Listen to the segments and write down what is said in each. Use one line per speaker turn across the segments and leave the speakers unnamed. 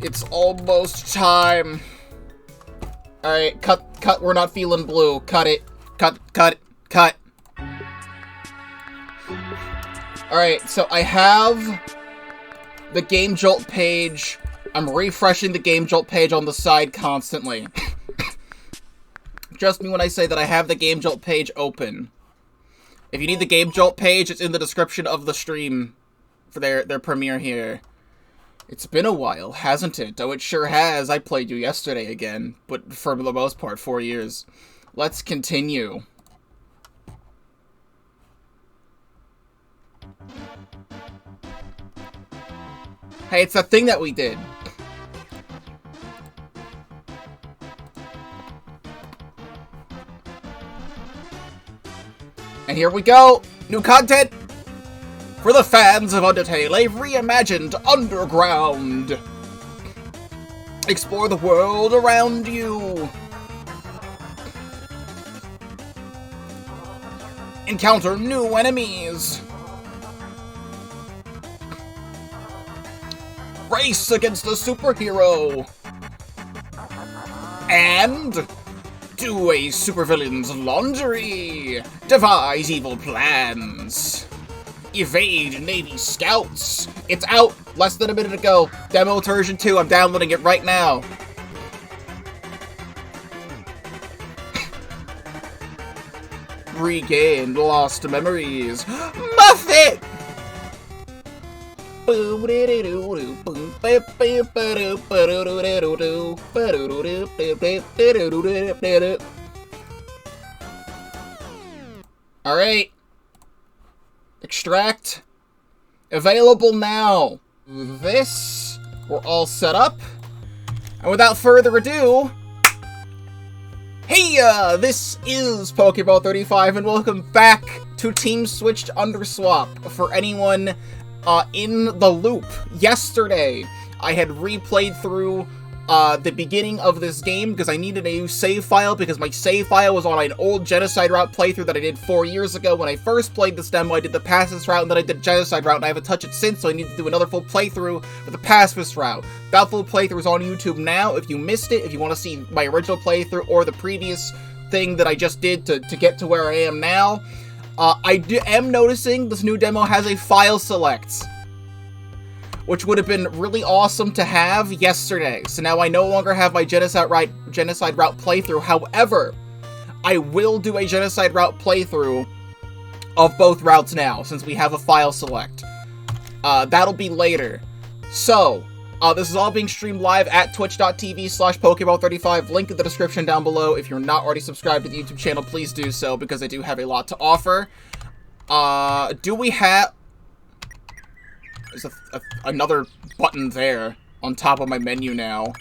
It's almost time. Alright, cut, we're not feeling blue. Cut it. Cut. Alright, so I have the Game Jolt page. I'm refreshing the Game Jolt page on the side constantly. Trust me when I say that I have the Game Jolt page open. If you need the Game Jolt page, it's in the description of the stream for their premiere here. It's been a while, hasn't it? Oh, it sure has. I played you yesterday again, but for the most part, 4 years. Let's continue. Hey, it's that thing that we did. And here we go! New content! For the fans of Undertale, a reimagined underground! Explore the world around you! Encounter new enemies! Race against a superhero! And do a supervillain's laundry! Devise evil plans! Evade Navy scouts! It's out! Less than a minute ago. Demo version 2, I'm downloading it right now. Regain lost memories. Muffet! Alright. Extract. Available now. This. We're all set up. And without further ado, Heya! This is Pokeball 35 and welcome back to Team Switched Underswap. For anyone in the loop, yesterday I had replayed through the beginning of this game because I needed a new save file because my save file was on an old Genocide route playthrough that I did 4 years ago. When I first played this demo, I did the Pacifist route and then I did Genocide route and I haven't touched it since, so I need to do another full playthrough with the Pacifist route. That full playthrough is on YouTube now. If you missed it, if you want to see my original playthrough or the previous thing that I just did to get to where I am now, I am noticing this new demo has a file select, which would have been really awesome to have yesterday. So now I no longer have my Genocide route playthrough. However, I will do a Genocide route playthrough of both routes now, since we have a file select. That'll be later. So, this is all being streamed live at twitch.tv/Pokeball35. Link in the description down below. If you're not already subscribed to the YouTube channel, please do so, because I do have a lot to offer. Do we have... There's another button there on top of my menu now.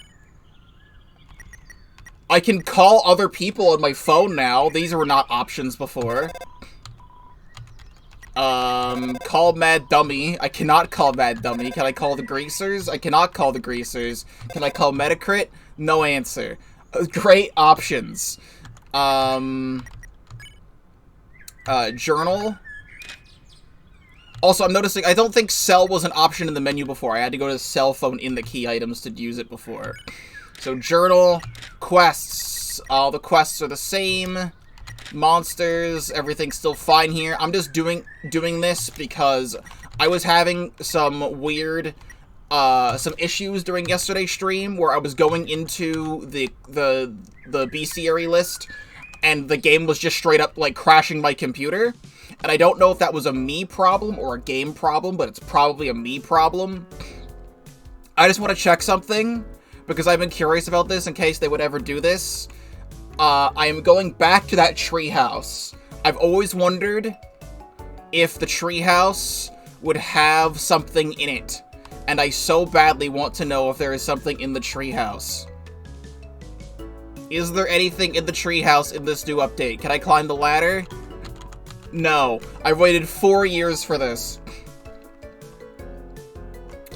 I can call other people on my phone now. These were not options before. Call Mad Dummy. I cannot call Mad Dummy. Can I call the Greasers? I cannot call the Greasers. Can I call Metacrit? No answer. Great options. Journal. Also, I'm noticing, I don't think cell was an option in the menu before. I had to go to the cell phone in the key items to use it before. So, journal, quests. All the quests are the same. Monsters, everything's still fine here. I'm just doing this because I was having some weird, some issues during yesterday's stream where I was going into the bestiary list and the game was just straight up, like, crashing my computer. And I don't know if that was a me problem or a game problem, but it's probably a me problem. I just want to check something, because I've been curious about this in case they would ever do this. I am going back to that treehouse. I've always wondered if the treehouse would have something in it. And I so badly want to know if there is something in the treehouse. Is there anything in the treehouse in this new update? Can I climb the ladder? No. I waited 4 years for this.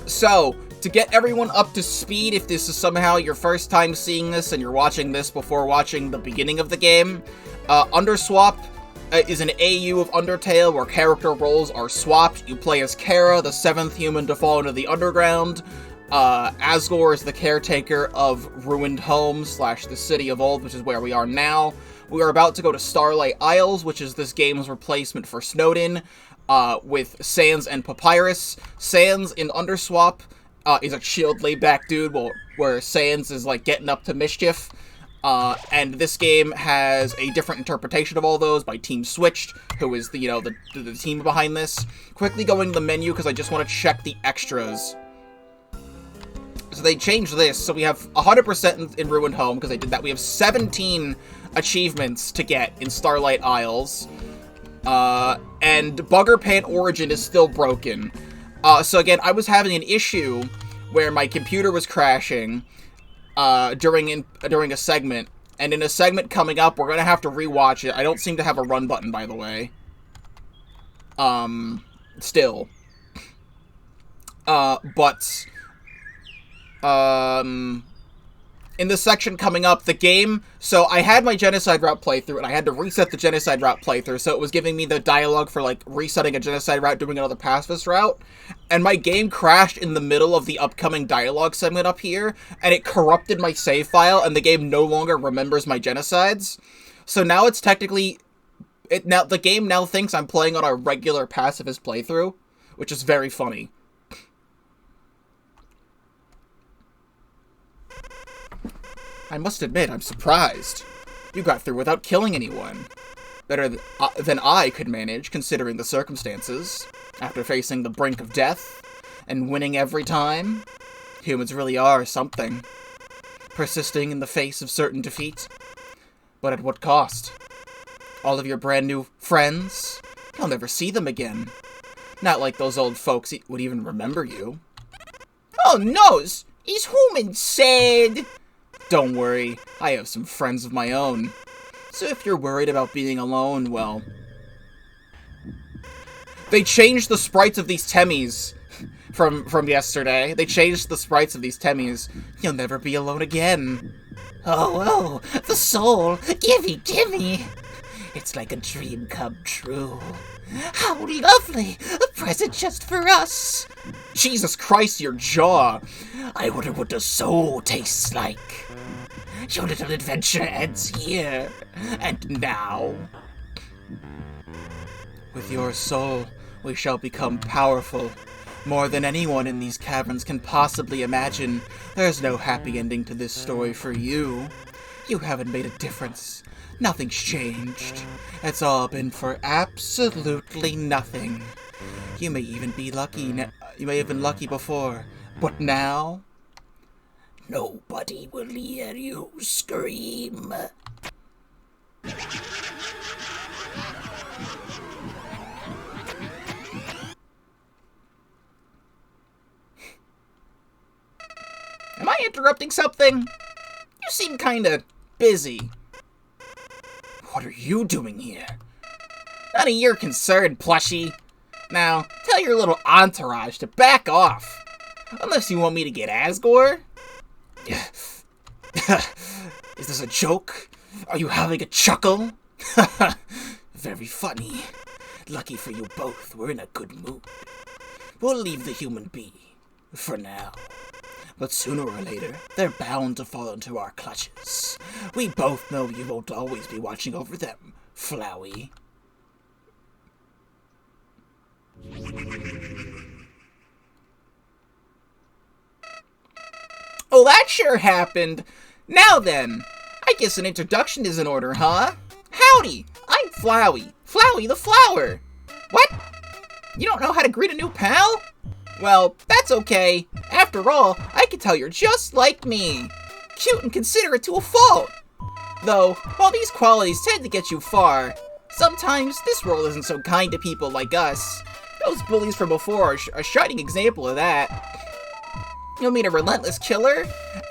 So, to get everyone up to speed, if this is somehow your first time seeing this and you're watching this before watching the beginning of the game, Underswap is an AU of Undertale where character roles are swapped. You play as Chara, the 7th human to fall into the underground. Asgore is the caretaker of ruined homes / the city of old, which is where we are now. We are about to go to Starlight Isles, which is this game's replacement for Snowdin, with Sans and Papyrus. Sans in Underswap is a chilled, laid-back dude, where Sans is, like, getting up to mischief. And this game has a different interpretation of all those by Team Switched, who is the team behind this. Quickly going to the menu, because I just want to check the extras. So they changed this, so we have 100% in Ruined Home, because they did that. We have 17 achievements to get in Starlight Isles. And Bugger Pant Origin is still broken. So again, I was having an issue where my computer was crashing during a segment, and in a segment coming up, we're gonna have to rewatch it. I don't seem to have a run button, by the way. Still. In the section coming up, the game, so I had my Genocide route playthrough, and I had to reset the Genocide route playthrough, so it was giving me the dialogue for, like, resetting a Genocide route, doing another Pacifist route, and my game crashed in the middle of the upcoming dialogue segment up here, and it corrupted my save file, and the game no longer remembers my Genocides. So now it's technically, the game now thinks I'm playing on a regular Pacifist playthrough, which is very funny. I must admit, I'm surprised. You got through without killing anyone. Better than I could manage, considering the circumstances. After facing the brink of death, and winning every time. Humans really are something. Persisting in the face of certain defeat. But at what cost? All of your brand new friends? You'll never see them again. Not like those old folks would even remember you. Oh no! Is human sad? Don't worry, I have some friends of my own. So if you're worried about being alone, well... They changed the sprites of these Temmies from yesterday. They changed the sprites of these Temmies. You'll never be alone again. Oh, the soul, gimme. It's like a dream come true. How lovely! A present just for us! Jesus Christ, your jaw! I wonder what the soul tastes like. Your little adventure ends here. And now... With your soul, we shall become powerful. More than anyone in these caverns can possibly imagine. There's no happy ending to this story for you. You haven't made a difference. Nothing's changed. It's all been for absolutely nothing. You may even be lucky. You may have been lucky before, but now nobody will hear you scream. Am I interrupting something? You seem kinda busy. What are you doing here? None of your concern, plushie. Now, tell your little entourage to back off. Unless you want me to get Asgore? Is this a joke? Are you having a chuckle? Very funny. Lucky for you both, we're in a good mood. We'll leave the human be, for now. But sooner or later, they're bound to fall into our clutches. We both know you won't always be watching over them, Flowey. Oh, that sure happened. Now then, I guess an introduction is in order, huh? Howdy, I'm Flowey. Flowey the Flower. What? You don't know how to greet a new pal? Well, that's okay. After all, I can tell you're just like me. Cute and considerate to a fault. Though, while these qualities tend to get you far, sometimes this world isn't so kind to people like us. Those bullies from before are a shining example of that. You'll meet a relentless killer,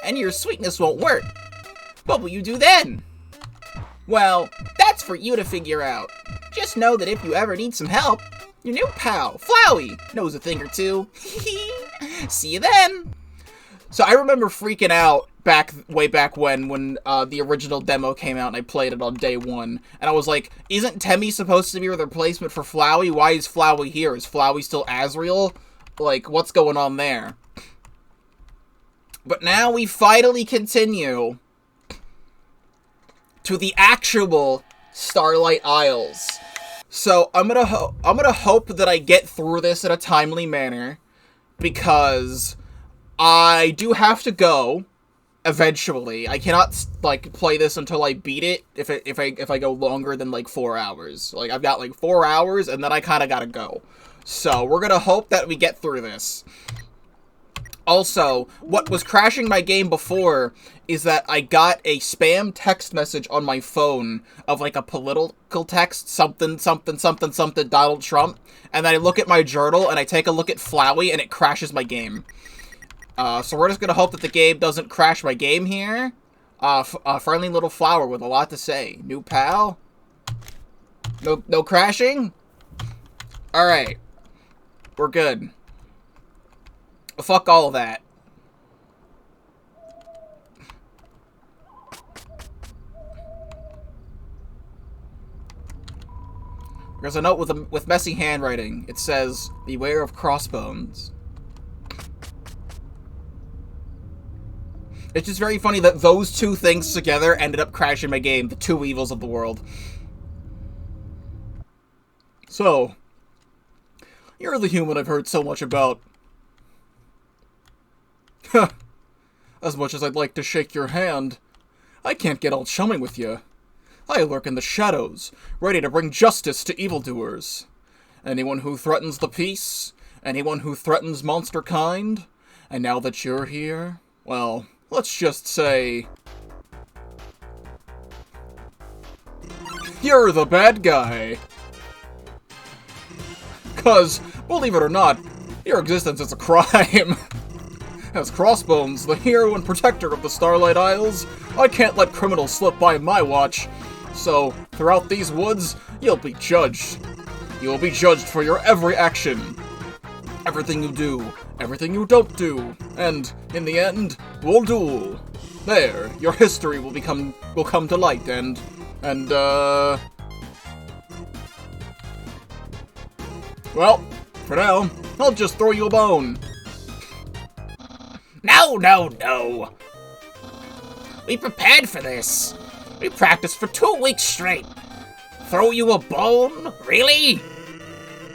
and your sweetness won't work. What will you do then? Well, that's for you to figure out. Just know that if you ever need some help, your new pal, Flowey, knows a thing or two. See you then. So I remember freaking out way back when the original demo came out and I played it on day one. And I was like, isn't Temmie supposed to be the replacement for Flowey? Why is Flowey here? Is Flowey still Azrael? Like, what's going on there? But now we finally continue to the actual Starlight Isles. So I'm gonna hope that I get through this in a timely manner, because I do have to go eventually. I cannot like play this until I beat it if I go longer than like 4 hours. Like I've got like 4 hours and then I kind of gotta go. So we're gonna hope that we get through this. Also, what was crashing my game before is that I got a spam text message on my phone of like a political text, something, something, something, something, Donald Trump, and then I look at my journal and I take a look at Flowey and it crashes my game. So we're just gonna hope that the game doesn't crash my game here. A friendly little flower with a lot to say. New pal? No crashing? Alright. We're good. Fuck all of that. There's a note with messy handwriting. It says, "Beware of crossbones." It's just very funny that those two things together ended up crashing my game. The two evils of the world. So, you're the human I've heard so much about. As much as I'd like to shake your hand, I can't get all chumming with you. I lurk in the shadows, ready to bring justice to evildoers. Anyone who threatens the peace, anyone who threatens monster kind, and now that you're here, well, let's just say you're the bad guy. 'Cause, believe it or not, your existence is a crime. As Crossbones, the hero and protector of the Starlight Isles, I can't let criminals slip by my watch. So, throughout these woods, you'll be judged. You will be judged for your every action. Everything you do, everything you don't do, and, in the end, we'll duel. There, your history will come to light, and, well, for now, I'll just throw you a bone. No! We prepared for this. We practiced for 2 weeks straight. Throw you a bone? Really?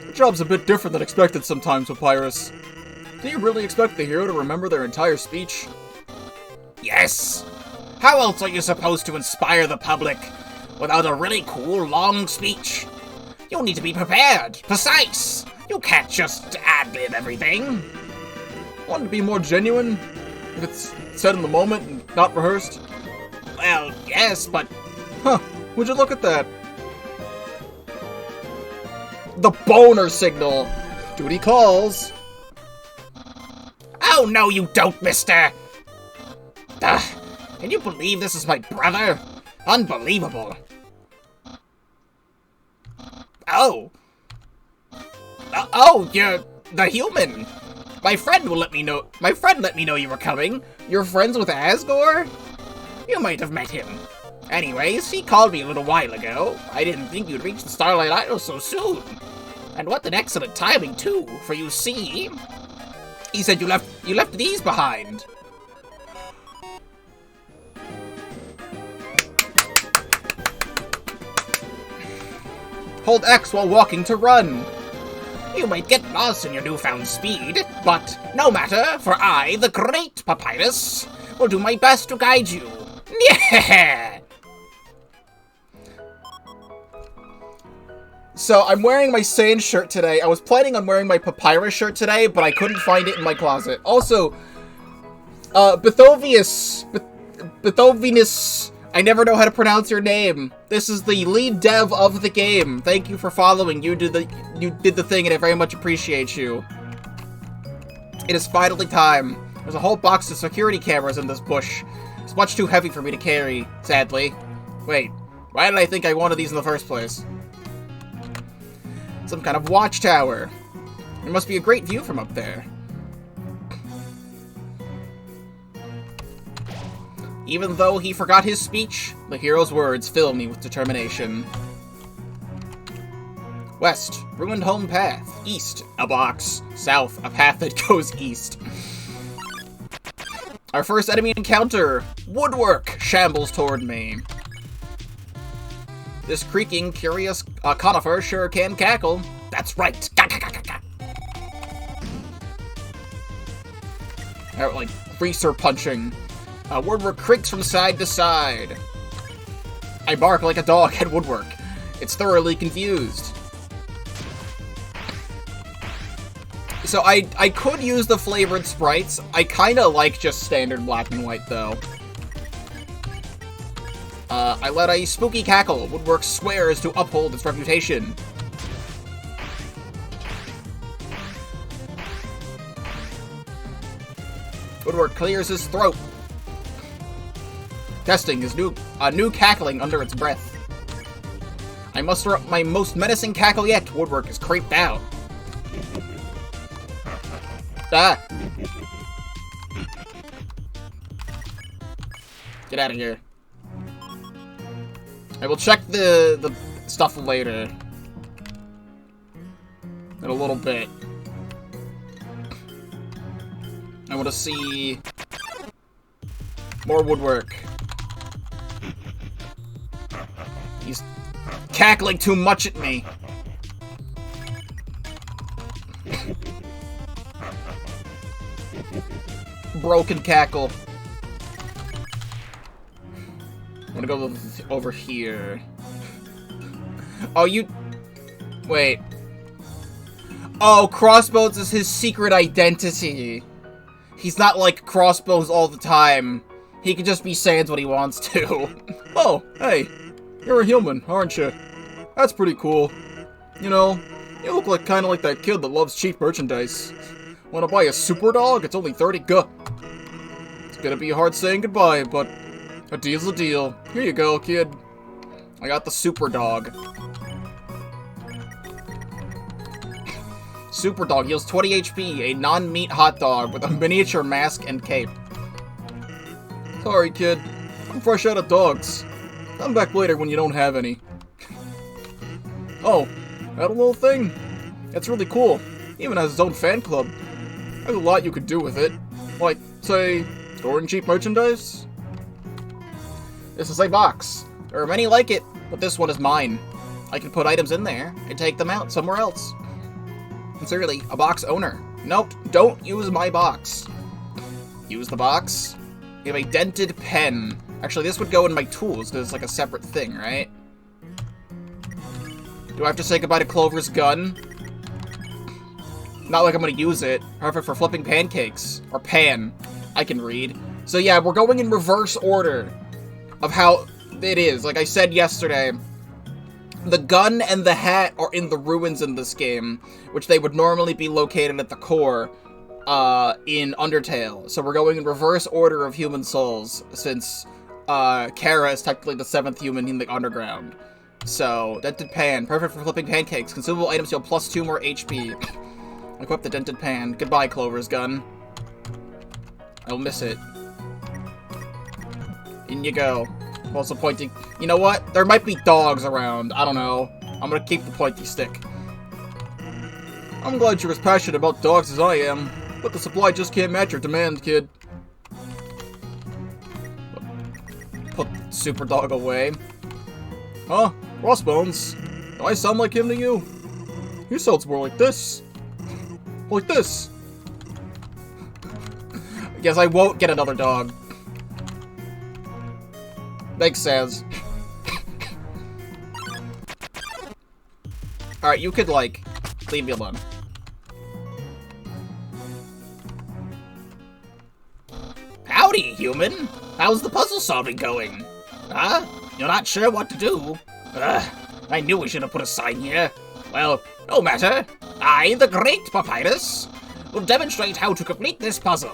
The job's a bit different than expected sometimes, Papyrus. Do you really expect the hero to remember their entire speech? Yes. How else are you supposed to inspire the public without a really cool, long speech? You'll need to be prepared, precise. You can't just ad-lib everything. Want to be more genuine? If it's said in the moment and not rehearsed? Well, yes, but... Huh, would you look at that? The boner signal! Duty calls! Oh, no you don't, mister! Ugh, can you believe this is my brother? Unbelievable. Oh! Oh, you're the human! My friend let me know you were coming. You're friends with Asgore? You might have met him. Anyways, he called me a little while ago. I didn't think you'd reach the Starlight Isles so soon. And what an excellent timing, too, for you see... He said you left these behind. Hold X while walking to run. You might get lost in your newfound speed, but no matter, for I, the great Papyrus, will do my best to guide you. Yeah! So, I'm wearing my Sand shirt today. I was planning on wearing my Papyrus shirt today, but I couldn't find it in my closet. Also, Bethovius, I never know how to pronounce your name. This is the lead dev of the game. Thank you for following. You did the thing, and I very much appreciate you. It is finally time. There's a whole box of security cameras in this bush. It's much too heavy for me to carry, sadly. Wait, why did I think I wanted these in the first place? Some kind of watchtower. There must be a great view from up there. Even though he forgot his speech, the hero's words fill me with determination. West, ruined home path. East, a box. South, a path that goes east. Our first enemy encounter, Woodwork, shambles toward me. This creaking, curious conifer sure can cackle. That's right. Alright, like, greaser punching. Woodwork creaks from side to side. I bark like a dog at Woodwork. It's thoroughly confused. So I could use the flavored sprites. I kinda like just standard black and white, though. I let a spooky cackle. Woodwork swears to uphold its reputation. Woodwork clears his throat. Testing his new cackling under its breath. I muster up my most menacing cackle yet. Woodwork is creeped out. Ah! Get out of here. I will check the stuff later. In a little bit. I want to see more Woodwork. He's cackling too much at me. Broken cackle. I'm gonna go over here. Oh, you... Wait. Oh, Crossbones is his secret identity. He's not like Crossbones all the time. He can just be Sans when he wants to. Oh, hey. You're a human, aren't you? That's pretty cool. You know, you look like kinda like that kid that loves cheap merchandise. Wanna buy a super dog? It's only 30 guh. It's gonna be hard saying goodbye, but a deal's a deal. Here you go, kid. I got the super dog. Super dog heals 20 HP, a non-meat hot dog with a miniature mask and cape. Sorry, kid. I'm fresh out of dogs. Come back later when you don't have any. Oh, that little thing? It's really cool. Even has its own fan club. There's a lot you could do with it. Like, say, storing cheap merchandise? This is a box. There are many like it, but this one is mine. I can put items in there and take them out somewhere else. Sincerely, a box owner. Nope, don't use my box. Use the box. You have a dented pen. Actually, this would go in my tools, because it's like a separate thing, right? Do I have to say goodbye to Clover's gun? Not like I'm gonna use it. Perfect for flipping pancakes. Or pan. I can read. So yeah, we're going in reverse order of how it is. Like I said yesterday, the gun and the hat are in the ruins in this game, which they would normally be located at the core in Undertale. So we're going in reverse order of human souls, since Chara is technically the 7th human in the underground. So, dented pan, perfect for flipping pancakes. Consumable items deal +2 more HP. Equip the dented pan. Goodbye, Clover's gun. I'll miss it. In you go. Also pointing. You know what? There might be dogs around. I don't know. I'm gonna keep the pointy stick. I'm glad you're as passionate about dogs as I am, but the supply just can't match your demand, kid. Put super dog away. Huh? Crossbones? Do I sound like him to you? He sounds more like this. Like this. I guess I won't get another dog. Makes sense. Alright, you could, like, leave me alone. Howdy, human! How's the puzzle solving going? Huh? You're not sure what to do? I knew we should have put a sign here. Well, no matter. I, the great Papyrus, will demonstrate how to complete this puzzle.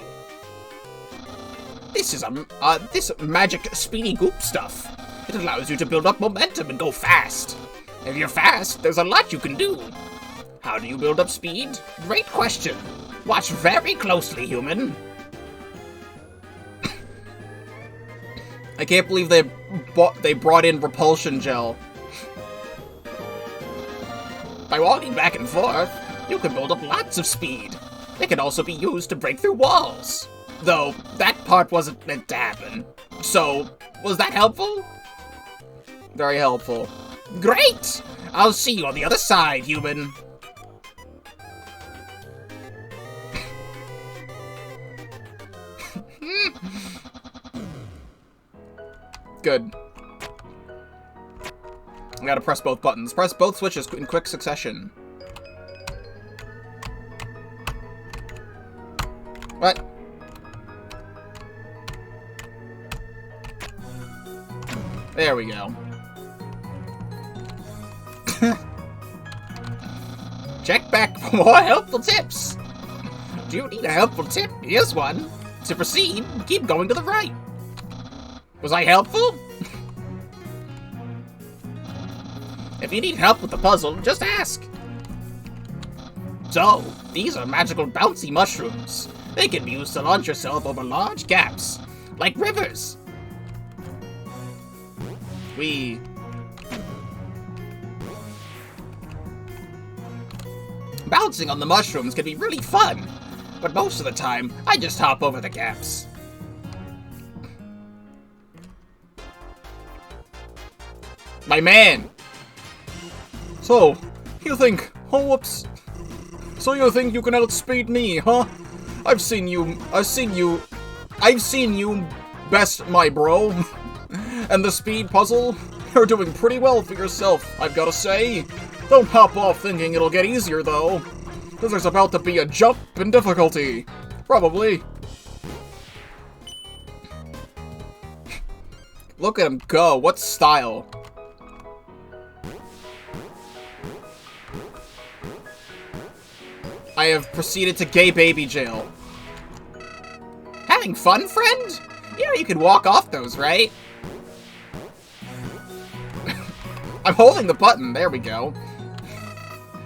This is this magic speedy goop stuff. It allows you to build up momentum and go fast. If you're fast, there's a lot you can do. How do you build up speed? Great question. Watch very closely, human. I can't believe they brought in repulsion gel. By walking back and forth, you can build up lots of speed. It can also be used to break through walls. Though, that part wasn't meant to happen. So, was that helpful? Very helpful. Great! I'll see you on the other side, human. Good. I gotta press both buttons. Press both switches in quick succession. What? There we go. Check back for more helpful tips. Do you need a helpful tip? Here's one. To proceed, keep going to the right. Was I helpful? If you need help with the puzzle, just ask. So, these are magical bouncy mushrooms. They can be used to launch yourself over large gaps, like rivers. Bouncing on the mushrooms can be really fun, but most of the time, I just hop over the gaps. My man! So, you think, oh whoops. So you think you can outspeed me, huh? I've seen you best, my bro. And the speed puzzle? You're doing pretty well for yourself, I've gotta say. Don't hop off thinking it'll get easier, though. Because there's about to be a jump in difficulty. Probably. Look at him go. What style? I have proceeded to gay baby jail. Having fun, friend? You know you can walk off those, right? I'm holding the button. There we go.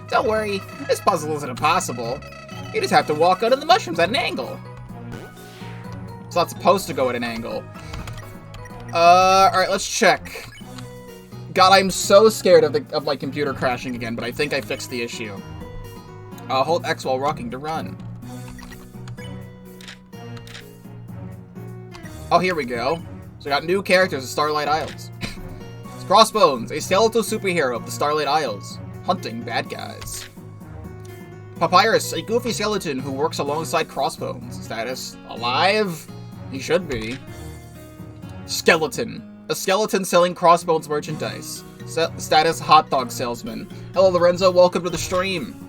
Don't worry. This puzzle isn't impossible. You just have to walk out of the mushrooms at an angle. It's not supposed to go at an angle. Alright, let's check. God, I'm so scared of my computer crashing again, but I think I fixed the issue. Hold X while rocking to run. Oh, here we go. So we got new characters of Starlight Isles. It's Crossbones, a skeletal superhero of the Starlight Isles, hunting bad guys. Papyrus, a goofy skeleton who works alongside Crossbones. Status, alive? He should be. Skeleton, a skeleton selling Crossbones merchandise. Status, hot dog salesman. Hello, Lorenzo, welcome to the stream.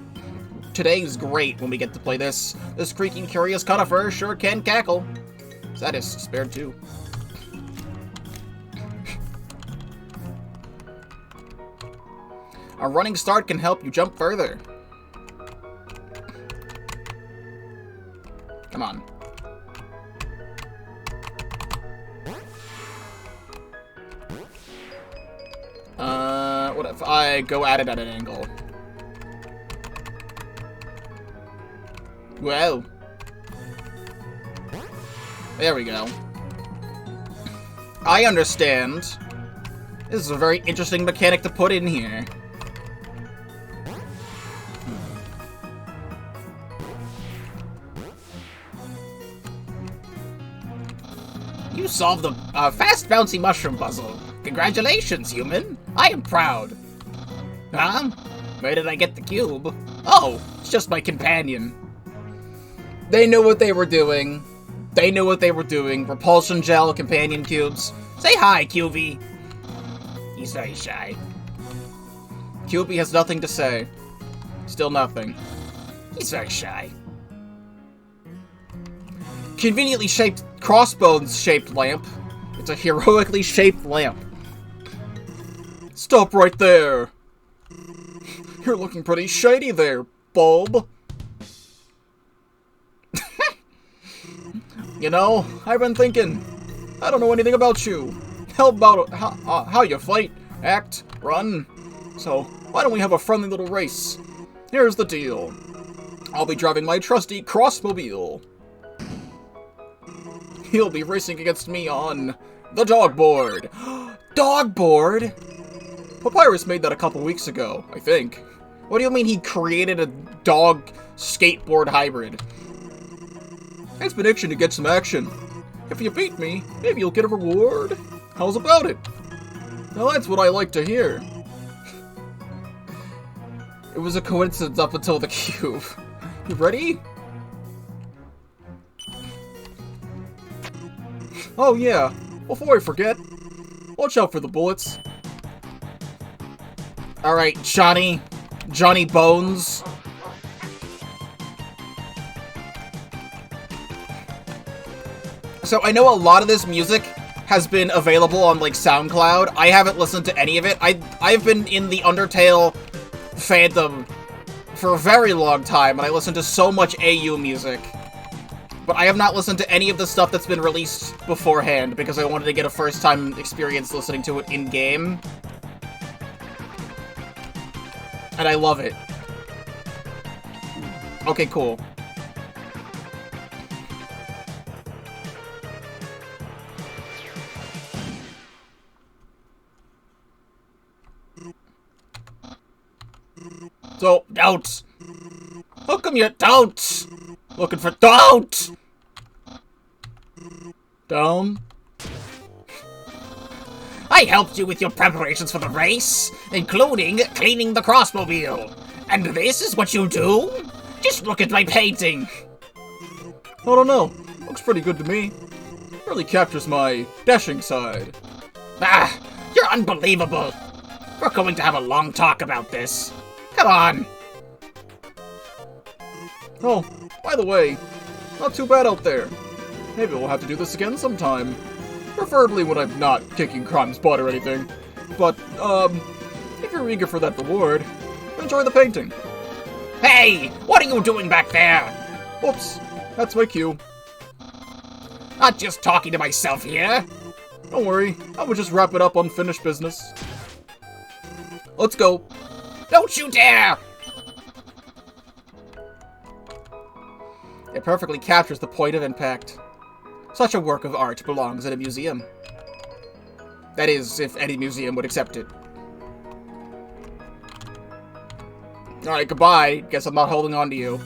Today's great when we get to play this. This creaking, curious conifer sure can cackle. Status, spared too. A running start can help you jump further. Come on. What if I go at it at an angle? Well. There we go. I understand. This is a very interesting mechanic to put in here. You solved the fast bouncy mushroom puzzle. Congratulations, human. I am proud. Huh? Where did I get the cube? Oh, it's just my companion. They knew what they were doing. They knew what they were doing. Repulsion gel, companion cubes. Say hi, QV. He's very shy. QB has nothing to say. Still nothing. He's very shy. Conveniently shaped Crossbones-shaped lamp. It's a heroically shaped lamp. Stop right there. You're looking pretty shady there, bulb. You know, I've been thinking. I don't know anything about you. How you fight, act, run. So, why don't we have a friendly little race? Here's the deal. I'll be driving my trusty Crossmobile. He'll be racing against me on the dog board. Dog board? Papyrus made that a couple weeks ago, I think. What do you mean he created a dog skateboard hybrid? It's been itching to get some action. If you beat me, maybe you'll get a reward. How's about it? Well, that's what I like to hear. It was a coincidence up until the cube. You ready? Oh yeah, before I forget, watch out for the bullets. Alright, Johnny Bones. So I know a lot of this music has been available on, like, SoundCloud. I haven't listened to any of it. I've been in the Undertale fandom for a very long time, and I listen to so much AU music. But I have not listened to any of the stuff that's been released beforehand, because I wanted to get a first-time experience listening to it in-game. And I love it. Okay, cool. So, don't! How come you don't? Looking for don't! Down? I helped you with your preparations for the race, including cleaning the crossmobile. And this is what you do? Just look at my painting. I don't know. Looks pretty good to me. Really captures my dashing side. Ah, you're unbelievable. We're going to have a long talk about this. Come on. Oh, by the way, not too bad out there. Maybe we'll have to do this again sometime. Preferably when I'm not kicking crime spot or anything. But, if you're eager for that reward, enjoy the painting. Hey! What are you doing back there? Oops, that's my cue. Not just talking to myself here. Don't worry, I would just wrap it up on finished business. Let's go. Don't you dare! It perfectly captures the point of impact. Such a work of art belongs in a museum. That is, if any museum would accept it. Alright, goodbye. Guess I'm not holding on to you.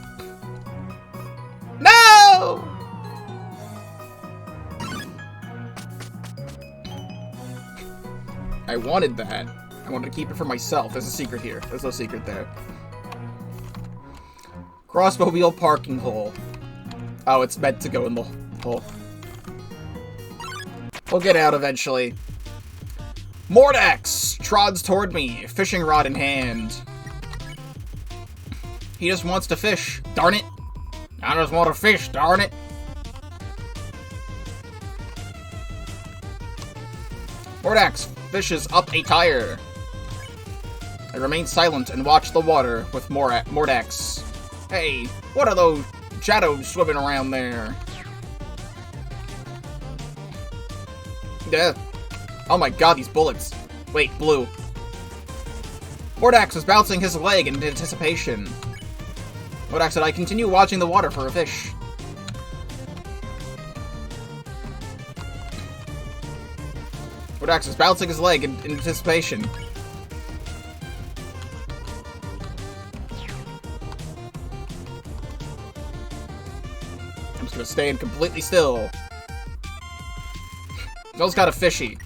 No! I wanted that. I wanted to keep it for myself. There's a secret here. There's no secret there. Crossbow parking hole. Oh, it's meant to go in the hole. We'll get out eventually. Mordax trods toward me, fishing rod in hand. He just wants to fish. Darn it. I just want to fish, darn it. Mordax fishes up a tire. I remain silent and watch the water with Mordax. Hey, what are those shadows swimming around there? Yeah. Oh my god, these bullets. Wait, blue. Mordax is bouncing his leg in anticipation. Mordax said I continue watching the water for a fish. Mordax is bouncing his leg in anticipation. I'm just gonna stay completely still. Smells kind of fishy.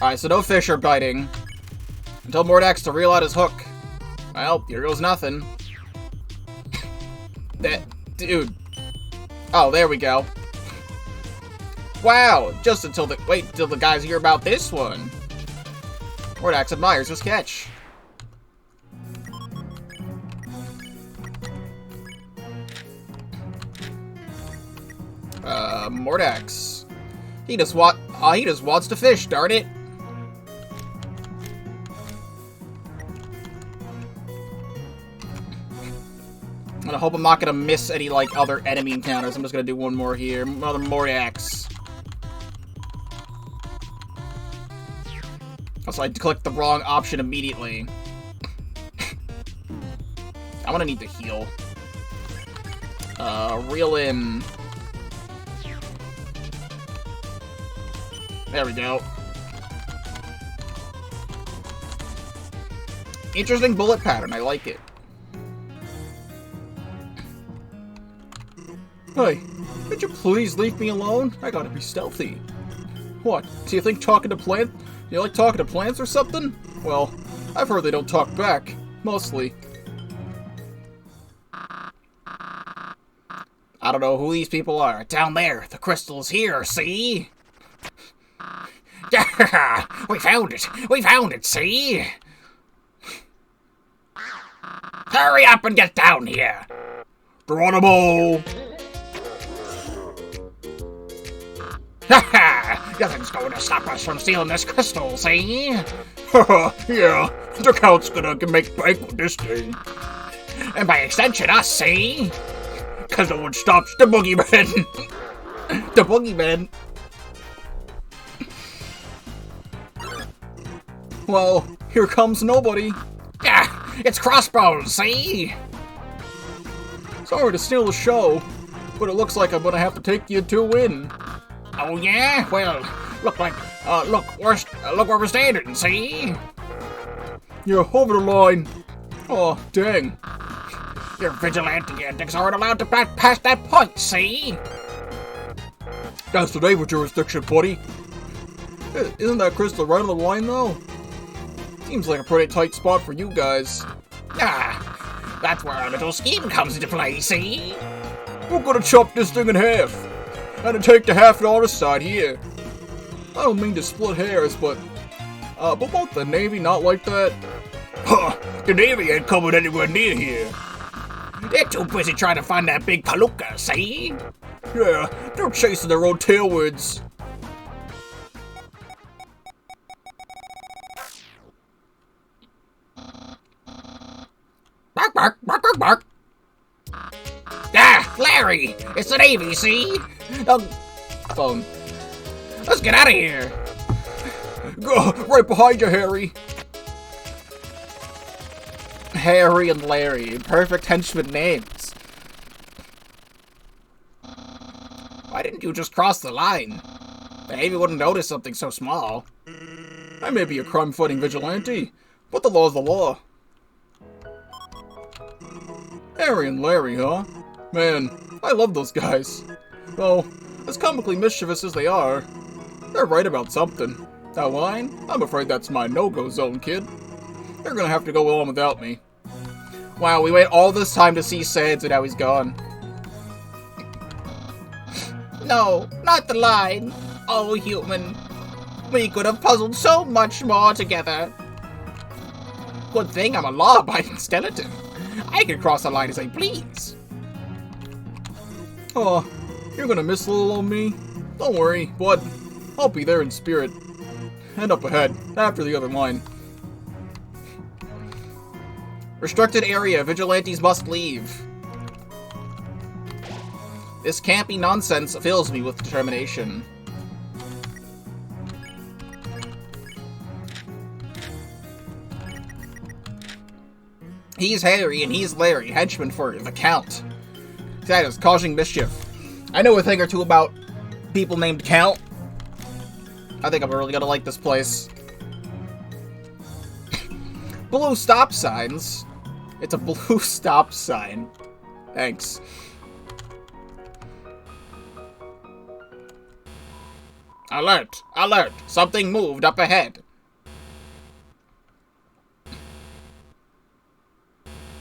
Alright, so no fish are biting. Until Mordax to reel out his hook. Well, here goes nothing. That dude. Oh, there we go. Wow, just until the wait till the guys hear about this one. Mordax admires his catch. Mordax. He just wants to fish, darn it. I hope I'm not gonna miss any, like, other enemy encounters. I'm just gonna do one more here. Another Mordax. Also, I clicked the wrong option immediately. I'm gonna need to heal. Reel in. There we go. Interesting bullet pattern. I like it. Hey, Could you please leave me alone? I gotta be stealthy. What? Do you think talking to plants? Do you like talking to plants or something? Well, I've heard they don't talk back. Mostly. I don't know who these people are. Down there, the crystal's here, see? We found it! We found it, see? Hurry up and get down here! Geronimo! Haha! Nothing's going to stop us from stealing this crystal, see? Yeah, the Count's gonna make bank with this thing. And by extension, us, see? Cause no one stops the boogeyman! The boogeyman! Well, here comes nobody. Yeah, it's Crossbones, see? Sorry to steal the show, but it looks like I'm gonna have to take you two in. Oh yeah? Well, look where we're standing, see? You're over the line. Oh, dang. Your vigilante antics aren't allowed to pass that point, see? That's the naval jurisdiction, buddy. Isn't that crystal right on the line, though? Seems like a pretty tight spot for you guys. Ah, that's where our little scheme comes into play, see? We're gonna chop this thing in half. And then take the half on the side here. I don't mean to split hairs, but won't the Navy not like that? Huh, the Navy ain't coming anywhere near here. They're too busy trying to find that big palooka, see? Yeah, they're chasing their own tailwinds. Bark, bark, bark, bark, bark. Ah, Larry! It's the Navy, see? Phone. Let's get out of here. Go right behind you, Harry. Harry and Larry, perfect henchman names. Why didn't you just cross the line? The Navy wouldn't notice something so small. I may be a crime-fighting vigilante, but the law's the law. Harry and Larry, huh? Man, I love those guys. Though, as comically mischievous as they are, they're right about something. That line? I'm afraid that's my no-go zone, kid. They're gonna have to go on without me. Wow, we wait all this time to see Sans and now he's gone. No, not the line. Oh, human. We could have puzzled so much more together. Good thing I'm a law-abiding skeleton. I can cross the line as I please. Oh, you're gonna miss little old me? Don't worry, bud. I'll be there in spirit. And up ahead, after the other line. Restricted area, vigilantes must leave. This campy nonsense fills me with determination. He's Harry and he's Larry, henchmen for the Count. That is causing mischief. I know a thing or two about people named Count. I think I'm really gonna like this place. Blue stop signs. It's a blue stop sign. Thanks. Alert! Alert! Something moved up ahead.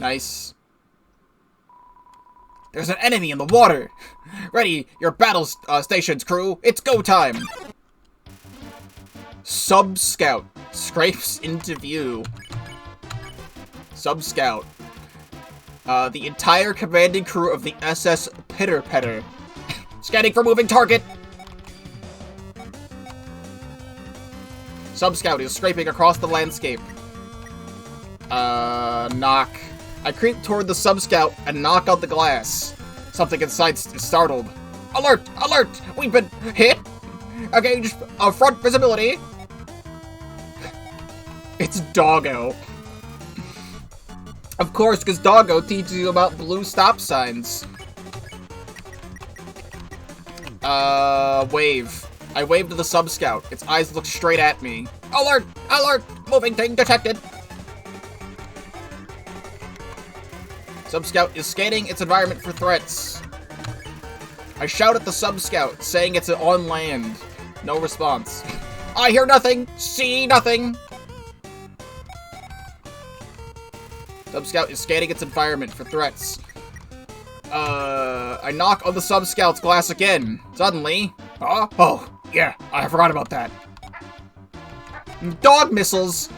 Nice. There's an enemy in the water! Ready your battle stations, crew! It's go time! Sub-Scout scrapes into view. Sub-Scout. The entire commanding crew of the SS Pitter Petter. Scanning for moving target! Sub-Scout is scraping across the landscape. Knock. I creep toward the Sub-Scout and knock out the glass. Something inside is startled. Alert! Alert! We've been hit! Engage front visibility! It's Doggo. Of course, because Doggo teaches you about blue stop signs. Wave. I waved to the Sub-Scout. Its eyes look straight at me. Alert! Alert! Moving thing detected! Sub-Scout is scanning its environment for threats. I shout at the sub-scout, saying it's on land. No response. I hear nothing! See nothing! Sub-scout is scanning its environment for threats. I knock on the sub-scout's glass again. Suddenly... Oh, yeah, I forgot about that. Dog missiles!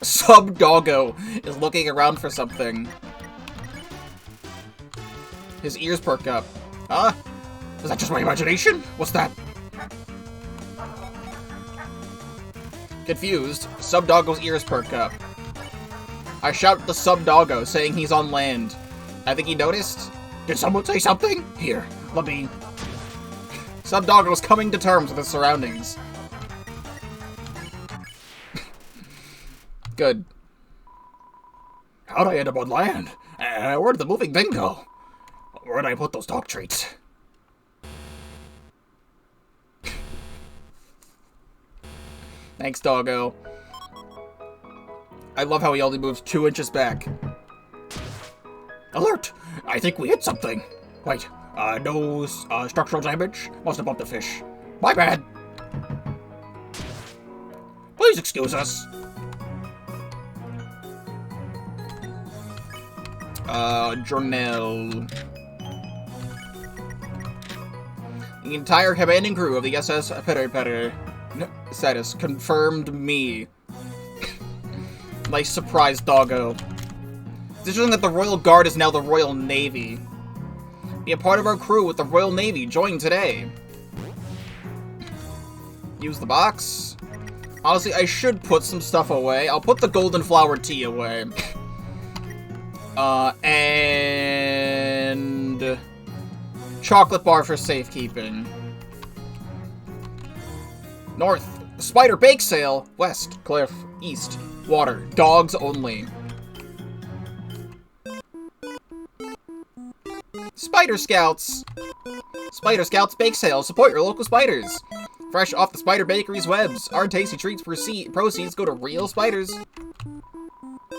Sub-doggo is looking around for something. His ears perk up. Is that just my imagination? What's that? Confused, Sub-doggo's ears perk up. I shout at the Sub-doggo, saying he's on land. I think he noticed. Did someone say something? Here, let me... Sub-doggo's coming to terms with his surroundings. Good. How'd I end up on land? Where'd the moving thing go? Where'd I put those dog treats? Thanks, doggo. I love how he only moves 2 inches back. Alert! I think we hit something. Wait, no structural damage? Must have bumped the fish. My bad. Please excuse us. Journal. The entire commanding crew of the SS Papyrus status confirmed me. Nice surprise, doggo. It's interesting that the Royal Guard is now the Royal Navy. Be a part of our crew with the Royal Navy. Join today. Use the box. Honestly, I should put some stuff away. I'll put the golden flower tea away. And... chocolate bar for safekeeping. North. Spider bake sale. West. Cliff. East. Water. Dogs only. Spider Scouts. Spider Scouts bake sale. Support your local spiders. Fresh off the Spider Bakery's webs. Our tasty treats proceeds go to real spiders.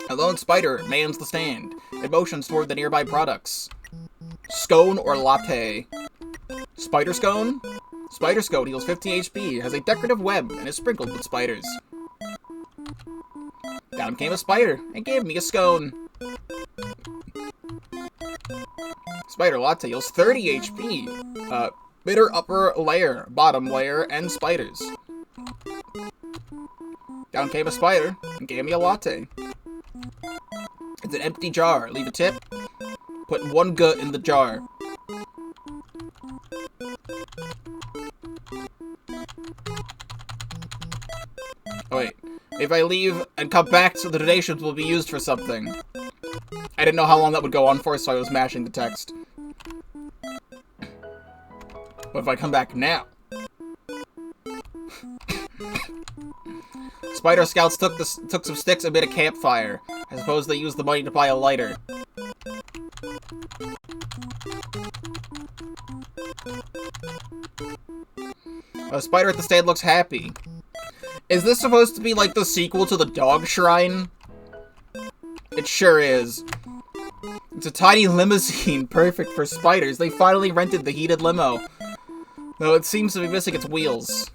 A lone spider mans the stand. It motions toward the nearby products. Scone or latte? Spider scone? Spider scone heals 50 HP, has a decorative web, and is sprinkled with spiders. Down came a spider, and gave me a scone. Spider latte heals 30 HP. Bitter upper layer, bottom layer, and spiders. Down came a spider, and gave me a latte. It's an empty jar. Leave a tip. Put 1 gut in the jar. Oh wait. If I leave and come back, so the donations will be used for something. I didn't know how long that would go on for, so I was mashing the text. But if I come back now... Spider Scouts took some sticks and made a campfire. I suppose they used the money to buy a lighter. A spider at the stand looks happy. Is this supposed to be like the sequel to the Dog Shrine? It sure is. It's a tiny limousine, perfect for spiders. They finally rented the heated limo. Though it seems to be missing its wheels.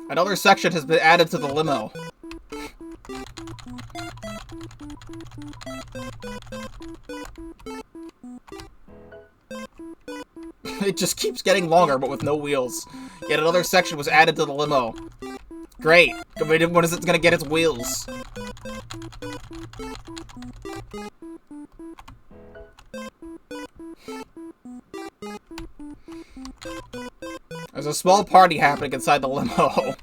Another section has been added to the limo. It just keeps getting longer, but with no wheels. Yet another section was added to the limo. Great. When is it gonna get its wheels? There's a small party happening inside the limo.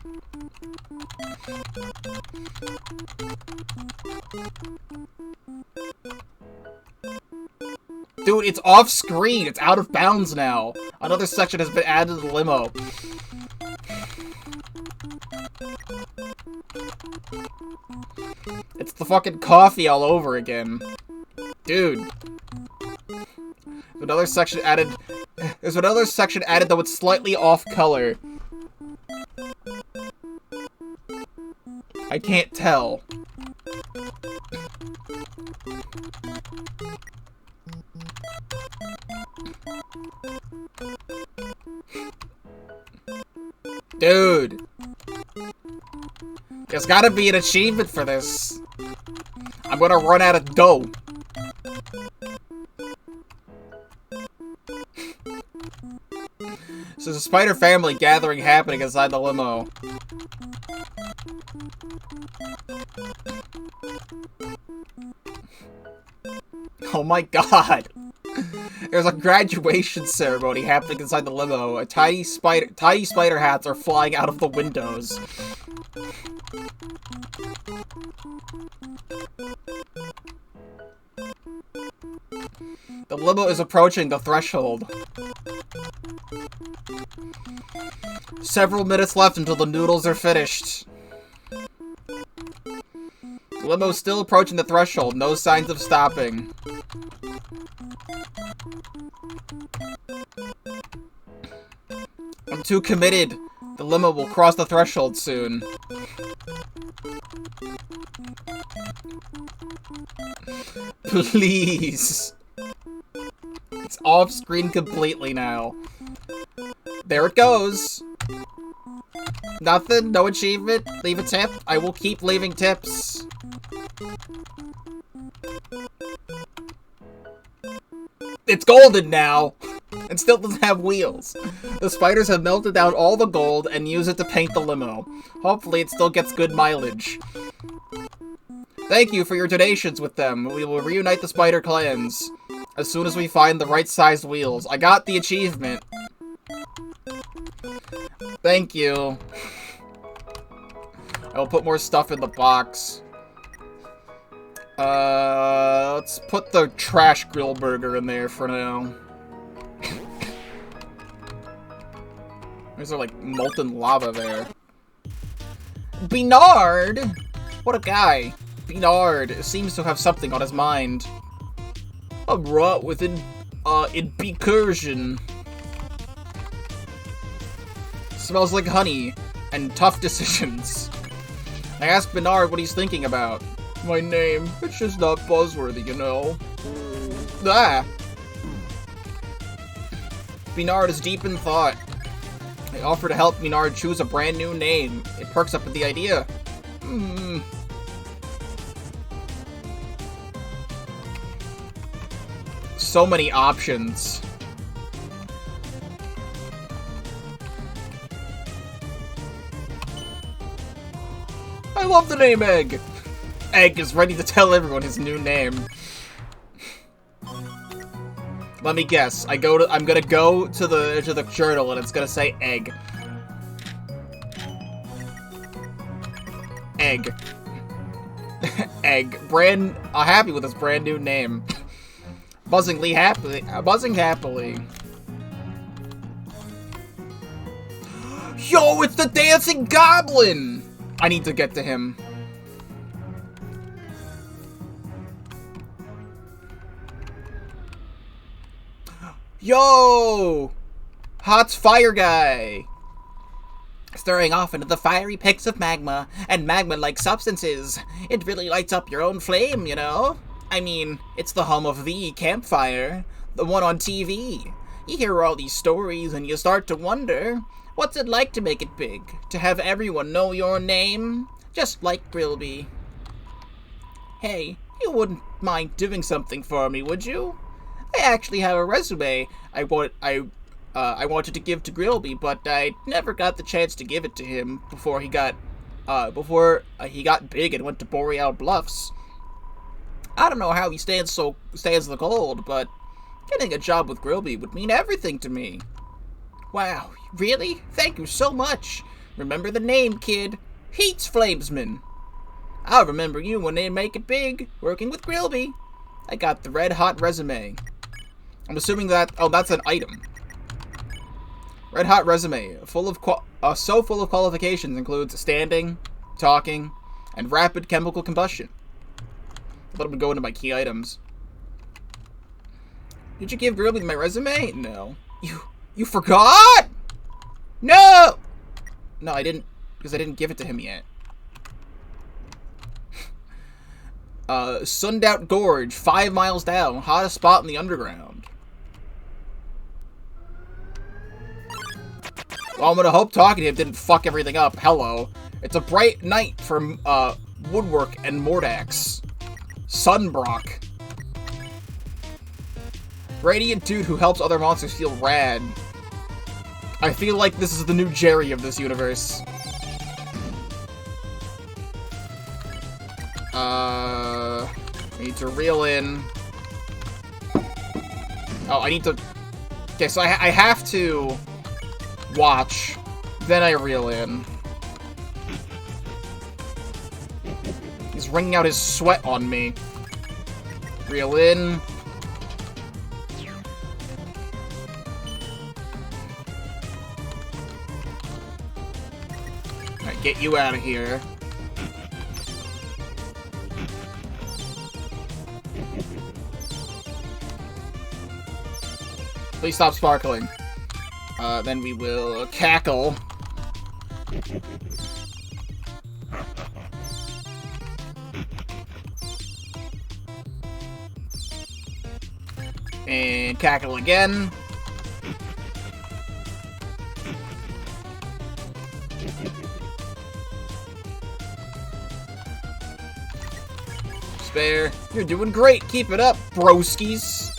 Dude, it's off screen. It's out of bounds now. Another section has been added to the limo. It's the fucking coffee all over again. Dude. Another section added... There's another section added, though it's slightly off color. I can't tell. Dude. There's gotta be an achievement for this. I'm gonna run out of dough. So there's a spider family gathering happening inside the limo. Oh my god. There's a graduation ceremony happening inside the limo. Tiny spider hats are flying out of the windows. The limo is approaching the threshold. Several minutes left until the noodles are finished. The limo is still approaching the threshold. No signs of stopping. I'm too committed. The limo will cross the threshold soon. Please. It's off screen completely now. There it goes. Nothing, no achievement. Leave a tip. I will keep leaving tips. It's golden now. And still doesn't have wheels. The spiders have melted down all the gold and use it to paint the limo. Hopefully it still gets good mileage. Thank you for your donations with them. We will reunite the spider clans as soon as we find the right sized wheels. I got the achievement. Thank you. I will put more stuff in the box. Let's put the trash grill burger in there for now. There's like molten lava there. Bernard! What a guy. Bernard seems to have something on his mind. I'm right within, incursion. Smells like honey and tough decisions. I asked Bernard what he's thinking about. My name, it's just not buzzworthy, you know. Ah! Bernard is deep in thought. I offer to help Bernard choose a brand new name. It perks up with the idea. So many options. I love the name Egg. Egg is ready to tell everyone his new name. Let me guess. I'm gonna go to the journal and it's gonna say Egg. Egg. Egg. Happy with his brand new name. Buzzing happily. Yo, it's the dancing goblin! I need to get to him. Yo! Hot's fire guy! Stirring off into the fiery peaks of magma and magma-like substances. It really lights up your own flame, you know? I mean, it's the home of the campfire, the one on TV. You hear all these stories and you start to wonder, what's it like to make it big? To have everyone know your name? Just like Grilby. Hey, you wouldn't mind doing something for me, would you? I actually have a resume I wanted to give to Grilby, but I never got the chance to give it to him before he got big and went to Boreal Bluffs. I don't know how he stands the cold, but getting a job with Grilby would mean everything to me. Wow, really? Thank you so much. Remember the name, kid. Heats Flamesman. I'll remember you when they make it big, working with Grilby. I got the red-hot resume. I'm assuming that... Oh, that's an item. Red-hot resume. So full of qualifications includes standing, talking, and rapid chemical combustion. I thought it would go into my key items. Did you give Grilby my resume? No. You forgot? No! No, I didn't, because I didn't give it to him yet. Sundout Gorge, 5 miles down, hottest spot in the underground. Well, I'm gonna hope talking to him didn't fuck everything up. Hello. It's a bright night for, Woodwork and Mordax. Sunbrock. Radiant dude who helps other monsters feel rad. I feel like this is the new Jerry of this universe. Need to reel in. Oh, I need to... Okay, so I have to watch, then I reel in. He's wringing out his sweat on me. Reel in. Alright, get you out of here. Please stop sparkling. Then we will cackle. And cackle again. Spare. You're doing great. Keep it up, broskies.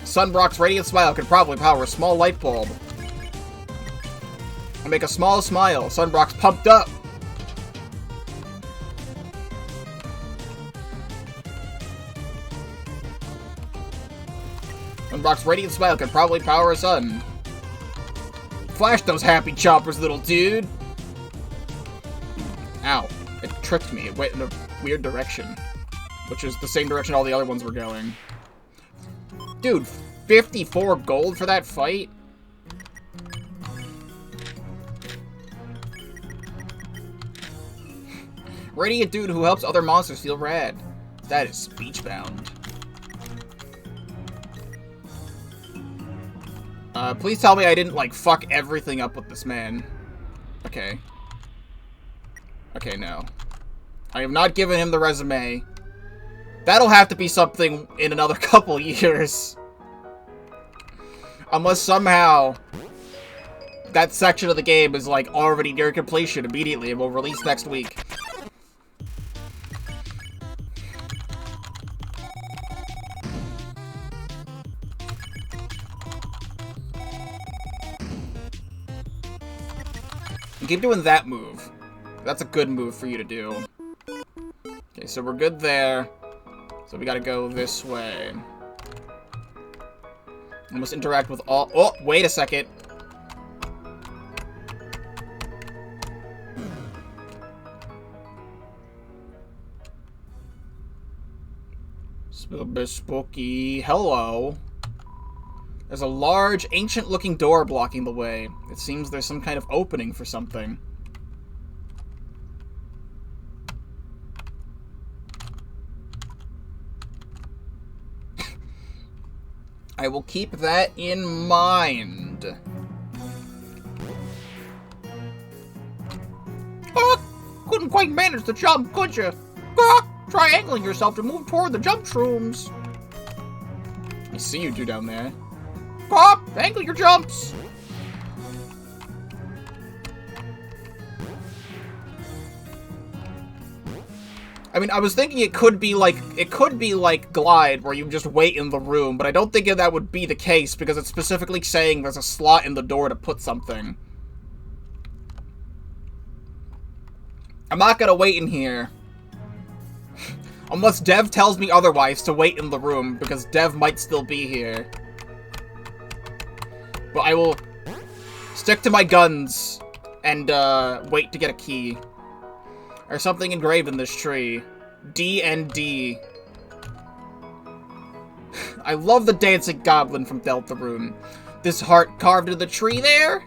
Sunbrock's radiant smile could probably power a small light bulb. I make a small smile. Sunbrock's pumped up. Sunbrock's radiant smile could probably power a sun. Flash those happy choppers, little dude. Ow. It tricked me. It went in a weird direction. Which is the same direction all the other ones were going. Dude, 54 gold for that fight? Radiant dude who helps other monsters feel rad. That is speech-bound. Please tell me I didn't, like, fuck everything up with this man. Okay. Okay, no. I have not given him the resume. That'll have to be something in another couple years. Unless somehow that section of the game is, like, already near completion immediately and will release next week. And keep doing that move. That's a good move for you to do. Okay, so we're good there. So we gotta go this way. We must interact with all... Oh, wait a second. It's a bit spooky. Hello. There's a large, ancient-looking door blocking the way. It seems there's some kind of opening for something. I will keep that in mind. Couldn't quite manage the jump, could you? Try angling yourself to move toward the jump shrooms. I see you two down there. Angle your jumps. I mean, I was thinking it could be like Glide, where you just wait in the room, but I don't think that would be the case, because it's specifically saying there's a slot in the door to put something. I'm not gonna wait in here. Unless Dev tells me otherwise to wait in the room, because Dev might still be here. But I will stick to my guns and, wait to get a key. There's something engraved in this tree. D and D. I love the dancing goblin from Deltarune. This heart carved in the tree there?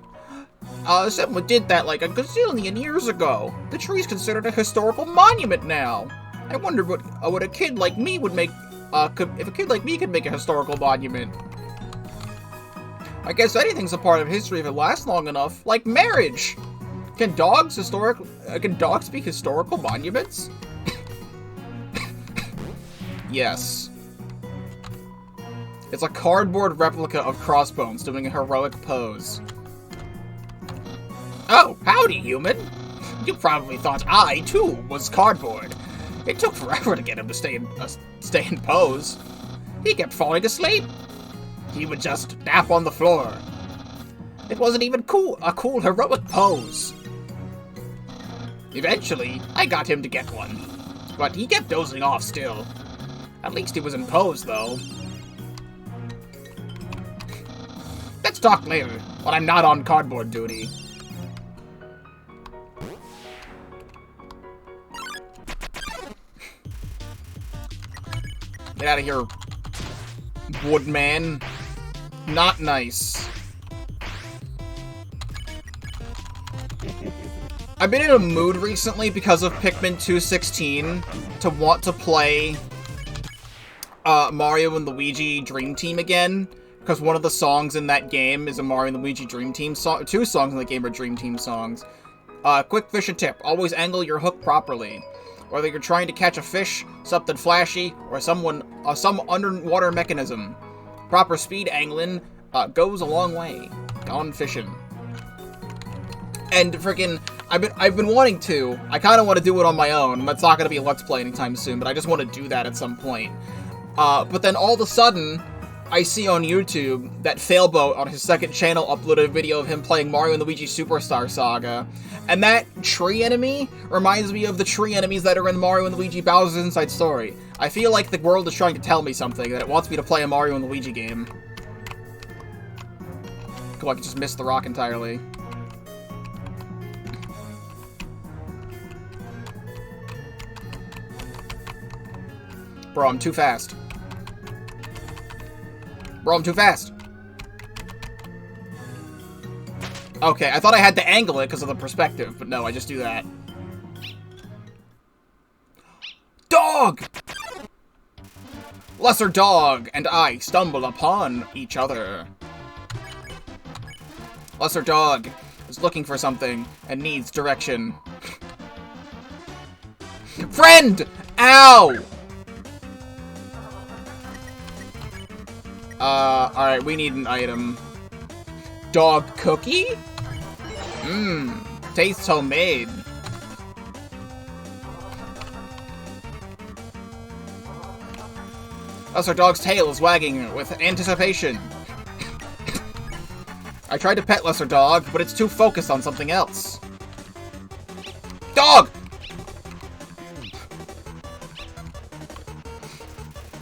Someone did that like a gazillion years ago. The tree's considered a historical monument now. I wonder what a kid like me would make, if a kid like me could make a historical monument. I guess anything's a part of history if it lasts long enough, like marriage. Can dogs be historical monuments? Yes. It's a cardboard replica of Crossbones doing a heroic pose. Oh, howdy, human. You probably thought I, too, was cardboard. It took forever to get him to stay in pose. He kept falling asleep. He would just nap on the floor. It wasn't even a cool heroic pose. Eventually, I got him to get one. But he kept dozing off still. At least he was in pose, though. Let's talk later, when I'm not on cardboard duty. Get out of here, Woodman. Not nice. I've been in a mood recently because of Pikmin 2:16 to want to play Mario and Luigi Dream Team again, because one of the songs in that game is a Mario and Luigi Dream Team song. 2 songs in the game are Dream Team songs. Quick fishing tip: always angle your hook properly. Whether you're trying to catch a fish, something flashy, or some underwater mechanism, proper speed angling goes a long way. Gone fishing. And freaking, I've been wanting to. I kind of want to do it on my own. It's not going to be a Let's Play anytime soon, but I just want to do that at some point. But then all of a sudden, I see on YouTube that Failboat on his second channel uploaded a video of him playing Mario and Luigi Superstar Saga. And that tree enemy reminds me of the tree enemies that are in Mario and Luigi Bowser's Inside Story. I feel like the world is trying to tell me something, that it wants me to play a Mario and Luigi game. Cool, I just missed the rock entirely. Bro, I'm too fast. Bro, I'm too fast. Okay, I thought I had to angle it because of the perspective, but no, I just do that. Dog! Lesser Dog and I stumble upon each other. Lesser Dog is looking for something and needs direction. Friend! Ow! Alright, we need an item. Dog cookie? Mmm, tastes homemade. Lesser Dog's tail is wagging with anticipation. I tried to pet Lesser Dog, but it's too focused on something else. Dog!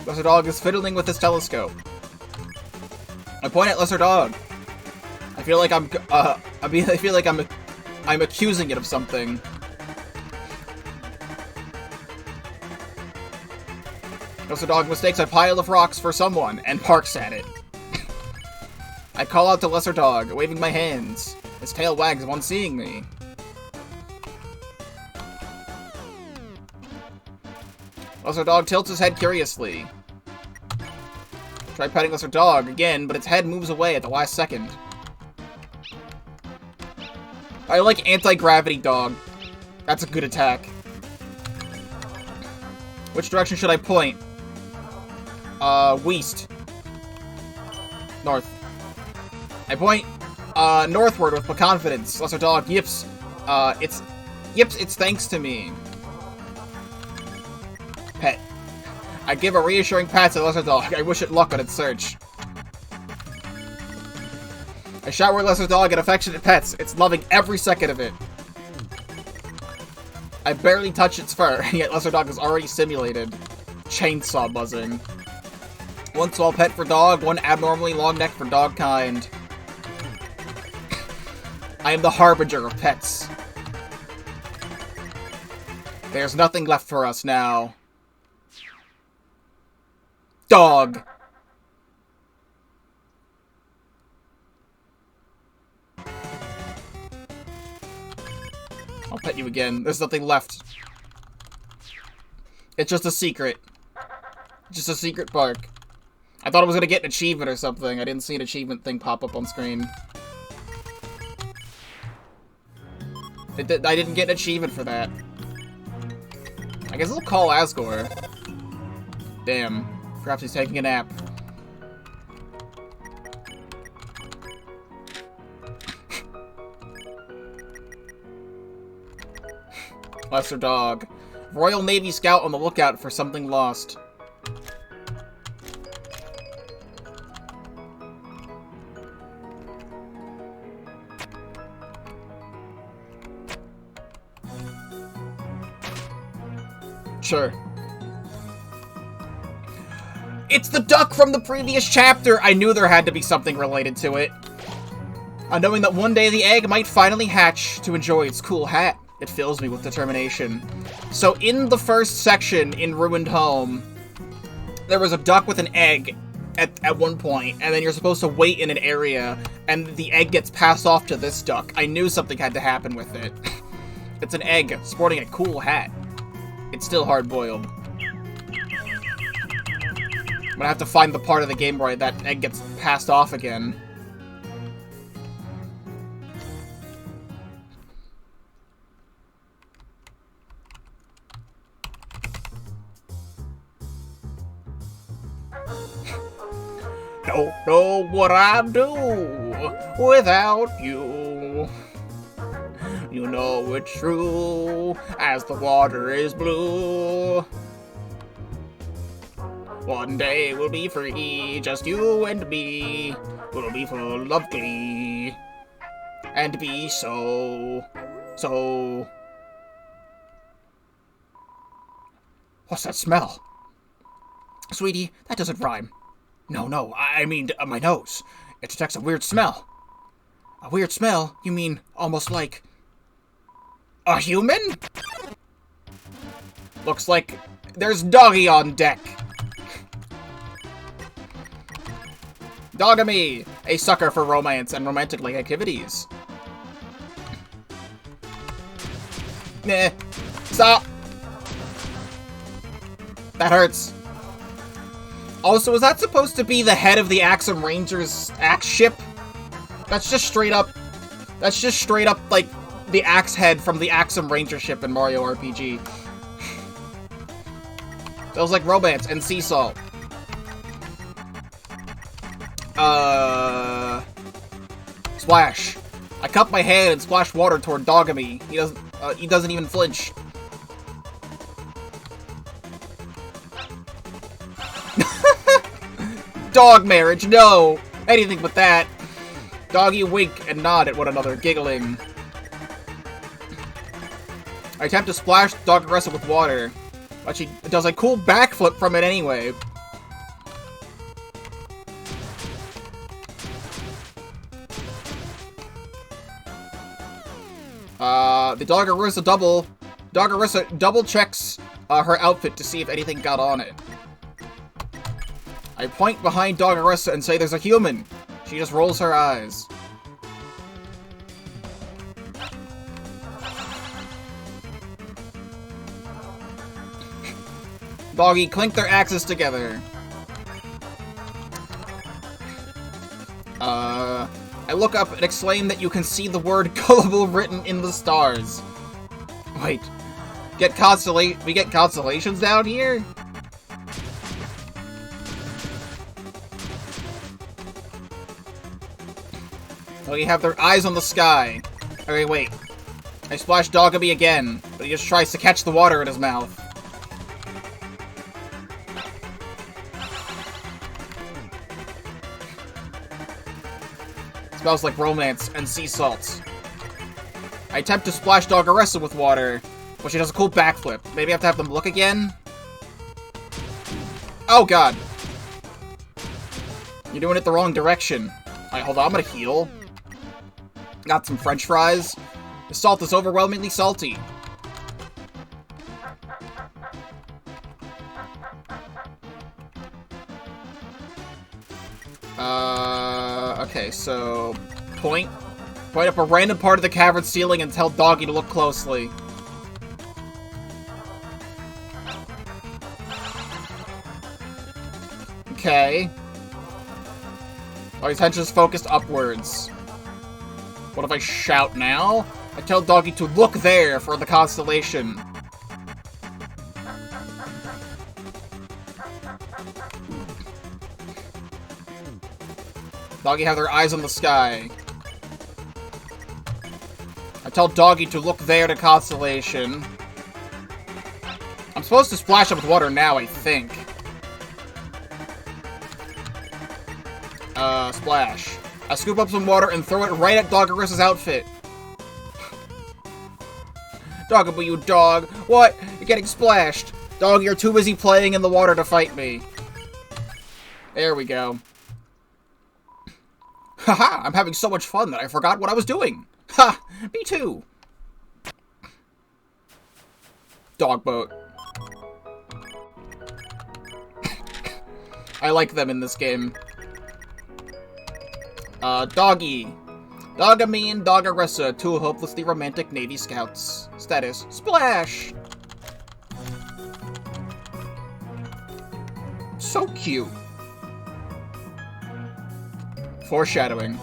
Lesser Dog is fiddling with his telescope. I point at Lesser Dog. I feel like I'm accusing it of something. Lesser Dog mistakes a pile of rocks for someone and parks at it. I call out to Lesser Dog, waving my hands. His tail wags upon seeing me. Lesser Dog tilts his head curiously. Try petting Lesser Dog again, but its head moves away at the last second. I like Anti-Gravity Dog. That's a good attack. Which direction should I point? West. North. I point, northward with confidence. Lesser Dog yips. It's thanks to me. Pet. I give a reassuring pat to Lesser Dog. I wish it luck on its search. I shower Lesser Dog and affectionate pets. It's loving every second of it. I barely touch its fur, and yet Lesser Dog is already simulated. Chainsaw buzzing. One small pet for dog, one abnormally long neck for dog kind. I am the harbinger of pets. There's nothing left for us now. Dog! I'll pet you again. There's nothing left. It's just a secret. Just a secret bark. I thought I was gonna get an achievement or something. I didn't see an achievement thing pop up on screen. I didn't get an achievement for that. I guess I'll call Asgore. Damn. Perhaps he's taking a nap. Lesser dog. Royal Navy Scout on the lookout for something lost. Sure. It's the duck from the previous chapter! I knew there had to be something related to it. Knowing that one day the egg might finally hatch to enjoy its cool hat, it fills me with determination. So in the first section in Ruined Home, there was a duck with an egg at one point, and then you're supposed to wait in an area, and the egg gets passed off to this duck. I knew something had to happen with it. It's an egg sporting a cool hat. It's still hard-boiled. I'm gonna have to find the part of the game where that egg gets passed off again. Don't know what I'd do without you. You know it's true, as the water is blue. One day we'll be free, just you and me. We'll be full of glee. And be so... What's that smell? Sweetie, that doesn't rhyme. No, I mean my nose. It detects a weird smell. A weird smell? You mean almost like... a human? Looks like there's Doggy on deck. Dogamy, a sucker for romance and romantic-like activities. Nah, stop. That hurts. Also, is that supposed to be the head of the Axum Rangers axe ship? That's just straight up, like, the axe head from the Axum Ranger ship in Mario RPG. That was like romance and sea salt. Splash. I cup my hand and splash water toward Dogamy. He doesn't even flinch. Dog marriage, no! Anything but that. Doggy wink and nod at one another, giggling. I attempt to splash Doggeressa with water, but she does a cool backflip from it anyway. The Doggeressa double checks her outfit to see if anything got on it. I point behind Doggeressa and say there's a human. She just rolls her eyes. Doggy clink their axes together. I look up and exclaim that you can see the word gullible written in the stars. Wait, we get constellations down here? Oh, you have their eyes on the sky. Okay, wait. I splash Dogamy again, but he just tries to catch the water in his mouth. Smells like romance and sea salt. I attempt to splash Doggeressa with water, but she does a cool backflip. Maybe I have to have them look again? Oh god. You're doing it the wrong direction. Alright, hold on, I'm gonna heal. Got some french fries. The salt is overwhelmingly salty. Okay, so... Point up a random part of the cavern ceiling and tell Doggy to look closely. Okay. Oh, his attention's focused upwards. What if I shout now? I tell Doggy to look there for the constellation. Doggy have their eyes on the sky. I tell Doggy to look there to constellation. I'm supposed to splash up with water now, I think. Splash. I scoop up some water and throw it right at Doggeriss's outfit. Doggable, you dog. What? You're getting splashed. Dog, you're too busy playing in the water to fight me. There we go. Haha, I'm having so much fun that I forgot what I was doing. Ha! Me too. Dog boat. I like them in this game. Doggy. Dogamy and Doggerissa, two hopelessly romantic Navy Scouts. Status, splash! So cute. Foreshadowing.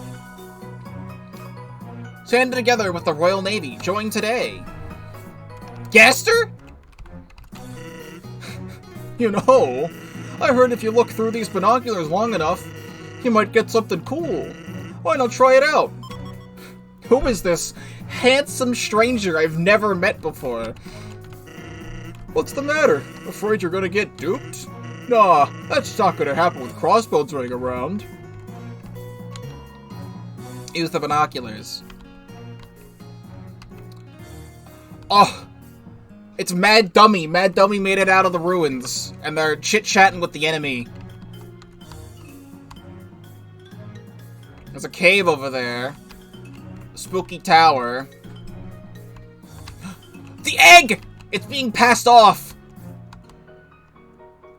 Stand together with the Royal Navy. Join today. Gaster? You know, I heard if you look through these binoculars long enough, you might get something cool. Why not try it out? Who is this handsome stranger I've never met before? What's the matter? Afraid you're gonna get duped? Nah, that's not gonna happen with crossbones running around. Use the binoculars. Oh! It's Mad Dummy! Mad Dummy made it out of the ruins, and they're chit-chatting with the enemy. There's a cave over there. Spooky tower. The egg! It's being passed off!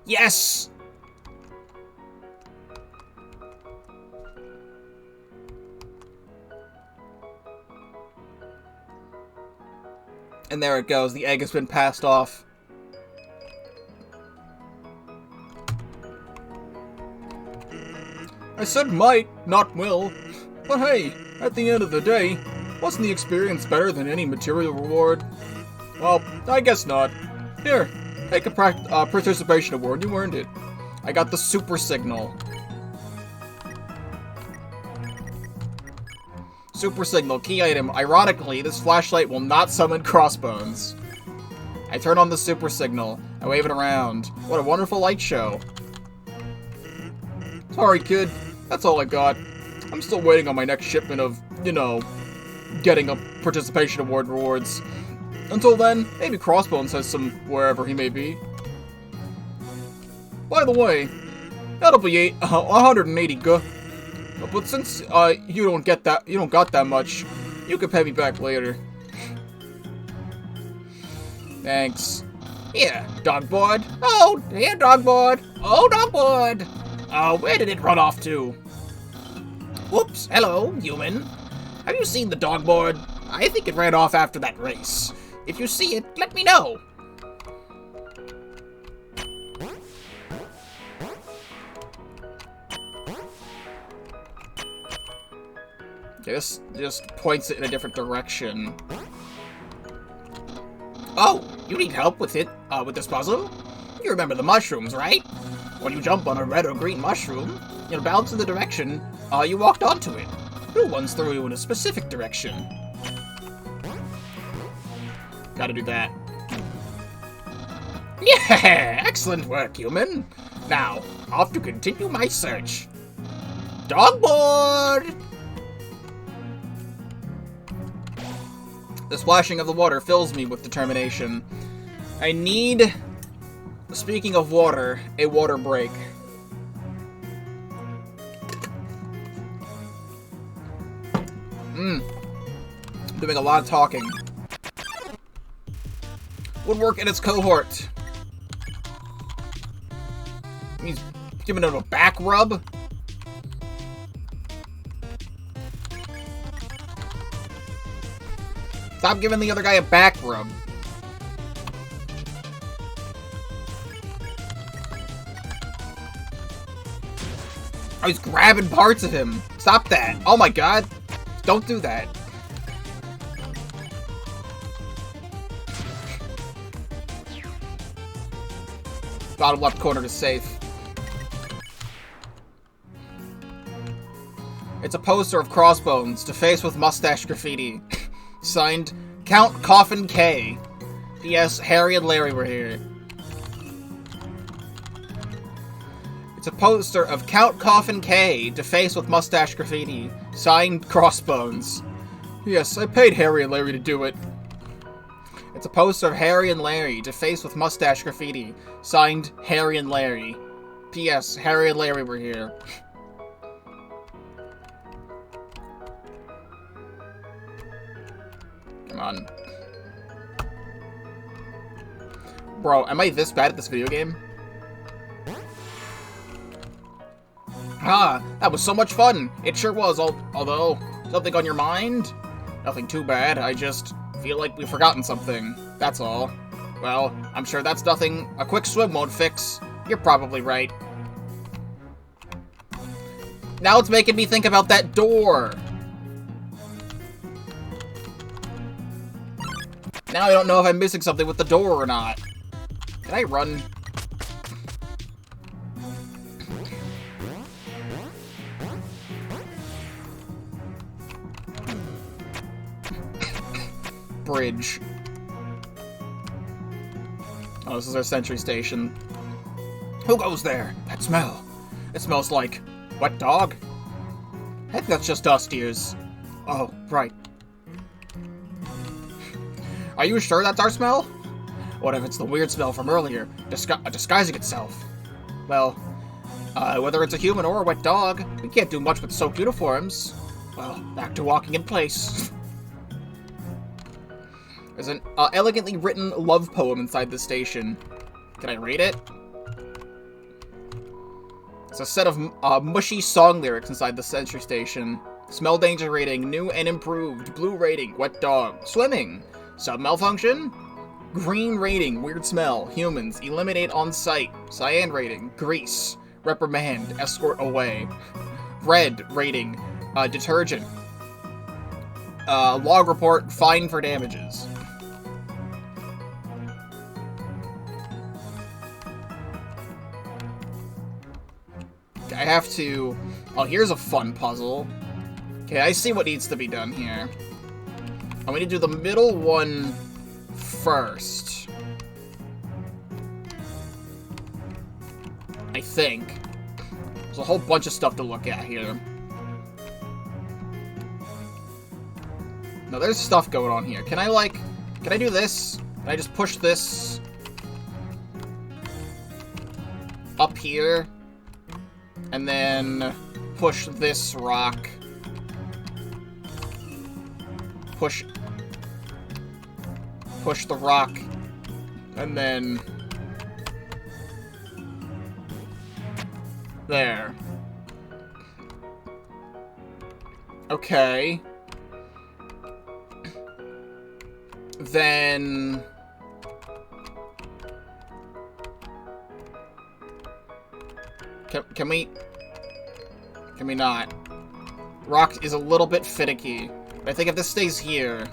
Yes! And there it goes. The egg has been passed off. I said might, not will. But hey, at the end of the day, wasn't the experience better than any material reward? Well, I guess not. Here, take a participation award. You earned it. I got the super signal. Super signal, key item. Ironically, this flashlight will not summon crossbones. I turn on the super signal. I wave it around. What a wonderful light show. Sorry, kid. That's all I got. I'm still waiting on my next shipment of, you know, getting a participation award rewards. Until then, maybe Crossbones has some wherever he may be. By the way, that'll be 180 guh. But since you don't got that much, you can pay me back later. Thanks. Here, dogboard. Oh, here, dogboard. Oh, dogboard. Where did it run off to? Whoops, hello, human. Have you seen the dogboard? I think it ran off after that race. If you see it, let me know. This just points it in a different direction. Oh, you need help with it, with this puzzle? You remember the mushrooms, right? When you jump on a red or green mushroom, you'll bounce in the direction you walked onto it. Blue ones throw you in a specific direction. Gotta do that. Yeah! Excellent work, human! Now, off to continue my search. Dogboard! The splashing of the water fills me with determination. I need, speaking of water, a water break. Doing a lot of talking. Woodwork and its cohort. He's giving him a back rub. Stop giving the other guy a back rub. I was grabbing parts of him. Stop that. Oh my god. Don't do that. Bottom left corner is safe. It's a poster of Crossbones, defaced with mustache graffiti. Signed, Count Coffin K. P.S. Harry and Larry were here. It's a poster of Count Coffin K, defaced with mustache graffiti. Signed, Crossbones. Yes, I paid Harry and Larry to do it. It's a poster of Harry and Larry, defaced with mustache graffiti. Signed, Harry and Larry. P.S. Harry and Larry were here. Come on. Bro, am I this bad at this video game? Ah, that was so much fun. It sure was, although, something on your mind? Nothing too bad, I just feel like we've forgotten something. That's all. Well, I'm sure that's nothing a quick swim won't fix. You're probably right. Now it's making me think about that door. Now I don't know if I'm missing something with the door or not. Can I run? Bridge. Oh, this is our sentry station. Who goes there? That smell. It smells like wet dog. Heck, that's just dust ears. Oh, right. Are you sure that's our smell? What if it's the weird smell from earlier, disguising itself? Well, whether it's a human or a wet dog, we can't do much with soaked uniforms. Well, back to walking in place. There's an elegantly written love poem inside the station. Can I read it? It's a set of mushy song lyrics inside the sentry station. Smell danger rating, new and improved. Blue rating, wet dog. Swimming. Sub malfunction? Green rating, weird smell. Humans, eliminate on sight. Cyan rating, grease. Reprimand, escort away. Red rating, detergent. Log report, fine for damages. I have to... Oh, here's a fun puzzle. Okay, I see what needs to be done here. I'm going to do the middle one first. I think. There's a whole bunch of stuff to look at here. No, there's stuff going on here. Can I, like... Can I do this? Can I just push this up here? And then push this rock. Push the rock. And then... There. Okay. Then... Can we not? Rock is a little bit finicky. But I think if this stays here...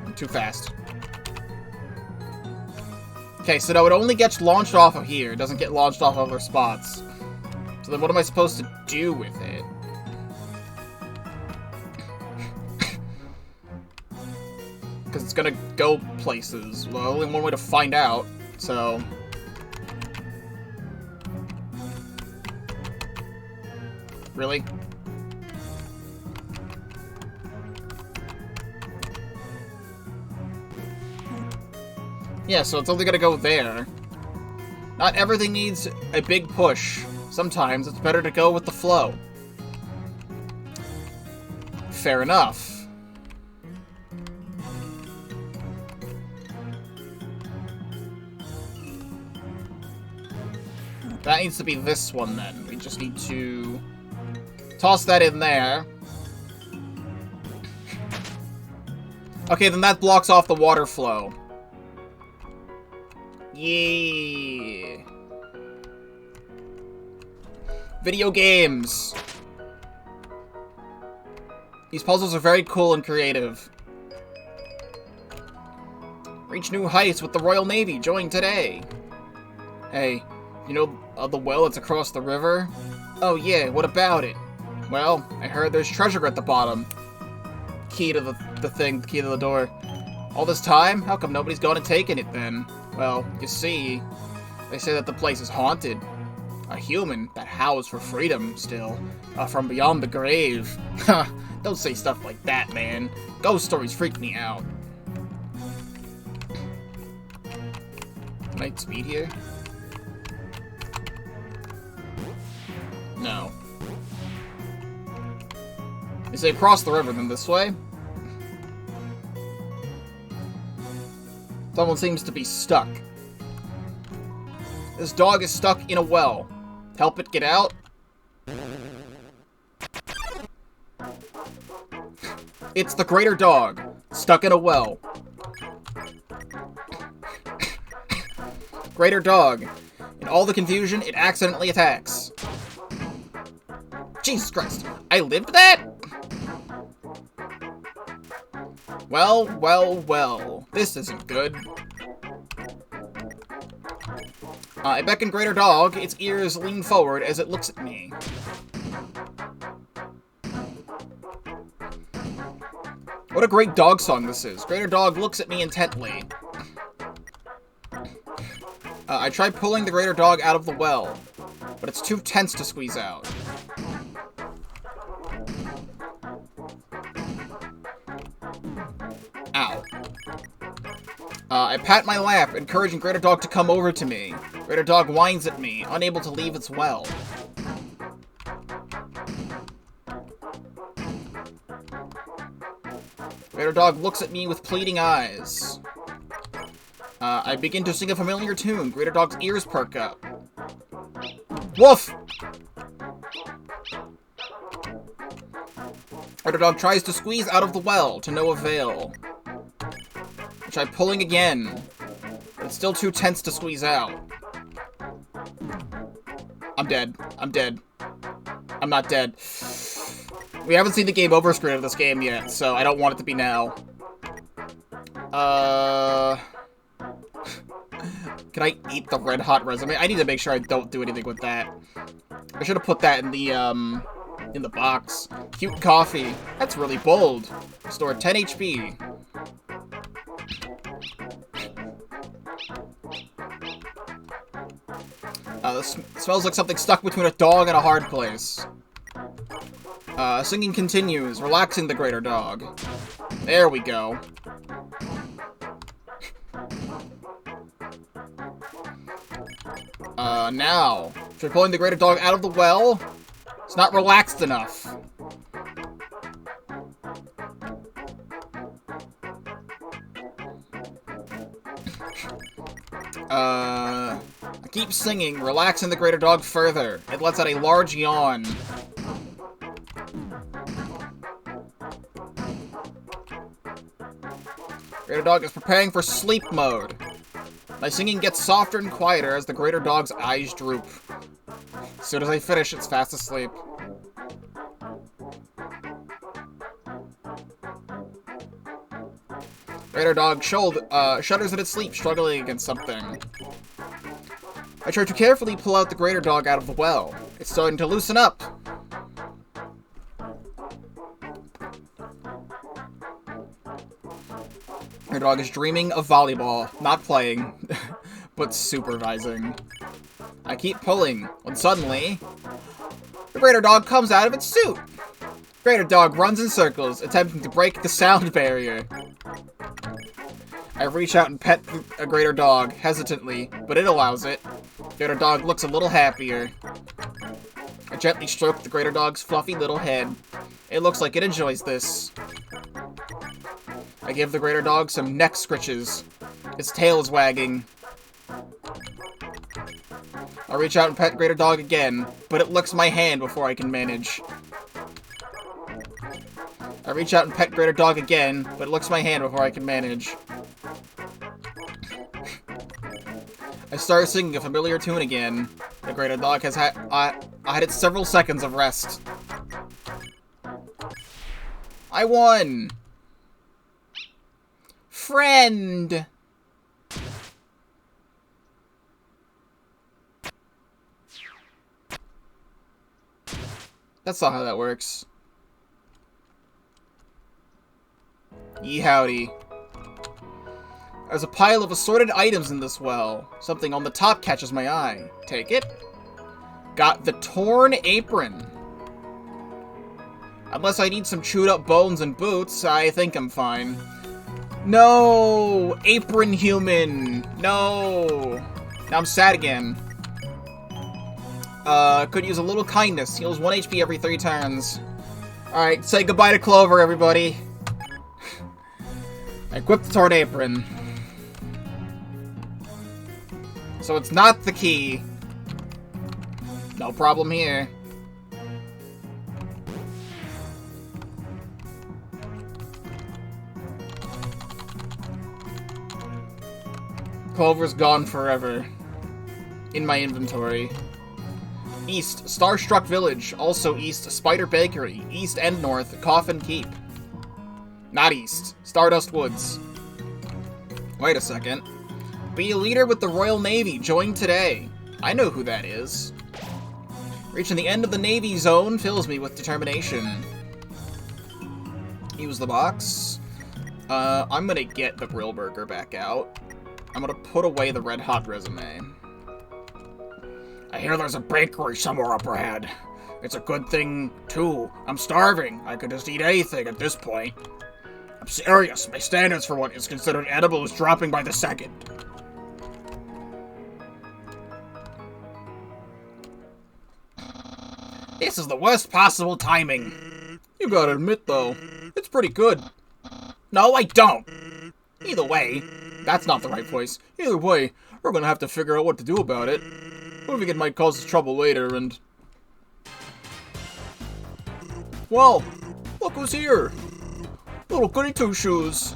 I'm too fast. Okay, so no, it only gets launched off of here. It doesn't get launched off other spots. So then what am I supposed to do with it? Because it's gonna go places. Well, only one way to find out, so... Really? Yeah, so it's only gonna go there. Not everything needs a big push. Sometimes it's better to go with the flow. Fair enough. That needs to be this one then. We just need to... toss that in there. Okay, then that blocks off the water flow. Yeah. Video games! These puzzles are very cool and creative. Reach new heights with the Royal Navy. Join today. Hey, you know the well that's across the river? Oh yeah, what about it? Well, I heard there's treasure at the bottom. Key to the thing, key to the door. All this time? How come nobody's gone and taken it then? Well, you see, they say that the place is haunted. A human that howls for freedom still, from beyond the grave. Don't say stuff like that, man. Ghost stories freak me out. Can I speed here? No. They say across the river, then this way. Someone seems to be stuck. This dog is stuck in a well. Help it get out? It's the greater dog, stuck in a well. Greater dog. In all the confusion, it accidentally attacks. Jesus Christ, I lived that? Well, well, well. This isn't good. I beckon Greater Dog. Its ears lean forward as it looks at me. What a great dog song this is. Greater Dog looks at me intently. I try pulling the Greater Dog out of the well, but it's too tense to squeeze out. Ow. I pat my lap, encouraging Greater Dog to come over to me. Greater Dog whines at me, unable to leave its well. Greater Dog looks at me with pleading eyes. I begin to sing a familiar tune. Greater Dog's ears perk up. Woof! Greater Dog tries to squeeze out of the well, to no avail. I try pulling again, but it's still too tense to squeeze out. I'm dead. I'm dead. I'm not dead. We haven't seen the game over screen of this game yet, so I don't want it to be now. Can I eat the red hot resume? I need to make sure I don't do anything with that. I should have put that in the box. Cute coffee. That's really bold. Restore 10 HP. This smells like something stuck between a dog and a hard place. Singing continues, relaxing the Greater Dog. There we go. Now. Try pulling the Greater Dog out of the well. It's not relaxed enough. I keep singing, relaxing the Greater Dog further. It lets out a large yawn. Greater Dog is preparing for sleep mode. My singing gets softer and quieter as the Greater Dog's eyes droop. As soon as I finish, it's fast asleep. Greater Dog shudders in its sleep, struggling against something. I try to carefully pull out the Greater Dog out of the well. It's starting to loosen up. Greater Dog is dreaming of volleyball, not playing, but supervising. I keep pulling, when suddenly, the Greater Dog comes out of its suit. Greater Dog runs in circles, attempting to break the sound barrier. I reach out and pet a Greater Dog, hesitantly, but it allows it. Greater Dog looks a little happier. I gently stroke the Greater Dog's fluffy little head. It looks like it enjoys this. I give the Greater Dog some neck scritches. Its tail is wagging. I reach out and pet Greater Dog again, but it licks my hand before I can manage. I reach out and pet Greater Dog again, but it licks my hand before I can manage. I start singing a familiar tune again. The Greater Dog has I had several seconds of rest. I won! Friend! That's not how that works. Yee howdy. There's a pile of assorted items in this well. Something on the top catches my eye. Take it. Got the torn apron. Unless I need some chewed up bones and boots, I think I'm fine. No! Apron human! No! Now I'm sad again. Could use a little kindness. Heals 1 HP every 3 turns. Alright, say goodbye to Clover, everybody. Equip the torn apron. So it's not the key. No problem here. Clover's gone forever. In my inventory. East, Starstruck Village. Also east, Spider Bakery. East and north, Coffin Keep. Not east, Stardust Woods. Wait a second. Be a leader with the Royal Navy. Join today. I know who that is. Reaching the end of the Navy zone fills me with determination. Use the box. I'm gonna get the grill burger back out. I'm gonna put away the red hot resume. I hear there's a bakery somewhere up ahead. It's a good thing, too. I'm starving. I could just eat anything at this point. I'm serious. My standards for what is considered edible is dropping by the second. This is the worst possible timing. You gotta admit, though, it's pretty good. No, I don't. Either way, that's not the right voice. Either way, we're gonna have to figure out what to do about it. Moving it might cause us trouble later, and... Well, look who's here. Little goody two-shoes.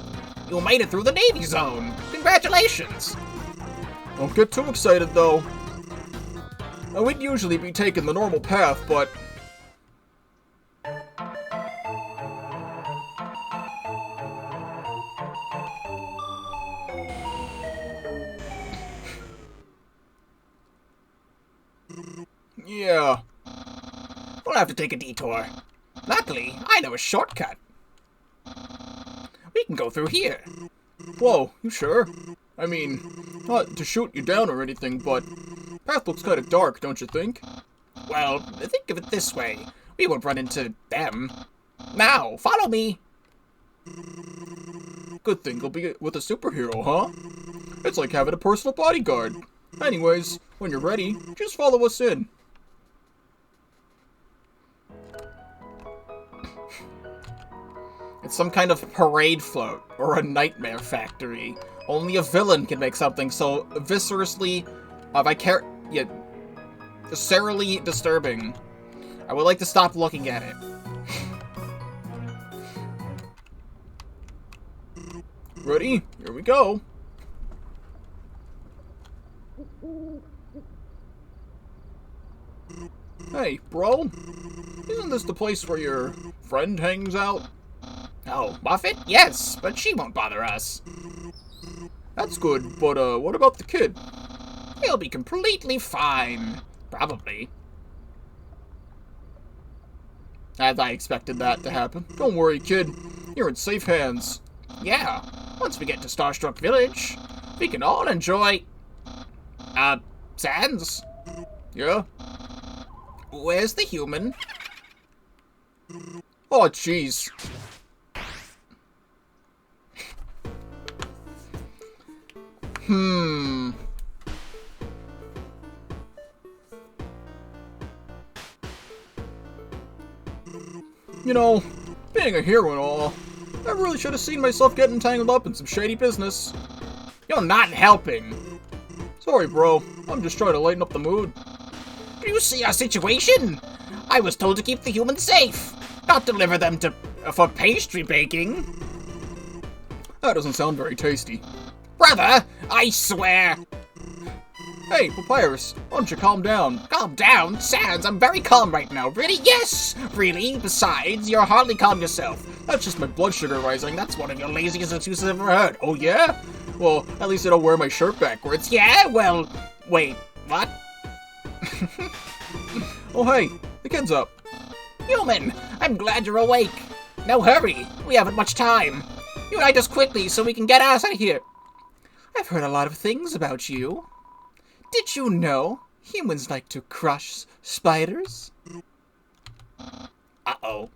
You made it through the Navy zone. Congratulations. Don't get too excited, though. I wouldn't usually be taking the normal path, but... Yeah. We'll have to take a detour. Luckily, I know a shortcut. We can go through here. Whoa, you sure? I mean, not to shoot you down or anything, but path looks kind of dark, don't you think? Well, think of it this way. We won't run into them. Now, follow me. Good thing you'll be with a superhero, huh? It's like having a personal bodyguard. Anyways, when you're ready, just follow us in. It's some kind of parade float, or a nightmare factory. Only a villain can make something so viscerally, viscerally disturbing. I would like to stop looking at it. Ready? Here we go. Hey, bro. Isn't this the place where your friend hangs out? Oh, Muffet? Yes, but she won't bother us. That's good, but what about the kid? He'll be completely fine. Probably. As I expected that to happen. Don't worry, kid. You're in safe hands. Yeah, once we get to Starstruck Village, we can all enjoy... Sans? Yeah? Where's the human? Oh, jeez. You know, being a hero and all, I really should have seen myself getting tangled up in some shady business. You're not helping. Sorry, bro. I'm just trying to lighten up the mood. Do you see our situation? I was told to keep the humans safe, not deliver them to for pastry baking. That doesn't sound very tasty. Brother, I swear. Hey, Papyrus, why don't you calm down? Calm down? Sans, I'm very calm right now. Really? Yes! Really? Besides, you're hardly calm yourself. That's just my blood sugar rising. That's one of your laziest excuses I've ever heard. Oh, yeah? Well, at least I don't wear my shirt backwards. Yeah? Well, wait, what? Oh, hey, the kid's up. Human, I'm glad you're awake. Now hurry, we haven't much time. Unite us quickly so we can get out of here. I've heard a lot of things about you. Did you know humans like to crush spiders? Uh-oh.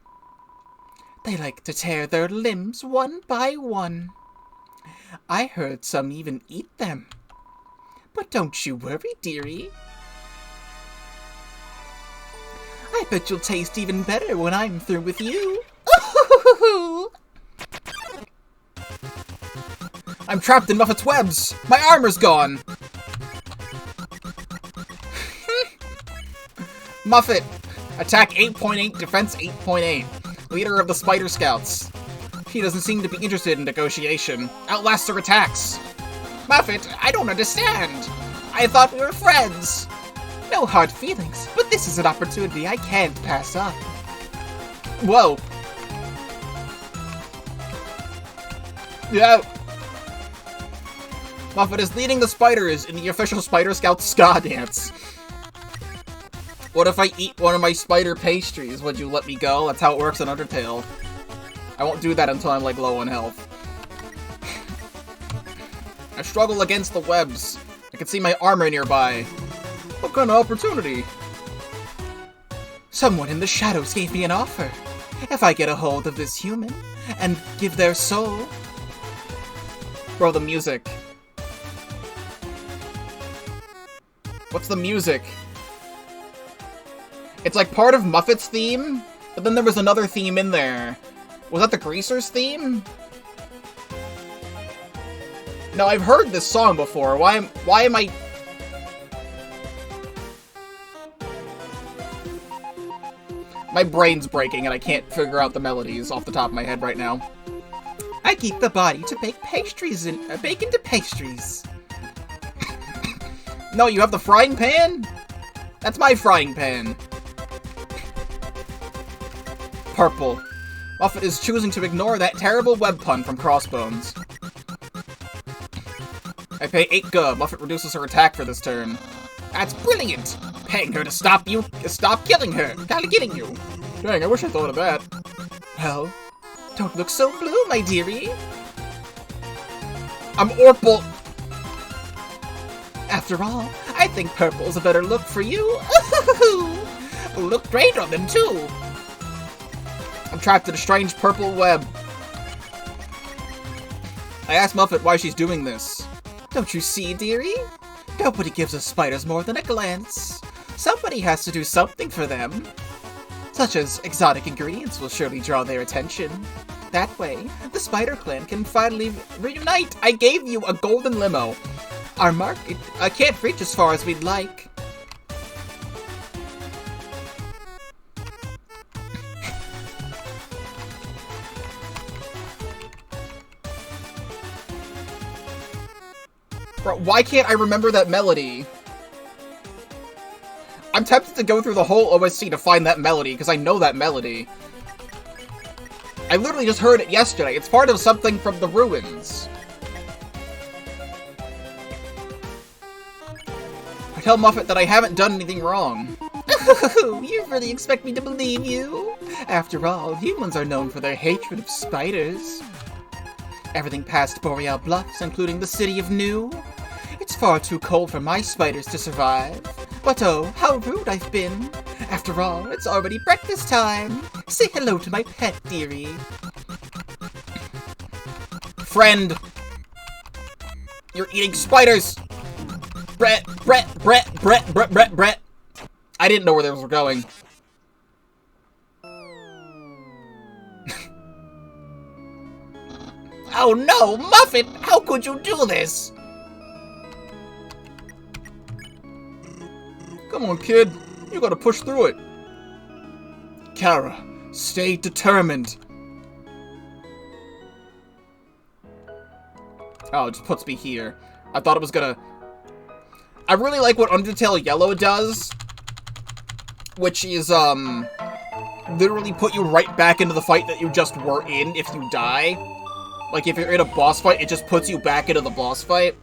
They like to tear their limbs one by one. I heard some even eat them. But don't you worry, dearie. I bet you'll taste even better when I'm through with you. I'm trapped in Muffet's webs! My armor's gone! Muffet! Attack 8.8, defense 8.8. Leader of the Spider Scouts. He doesn't seem to be interested in negotiation. Outlast her attacks! Muffet, I don't understand! I thought we were friends! No hard feelings, but this is an opportunity I can't pass up. Whoa. Yeah. Muffet is leading the spiders in the official Spider Scout ska dance. What if I eat one of my spider pastries? Would you let me go? That's how it works in Undertale. I won't do that until I'm, like, low on health. I struggle against the webs. I can see my armor nearby. What kind of opportunity? Someone in the shadows gave me an offer. If I get a hold of this human and give their soul... Bro, the music. What's the music? It's like part of Muffet's theme, but then there was another theme in there. Was that the Greasers theme? No, I've heard this song before. Why am I... My brain's breaking and I can't figure out the melodies off the top of my head right now. I keep the body to bake pastries and bake into pastries. No, you have the frying pan? That's my frying pan. Purple. Muffet is choosing to ignore that terrible web pun from Crossbones. I pay 8 G. Muffet reduces her attack for this turn. That's brilliant! Paying her to stop killing her! Getting you! Dang, I wish I thought of that. Well, don't look so blue, my dearie. I'm Orpal! After all, I think purple's a better look for you. Look great on them, too. I'm trapped in a strange purple web. I asked Muffet why she's doing this. Don't you see, dearie? Nobody gives us spiders more than a glance. Somebody has to do something for them. Such as exotic ingredients will surely draw their attention. That way, the Spider Clan can finally reunite. I gave you a golden limo. Our market can't reach as far as we'd like. Bro, why can't I remember that melody? I'm tempted to go through the whole OSC to find that melody, because I know that melody. I literally just heard it yesterday. It's part of something from the ruins. I tell Muffet that I haven't done anything wrong. You really expect me to believe you? After all, humans are known for their hatred of spiders. Everything past Boreal Bluffs, including the city of New. It's far too cold for my spiders to survive. But oh, how rude I've been. After all, it's already breakfast time. Say hello to my pet, dearie. Friend! You're eating spiders! Brett! I didn't know where those were going. Oh no, Muffet! How could you do this? Come on, kid. You gotta push through it. Chara, stay determined. Oh, it just puts me here. I thought it was gonna... I really like what Undertale Yellow does, which is, literally put you right back into the fight that you just were in if you die. Like, if you're in a boss fight, it just puts you back into the boss fight.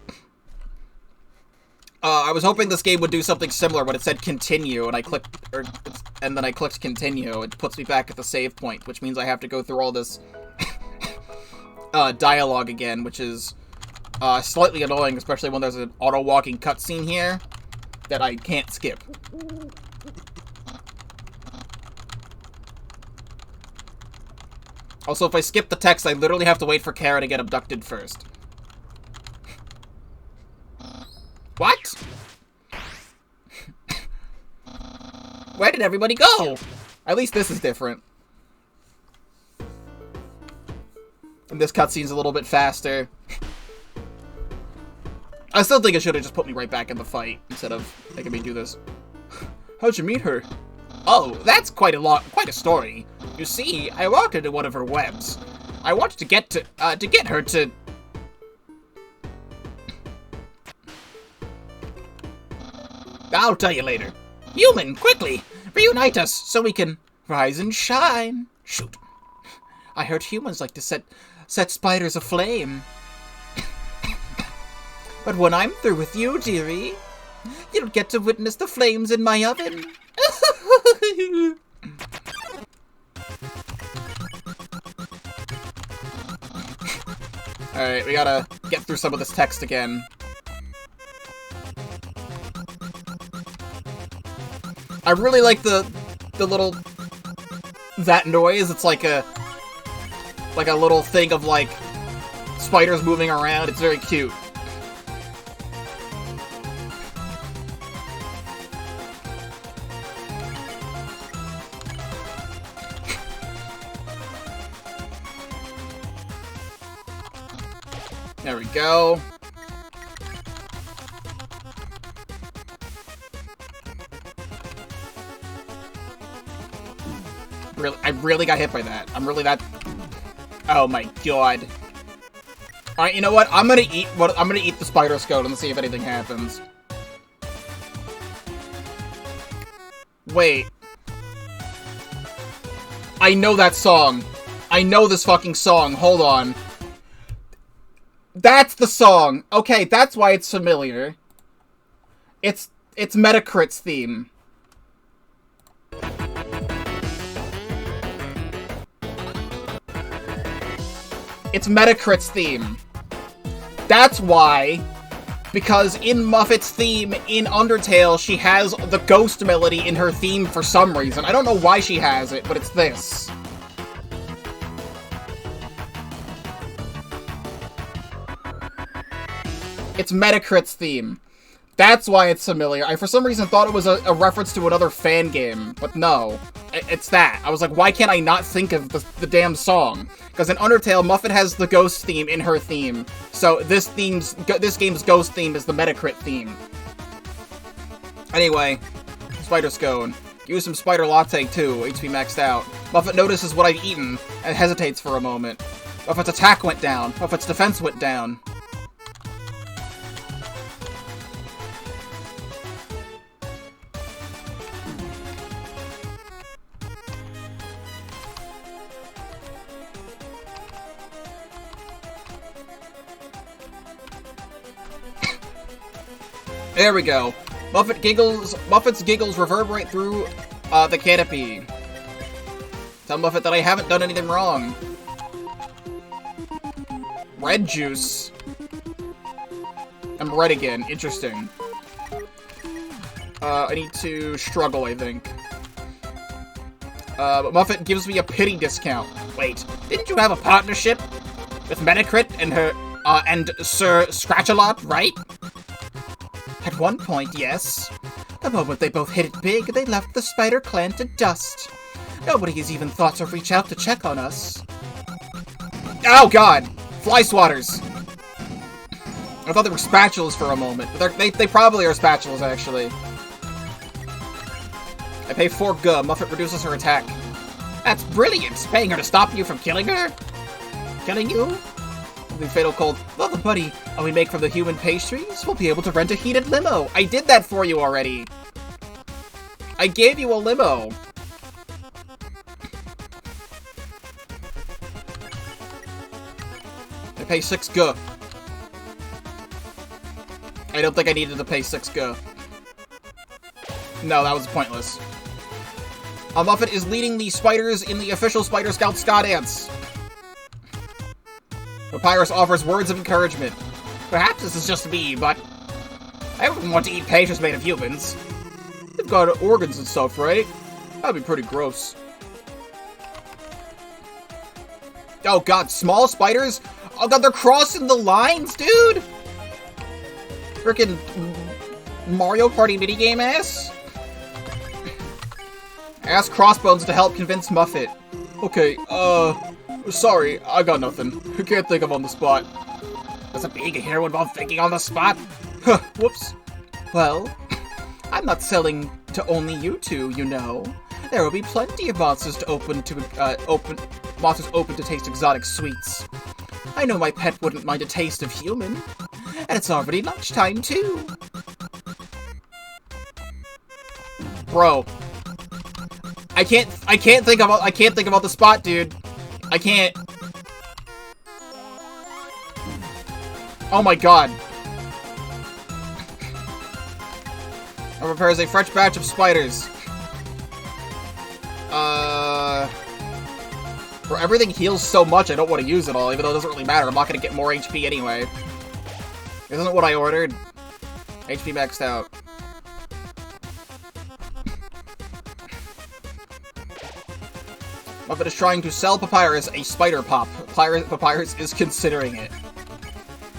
I was hoping this game would do something similar when it said continue, and and then I clicked continue. It puts me back at the save point, which means I have to go through all this dialogue again, which is slightly annoying, especially when there's an auto-walking cutscene here that I can't skip. Also, if I skip the text, I literally have to wait for Chara to get abducted first. What? Where did everybody go? At least this is different. And this cutscene's a little bit faster. I still think it should have just put me right back in the fight instead of making me do this. How'd you meet her? Oh, that's quite a story. You see, I walked into one of her webs. I wanted to get her to... I'll tell you later. Human, quickly! Reunite us so we can rise and shine. Shoot. I heard humans like to set spiders aflame. But when I'm through with you, dearie, you'll get to witness the flames in my oven. Alright, we gotta get through some of this text again. I really like the little... that noise. It's like a little thing of, like, spiders moving around. It's very cute. There we go. I really got hit by that. I'm really that... Oh my god. Alright, you know what? I'm gonna eat the spider scrotum and see if anything happens. Wait. I know that song. I know this fucking song. Hold on. That's the song! Okay, that's why it's familiar. It's Metacrit's theme. It's Metacrit's theme. That's why. Because in Muffet's theme in Undertale, she has the ghost melody in her theme for some reason. I don't know why she has it, but it's this. It's Metacrit's theme. That's why it's familiar. I, for some reason, thought it was a reference to another fan game, but no. It's that. I was like, why can't I not think of the damn song? Because in Undertale, Muffet has the ghost theme in her theme, so this game's ghost theme is the Metacrit theme. Anyway, Spider Scone. Use some Spider Latte, too. HP maxed out. Muffet notices what I've eaten, and hesitates for a moment. Muffet's attack went down. Muffet's defense went down. There we go. Muffet's giggles reverberate through the canopy. Tell Muffet that I haven't done anything wrong. Red juice. I'm red again. Interesting. I need to struggle, I think. But Muffet gives me a pity discount. Wait, didn't you have a partnership with Metacrit and her, and Sir Scratchalot, right? At one point, yes. The moment they both hit it big, they left the Spider Clan to dust. Nobody has even thought to reach out to check on us. Oh god! Fly swatters! I thought they were spatulas for a moment. But they probably are spatulas, actually. I pay 4 G. Muffet reduces her attack. That's brilliant! Paying her to stop you from killing her? Killing you? The fatal cold. Well, the money we make from the human pastries, we'll be able to rent a heated limo. I did that for you already. I gave you a limo. I pay 6 G. I don't think I needed to pay 6 G. No, that was pointless. Muffet is leading the spiders in the official Spider Scout ska dance. Papyrus offers words of encouragement. Perhaps this is just me, but I wouldn't want to eat pastries made of humans. They've got organs and stuff, right? That'd be pretty gross. Oh god, small spiders? Oh god, they're crossing the lines, dude! Frickin' Mario Party minigame ass? Ask Crossbones to help convince Muffet. Okay, sorry, I got nothing. I can't think of on the spot. Does it being a hero involve thinking on the spot? Huh, whoops. Well, I'm not selling to only you two, you know. There will be plenty of monsters open to taste exotic sweets. I know my pet wouldn't mind a taste of human. And it's already lunchtime too. Bro. I can't think about the spot, dude. I can't. Oh my god. Prepares a fresh batch of spiders. Bro, everything heals so much I don't want to use it all, even though it doesn't really matter. I'm not gonna get more HP anyway. Isn't it what I ordered? HP maxed out. Muffet is trying to sell Papyrus a spider pop. Papyrus is considering it.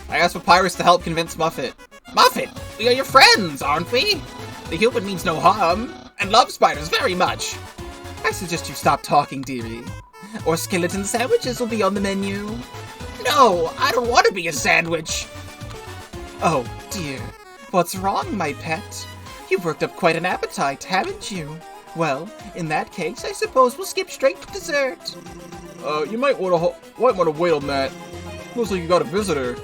I asked Papyrus to help convince Muffet. Muffet! We are your friends, aren't we? The human means no harm, and loves spiders very much. I suggest you stop talking, dearie. Or skeleton sandwiches will be on the menu. No, I don't want to be a sandwich. Oh, dear. What's wrong, my pet? You've worked up quite an appetite, haven't you? Well, in that case, I suppose we'll skip straight to dessert. You might want to wait on that. Looks like you got a visitor.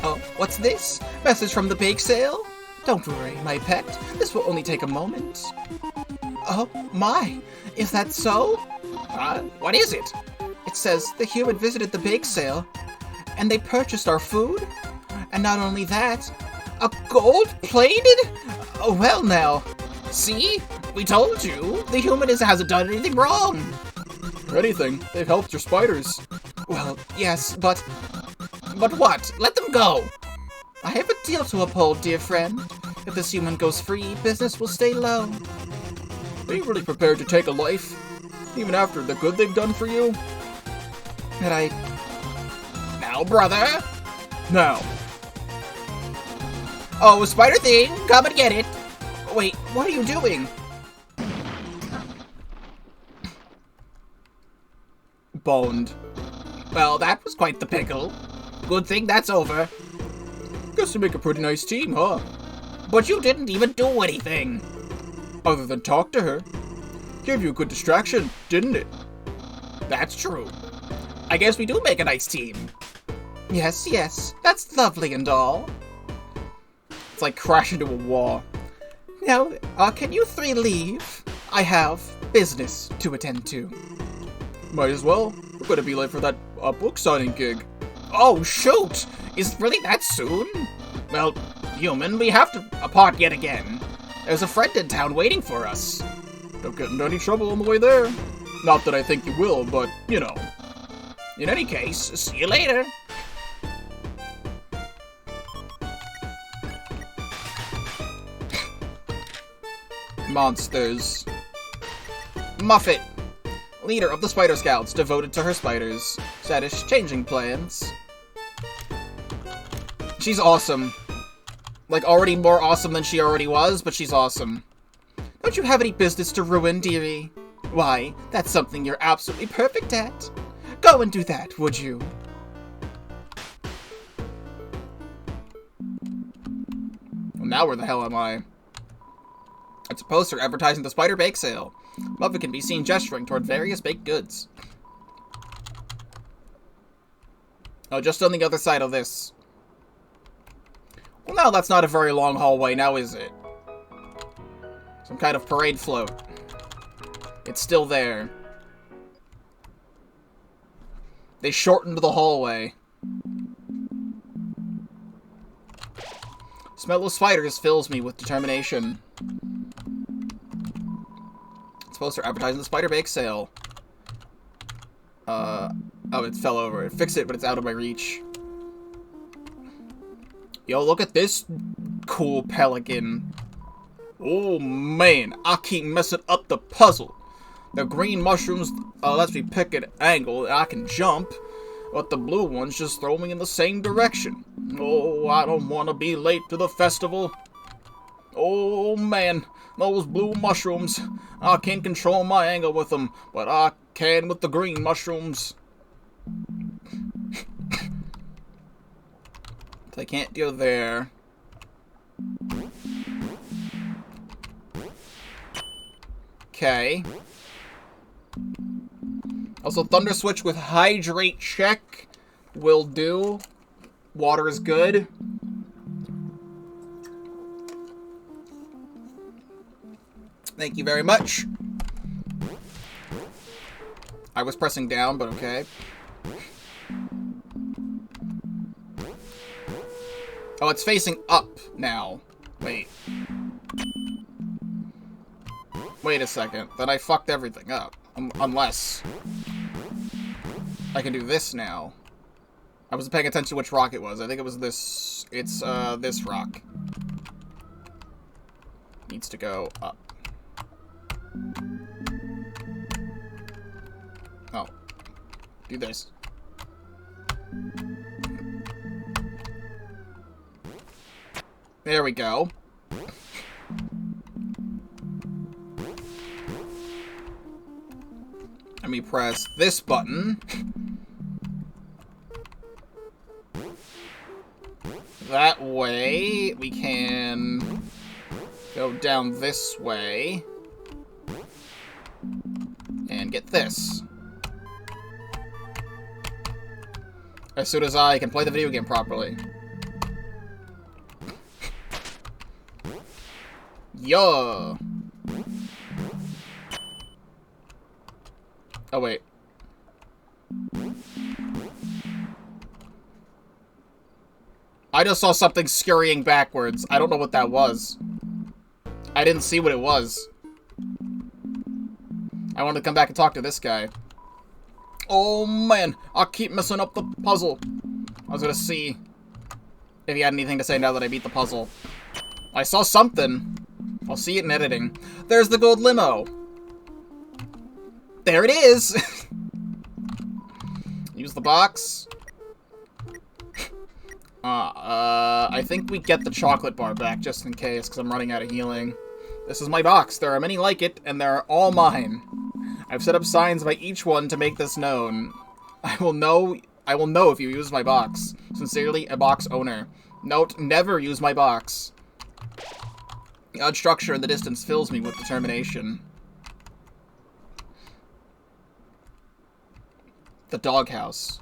Oh, what's this? Message from the bake sale? Don't worry, my pet. This will only take a moment. Oh, my. Is that so? What is it? It says the human visited the bake sale, and they purchased our food. And not only that, a gold-plated? Oh, well now. See? We told you. The human hasn't done anything wrong. Anything. They've helped your spiders. Well, yes, but what? Let them go. I have a deal to uphold, dear friend. If this human goes free, business will stay low. Are you really prepared to take a life? Even after the good they've done for you? And I... Now, brother! Now. Oh, spider thing! Come and get it! Wait, what are you doing? Boned. Well, that was quite the pickle. Good thing that's over. Guess you make a pretty nice team, huh? But you didn't even do anything. Other than talk to her. Gave you a good distraction, didn't it? That's true. I guess we do make a nice team. Yes, yes. That's lovely and all. It's like crash into a wall. Now, can you three leave? I have business to attend to. Might as well. We're gonna be late for that book signing gig. Oh, shoot! Is it really that soon? Well, human, we have to part yet again. There's a friend in town waiting for us. Don't get into any trouble on the way there. Not that I think you will, but, you know. In any case, see you later. Monsters. Muffet. Leader of the Spider Scouts, devoted to her spiders. Status, changing plans. She's awesome. Like, already more awesome than she already was, but she's awesome. Don't you have any business to ruin, dearie? Why, that's something you're absolutely perfect at. Go and do that, would you? Well, now where the hell am I? It's a poster advertising the Spider Bake Sale. Muffet can be seen gesturing toward various baked goods. Oh, just on the other side of this. Well, now that's not a very long hallway, now is it? Some kind of parade float. It's still there. They shortened the hallway. Smell of spiders fills me with determination. It's supposed to advertise the spider bake sale. Oh, it fell over. Fix it, but it's out of my reach. Yo, look at this cool pelican. Oh, man. I keep messing up the puzzle. The green mushrooms lets me pick an angle and I can jump. But the blue ones just throw me in the same direction. Oh, I don't want to be late to the festival. Oh, man. Those blue mushrooms. I can't control my angle with them, but I can with the green mushrooms. I can't go there. Okay. Also, Thunder Switch with Hydrate check will do. Water is good. Thank you very much. I was pressing down, but okay. Oh, it's facing up now. Wait. Wait a second. Then I fucked everything up. Unless I can do this now. I wasn't paying attention to which rock it was. I think it was this. It's, this rock. Needs to go up. Oh. Do this. There we go. Let me press this button. That way, we can go down this way. And get this. As soon as I can play the video game properly. Yeah. Oh, wait. I just saw something scurrying backwards. I don't know what that was. I didn't see what it was. I want to come back and talk to this guy. Oh, man. I keep messing up the puzzle. I was gonna see if he had anything to say now that I beat the puzzle. I saw something. I'll see it in editing. There's the gold limo. There it is. Use the box. I think we get the chocolate bar back just in case, because I'm running out of healing. This is my box. There are many like it, and they're all mine. I've set up signs by each one to make this known. I will know if you use my box. Sincerely, a box owner. Note, never use my box. The odd structure in the distance fills me with determination. The doghouse.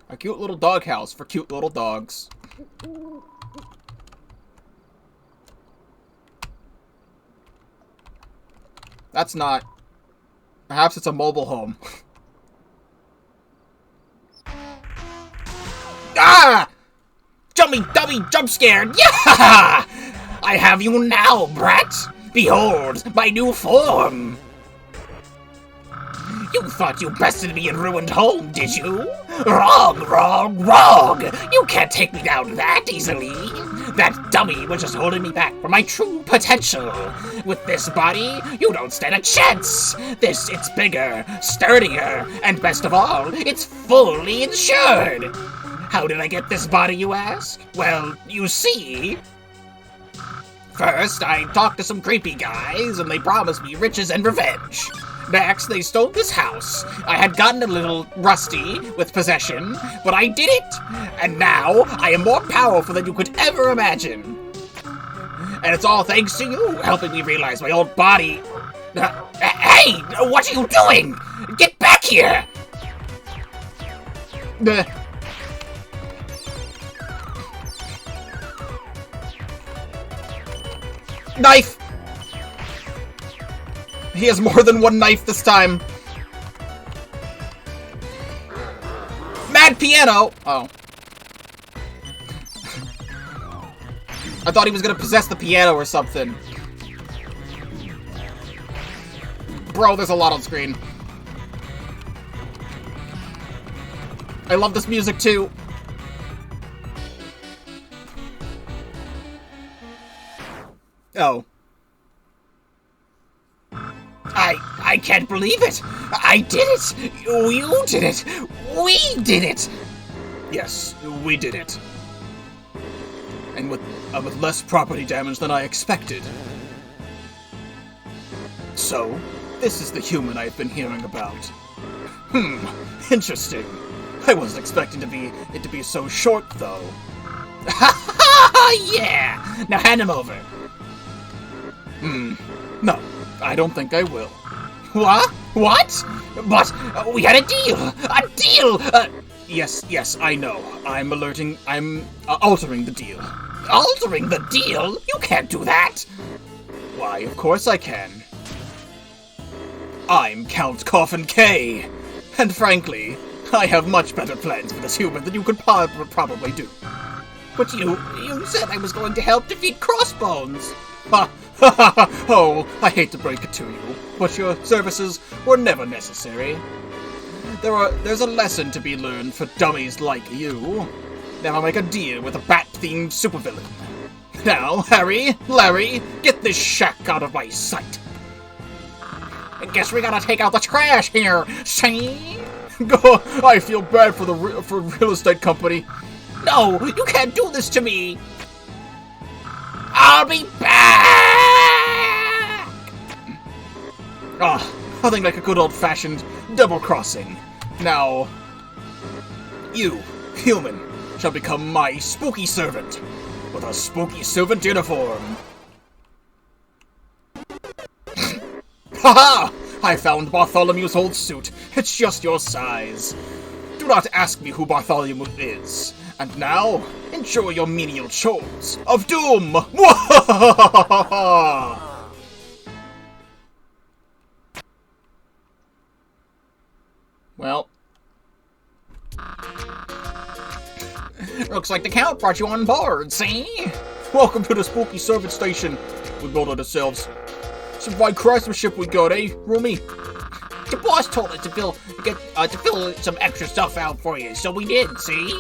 A cute little doghouse for cute little dogs. That's not... Perhaps it's a mobile home. Ah! Dummy, jump scared! Yeah! I have you now, brat! Behold, my new form! You thought you bested me in Ruined Home, did you? Wrong! You can't take me down that easily! That dummy was just holding me back from my true potential! With this body, you don't stand a chance! It's bigger, sturdier, and best of all, it's fully insured! How did I get this body, you ask? Well, you see... First, I talked to some creepy guys, and they promised me riches and revenge. Next, they stole this house. I had gotten a little rusty with possession, but I did it! And now, I am more powerful than you could ever imagine. And it's all thanks to you, helping me realize my old body... Hey! What are you doing? Get back here! Bleh. Knife! He has more than one knife this time. Mad piano! Oh. I thought he was gonna possess the piano or something. Bro, there's a lot on screen. I love this music too. Oh. I can't believe it! I did it! You did it! We did it! Yes, we did it. And with less property damage than I expected. So, this is the human I've been hearing about. Interesting. I wasn't expecting it to be so short, though. Yeah! Now hand him over. No, I don't think I will. What? What? But we had a deal! A deal! Yes, I know. I'm altering the deal. Altering the deal? You can't do that! Why, of course I can. I'm Count Coffin K, and frankly, I have much better plans for this human than you could probably do. But you said I was going to help defeat Crossbones! Oh, I hate to break it to you, but your services were never necessary. There's a lesson to be learned for dummies like you. Never make a deal with a bat-themed supervillain. Now, Harry, Larry, get this shack out of my sight. I guess we gotta take out the trash here, see? I feel bad for real estate company. No, you can't do this to me. I'll be back! Nothing like a good old-fashioned double-crossing. Now, you, human, shall become my spooky servant, with a spooky servant uniform. Haha! I found Bartholomew's old suit. It's just your size. Do not ask me who Bartholomew is. And now, enjoy your menial chores of doom! Well. Looks like the Count brought you on board, see? Welcome to the Spooky Servant Station. We built it ourselves. Some fine craftsmanship we got, eh, Rumi? The boss told us to fill some extra stuff out for you, so we did, see?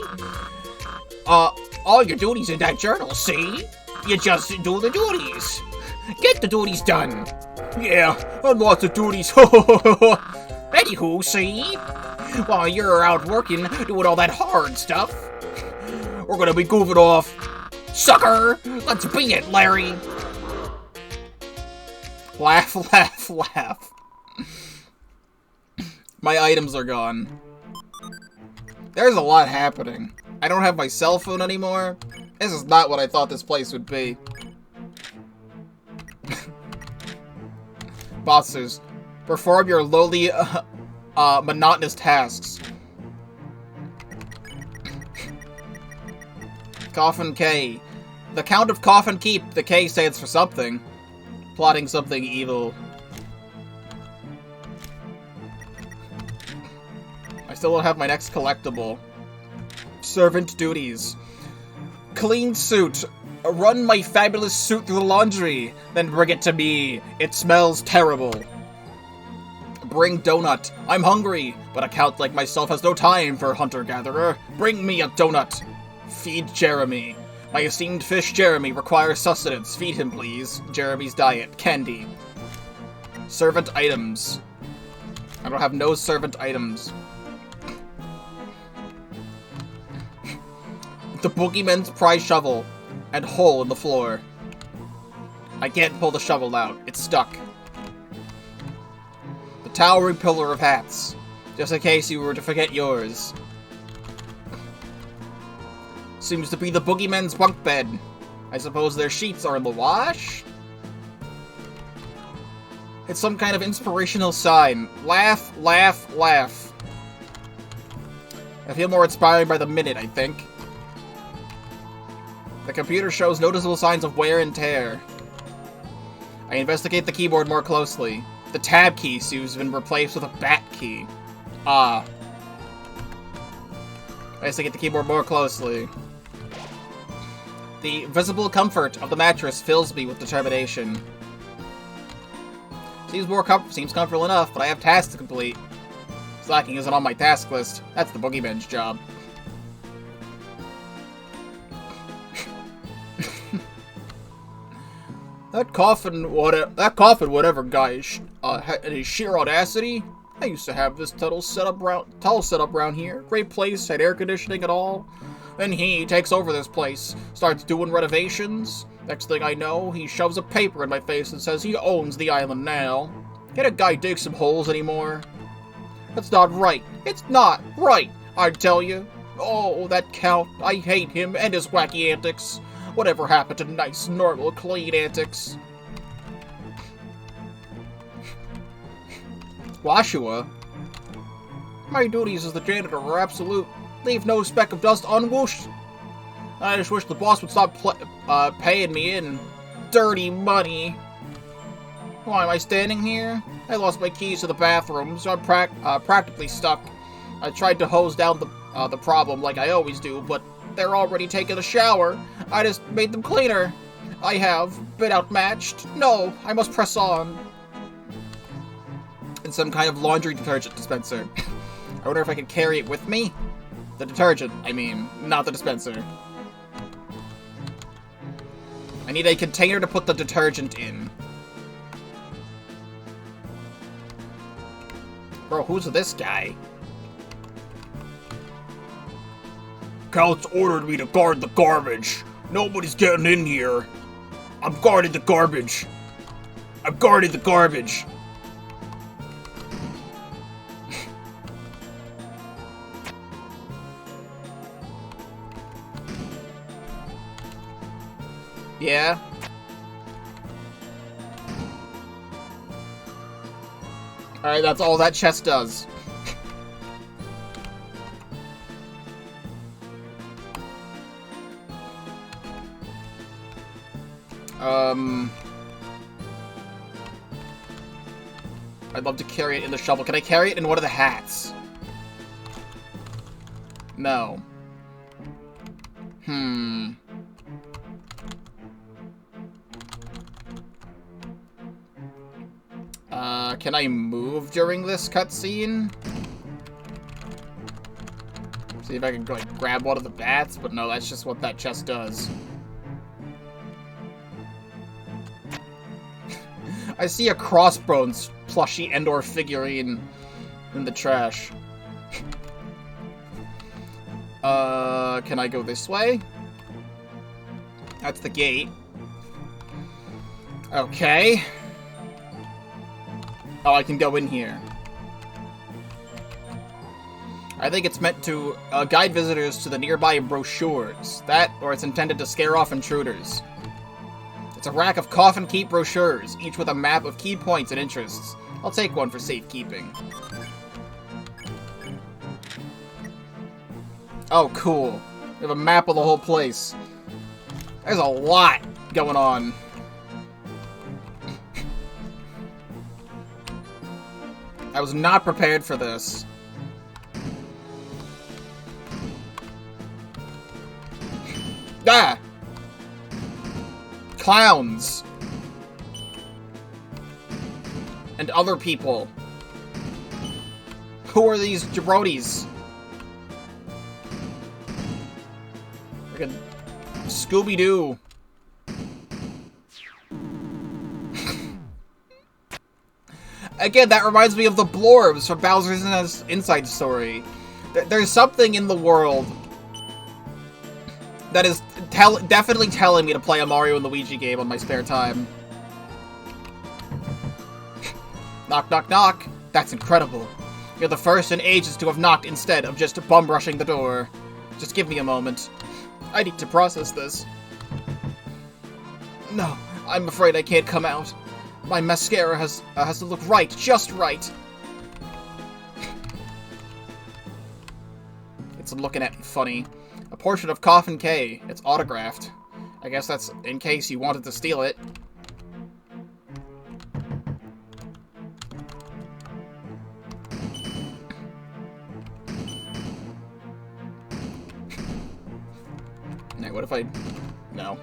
All your duties in that journal, see? You just do the duties. Get the duties done. Yeah, and lots of duties. Anywho, see? While you're out working, doing all that hard stuff, we're gonna be goofing off. Sucker! Let's beat it, Larry! Laugh, laugh, laugh. My items are gone. There's a lot happening. I don't have my cell phone anymore. This is not what I thought this place would be. Bosses, perform your lowly, monotonous tasks. Coffin K. The Count of Coffin Keep. The K stands for something. Plotting something evil. I still don't have my next collectible. Servant duties. Clean suit. Run my fabulous suit through the laundry. Then bring it to me. It smells terrible. Bring donut. I'm hungry, but a count like myself has no time for hunter-gatherer. Bring me a donut. Feed Jeremy. My esteemed fish Jeremy requires sustenance. Feed him, please. Jeremy's diet. Candy. Servant items. I don't have no servant items. The Boogeyman's prize shovel. And hole in the floor. I can't pull the shovel out. It's stuck. The towering pillar of hats. Just in case you were to forget yours. Seems to be the Boogeyman's bunk bed. I suppose their sheets are in the wash? It's some kind of inspirational sign. Laugh, laugh, laugh. I feel more inspired by the minute, I think. The computer shows noticeable signs of wear and tear. I investigate the keyboard more closely. The tab key seems to have been replaced with a bat key. I investigate the keyboard more closely. The visible comfort of the mattress fills me with determination. Seems comfortable enough, but I have tasks to complete. Slacking isn't on my task list. That's the boogeyman's job. That coffin, whatever guy had his sheer audacity. I used to have this tunnel set up around here. Great place, had air conditioning and all. Then he takes over this place, starts doing renovations. Next thing I know, he shoves a paper in my face and says he owns the island now. Can't a guy dig some holes anymore? That's not right. It's not right, I tell you. Oh, that Count. I hate him and his wacky antics. Whatever happened to nice, normal, clean antics? Washua? My duties as the janitor are absolute. Leave no speck of dust unwhooshed. I just wish the boss would stop paying me in dirty money. Why am I standing here? I lost my keys to the bathroom, so I'm practically stuck. I tried to hose down the problem like I always do, but they're already taking a shower. I just made them cleaner. I have been outmatched. No, I must press on. In some kind of laundry detergent dispenser. I wonder if I can carry it with me? The detergent, I mean, not the dispenser. I need a container to put the detergent in. Bro, who's this guy? Count's ordered me to guard the garbage. Nobody's getting in here. I'm guarding the garbage. I'm guarding the garbage. Yeah? Alright, that's all that chest does. I'd love to carry it in the shovel. Can I carry it in one of the hats? No. Can I move during this cutscene? See if I can, like, grab one of the bats, but no, that's just what that chest does. I see a Crossbones plushie and/or figurine in the trash. Can I go this way? That's the gate. Okay. Oh, I can go in here. I think it's meant to guide visitors to the nearby brochures. That, or it's intended to scare off intruders. It's a rack of Coffin Keep brochures, each with a map of key points and interests. I'll take one for safekeeping. Oh, cool. We have a map of the whole place. There's a lot going on. I was not prepared for this. Ah! Clowns. And other people. Who are these jabronis? Like a Scooby-Doo. Again, that reminds me of the Blorbs from Bowser's Inside Story. There's something in the world that is definitely telling me to play a Mario and Luigi game on my spare time. Knock, knock, knock. That's incredible. You're the first in ages to have knocked instead of just bum-rushing the door. Just give me a moment. I need to process this. No, I'm afraid I can't come out. My mascara has to look right, just right. It's looking at me funny. A portrait of Coffin K. It's autographed. I guess that's in case you wanted to steal it. Hey, what if I... No.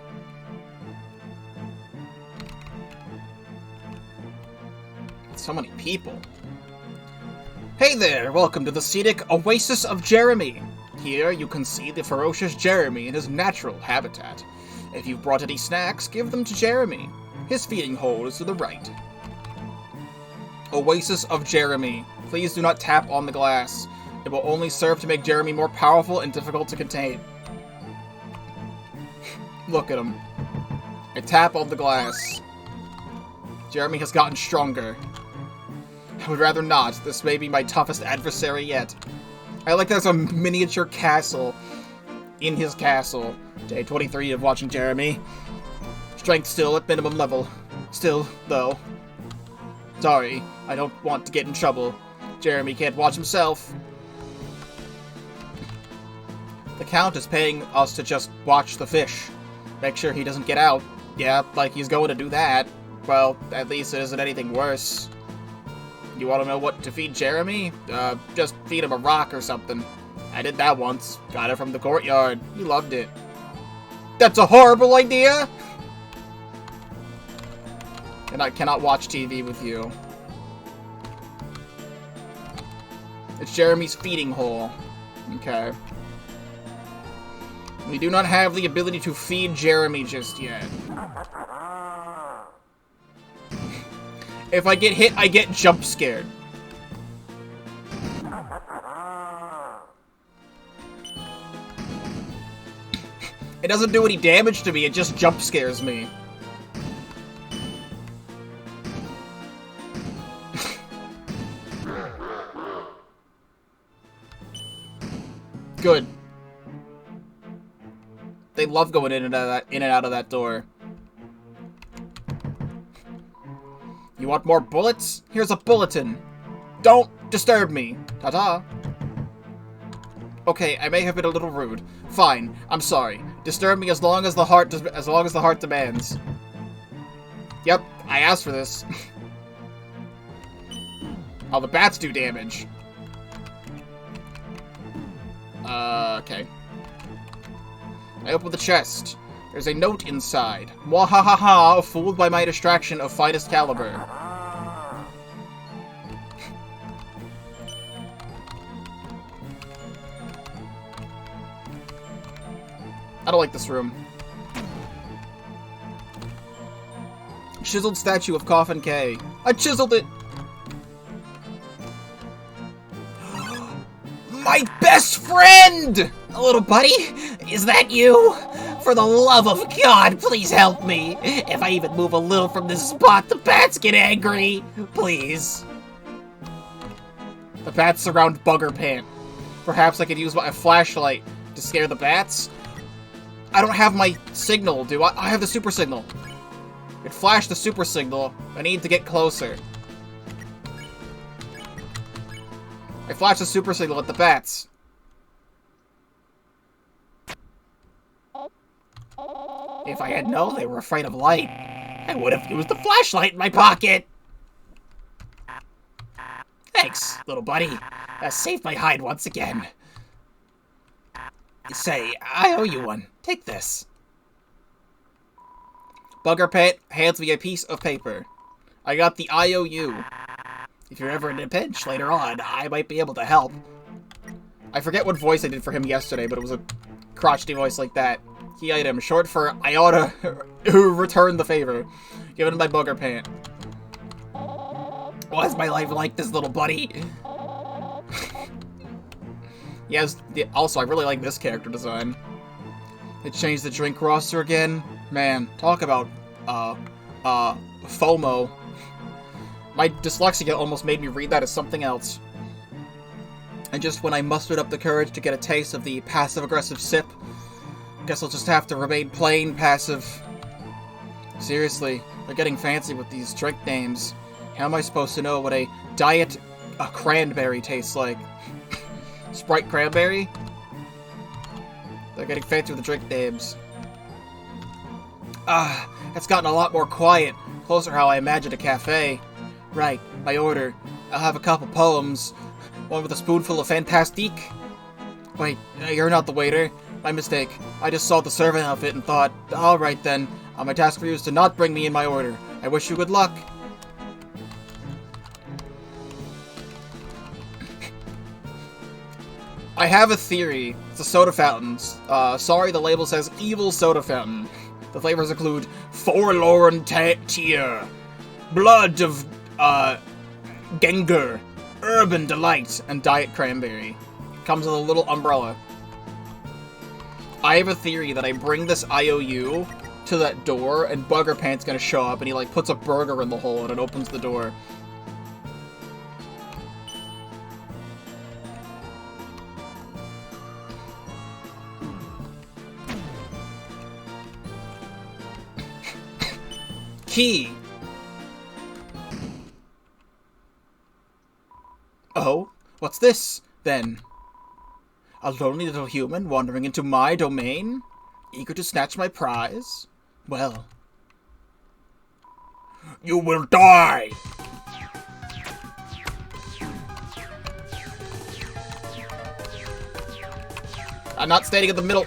So many people. Hey there! Welcome to the scenic Oasis of Jeremy. Here you can see the ferocious Jeremy in his natural habitat. If you've brought any snacks, give them to Jeremy. His feeding hole is to the right. Oasis of Jeremy. Please do not tap on the glass. It will only serve to make Jeremy more powerful and difficult to contain. Look at him. I tap on the glass. Jeremy has gotten stronger. I would rather not. This may be my toughest adversary yet. I like there's a miniature castle in his castle. Day 23 of watching Jeremy. Strength still at minimum level. Still, though. Sorry, I don't want to get in trouble. Jeremy can't watch himself. The Count is paying us to just watch the fish. Make sure he doesn't get out. Yeah, like he's going to do that. Well, at least it isn't anything worse. You want to know what to feed Jeremy? Just feed him a rock or something. I did that once. Got it from the courtyard. He loved it. That's a horrible idea! And I cannot watch TV with you. It's Jeremy's feeding hole. Okay. We do not have the ability to feed Jeremy just yet. If I get hit, I get jump scared. It doesn't do any damage to me, it just jump scares me. Good. They love going in and out of that door. You want more bullets? Here's a bulletin. Don't disturb me. Ta-ta. Okay, I may have been a little rude. Fine, I'm sorry. Disturb me as long as the heart demands. Yep, I asked for this. Oh, the bats do damage. Okay. I open the chest. There's a note inside. Mwahahaha, fooled by my distraction of finest caliber. I don't like this room. Chiseled statue of Coffin K. I chiseled it! My best friend! Little buddy, is that you? For the love of God, please help me. If I even move a little from this spot, the bats get angry. Please. The bats surround Bugger Pant. Perhaps I could use my flashlight to scare the bats? I don't have my signal, do I? I have the super signal. It flashed the super signal. I need to get closer. I flashed the super signal at the bats. If I had known they were afraid of light, I would have used the flashlight in my pocket. Thanks, little buddy. Saved my hide once again. Say, I owe you one. Take this. Bugger Pet hands me a piece of paper. I got the IOU. If you're ever in a pinch later on, I might be able to help. I forget what voice I did for him yesterday, but it was a crotchety voice like that. Key item, short for I oughta return the favor. Given by Bugger Pant. Why's my life like this, little buddy? Yes, also, I really like this character design. They changed the drink roster again. Man, talk about, FOMO. My dyslexia almost made me read that as something else. And just when I mustered up the courage to get a taste of the passive-aggressive sip, guess I'll just have to remain plain passive. Seriously, they're getting fancy with these drink names. How am I supposed to know what a diet cranberry tastes like? Sprite cranberry? They're getting fancy with the drink names. It's gotten a lot more quiet. Closer how I imagined a cafe. Right, my order. I'll have a couple poems. One with a spoonful of fantastique. Wait, you're not the waiter. My mistake. I just saw the servant outfit and thought, alright then. My task for you is to not bring me in my order. I wish you good luck. I have a theory. It's a soda fountain. Sorry, the label says evil soda fountain. The flavors include Forlorn Tear, Blood of, Gengar, Urban Delight, and Diet Cranberry. Comes with a little umbrella. I have a theory that I bring this IOU to that door, and Bugger Pant's gonna show up, and he, like, puts a burger in the hole, and it opens the door. Key! Oh? What's this, then? A lonely little human wandering into my domain? Eager to snatch my prize? Well... You will die! I'm not standing in the middle.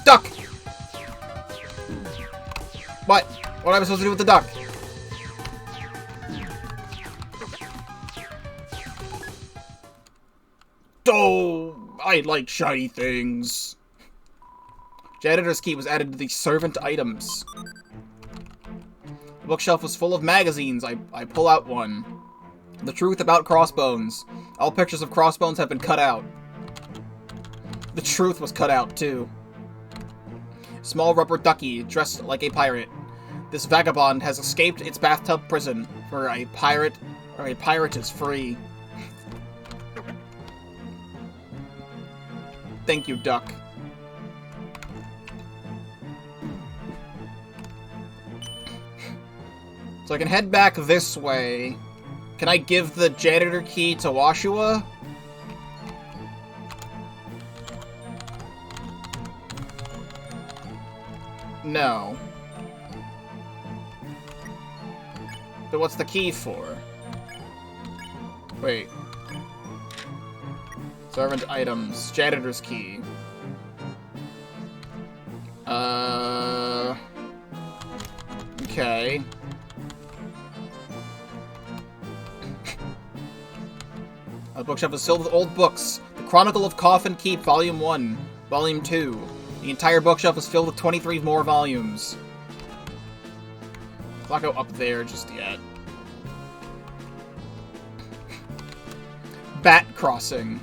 Duck! What? What am I supposed to do with the duck? Oh, I like shiny things. Janitor's key was added to the servant items. The bookshelf was full of magazines. I pull out one. The truth about Crossbones. All pictures of Crossbones have been cut out. The truth was cut out, too. Small rubber ducky, dressed like a pirate. This vagabond has escaped its bathtub prison, for a pirate is free. Thank you, duck. So I can head back this way. Can I give the janitor key to Washua? No. But what's the key for? Wait. Servant items. Janitor's key. Okay. The bookshelf is filled with old books. The Chronicle of Coffin Keep, Volume 1, Volume 2. The entire bookshelf is filled with 23 more volumes. Let's not go up there just yet. Bat Crossing.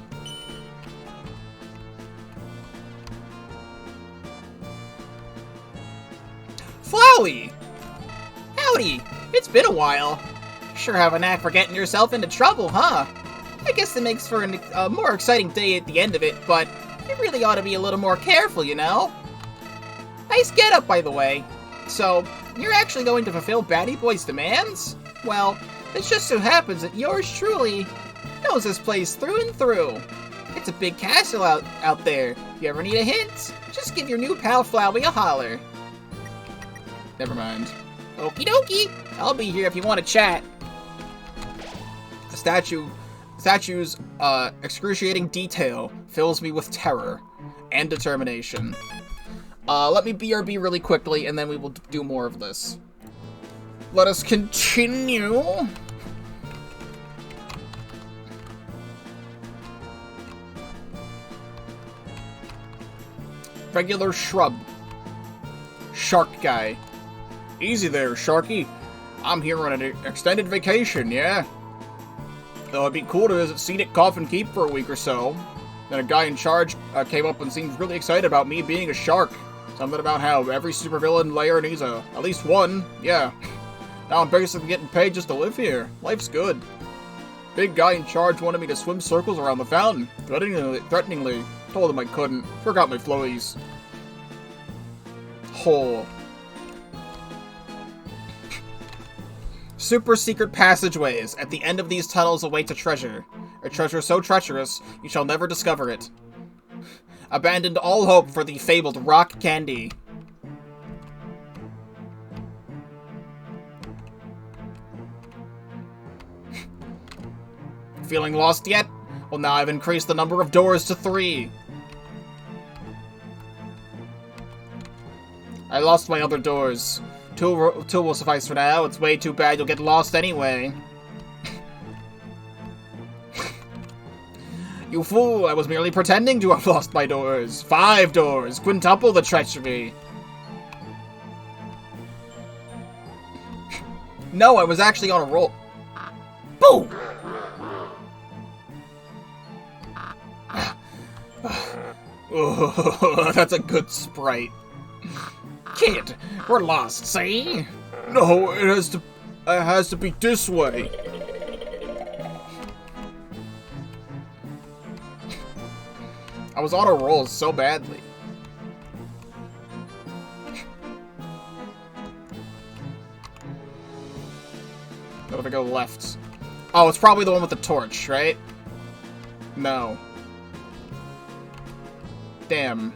Flowey! Howdy! It's been a while. Sure have a knack for getting yourself into trouble, huh? I guess it makes for a more exciting day at the end of it, but you really ought to be a little more careful, you know? Nice getup, by the way. So, you're actually going to fulfill Batty Boy's demands? Well, it just so happens that yours truly knows this place through and through. It's a big castle out there. If you ever need a hint, just give your new pal Flowey a holler. Never mind. Okie dokie! I'll be here if you want to chat. The statue's excruciating detail fills me with terror and determination. Let me BRB really quickly, and then we will do more of this. Let us continue. Regular shrub. Shark guy. Easy there, Sharky. I'm here on an extended vacation, yeah? Though it'd be cool to visit scenic Coffin Keep for a week or so. Then a guy in charge came up and seemed really excited about me being a shark. Something about how every supervillain layer needs at least one. Yeah. Now I'm basically getting paid just to live here. Life's good. Big guy in charge wanted me to swim circles around the fountain. Threateningly. Told him I couldn't. Forgot my floaties. Hole. Super secret passageways. At the end of these tunnels awaits a treasure. A treasure so treacherous, you shall never discover it. Abandoned all hope for the fabled rock candy. Feeling lost yet? Well, now I've increased the number of doors to 3. I lost my other doors. Two will suffice for now. It's way too bad you'll get lost anyway. You fool! I was merely pretending to have lost my doors. 5 doors! Quintuple the treachery! No, I was actually on a roll. Boom! Oh, that's a good sprite. Kid, we're lost, see? No, it has to be this way. I was on a roll so badly. What if I go left? Oh, it's probably the one with the torch, right? No. Damn.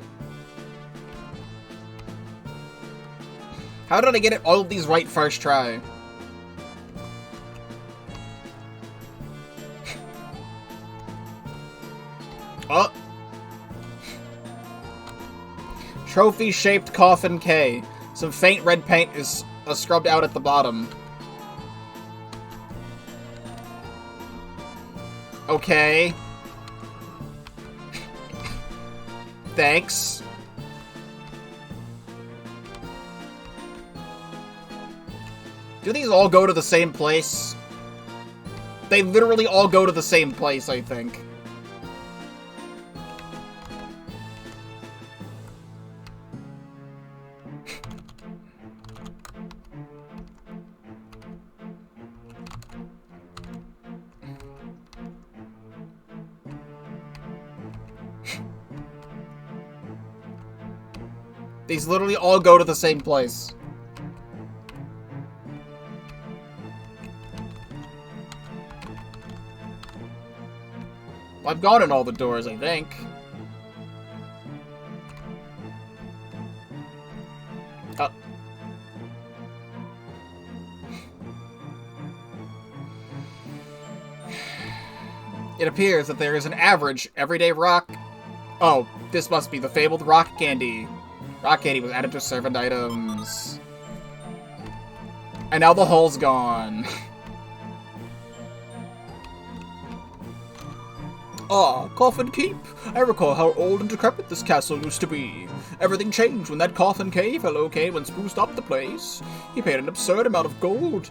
How did I get all of these right first try? Oh! Trophy-shaped Coffin K. Some faint red paint is scrubbed out at the bottom. Okay. Thanks. Do these all go to the same place? They literally all go to the same place, I think. These literally all go to the same place. Well, I've gone in all the doors, I think. It appears that there is an average everyday rock. Oh, this must be the fabled rock candy. Rock candy was added to servant items. And now the hull's gone. Ah, Coffin Keep. I recall how old and decrepit this castle used to be. Everything changed when that Coffin K fellow came and spruced up the place. He paid an absurd amount of gold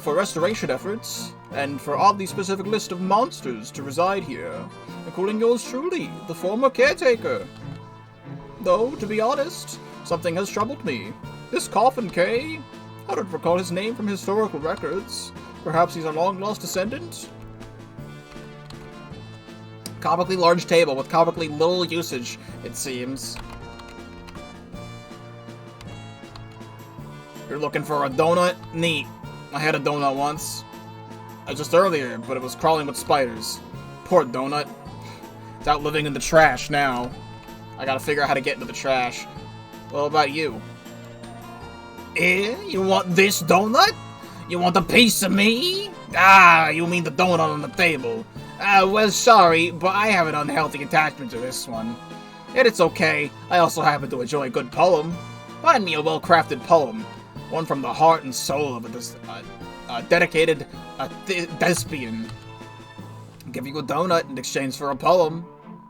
for restoration efforts, and for oddly specific list of monsters to reside here, including yours truly, the former caretaker. Though, to be honest, something has troubled me. This Coffin K? I don't recall his name from historical records. Perhaps he's a long-lost descendant? Comically large table with comically little usage, it seems. You're looking for a donut? Neat. I had a donut once. Just earlier, but it was crawling with spiders. Poor donut. It's out living in the trash now. I gotta figure out how to get into the trash. What about you? You want this donut? You want a piece of me? Ah, you mean the donut on the table. Well, sorry, but I have an unhealthy attachment to this one. Yet it's okay. I also happen to enjoy a good poem. Find me a well-crafted poem. One from the heart and soul of a dedicated thespian. I'll give you a donut in exchange for a poem.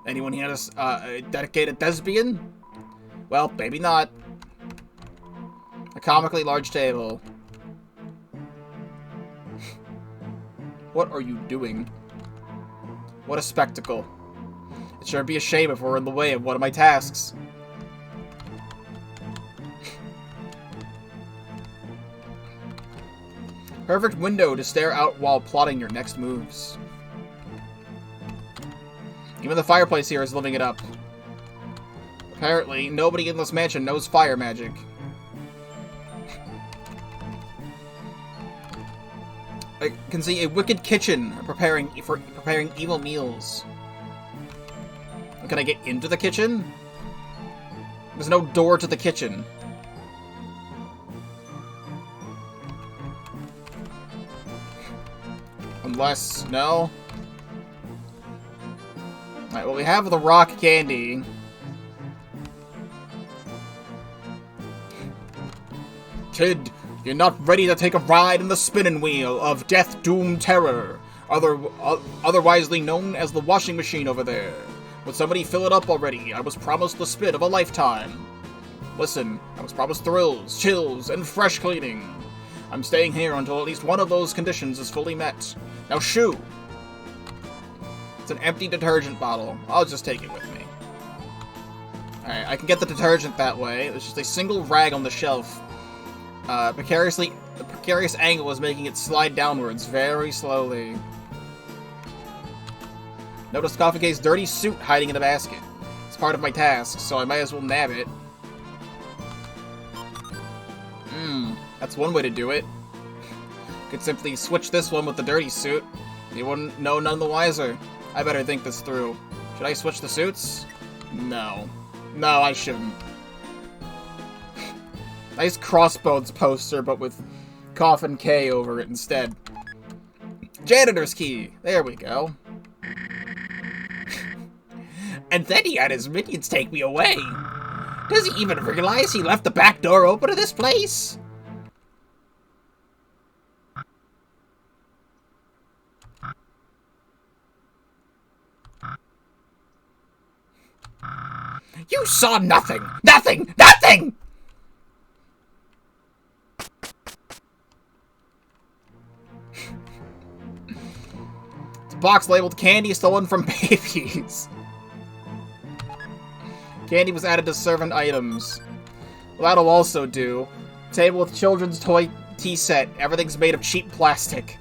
Anyone here is a dedicated thespian? Well, maybe not. A comically large table. What are you doing? What a spectacle. It sure be a shame if we're in the way of one of my tasks. Perfect window to stare out while plotting your next moves. Even the fireplace here is living it up. Apparently, nobody in this mansion knows fire magic. I can see a wicked kitchen preparing evil meals. Can I get into the kitchen? There's no door to the kitchen. Unless, no? Alright, well we have the rock candy. Kid, you're not ready to take a ride in the spinning wheel of death, doom, terror, otherwisely known as the washing machine over there. Would somebody fill it up already? I was promised the spin of a lifetime. Listen, I was promised thrills, chills, and fresh cleaning. I'm staying here until at least one of those conditions is fully met. Now shoo! It's an empty detergent bottle. I'll just take it with me. Alright, I can get the detergent that way. There's just a single rag on the shelf. The precarious angle is making it slide downwards very slowly. Notice Coffin Keep's dirty suit hiding in the basket. It's part of my task, so I might as well nab it. That's one way to do it. Could simply switch this one with the dirty suit. You wouldn't know none the wiser. I better think this through. Should I switch the suits? No. No, I shouldn't. Nice Crossbones poster, but with Coffin K over it instead. Janitor's key. There we go.
And then he had his minions take me away. Does he even realize he left the back door open to this place? You saw nothing! Nothing! Nothing!
It's a box labeled candy stolen from babies. Candy was added to servant items. Well, that'll also do. Table with children's toy tea set. Everything's made of cheap plastic.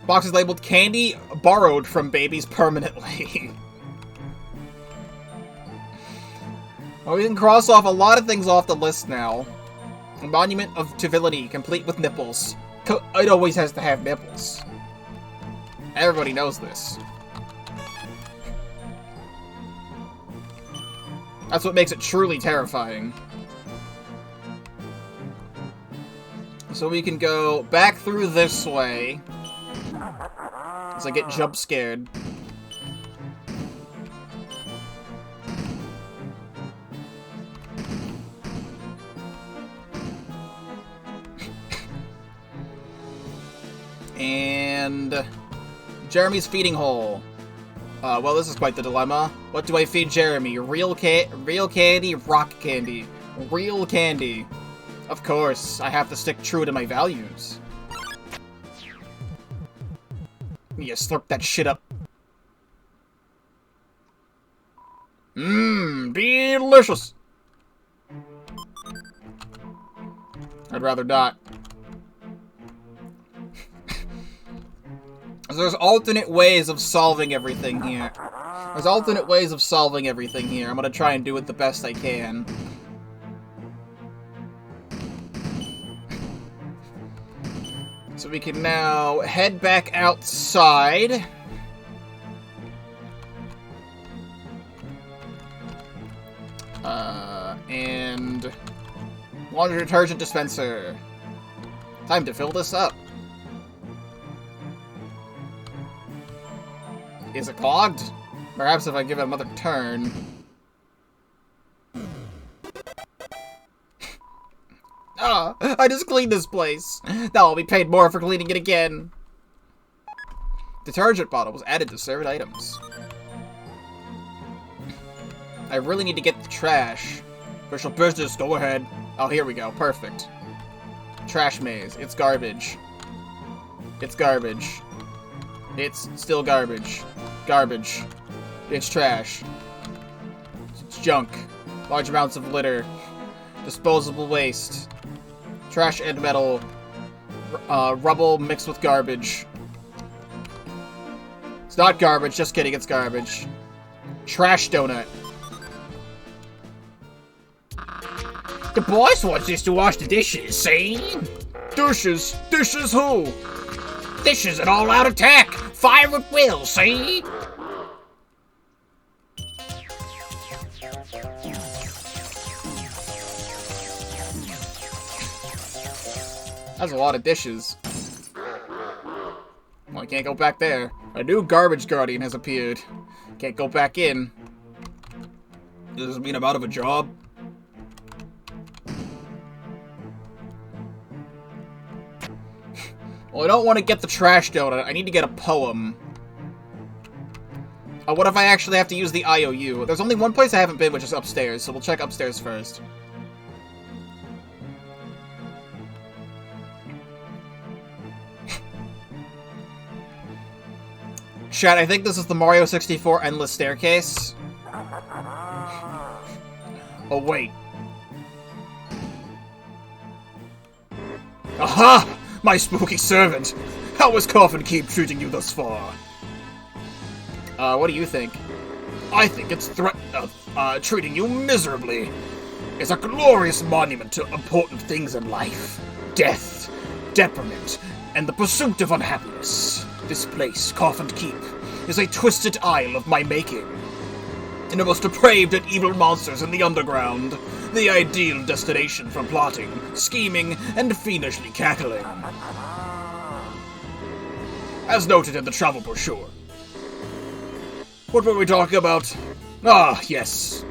Box is labeled candy borrowed from babies permanently. Well, we can cross off a lot of things off the list now. A monument to villainy, complete with nipples. It always has to have nipples. Everybody knows this. That's what makes it truly terrifying. So we can go back through this way. As I get jump scared. And Jeremy's feeding hole. Well, this is quite the dilemma. What do I feed Jeremy? Real candy, rock candy. Real candy. Of course, I have to stick true to my values. You slurp that shit up. Mmm, delicious! I'd rather not. There's alternate ways of solving everything here. I'm gonna try and do it the best I can. So we can now head back outside. And laundry detergent dispenser. Time to fill this up. Is it clogged? Perhaps if I give it another turn. Ah, I just cleaned this place. Now I'll be paid more for cleaning it again. Detergent bottle was added to served items. I really need to get the trash. Official business, go ahead. Oh, here we go. Perfect. Trash maze. It's garbage. It's garbage. It's still garbage. Garbage. It's trash. It's junk. Large amounts of litter. Disposable waste. Trash and metal. Rubble mixed with garbage. It's not garbage, just kidding, it's garbage. Trash donut.
The boss wants us to wash the dishes, see?
Dishes? Dishes who?
This is an all-out attack! Fire at will, see?
That's a lot of dishes. Well, I can't go back there. A new garbage guardian has appeared. Can't go back in. Does this mean I'm out of a job? Well, I don't want to get the trash donut. I need to get a poem. What if I actually have to use the IOU? There's only one place I haven't been, which is upstairs, so we'll check upstairs first. Chat, I think this is the Mario 64 Endless Staircase. Oh, wait. Aha! My spooky servant! How is Coffin Keep treating you thus far? What do you think? I think it's treating you miserably. It's a glorious monument to important things in life. Death, detriment, and the pursuit of unhappiness. This place, Coffin Keep, is a twisted isle of my making. And the most depraved and evil monsters in the underground. The ideal destination for plotting, scheming, and fiendishly cackling. As noted in the travel brochure. What were we talking about? Ah, yes.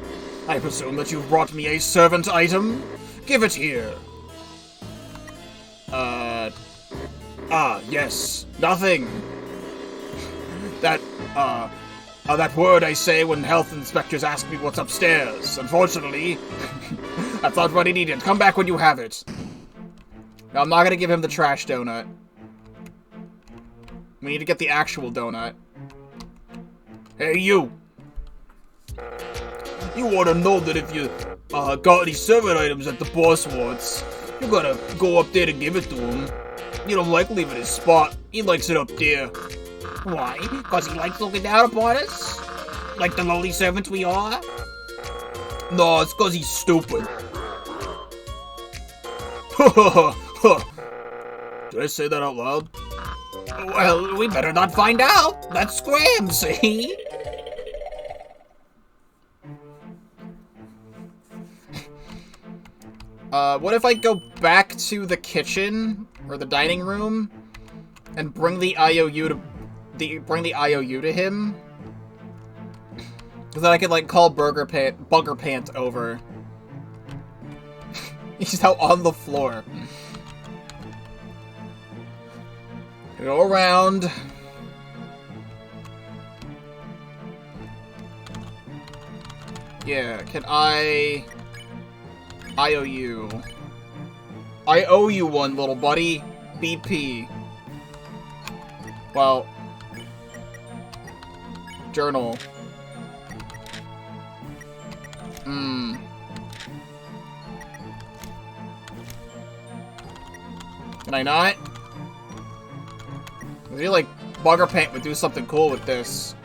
I presume that you've brought me a servant item? Give it here. Yes. Nothing. That word I say when health inspectors ask me what's upstairs. Unfortunately, that's not what he needed. Come back when you have it. No, I'm not gonna give him the trash donut. We need to get the actual donut. Hey, you! You ought to know that if you got any servant items at the boss wants, you gotta go up there to give it to him. You don't like leaving his spot. He likes it up there.
Why? Because he likes looking down upon us? Like the lowly servants we are?
No, it's because he's stupid. Did I say that out loud?
Well, we better not find out. Let's scram, see?
What if I go back to the kitchen or the dining room and bring the IOU to him? Because then I could like call Bugger Pant over. He's out on the floor. Go around. Yeah, can I IOU? I owe you one, little buddy. BP. Well, journal. Can I not? I feel like Bugger Paint would do something cool with this.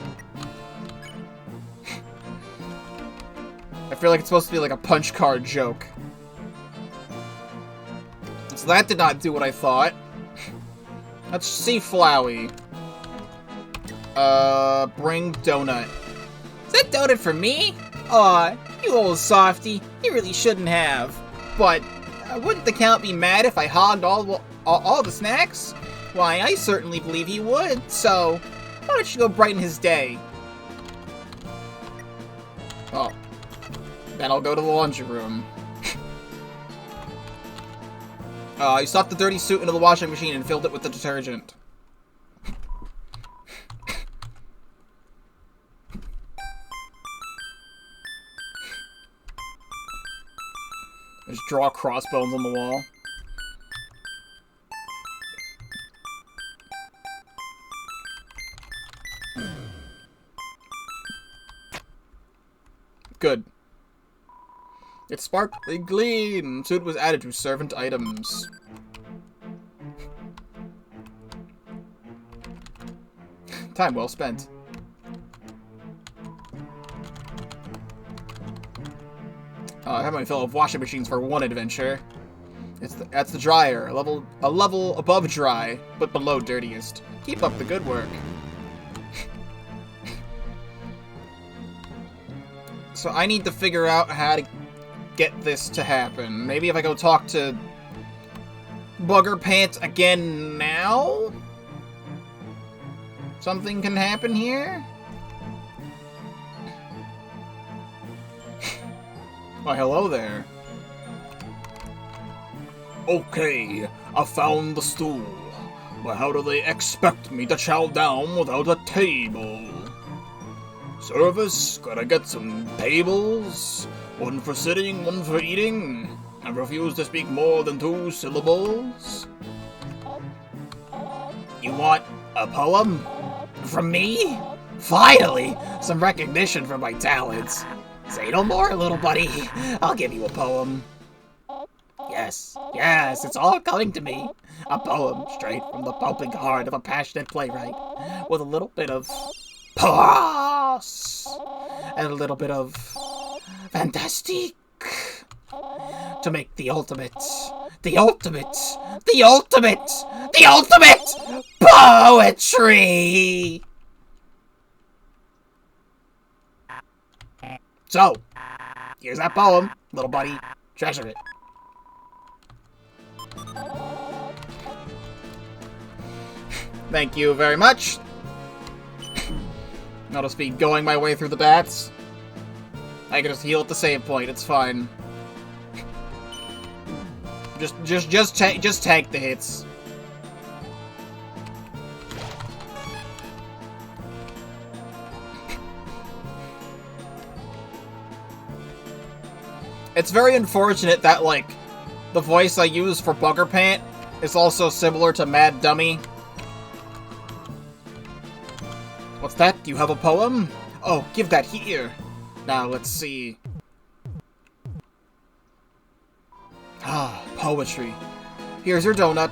I feel like it's supposed to be like a punch card joke. So that did not do what I thought. Let's see Flowey. Bring donut.
Is that donut for me? Aw, you old softy. You really shouldn't have. But, wouldn't the Count be mad if I hogged all the snacks? Why, I certainly believe he would, so why don't you go brighten his day?
Oh. Then I'll go to the laundry room. You stuffed the dirty suit into the washing machine and filled it with the detergent. Just draw crossbones on the wall. Good. It's sparkly gleam. Suit was added to servant items. Time well spent. I have my fill of washing machines for one adventure. That's the dryer, a level above dry, but below dirtiest. Keep up the good work. So I need to figure out how to get this to happen. Maybe if I go talk to Bugger Pants again now? Something can happen here? Why, hello there. Okay, I found the stool. But how do they expect me to chow down without a table? Service, gotta get some tables. One for sitting, one for eating. I refuse to speak more than 2 syllables. You want a poem? From me? Finally! Some recognition for my talents. Say no more, little buddy. I'll give you a poem. Yes, it's all coming to me. A poem straight from the pumping heart of a passionate playwright, with a little bit of pass and a little bit of fantastique to make the ultimate poetry. So, here's that poem, little buddy. Treasure it. Thank you very much. I'll just be going my way through the bats. I can just heal at the save point. It's fine. Just take the hits. It's very unfortunate that, like, the voice I use for Bugger Pant is also similar to Mad Dummy. What's that? Do you have a poem? Oh, give that here. Now, let's see. Ah, poetry. Here's your donut.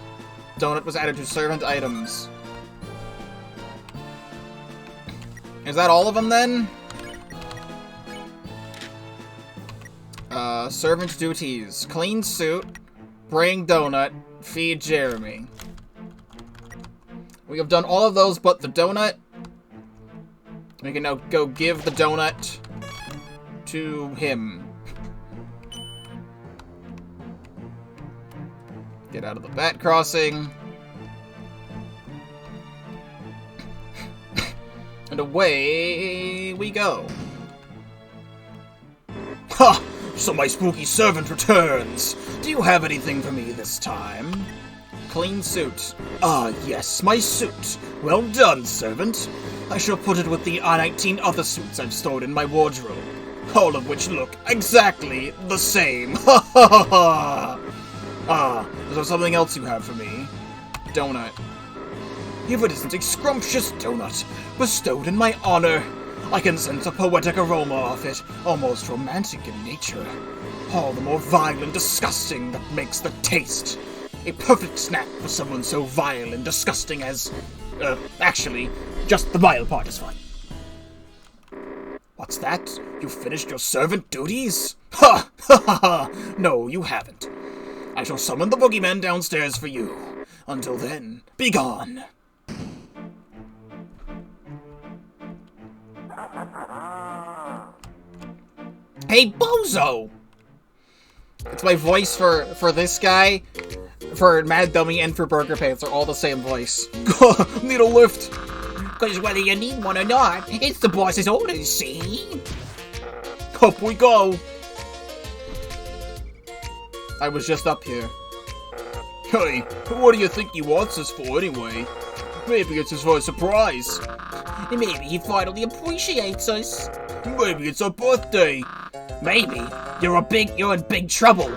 Donut was added to servant items. Is that all of them, then? Servant duties. Clean suit. Bring donut. Feed Jeremy. We have done all of those but the donut. We can now go give the donut to him. Get out of the bat crossing. And away we go. Ha! So my spooky servant returns. Do you have anything for me this time? Clean suit. Ah, yes, my suit. Well done, servant. I shall put it with the 19 other suits I've stored in my wardrobe. All of which look exactly the same. Ha ha ha ha! Ah, is there something else you have for me? Donut. If it isn't a scrumptious donut, bestowed in my honor, I can sense a poetic aroma off it, almost romantic in nature. All the more vile and disgusting that makes the taste. A perfect snack for someone so vile and disgusting as... actually, just the vile part is fine. What's that? You finished your servant duties? Ha! Ha ha ha! No, you haven't. I shall summon the boogeyman downstairs for you. Until then, be gone. Hey, Bozo! It's my voice for this guy, for Mad Dummy, and for Burger Pants. They're all the same voice. Need a lift. Because whether you need one or not, it's the boss's orders, see? Up we go. I was just up here. Hey, what do you think he wants us for anyway? Maybe it's just for a surprise. Maybe he finally appreciates us. Maybe it's our birthday. Maybe you're in big trouble.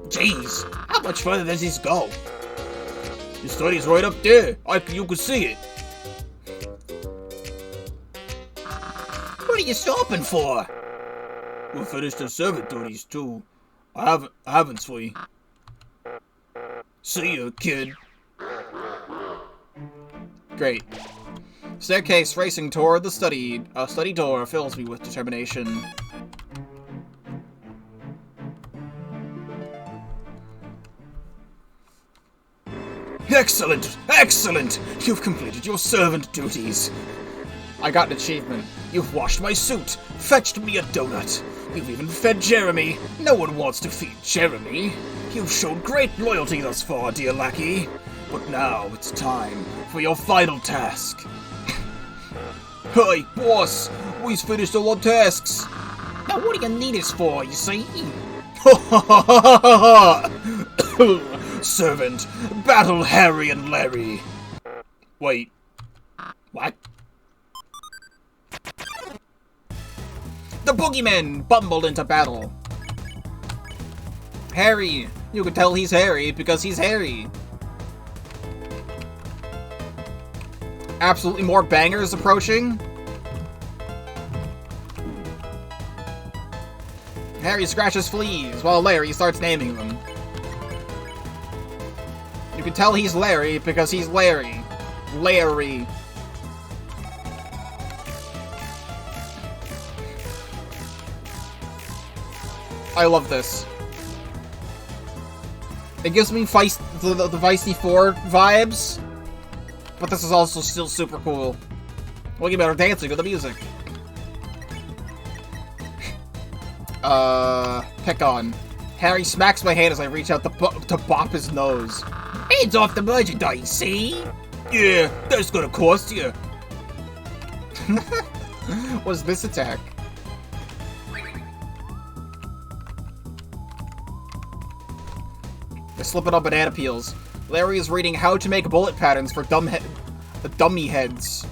Jeez, how much further does this go? The study's right up there. You can see it. What are you stopping for? We finished our servant duties too. I haven't, sweet. See ya, kid. Great. Staircase racing toward the study. A study door fills me with determination. Excellent! Excellent! You've completed your servant duties. I got an achievement. You've washed my suit, fetched me a donut. You've even fed Jeremy. No one wants to feed Jeremy. You've shown great loyalty thus far, dear lackey. But now it's time for your final task. Hey, boss! We've finished all our tasks.
Now what do you need us for, you see?
Servant, battle Harry and Larry. Wait. What? The boogeyman bumbled into battle. Harry. You can tell he's Harry because he's Harry. Absolutely more bangers approaching. Harry scratches fleas while Larry starts naming them. You can tell he's Larry because he's Larry. Larry. I love this. It gives me the Feisty 4 vibes, but this is also still super cool. Well, you better dancing with the music. Pick on. Harry smacks my hand as I reach out to bop his nose.
Hands off the merchandise, see?
Yeah, that's gonna cost you. What's this attack? They're slipping on banana peels. Larry is reading how to make bullet patterns for dummy heads.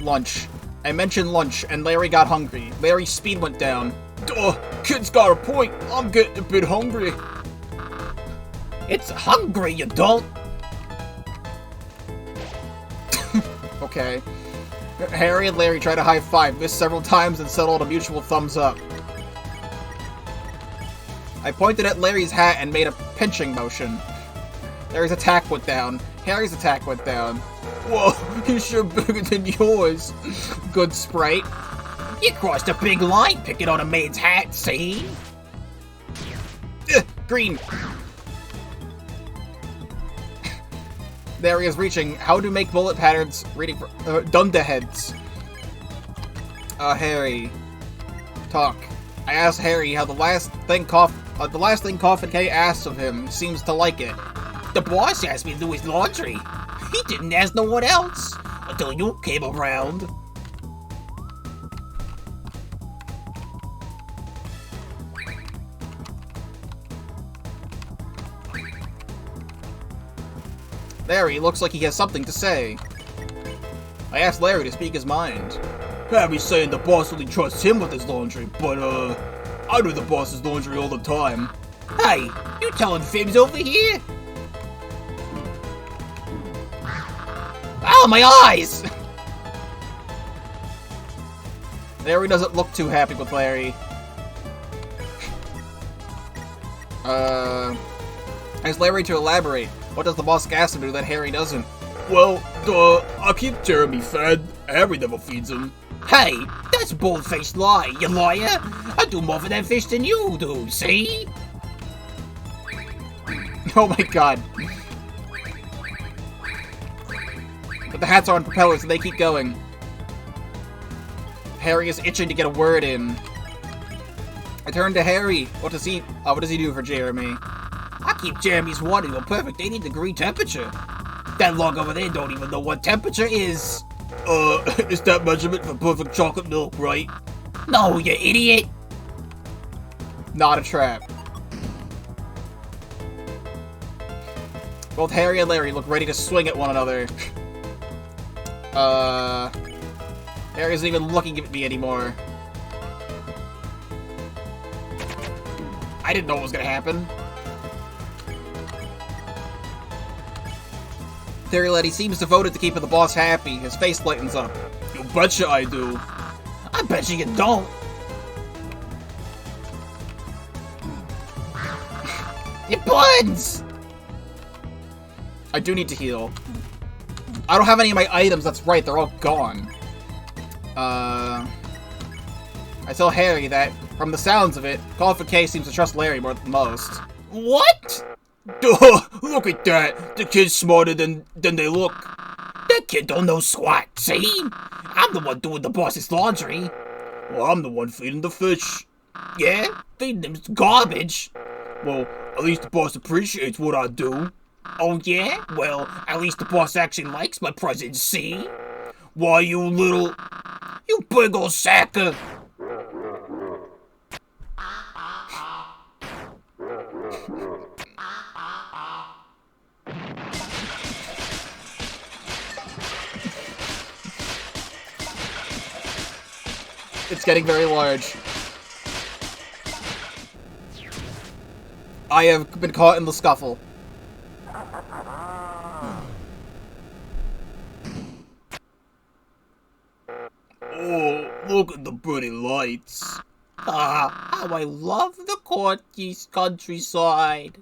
Lunch. I mentioned lunch, and Larry got hungry. Larry's speed went down. Duh, kid's got a point. I'm getting a bit hungry.
It's hungry, you don't.
Okay. Harry and Larry try to high-five, missed several times, and settled a mutual thumbs up. I pointed at Larry's hat and made a pinching motion. Larry's attack went down. Harry's attack went down. Whoa, he's sure bigger than yours. Good sprite.
You crossed a big line picking on a maid's hat, see?
Green. Larry is reaching how to make bullet patterns, reading for Dunda heads. Harry. Talk. I asked Harry how the last thing Coffin Keep asked of him seems to like it.
The boss asked me to do his laundry. He didn't ask no one else until you came around.
Larry looks like he has something to say. I asked Larry to speak his mind. Harry's saying the boss only trusts him with his laundry, but I do the boss's laundry all the time.
Hey, you telling fibs over here? Ow, my eyes!
Larry doesn't look too happy with Larry. Ask Larry to elaborate. What does the boss ask him to do that Harry doesn't? Well, I keep Jeremy fed. Harry never feeds him.
Hey, that's a bold-faced lie, you liar! I do more for that fish than you do, see?
Oh my god. But the hats are on propellers, so they keep going. Harry is itching to get a word in. I turn to Harry. What does he do for Jeremy?
I keep Jeremy's water to a perfect 80-degree temperature. That log over there don't even know what temperature is.
Is that measurement for perfect chocolate milk, right?
No, you idiot!
Not a trap. Both Harry and Larry look ready to swing at one another. Harry isn't even looking at me anymore. I didn't know what was gonna happen. Harry Letty seems devoted to keeping the boss happy. His face lightens up. You betcha I do.
I bet you don't. It blends!
I do need to heal. I don't have any of my items, that's right, they're all gone. I tell Harry that, from the sounds of it, Coffin Keep seems to trust Larry more than most.
What?
Duh, look at that. The kid's smarter than they look. That kid don't know squat, see? I'm the one doing the boss's laundry. Well, I'm the one feeding the fish. Yeah? Feeding them garbage. Well, at least the boss appreciates what I do. Oh yeah? Well, at least the boss actually likes my presence, see? Why, you big ol' sack of...
It's getting very large. I have been caught in the scuffle.
Oh, look at the pretty lights.
Ah, how I love the countryside.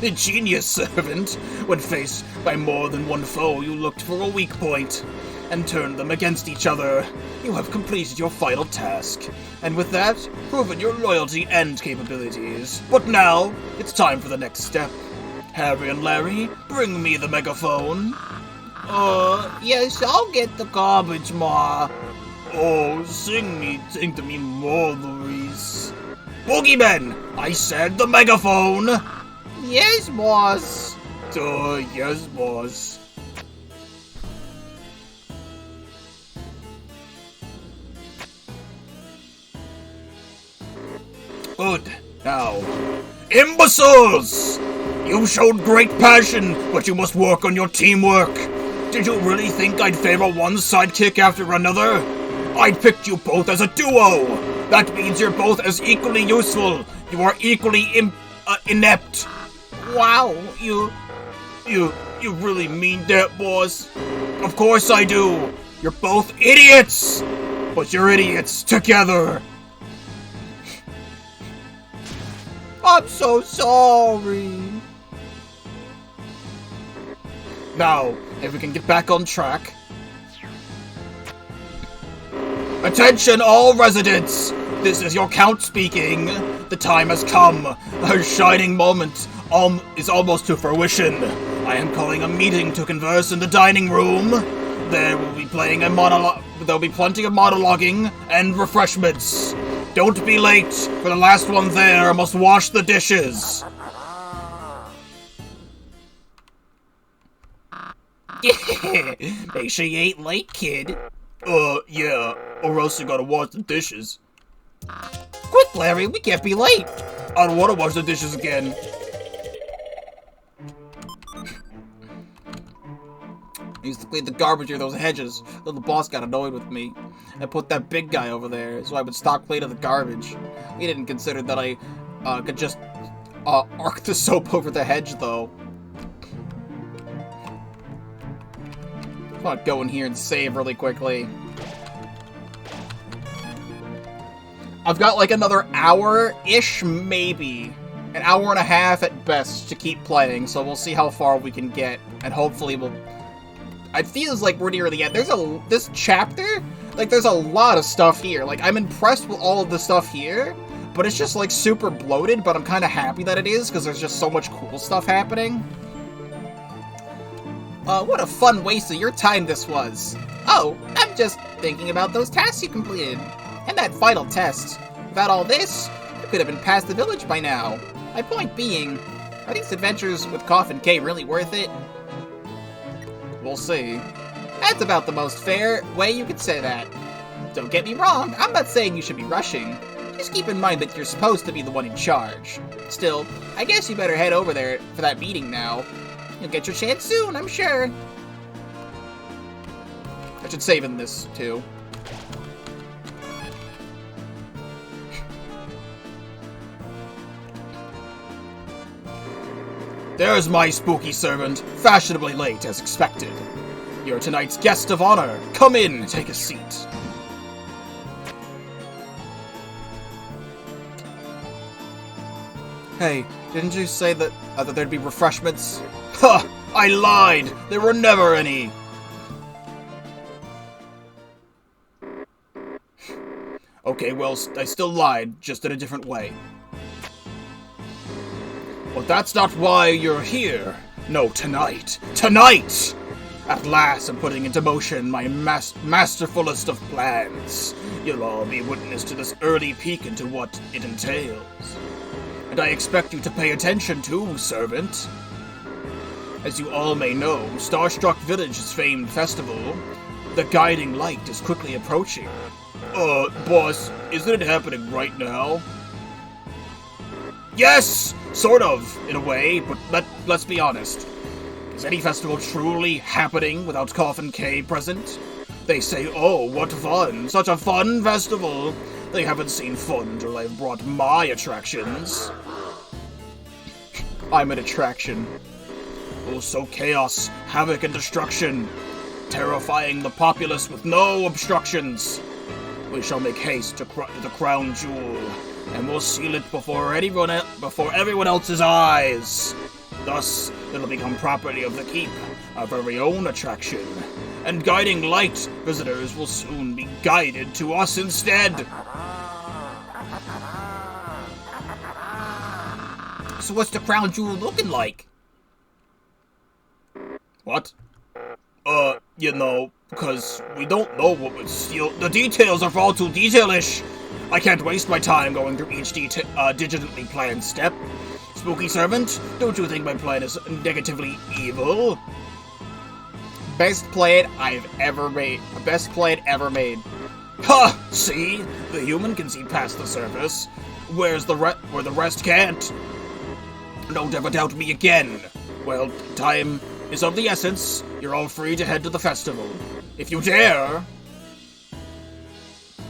Ingenious servant. When faced by more than one foe, you looked for a weak point and turned them against each other. You have completed your final task, and with that, proven your loyalty and capabilities. But now, it's time for the next step. Harry and Larry, bring me the megaphone.
Yes, I'll get the garbage, Ma.
Oh, sing to me more, Louise. Boogeyman, I said the megaphone.
Yes, boss.
Yes, boss. Good. Now, imbeciles! You showed great passion, but you must work on your teamwork. Did you really think I'd favor one sidekick after another? I picked you both as a duo. That means you're both as equally useful. You are equally inept.
Wow, you
really mean that, boss? Of course I do. You're both idiots. But you're idiots together.
I'm so sorry.
Now, if we can get back on track.
Attention all residents! This is your count speaking. The time has come. A shining moment is almost to fruition. I am calling a meeting to converse in the dining room. There will be plenty of monologuing and refreshments. Don't be late, for the last one there must wash the dishes.
Yeah, make sure you ain't late, kid.
Yeah, or else you gotta wash the dishes.
Quick, Larry, we can't be late.
I don't want to wash the dishes again.
I used to clean the garbage or those hedges. Then the boss got annoyed with me. I put that big guy over there so I would stop cleaning the garbage. He didn't consider that I could just arc the soap over the hedge, though. I'm gonna go in here and save really quickly. I've got like another hour-ish, maybe. An hour and a half at best to keep playing, so we'll see how far we can get. And hopefully we'll... It feels like we're near the end. This chapter, like, there's a lot of stuff here. Like, I'm impressed with all of the stuff here, but it's just, like, super bloated, but I'm kind of happy that it is, because there's just so much cool stuff happening. What a fun waste of your time this was. Oh, I'm just thinking about those tasks you completed. And that final test. Without all this, you could have been past the village by now. My point being, are these adventures with Coffin Keep really worth it? We'll see. That's about the most fair way you could say that. Don't get me wrong, I'm not saying you should be rushing. Just keep in mind that you're supposed to be the one in charge. Still, I guess you better head over there for that meeting now. You'll get your chance soon, I'm sure. I should save in this, too.
There's my spooky servant, fashionably late as expected. You're tonight's guest of honor. Come in, take a seat.
Hey, didn't you say that there'd be refreshments?
Ha! I lied! There were never any! Okay, well, I still lied, just in a different way. But that's not why you're here. No, tonight. Tonight! At last, I'm putting into motion my masterfulest of plans. You'll all be witness to this early peek into what it entails. And I expect you to pay attention too, servant. As you all may know, Starstruck Village's famed festival, the Guiding Light, is quickly approaching. Boss, isn't it happening right now? Yes! Sort of, in a way, but let's be honest. Is any festival truly happening without Coffin Keep present? They say, oh, what fun, such a fun festival. They haven't seen fun until I've brought my attractions.
I'm an attraction.
Also chaos, havoc, and destruction, terrifying the populace with no obstructions. We shall make haste to the crown jewel, and we'll seal it before everyone else's eyes. Thus, it'll become property of the keep, our very own attraction. And Guiding Light visitors will soon be guided to us instead.
So what's the crown jewel looking like?
What? You know, because we don't know what would seal. The details are all too detailish. I can't waste my time going through each digitally planned step. Spooky servant, don't you think my plan is negatively evil?
Best plan I've ever made. Best plan ever made.
Ha! See? The human can see past the surface, where the rest can't. Don't ever doubt me again. Well, time is of the essence. You're all free to head to the festival. If you dare.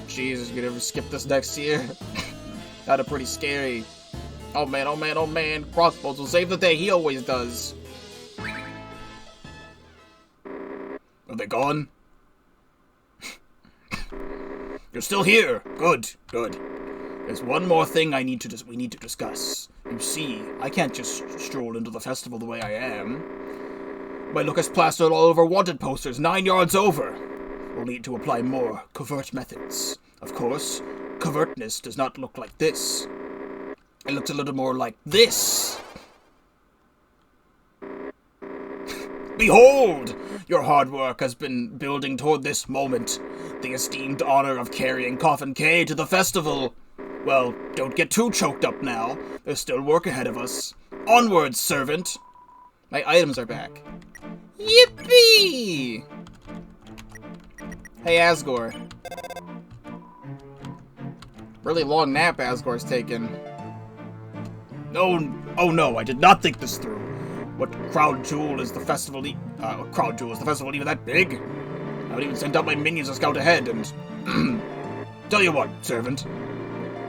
Jesus, you could ever skip this next year? That'd be pretty scary. Oh man, oh man, oh man. Crossbones will save the day, he always does.
Are they gone? You're still here. Good, good. There's one more thing we need to discuss. You see, I can't just stroll into the festival the way I am. My look is plastered all over wanted posters 9 yards over. We'll need to apply more covert methods. Of course, covertness does not look like this. It looks a little more like this. Behold! Your hard work has been building toward this moment. The esteemed honor of carrying Coffin Keep to the festival. Well, don't get too choked up now. There's still work ahead of us. Onwards, servant!
My items are back.
Yippee!
Hey, Asgore. Really long nap Asgore's taken.
Oh no, I did not think this through. What crown jewel is the festival even that big? I haven't even sent out my minions to scout ahead, and... Tell you what, servant.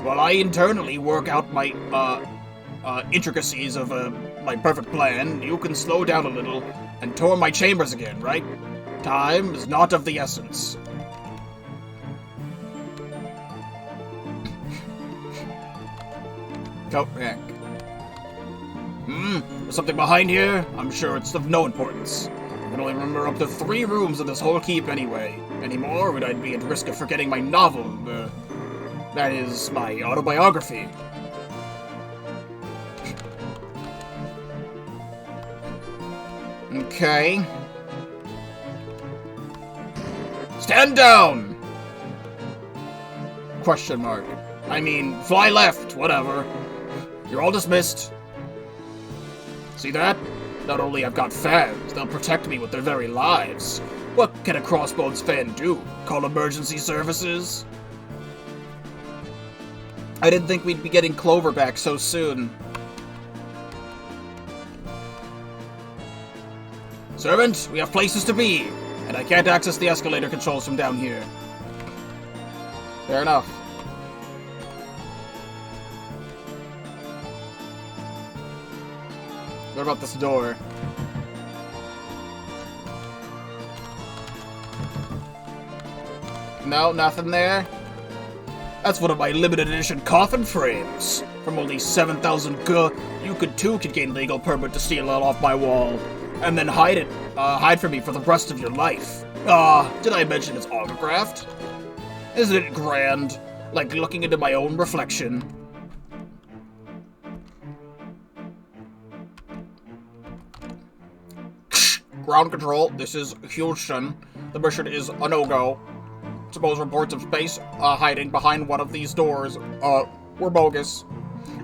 While I internally work out my, intricacies of, my perfect plan, you can slow down a little and tour my chambers again, right? Time is not of the essence.
Go back.
There's something behind here? I'm sure it's of no importance. I can only remember up to 3 rooms of this whole keep anyway. Any more, and I'd be at risk of forgetting my novel. That is, my autobiography.
Okay.
Stand down! Question mark. I mean, fly left, whatever. You're all dismissed. See that? Not only I've got fans, they'll protect me with their very lives. What can a Crossbones fan do? Call emergency services?
I didn't think we'd be getting Clover back so soon.
Servant, we have places to be, and I can't access the escalator controls from down here.
Fair enough. What about this door? No, nothing there?
That's one of my limited edition coffin frames. From only 7,000 G, you could gain legal permit to steal it off my wall. And then hide from me for the rest of your life. Did I mention it's autographed? Isn't it grand? Like looking into my own reflection.
ground control, this is Houston. The mission is a no-go. Suppose reports of space hiding behind one of these doors were bogus.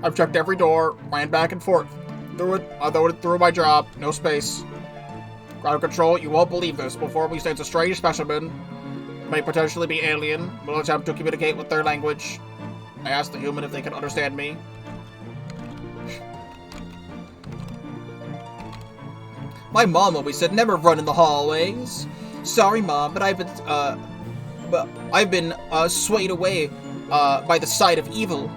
I've checked every door, ran back and forth. Through my job, no space. Ground control, you won't believe this. Before we sense a strange specimen, may potentially be alien, will attempt to communicate with their language. I asked the human if they can understand me.
My mom always said never run in the hallways. Sorry, Mom, but I've been swayed away by the side of evil.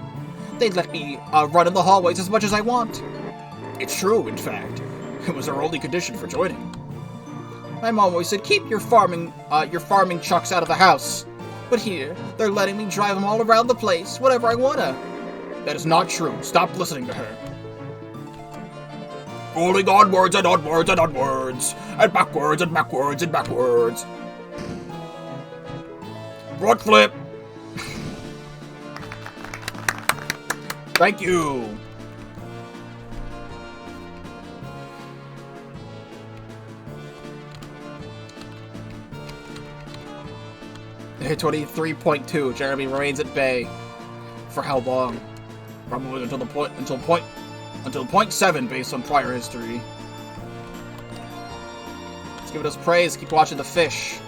They'd let me run in the hallways as much as I want.
It's true, in fact. It was our only condition for joining.
My mom always said, keep your farming trucks out of the house. But here, they're letting me drive them all around the place, whatever I wanna.
That is not true. Stop listening to her.
Rolling onwards and onwards and onwards, and backwards and backwards and backwards. Front flip.
Thank you. Hit 23.2. Jeremy remains at bay. For how long? Probably until point 7 based on prior history. It's giving us praise. Keep watching the fish.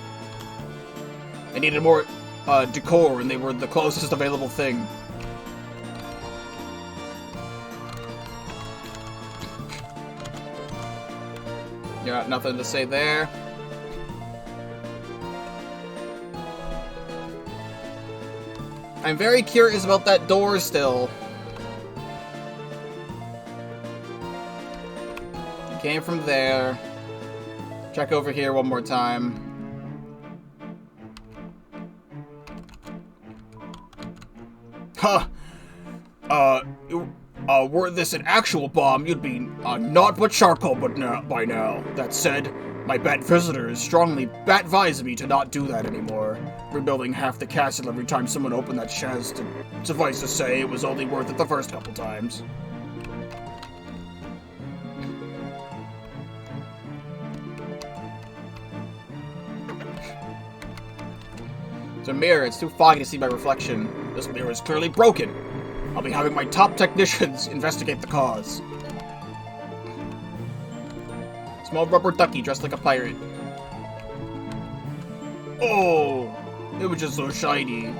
They needed more decor, and they were the closest available thing. Yeah, nothing to say there. I'm very curious about that door still. It came from there. Check over here one more time. Huh. Were this an actual bomb, you'd be naught but charcoal by now. That said, my bat visitors strongly advise me to not do that anymore. Rebuilding half the castle every time someone opened that chest, and suffice to say, it was only worth it the first couple times. It's a mirror, it's too foggy to see my reflection. This mirror is clearly broken. I'll be having my top technicians investigate the cause. Small rubber ducky dressed like a pirate. Oh, it was just so shiny.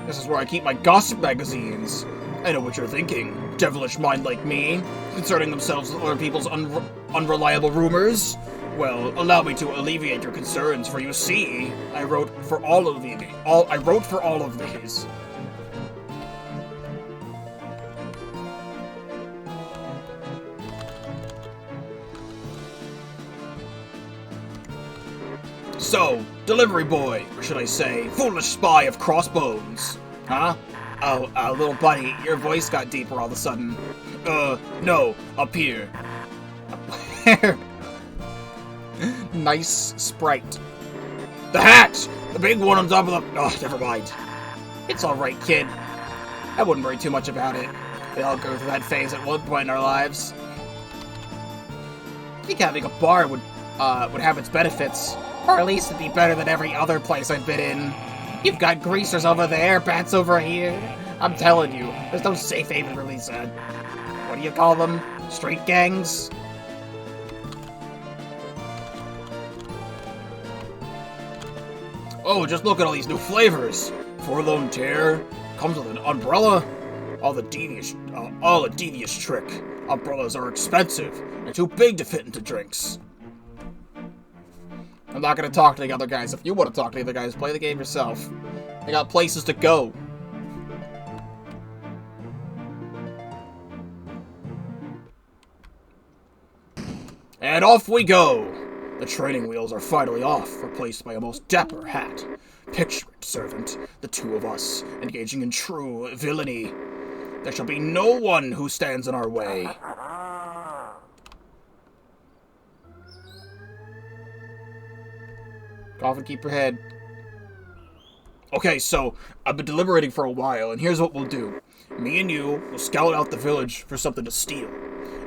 This is where I keep my gossip magazines. I know what you're thinking, devilish mind like me, concerning themselves with other people's unreliable rumors. Well, allow me to alleviate your concerns, for you see, I wrote for all of these. So, delivery boy, or should I say, foolish spy of Crossbones. Huh? Oh, little buddy, your voice got deeper all of a sudden. No, up here. Nice sprite. The hat! The big one on top of the... Oh, never mind. It's alright, kid. I wouldn't worry too much about it. We all go through that phase at one point in our lives. I think having a bar would have its benefits. Or at least it'd be better than every other place I've been in. You've got greasers over there, bats over here. I'm telling you, there's no safe haven for Lisa. What do you call them? Street gangs? Oh, just look at all these new flavors. Forlorn Tear comes with an umbrella. All the devious trick. Umbrellas are expensive and too big to fit into drinks. I'm not gonna talk to the other guys. If you want to talk to the other guys, play the game yourself. I got places to go. And off we go! The training wheels are finally off, replaced by a most dapper hat. Picture it, servant, the two of us, engaging in true villainy. There shall be no one who stands in our way. Coffin Keep your head. Okay, so, I've been deliberating for a while, and here's what we'll do.
Me and you will scout out the village for something to steal.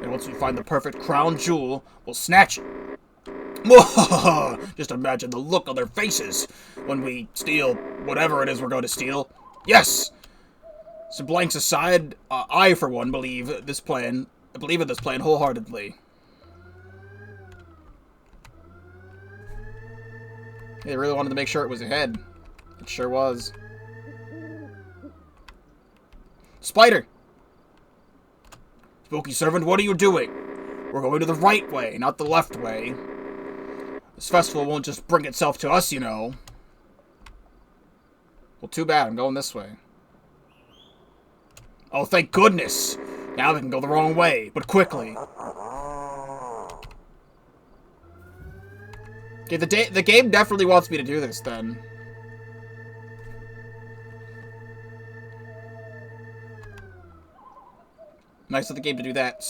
And once we find the perfect crown jewel, we'll snatch it. Just imagine the look on their faces when we steal whatever it is we're going to steal. Yes! So blanks aside, I, for one, believe in this plan wholeheartedly.
They really wanted to make sure it was ahead. It sure was.
Spider! Spooky servant, what are you doing? We're going to the right way, not the left way. This festival won't just bring itself to us, you know.
Well, too bad. I'm going this way.
Oh, thank goodness! Now we can go the wrong way, but quickly.
Okay, the game definitely wants me to do this, then. Nice of the game to do that.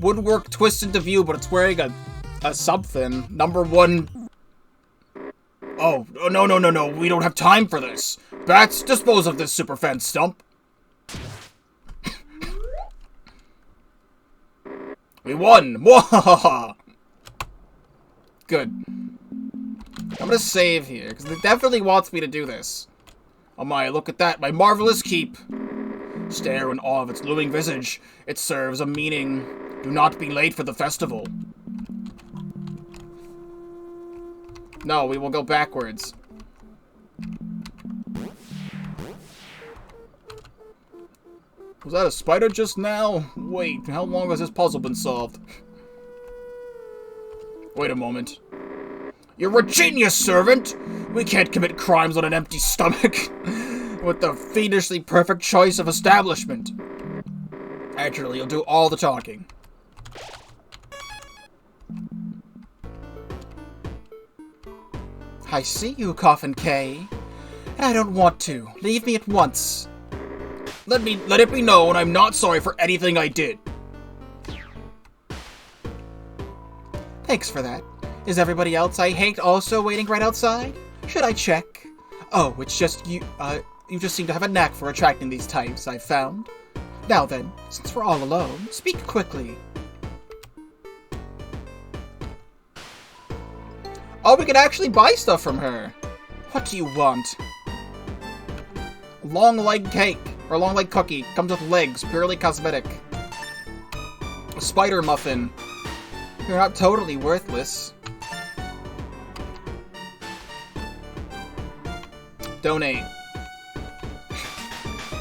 Woodwork twists into view, but it's wearing a something. Number 1.
Oh, no. We don't have time for this. Bats, dispose of this super fan stump. We won! Mwahaha!
Good. I'm gonna save here, because it definitely wants me to do this.
Oh my, look at that, my marvelous keep. Stare in awe of its looming visage. It serves a meaning. Do not be late for the festival.
No, we will go backwards. Was that a spider just now? Wait, how long has this puzzle been solved?
Wait a moment. You're a genius, servant! We can't commit crimes on an empty stomach. With the fiendishly perfect choice of establishment. Actually, you'll do all the talking.
I see you, Coffin K. And I don't want to. Leave me at once.
Let it be known I'm not sorry for anything I did.
Thanks for that. Is everybody else I hate also waiting right outside? Should I check? Oh, it's just you, you just seem to have a knack for attracting these types, I've found. Now then, since we're all alone, speak quickly.
Oh, we can actually buy stuff from her.
What do you want?
Long leg cake. Or long leg cookie. Comes with legs. Purely cosmetic. A spider muffin.
You're not totally worthless.
Donate.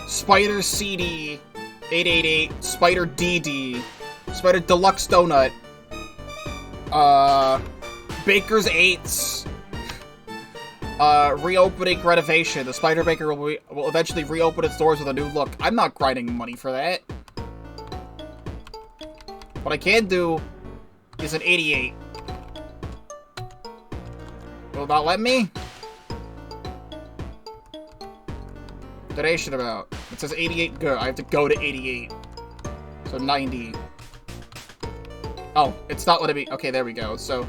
Spider CD 888. Spider DD. Spider Deluxe Donut. Baker's Eights. Reopening renovation. The Spider Baker will eventually reopen its doors with a new look. I'm not grinding money for that. What I can do is an 88. Will it not let me? Donation about. It says 88 good. I have to go to 88. So 90. Oh, it's not letting me. Okay, there we go. So,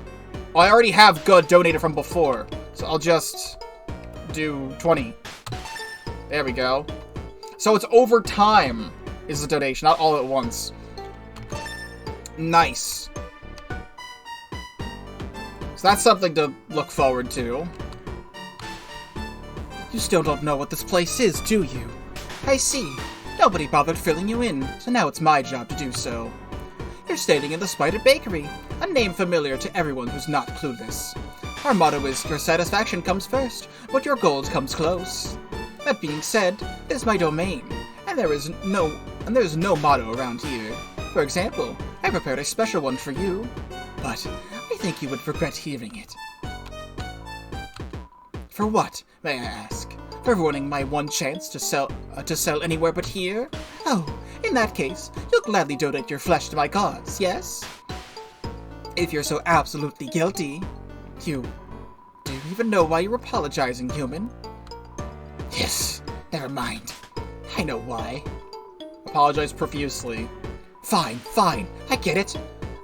I already have good donated from before. So I'll just do 20. There we go. So it's over time is the donation, not all at once. Nice. So that's something to look forward to.
You still don't know what this place is, do you? I see. Nobody bothered filling you in, so now it's my job to do so. You're standing in the Spider Bakery, a name familiar to everyone who's not clueless. Our motto is, your satisfaction comes first, but your gold comes close. That being said, it is my domain, and there's no motto around here. For example, I prepared a special one for you, but I think you would regret hearing it. For what, may I ask? For ruining my one chance to sell anywhere but here? Oh, in that case, you'll gladly donate your flesh to my cause, yes? If you're so absolutely guilty, do you even know why you're apologizing, human? Yes, never mind. I know why.
Apologize profusely.
Fine, I get it.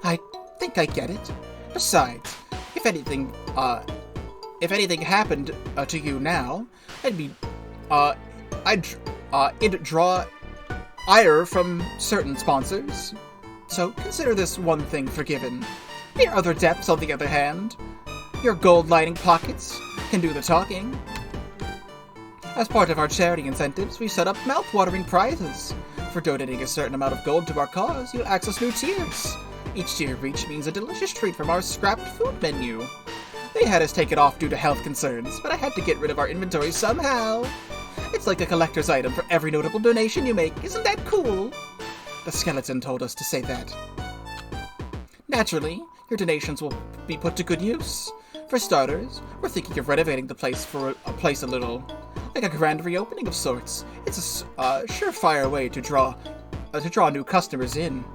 I think I get it. Besides, if anything
if anything happened to you now, it'd draw ire from certain sponsors. So consider this one thing forgiven. Your other debts, on the other hand, your gold-lining pockets, can do the talking. As part of our charity incentives, we set up mouth-watering prizes. For donating a certain amount of gold to our cause, you'll access new tiers. Each tier reach means a delicious treat from our scrapped food menu. They had us take it off due to health concerns, but I had to get rid of our inventory somehow. It's like a collector's item for every notable donation you make. Isn't that cool? The skeleton told us to say that. Naturally, your donations will be put to good use. For starters, we're thinking of renovating the place for a place a little like a grand reopening of sorts. It's a surefire way to draw new customers in.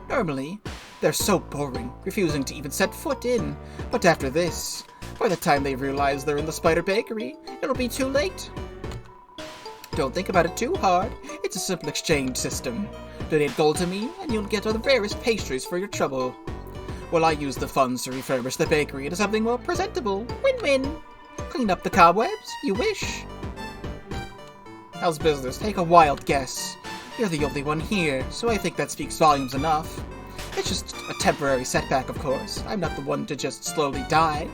Normally, they're so boring, refusing to even set foot in. But after this, by the time they realize they're in the Spider Bakery, it'll be too late. Don't think about it too hard. It's a simple exchange system. Donate gold to me, and you'll get the rarest pastries for your trouble. While I use the funds to refurbish the bakery into something more presentable. Win-win! Clean up the cobwebs? You wish. How's business? Take a wild guess. You're the only one here, so I think that speaks volumes enough. It's just a temporary setback, of course. I'm not the one to just slowly die.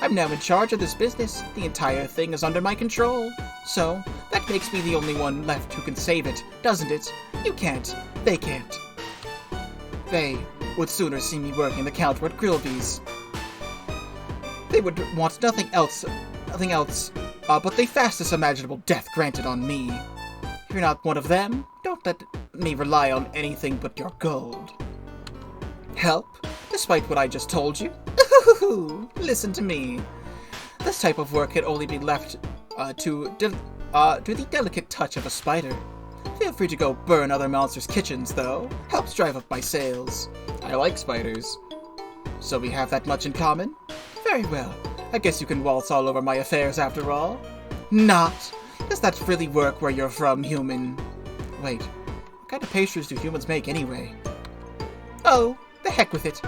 I'm now in charge of this business. The entire thing is under my control. So, that makes me the only one left who can save it, doesn't it? You can't. They can't. They would sooner see me working the counter at Grillby's. They would want nothing else but the fastest imaginable death granted on me. You're not one of them. Don't let me rely on anything but your gold. Help? Despite what I just told you? Listen to me. This type of work can only be left to the delicate touch of a spider. Feel free to go burn other monsters' kitchens, though. Helps drive up my sales. I like spiders. So we have that much in common? Very well. I guess you can waltz all over my affairs after all. Not. Does that really work where you're from, human? Wait, what kind of pastries do humans make anyway? Oh, the heck with it.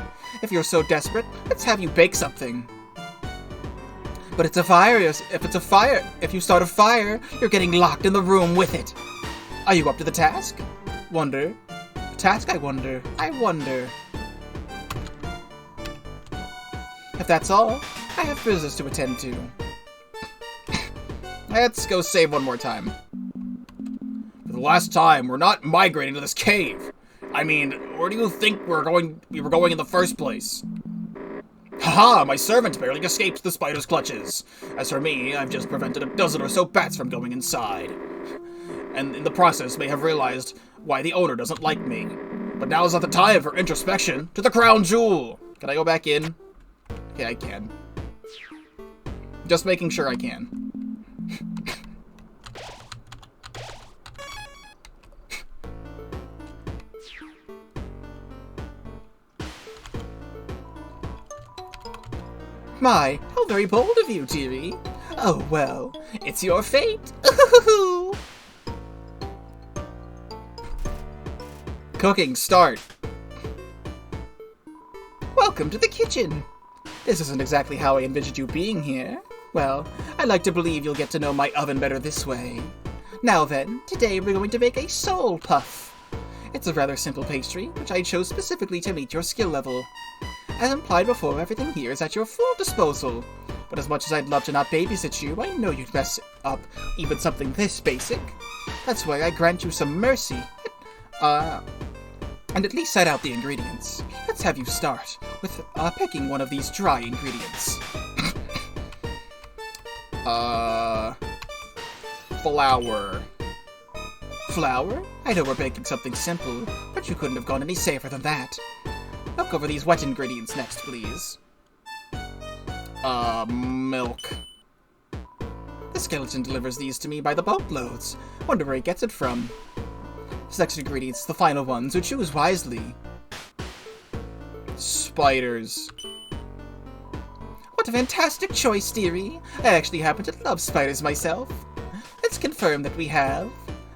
If you're so desperate, let's have you bake something. But it's a fire. If you start a fire, you're getting locked in the room with it. Are you up to the task? Wonder. Task, I wonder. If that's all, I have business to attend to. Let's go save one more time.
For the last time, we're not migrating to this cave. I mean, where do you think we were going in the first place? Haha, my servant barely escaped the spider's clutches. As for me, I've just prevented a dozen or so bats from going inside. And in the process may have realized why the owner doesn't like me. But now's not the time for introspection. To the crown jewel! Can I go back in? Okay, I can. Just making sure I can. My, how very bold of you, dearie. Oh, well, it's your fate. Cooking, start. Welcome to the kitchen. This isn't exactly how I envisioned you being here. Well, I like to believe you'll get to know my oven better this way. Now then, today we're going to make a soul puff. It's a rather simple pastry, which I chose specifically to meet your skill level. As implied before, everything here is at your full disposal. But as much as I'd love to not babysit you, I know you'd mess up even something this basic. That's why I grant you some mercy. And at least set out the ingredients. Let's have you start with picking one of these dry ingredients. Flour. Flour? I know we're baking something simple, but you couldn't have gone any safer than that. Look over these wet ingredients next, please. Milk. The skeleton delivers these to me by the boatloads. Wonder where he gets it from. This next ingredient's the final one, so choose wisely. Spiders. What a fantastic choice, dearie. I actually happen to love spiders myself. Let's confirm that we have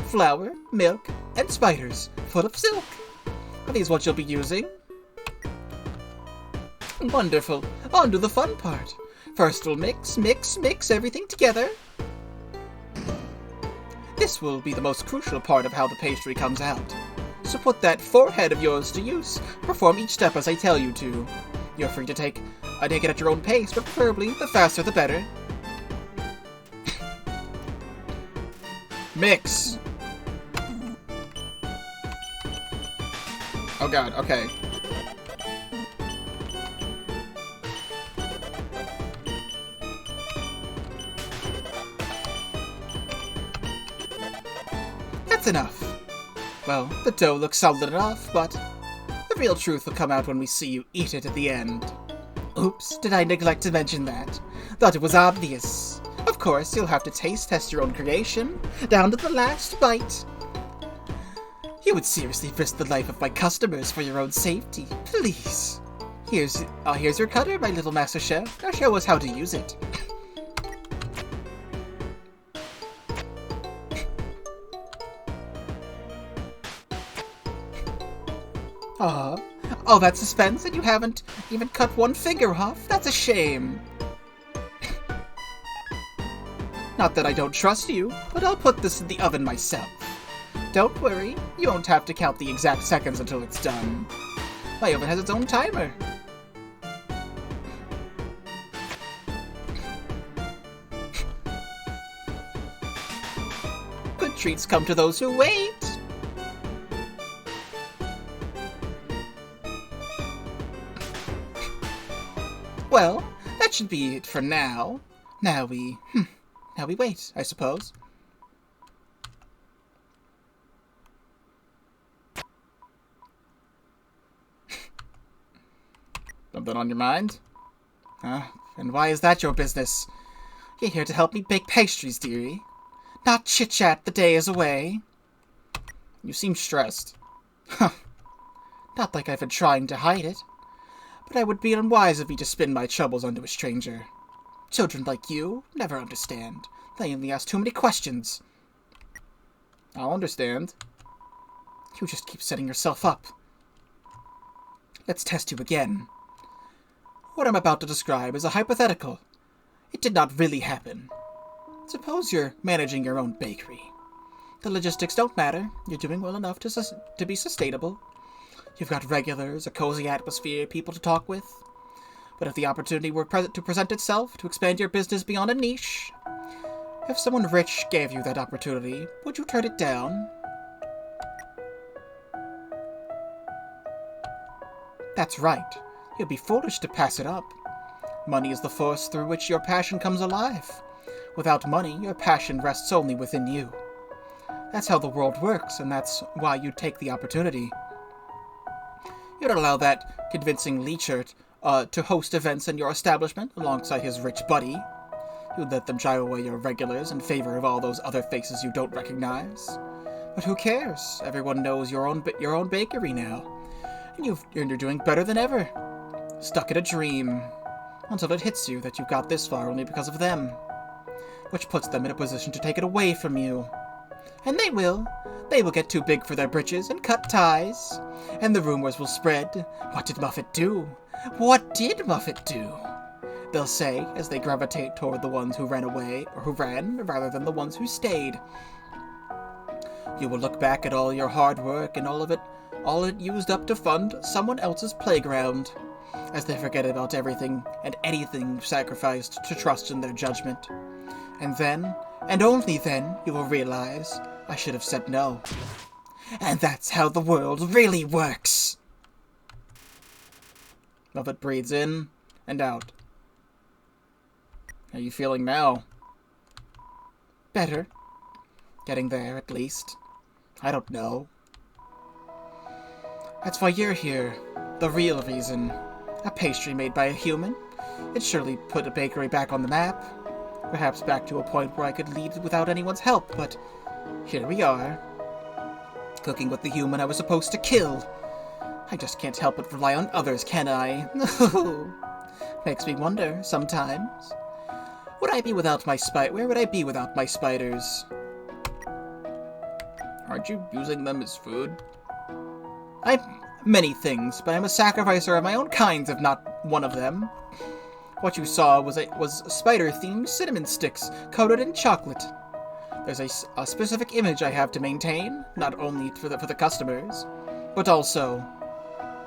flour, milk, and spiders full of silk. Are these what you'll be using? Wonderful. On to the fun part.
First we'll mix everything together. This will be the most crucial part of how the pastry comes out. So put that forehead of yours to use. Perform each step as I tell you to. You're free to take it at your own pace, but preferably the faster the better.
Mix. Oh god, okay.
That's enough. Well, the dough looks solid enough, but the real truth will come out when we see you eat it at the end. Oops, did I neglect to mention that? Thought it was obvious. Of course, you'll have to taste test your own creation, down to the last bite. You would seriously risk the life of my customers for your own safety. Please. Here's your cutter, my little master chef. Now show us how to use it. All that suspense and you haven't even cut one finger off? That's a shame. Not that I don't trust you, but I'll put this in the oven myself. Don't worry, you won't have to count the exact seconds until it's done. My oven has its own timer. Good treats come to those who wait. Well, that should be it for now. Now we wait, I suppose.
Something on your mind?
And why is that your business? You're here to help me bake pastries, dearie. Not chit-chat the day is away.
You seem stressed.
Not like I've been trying to hide it. But I would be unwise of me to spin my troubles onto a stranger. Children like you never understand. They only ask too many questions.
I'll understand.
You just keep setting yourself up. Let's test you again. What I'm about to describe is a hypothetical. It did not really happen. Suppose you're managing your own bakery. The logistics don't matter. You're doing well enough to be sustainable. You've got regulars, a cozy atmosphere, people to talk with. But if the opportunity were to present itself to expand your business beyond a niche, if someone rich gave you that opportunity, would you turn it down? That's right. You'd be foolish to pass it up. Money is the force through which your passion comes alive. Without money, your passion rests only within you. That's how the world works, and that's why you take the opportunity. You'd allow that convincing leecher to host events in your establishment alongside his rich buddy. You'd let them drive away your regulars in favor of all those other faces you don't recognize. But who cares? Everyone knows your own bakery now. And you're doing better than ever. Stuck in a dream. Until it hits you that you got this far only because of them. Which puts them in a position to take it away from you. And they will. They will get too big for their britches and cut ties. And the rumors will spread. What did Muffet do? What did Muffet do? They'll say, as they gravitate toward the ones who ran away, or who ran, rather than the ones who stayed. You will look back at all your hard work and all it used up to fund someone else's playground, as they forget about everything and anything you've sacrificed to trust in their judgment. And then, and only then, you will realize, I should have said no. And that's how the world really works!
Muffet breathes in and out. How are you feeling now?
Better. Getting there, at least. I don't know. That's why you're here. The real reason. A pastry made by a human. It surely put a bakery back on the map. Perhaps back to a point where I could lead without anyone's help, but here we are. Cooking with the human I was supposed to kill. I just can't help but rely on others, can I? Makes me wonder, sometimes. Where would I be without my spiders?
Aren't you using them as food?
I'm many things, but I'm a sacrificer of my own kinds, if not one of them. What you saw was spider-themed cinnamon sticks coated in chocolate. There's a specific image I have to maintain, not only for the customers, but also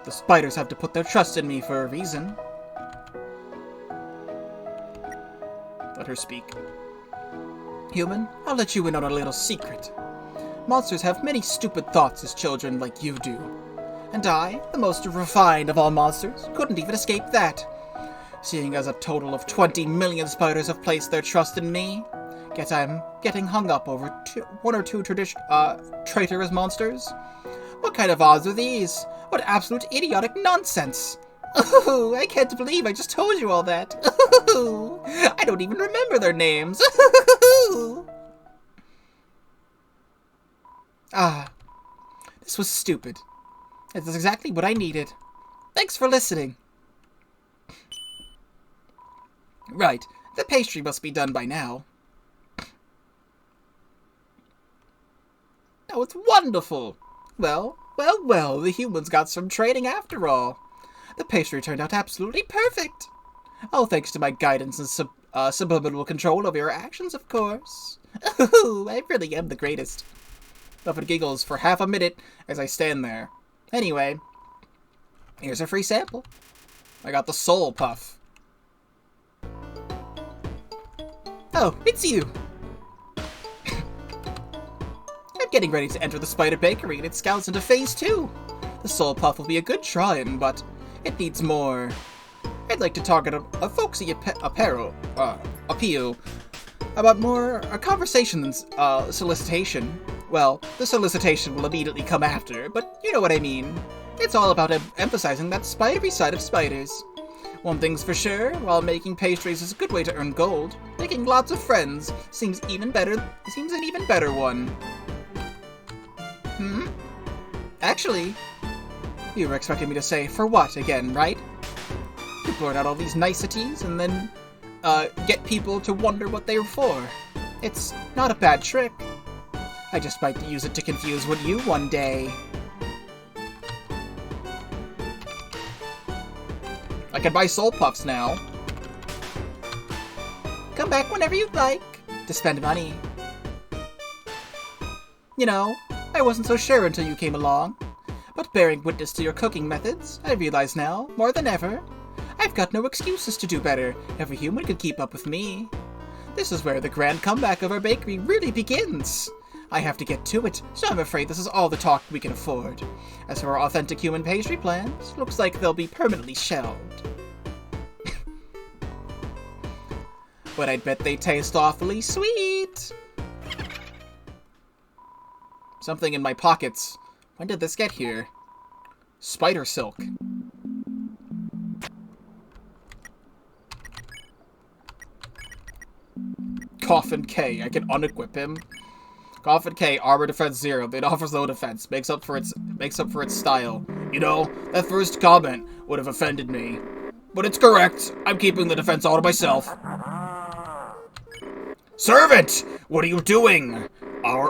the spiders have to put their trust in me for a reason. Let her speak. Human, I'll let you in on a little secret. Monsters have many stupid thoughts as children like you do. And I, the most refined of all monsters, couldn't even escape that. Seeing as a total of 20 million spiders have placed their trust in me, guess I'm getting hung up over one or two traitorous monsters. What kind of odds are these? What absolute idiotic nonsense! Oh, I can't believe I just told you all that. Oh, I don't even remember their names. Ah, this was stupid. This is exactly what I needed. Thanks for listening. Right, the pastry must be done by now. Oh, it's wonderful. Well, the humans got some training after all. The pastry turned out absolutely perfect. All thanks to my guidance and subliminal control over your actions, of course. Ooh, I really am the greatest. Muffet giggles for half a minute as I stand there. Anyway, here's a free sample. I got the soul puff. Oh, it's you. I'm getting ready to enter the Spider Bakery and it scouts into Phase 2. The soul puff will be a good try-in, but it needs more. I'd like to target a folksy appeal about more a conversation than solicitation. Well, the solicitation will immediately come after, but you know what I mean. It's all about emphasizing that spidery side of spiders. One thing's for sure, while making pastries is a good way to earn gold, making lots of friends seems an even better one. Actually, you were expecting me to say for what again, right? To blurt out all these niceties and then get people to wonder what they were for. It's not a bad trick. I just might use it to confuse you one day. I can buy soul puffs now. Come back whenever you'd like to spend money. You know, I wasn't so sure until you came along. But bearing witness to your cooking methods, I realize now, more than ever, I've got no excuses to do better. Every human could keep up with me. This is where the grand comeback of our bakery really begins. I have to get to it, so I'm afraid this is all the talk we can afford. As for our authentic human pastry plans, looks like they'll be permanently shelved. But I'd bet they taste awfully sweet. Something in my pockets. When did this get here? Spider silk. Coffin K. I can unequip him. Coffin K. Armor defense 0. It offers low defense. Makes up for its style. You know, that first comment would have offended me. But it's correct. I'm keeping the defense all to myself. Servant! What are you doing?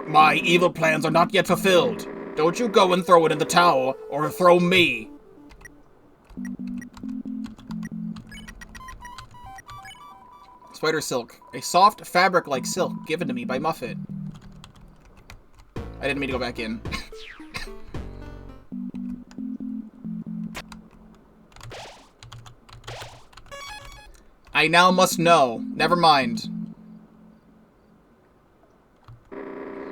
My evil plans are not yet fulfilled. Don't you go and throw it in the towel, or throw me. Spider silk. A soft fabric-like silk given to me by Muffet. I didn't mean to go back in. I now must know. Never mind.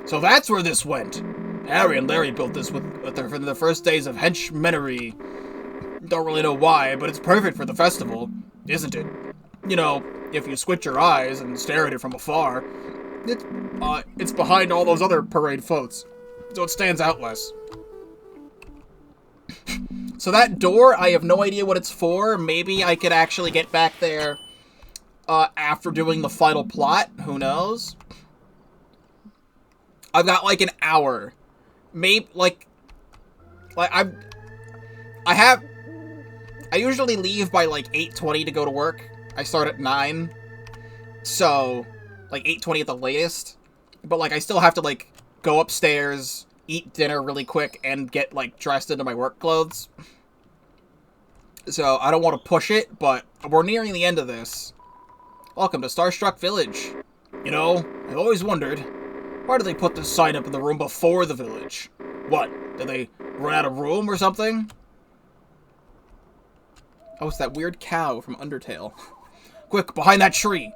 So that's where this went. Harry and Larry built this from the first days of henchmenery. Don't really know why, but it's perfect for the festival, isn't it? You know, if you squint your eyes and stare at it from afar, it's behind all those other parade floats, so it stands out less. So that door, I have no idea what it's for. Maybe I could actually get back there after doing the final plot. Who knows? I've got like an hour. Maybe I usually leave by like 8:20 to go to work. I start at 9. So like 8:20 at the latest. But like I still have to like go upstairs, eat dinner really quick, and get like dressed into my work clothes.
So I don't want to push it, but we're nearing the end of this. Welcome to Starstruck Village.
You know, I've always wondered, why do they put this sign up in the room before the village? What, did they run out of room or something?
Oh, it's that weird cow from Undertale.
Quick, behind that tree!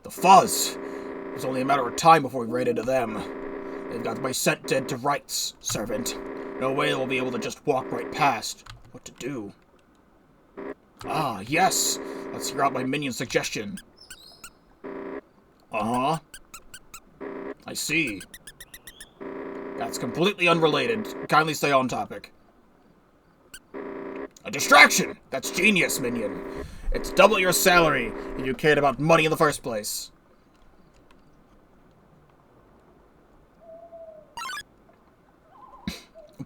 The fuzz! It was only a matter of time before we ran into them. They've got my scent dead to rights, servant. No way they'll be able to just walk right past. What to do? Ah, yes! Let's hear out my minion's suggestion. Uh-huh. I see. That's completely unrelated. Kindly stay on topic. A distraction! That's genius, minion. It's double your salary if you cared about money in the first place.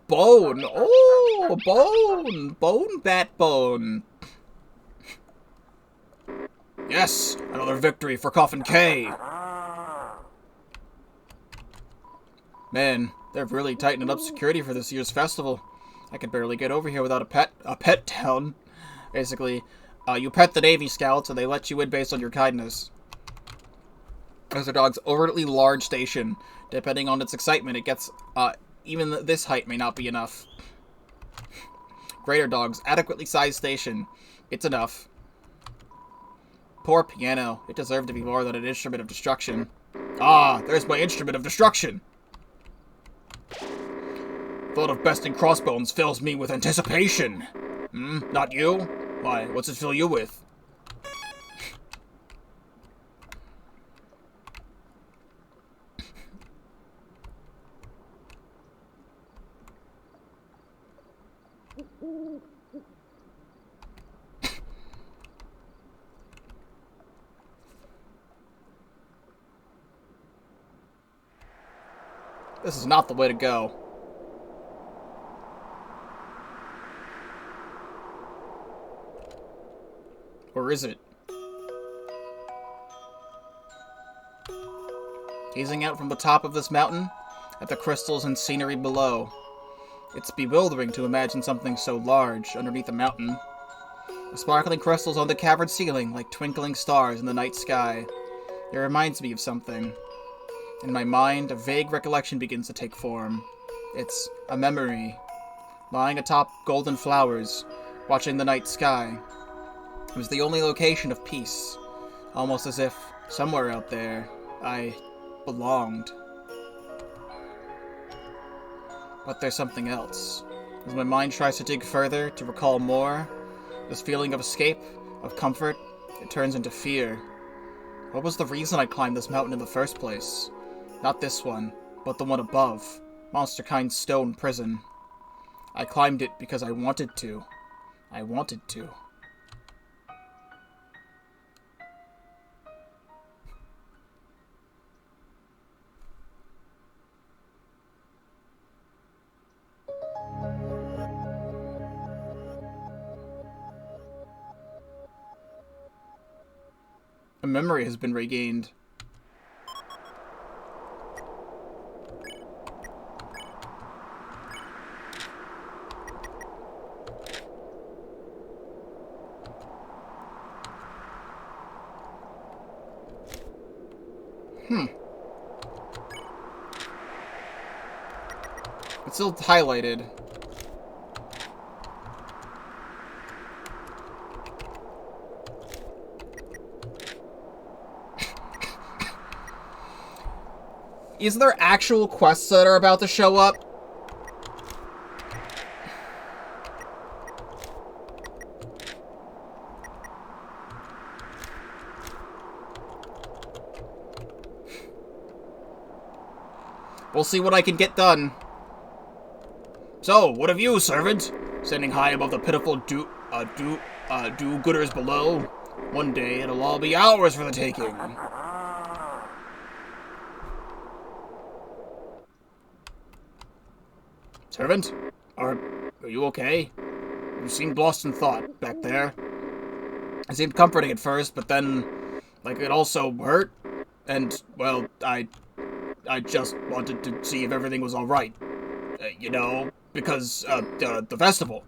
Bone! Oh, bone! Bone bat bone.
Yes, another victory for Coffin K.
Man, they're really tightening up security for this year's festival. I could barely get over here without a pet town. Basically, you pet the Navy Scouts and they let you in based on your kindness. As a dog's overtly large station. Depending on its excitement, it gets, even this height may not be enough. Greater dogs, adequately sized station. It's enough. Poor piano. It deserved to be more than an instrument of destruction.
Ah, there's my instrument of destruction. Thought of besting Crossbones fills me with anticipation. Not you? Why, what's it fill you with?
This is not the way to go. Or is it? Gazing out from the top of this mountain, at the crystals and scenery below. It's bewildering to imagine something so large underneath the mountain. The sparkling crystals on the cavern ceiling like twinkling stars in the night sky. It reminds me of something. In my mind, a vague recollection begins to take form. It's a memory. Lying atop golden flowers, watching the night sky. It was the only location of peace. Almost as if, somewhere out there, I belonged. But there's something else. As my mind tries to dig further, to recall more, this feeling of escape, of comfort, it turns into fear. What was the reason I climbed this mountain in the first place? Not this one, but the one above. Monsterkind Stone Prison. I climbed it because I wanted to. I wanted to. A memory has been regained. It's still highlighted. Is there actual quests that are about to show up? We'll see what I can get done.
So, what of you, servant? Standing high above the pitiful do-gooders below. One day it'll all be ours for the taking. Servant? Are you okay? You seemed lost in thought back there. It seemed comforting at first, but then, like, it also hurt. And, well, I just wanted to see if everything was alright. You know, because, the festival.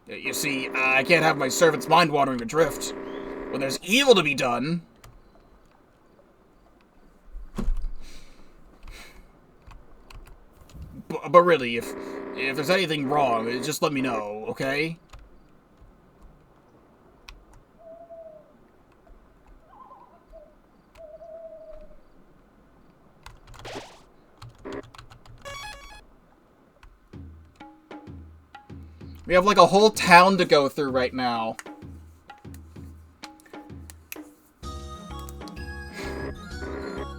You see, I can't have my servant's mind wandering adrift. When there's evil to be done... But really, if there's anything wrong, just let me know, okay?
We have like a whole town to go through right now.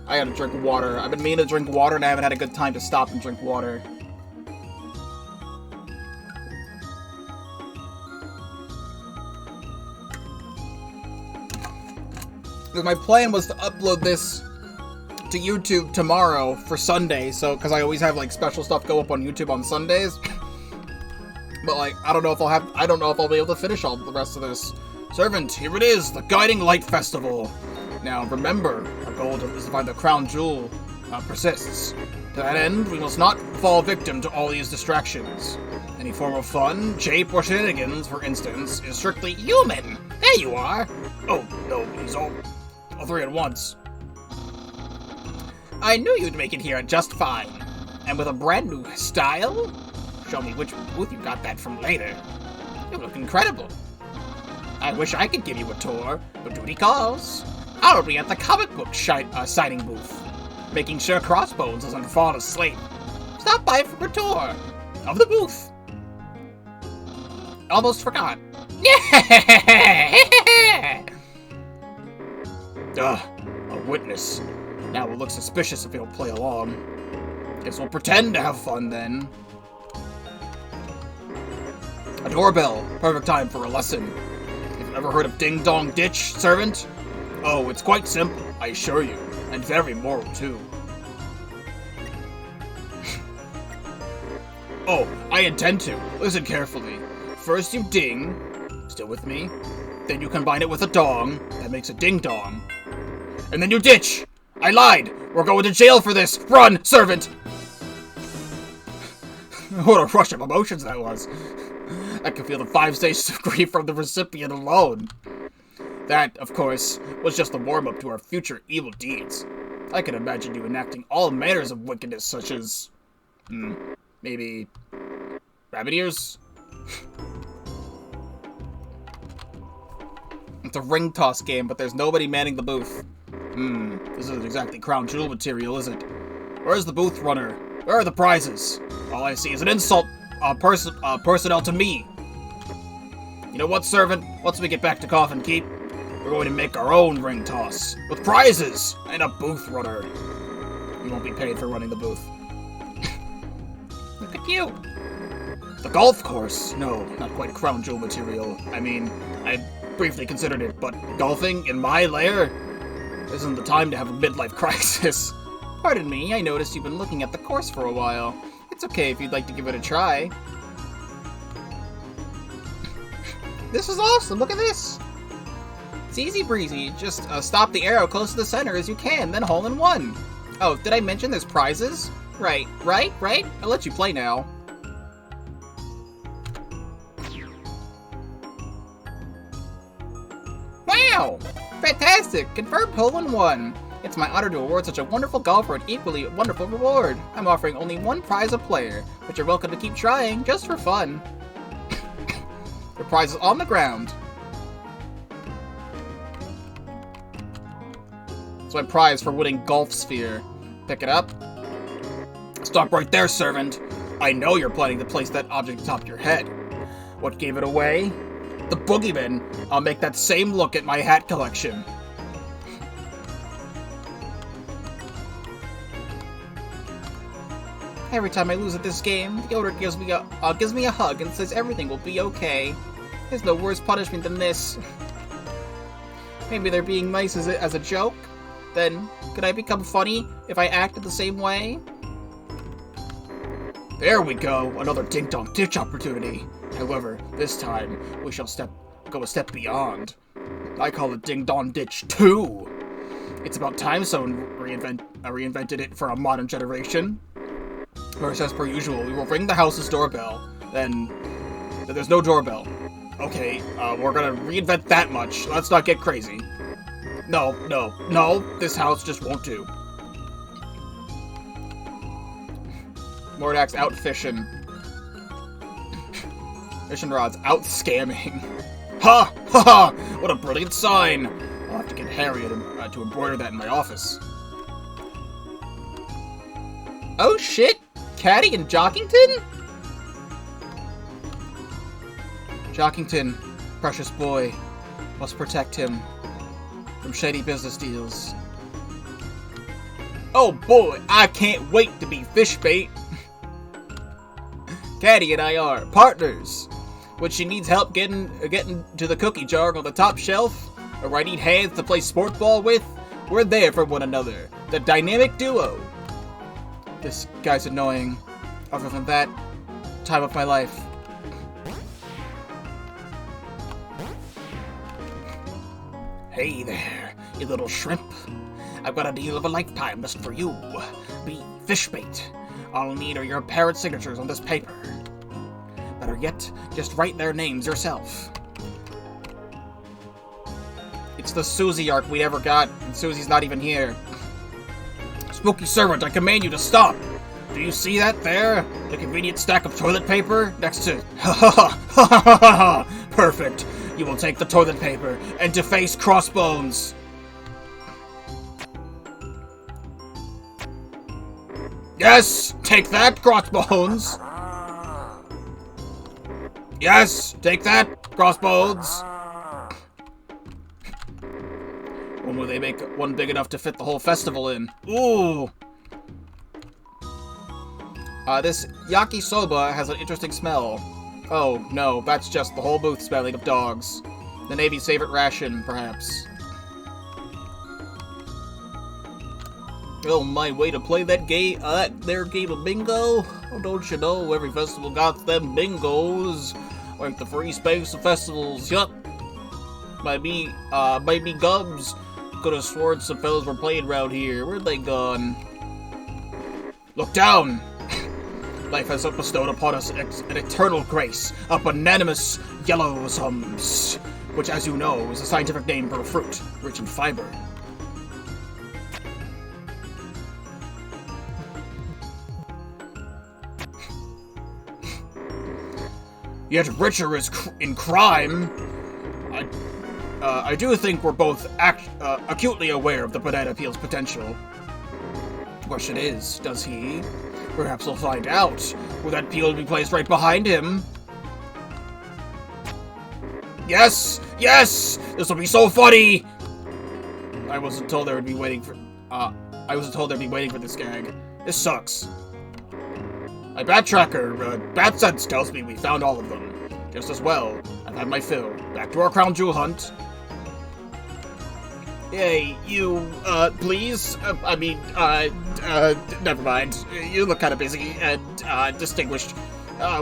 I gotta drink water. I've been meaning to drink water and I haven't had a good time to stop and drink water. Because my plan was to upload this to YouTube tomorrow for Sunday, so because I always have like special stuff go up on YouTube on Sundays. But like, I don't know if I'll be able to finish all the rest of this.
Servant, here it is, the Guiding Light Festival. Now remember, our goal is to find the crown jewel persists. To that end, we must not fall victim to all these distractions. Any form of fun, jape, or shenanigans, for instance, is strictly human. There you are. Oh, no, he's all three at once.
I knew you'd make it here just fine. And with a brand new style? Show me which booth you got that from later. You look incredible. I wish I could give you a tour, but duty calls. I'll be at the comic book signing booth, making sure Crossbones doesn't fall asleep. Stop by for a tour of the booth. Almost forgot.
A witness. Now we'll look suspicious if he'll play along. Guess we'll pretend to have fun then. A doorbell. Perfect time for a lesson. Have you ever heard of Ding Dong Ditch, servant? Oh, it's quite simple, I assure you. And very moral, too. Oh, I intend to. Listen carefully. First you ding. Still with me? Then you combine it with a dong. That makes a ding-dong. And then you ditch! I lied! We're going to jail for this! Run, servant! What a rush of emotions that was. I can feel the 5 stages of grief from the recipient alone. That, of course, was just a warm-up to our future evil deeds. I can imagine you enacting all manners of wickedness, such as... maybe... rabbit ears?
It's a ring toss game, but there's nobody manning the booth.
This isn't exactly crown jewel material, is it? Where's the booth runner? Where are the prizes? All I see is an insult personnel to me. You know what, servant? Once we get back to Coffin Keep, we're going to make our own ring toss with prizes and a booth runner. You won't be paid for running the booth.
Look at you.
The golf course? No, not quite crown jewel material. I mean, I briefly considered it, but golfing in my lair? Isn't the time to have a midlife crisis.
Pardon me, I noticed you've been looking at the course for a while. It's okay if you'd like to give it a try. This is awesome, look at this! It's easy breezy, just stop the arrow close to the center as you can, then hole in one. Oh, did I mention there's prizes? Right. I'll let you play now. Wow! Fantastic! Confirmed hole in one! It's my honor to award such a wonderful golfer an equally wonderful reward. I'm offering only one prize a player, but you're welcome to keep trying, just for fun. The prize is on the ground. It's my prize for winning Golf Sphere. Pick it up.
Stop right there, servant. I know you're planning to place that object atop your head. What gave it away? The boogeyman. I'll make that same look at my hat collection.
Every time I lose at this game, the owner gives me a hug and says everything will be okay. There's no worse punishment than this. Maybe they're being nice as a joke? Then, could I become funny if I acted the same way?
There we go, another ding-dong ditch opportunity. However, this time, we shall go a step beyond. I call it Ding Dong Ditch 2.
It's about time someone reinvented it for a modern generation. First, as per usual, we will ring the house's doorbell. Then there's no doorbell. Okay, we're gonna reinvent that much. Let's not get crazy. No, this house just won't do. Mordak's out fishing. Fishing rods out scamming. Ha! Ha ha! What a brilliant sign! I'll have to get Harriet to embroider that in my office. Oh shit! Caddy and Jockington? Jockington, precious boy, must protect him from shady business deals. Oh boy, I can't wait to be fish bait. Caddy and I are partners. When she needs help getting to the cookie jar on the top shelf, or I need hands to play sport ball with, we're there for one another. The dynamic duo. This guy's annoying. Other than that, time of my life. Hey there, you little shrimp. I've got a deal of a lifetime just for you. Be fish bait. All I'll need are your parent signatures on this paper. Better yet, just write their names yourself. It's the Susie arc we ever got, and Susie's not even here. Spooky servant, I command you to stop! Do you see that there? The convenient stack of toilet paper next to... Ha ha ha ha ha ha! Perfect! You will take the toilet paper and deface Crossbones! Yes! Take that, Crossbones! Yes! Take that, Crossbones! When will they make one big enough to fit the whole festival in? Ooh! This yakisoba has an interesting smell. Oh, no, that's just the whole booth smelling of dogs. The Navy's favorite ration, perhaps. Oh, my way to play that their game of bingo? Oh, don't you know, every festival got them bingos. Like the free space of festivals, yup. Maybe Gubs could have sworn some fellas were playing around here. Where'd they gone? Look down! Life has bestowed upon us an eternal grace, a bananimous yellow sums, which, as you know, is a scientific name for a fruit rich in fiber. Yet richer is in crime. I do think we're both acutely aware of the banana peel's potential. The question is, does he? Perhaps we'll find out. Will that peel be placed right behind him? Yes! Yes! This will be so funny! I wasn't told there'd be waiting for this gag. This sucks. My bat tracker, bat sense tells me we found all of them. Just as well. I've had my fill. Back to our crown jewel hunt. Hey, you, please? Never mind. You look kind of busy and, distinguished.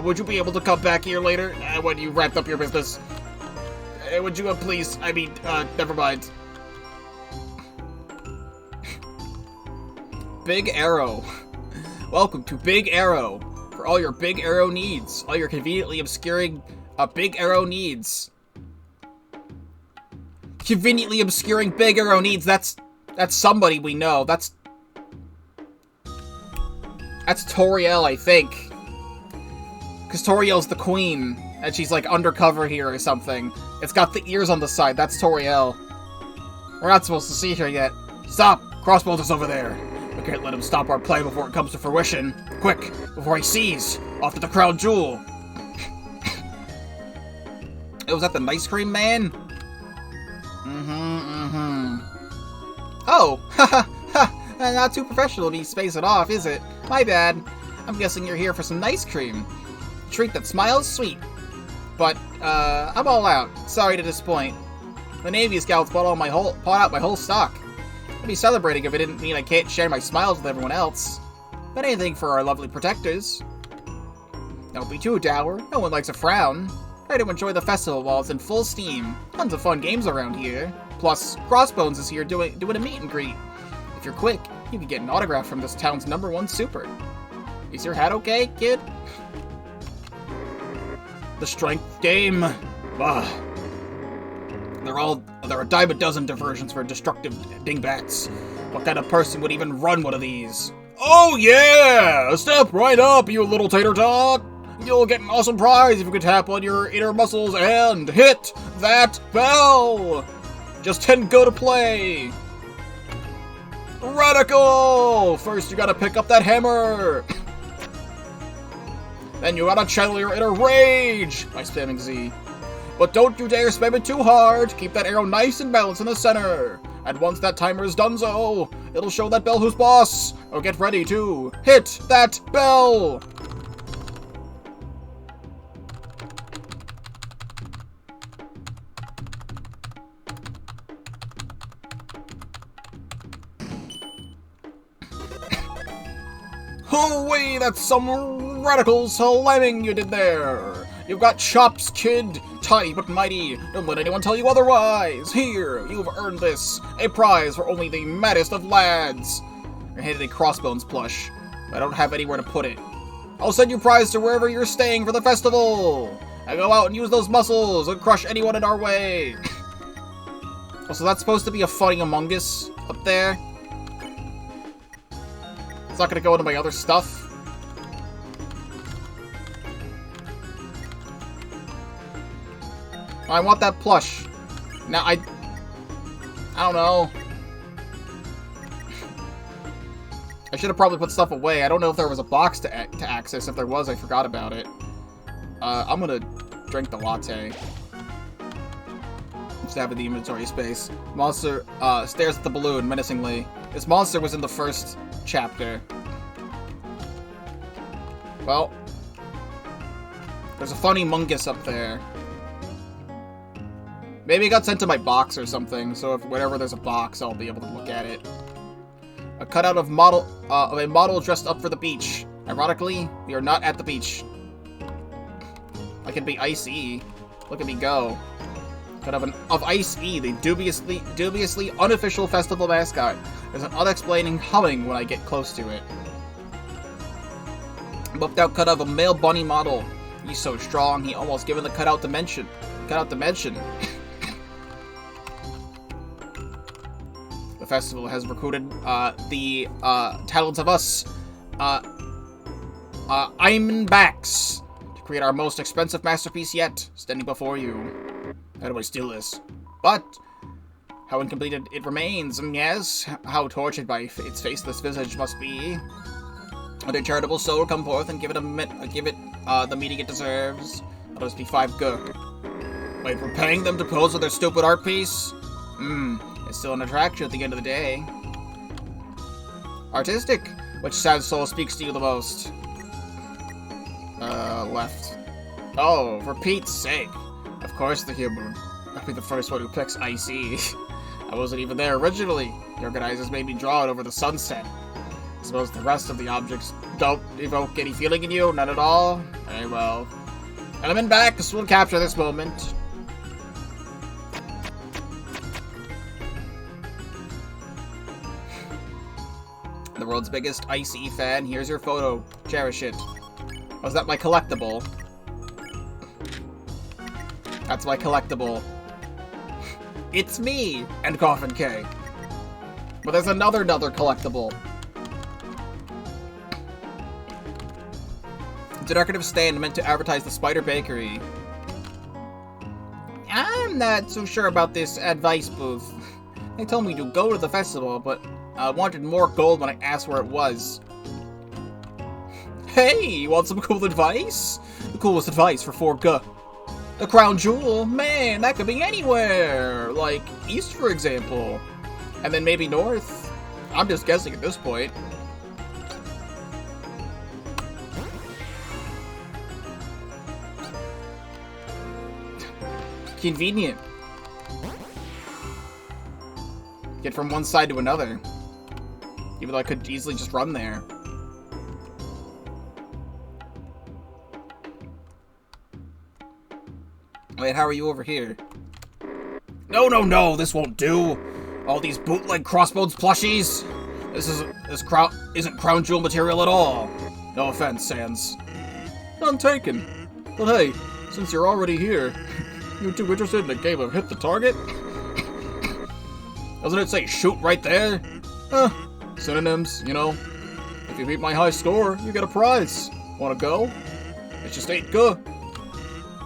Would you be able to come back here later, when you wrapped up your business? Would you, please? Never mind. Big Arrow. Welcome to Big Arrow. For all your Big Arrow needs. All your conveniently obscuring, Big Arrow needs. Conveniently obscuring Big Arrow needs. That's somebody we know. That's Toriel, I think. Because Toriel's the queen, and she's like undercover here or something. It's got the ears on the side. That's Toriel. We're not supposed to see her yet. Stop! Crossbones is over there. We can't let him stop our plan before it comes to fruition. Quick, before he sees. Off to the crown jewel. Oh, was that the ice cream man? Oh, haha, not too professional to be spacing off, is it? My bad. I'm guessing you're here for some ice cream. A treat that smiles sweet. But, I'm all out. Sorry to disappoint. The Navy Scouts bought out my whole stock. I'd be celebrating if it didn't mean I can't share my smiles with everyone else. But anything for our lovely protectors. Don't be too dour. No one likes a frown. Try to enjoy the festival while it's in full steam. Tons of fun games around here. Plus, Crossbones is here doing a meet and greet. If you're quick, you can get an autograph from this town's #1 super. Is your hat okay, kid?
The strength game. There are a dime a dozen diversions for destructive dingbats. What kind of person would even run one of these? Oh yeah! Step right up, you little tater tot! You'll get an awesome prize if you can tap on your inner muscles and hit that bell! Just 10 go to play! Radical! First you gotta pick up that hammer! Then you gotta channel your inner rage by spamming Z. But don't you dare spam it too hard! Keep that arrow nice and balanced in the center! And once that timer is done so, it'll show that bell who's boss! Oh, get ready to hit that bell! Hooey, that's some radical slamming you did there! You've got chops, kid! Tiny but mighty! Don't let anyone tell you otherwise! Here, you've earned this! A prize for only the maddest of lads! You're handed a Crossbones plush. I don't have anywhere to put it. I'll send you prize to wherever you're staying for the festival! I go out and use those muscles and crush anyone in our way! Oh, so that's supposed to be a funny Among Us up there? It's not gonna go into my other stuff. I want that plush. Now, I don't know. I should have probably put stuff away. I don't know if there was a box to access. If there was, I forgot about it. I'm gonna drink the latte. Just have the inventory space. Monster stares at the balloon menacingly. This monster was in the first chapter. Well, there's a funny mungus up there. Maybe it got sent to my box or something, so if whenever there's a box, I'll be able to look at it. A cutout of a model dressed up for the beach. Ironically, we are not at the beach. I can be Ice-E. Look at me go. Cutout of Ice-E, the dubiously unofficial festival mascot. There's an unexplaining humming when I get close to it. Buffed out cutout of a male bunny model. He's so strong, he almost given the cutout dimension. The festival has recruited the talents of us Diamondbacks to create our most expensive masterpiece yet, standing before you. How do I steal this? But how incomplete it remains, and yes, how tortured by its faceless visage must be. Let a charitable soul come forth and give it the meaning it deserves. That'll just be 5 go. Wait, we're paying them to pose with their stupid art piece? It's still an attraction at the end of the day. Artistic. Which sad soul speaks to you the most? Left. Oh, for Pete's sake. Of course the human. I'll be the first one who picks Ice-E. I wasn't even there originally. The organizers made me draw it over the sunset. I suppose the rest of the objects don't evoke any feeling in you? None at all? Very well. Element back, this will capture this moment. The world's biggest Ice-E fan, here's your photo. Cherish it. Was that my collectible? That's my collectible. It's me! And Coffin Keep. But there's another collectible. It's a decorative stand meant to advertise the Spider Bakery. I'm not so sure about this advice booth. They told me to go to the festival, but I wanted more gold when I asked where it was. Hey, you want some cool advice? The coolest advice for 4 G. The crown jewel? Man, that could be anywhere! Like, east, for example. And then maybe north. I'm just guessing at this point. Convenient. Get from one side to another. Even though I could easily just run there. Wait, how are you over here?
No, this won't do. All these bootleg Crossbones plushies. This isn't crown jewel material at all. No offense, Sans. None taken. But hey, since you're already here, you too interested in a game of hit the target? Doesn't it say shoot right there? Synonyms, you know. If you beat my high score, you get a prize. Wanna go? It's just 8 good.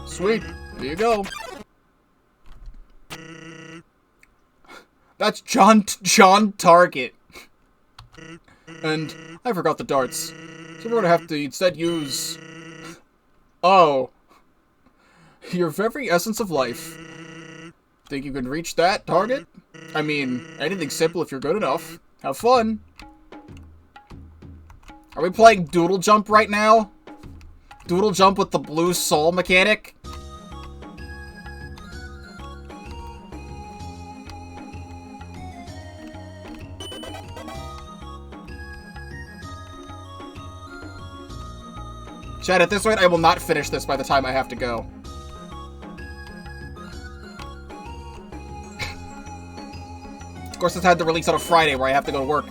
Sweet, here you go. That's John Target. And I forgot the darts. So we're gonna have to instead use... Oh. Your very essence of life. Think you can reach that target? I mean, anything simple if you're good enough. Have fun. Are we playing Doodle Jump right now? Doodle Jump with the blue soul mechanic? Chat, at this rate, I will not finish this by the time I have to go. Of course, this had to release on a Friday where I have to go to work.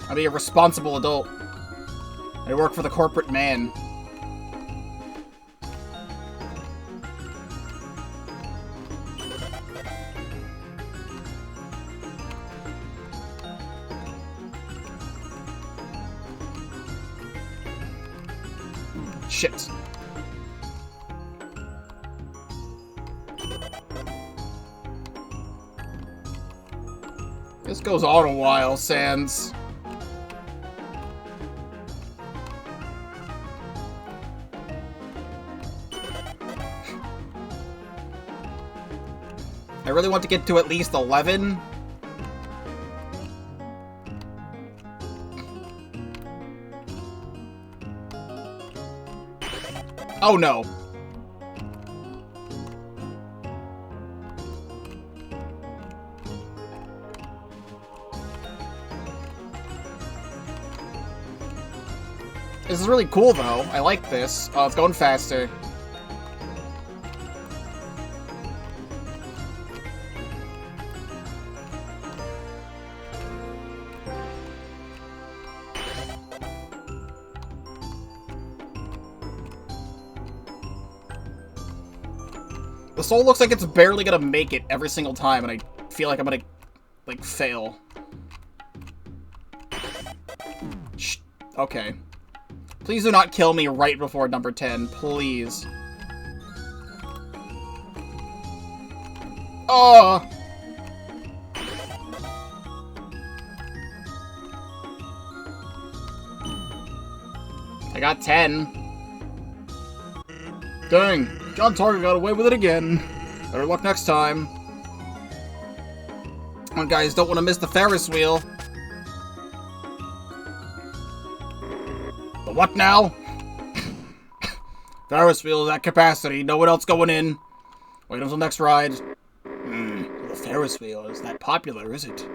I'll be a responsible adult. I work for the corporate man. Shit. This goes on a while, Sans. I really want to get to at least 11. Oh no. This is really cool though. I like this. Oh, it's going faster. The soul looks like it's barely gonna make it every single time, and I feel like I'm gonna, like, fail. Shh. Okay. Please do not kill me right before number 10, please. Oh! I got 10. Dang. John Target got away with it again. Better luck next time. Come on, guys, don't want to miss the Ferris Wheel. The what now? Ferris Wheel is at capacity. No one else going in. Wait until next ride. The Ferris Wheel is that popular, is it?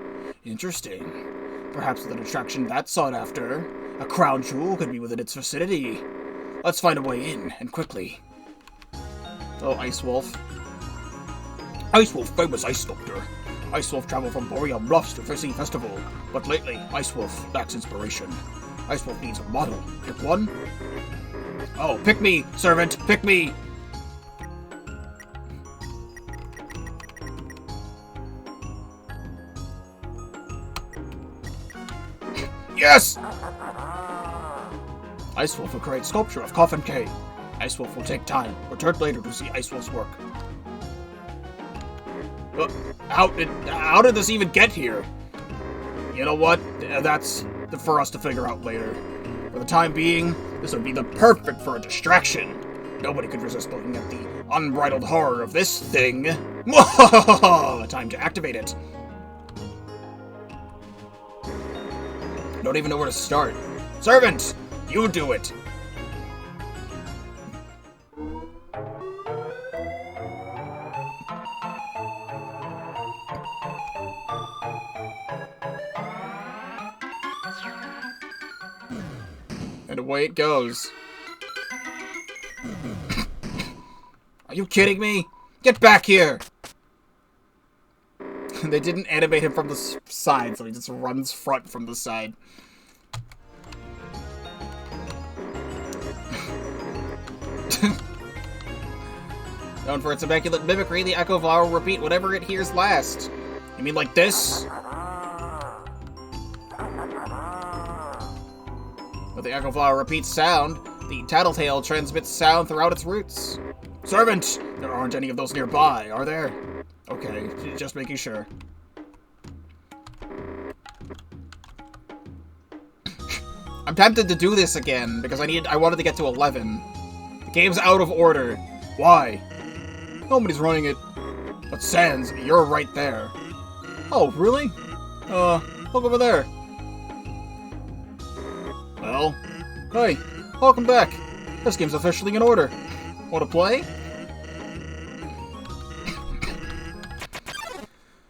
Interesting. Perhaps with an attraction that sought after, a crown jewel could be within its vicinity. Let's find a way in, and quickly. Oh, Ice Wolf.
Ice Wolf, famous ice sculptor. Ice Wolf traveled from Boreal Bluffs to Fizzy Festival, but lately, Ice Wolf lacks inspiration. Ice Wolf needs a model. Pick one?
Oh, pick me, servant, pick me!
Yes! Ice Wolf will create sculpture of Coffin Keep. Ice Wolf will take time. Return later to see Ice Wolf's work.
How did this even get here? You know what? That's for us to figure out later. For the time being, this would be the perfect for a distraction. Nobody could resist looking at the unbridled horror of this thing. Time to activate it. Don't even know where to start. Servant, you do it. And away it goes. Are you kidding me? Get back here! They didn't animate him from the side, so he just runs front from the side. Known for its immaculate mimicry, the Echo Flower will repeat whatever it hears last. You mean like this? With the Echo Flower repeats sound, the Tattletale transmits sound throughout its roots. Servant! There aren't any of those nearby, are there? Okay, just making sure. I'm tempted to do this again, because I wanted to get to 11. The game's out of order. Why? Nobody's running it. But Sans, you're right there. Oh, really? Look over there. Well, hey, welcome back. This game's officially in order. Want to play?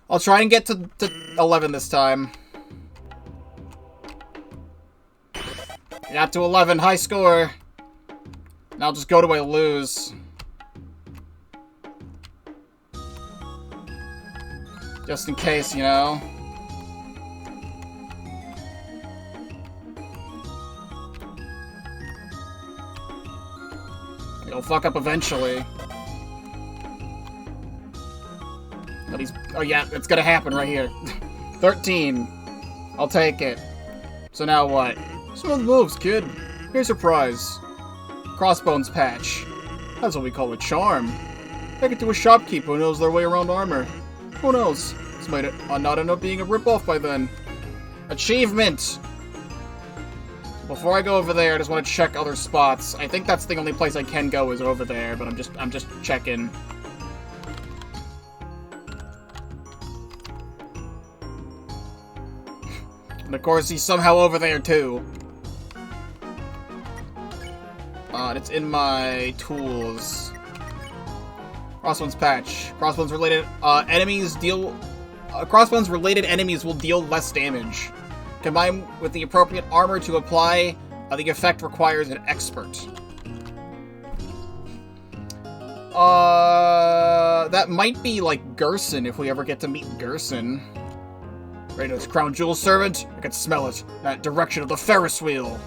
I'll try and get to 11 this time. Got to 11, high score. And I'll just go to I lose. Just in case, you know. It'll fuck up eventually. But oh yeah, it's gonna happen right here. 13. I'll take it. So now what? Smooth moves, kid. Here's your prize. Crossbones patch. That's what we call a charm. Take it to a shopkeeper who knows their way around armor. Who knows? This might not end up being a ripoff by then. Achievement! Before I go over there, I just want to check other spots. I think that's the only place I can go is over there, but I'm just checking. And of course, he's somehow over there too. And it's in my tools. Crossbones patch. Crossbones related Crossbones related enemies will deal less damage. Combined with the appropriate armor to apply, the effect requires an expert. That might be like Gerson if we ever get to meet Gerson. Rainos, Crown Jewel Servant. I can smell it. That direction of the Ferris Wheel.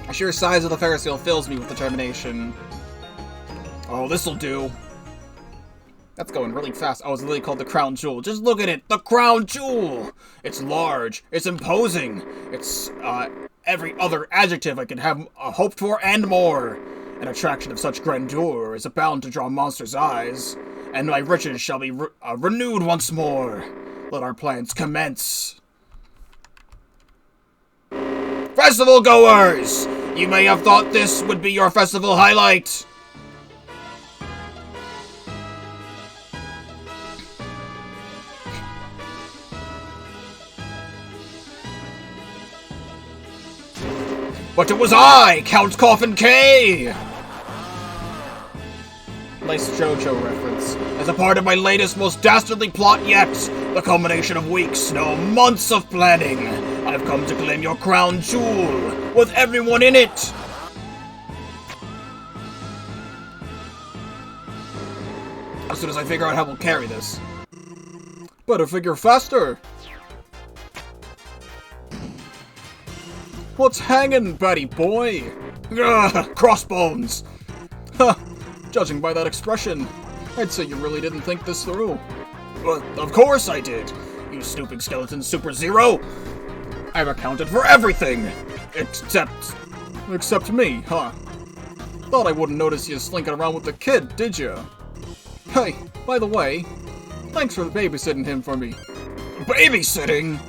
The sheer size of the Ferris Wheel fills me with determination. Oh, this'll do. That's going really fast. Oh, it's literally called the Crown Jewel. Just look at it! The Crown Jewel! It's large. It's imposing. It's, every other adjective I could have hoped for and more. An attraction of such grandeur is bound to draw monsters' eyes, and my riches shall be renewed once more. Let our plans commence. Festival goers! You may have thought this would be your festival highlight. But it was I, Count Coffin Keep! Nice JoJo reference. As a part of my latest, most dastardly plot yet, the culmination of weeks, no months of planning, I've come to claim your crown jewel, with everyone in it! As soon as I figure out how we'll carry this. Better figure faster! What's hanging, batty boy? Ugh, crossbones! Huh, judging by that expression, I'd say you really didn't think this through. But of course I did, you snooping skeleton super zero! I've accounted for everything! Except me, huh? Thought I wouldn't notice you slinking around with the kid, did you? Hey, by the way, thanks for babysitting him for me. Babysitting?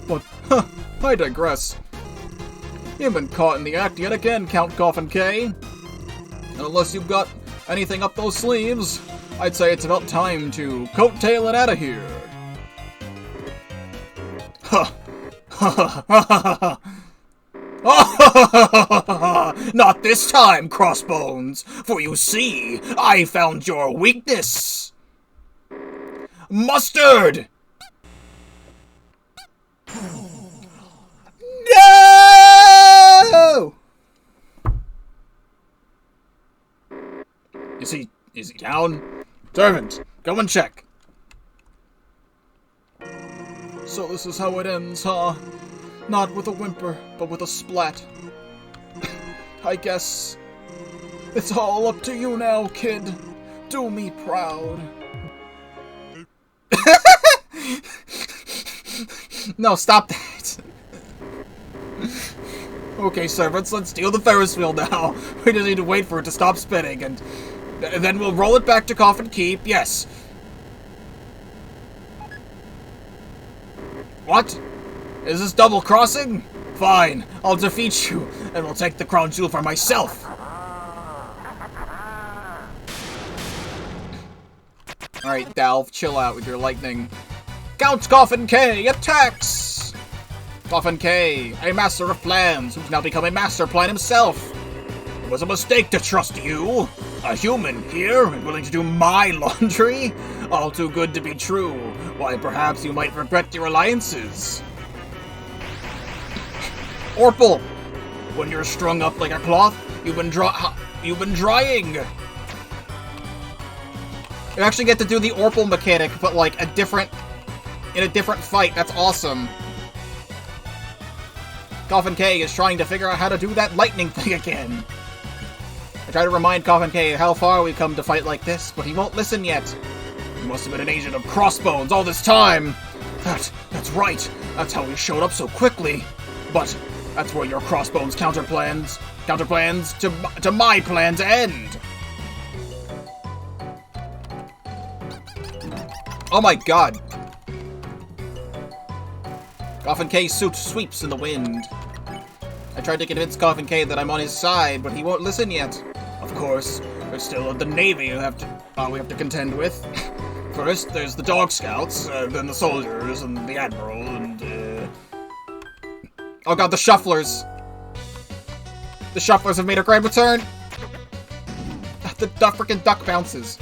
But, huh, I digress. You've been caught in the act yet again, Count Coffin Keep. And unless you've got anything up those sleeves, I'd say it's about time to coattail it out of here. Ha! Ha ha ha! Not this time, Crossbones, for you see, I found your weakness. Mustard! No! You see,
Is he down? Servant, go and check.
So this is how it ends, huh? Not with a whimper, but with a splat. I guess it's all up to you now, kid. Do me proud.
No, stop that.
Okay, servants, let's steal the Ferris Wheel now. We just need to wait for it to stop spinning, and then we'll roll it back to Coffin Keep. Yes. What? Is this double crossing? Fine, I'll defeat you, and we'll take the crown jewel for myself.
Alright, Dalv, chill out with your lightning. Count Coffin K, attacks! Coffin K, a master of plans, who's now become a master plan himself.
It was a mistake to trust you. A human here, and willing to do my laundry? All too good to be true. Why, perhaps you might regret your alliances.
Orpal!
When you're strung up like a cloth, you've been drying.
You actually get to do the Orpal mechanic, but like in a different fight. That's awesome. Coffin K is trying to figure out how to do that lightning thing again. I try to remind Coffin K how far we've come to fight like this, but he won't listen yet.
You must have been an agent of Crossbones all this time. That's right. That's how we showed up so quickly. But that's where your Crossbones counterplans to my plans end.
Oh my god. Coffin K's suit sweeps in the wind. I tried to convince Coffin K that I'm on his side, but he won't listen yet.
Of course, there's still the Navy we have to contend with. First, there's the Dog Scouts, then the soldiers, and the Admiral, and
oh god, the Shufflers! The Shufflers have made a grand return! The frickin' duck bounces.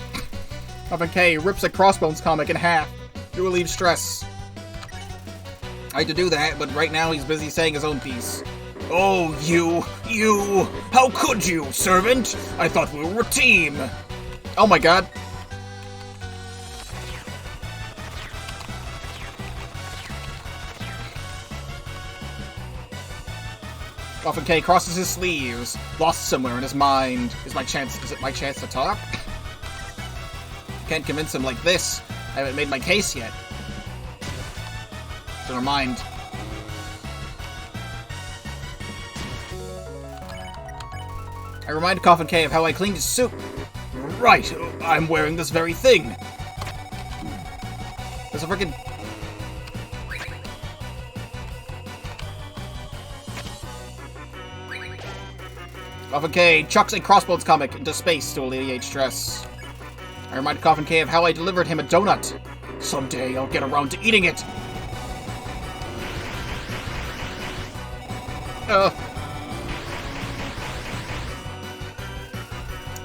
Coffin K rips a Crossbones comic in half to relieve stress. I hate to do that, but right now he's busy saying his own piece.
Oh, you! How could you, servant? I thought we were a team!
Oh my god. Coffin K crosses his sleeves, lost somewhere in his mind. Is it my chance to talk? Can't convince him like this. I haven't made my case yet. Never mind. I remind Coffin K of how I cleaned his suit.
Right, I'm wearing this very thing.
There's a frickin' Coffin K chucks a Crossbones comic into space to alleviate stress. I remind Coffin K of how I delivered him a donut.
Someday I'll get around to eating it.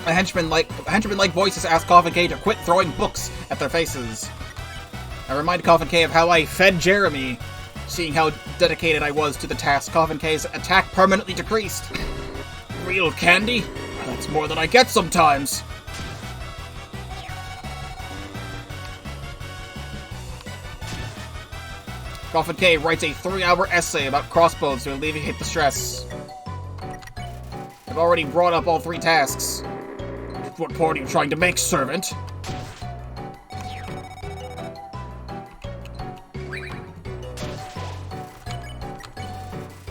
A henchman-like voices ask Coffin K to quit throwing books at their faces. I remind Coffin K of how I fed Jeremy. Seeing how dedicated I was to the task, Coffin K's attack permanently decreased.
Real candy? That's more than I get sometimes.
Coffin K writes a 3-hour essay about Crossbones to alleviate the stress. I've already brought up all 3 tasks.
What point are you trying to make, servant?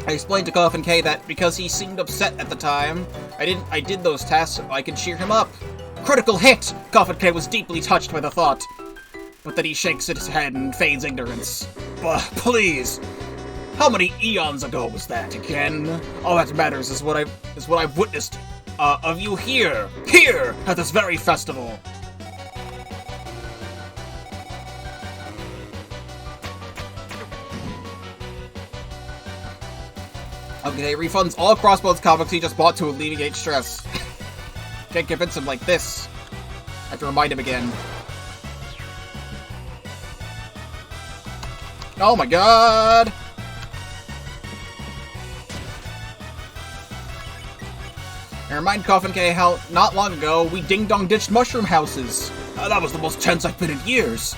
I explained to Coffin K that because he seemed upset at the time, I did those tasks so I could cheer him up. Critical hit! Coffin K was deeply touched by the thought. But then he shakes his head and feigns ignorance.
Please! How many eons ago was that again? All that matters is what I've witnessed of you here at this very festival.
Okay, refunds all Crossbones comics he just bought to alleviate stress. Can't convince him like this. I have to remind him again. Oh my god! I remind Coffin K how, not long ago, we ding-dong ditched mushroom houses.
That was the most tense I've been in years.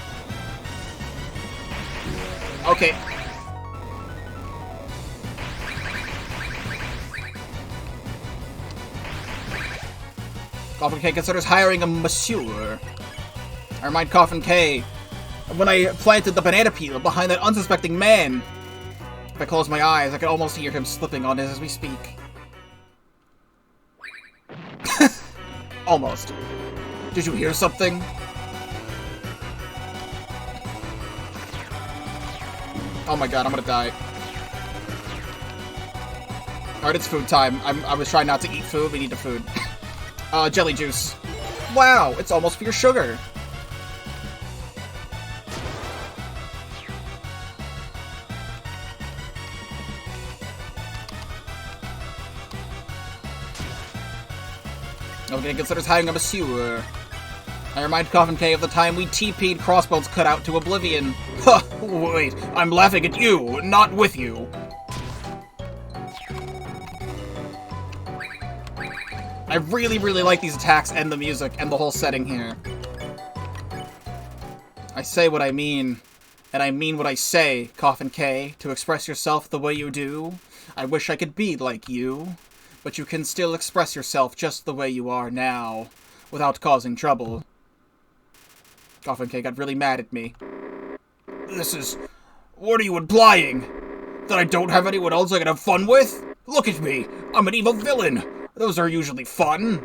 Okay. Coffin K considers hiring a masseur. I remind Coffin K when I planted the banana peel behind that unsuspecting man. If I close my eyes, I can almost hear him slipping on it as we speak. Almost. Did you hear something? Oh my god, I'm gonna die. Alright, it's food time. I was trying not to eat food. We need the food. Jelly juice. Wow, it's almost pure sugar. Okay, considers hiring a masseur. I remind Coffin K of the time we TP'd Crossbones cutout to oblivion.
Huh, wait, I'm laughing at you, not with you.
I really, really like these attacks and the music and the whole setting here. I say what I mean, and I mean what I say, Coffin K, to express yourself the way you do. I wish I could be like you, but you can still express yourself just the way you are now, without causing trouble. Coffin K got really mad at me.
What are you implying? That I don't have anyone else I can have fun with? Look at me, I'm an evil villain. Those are usually fun.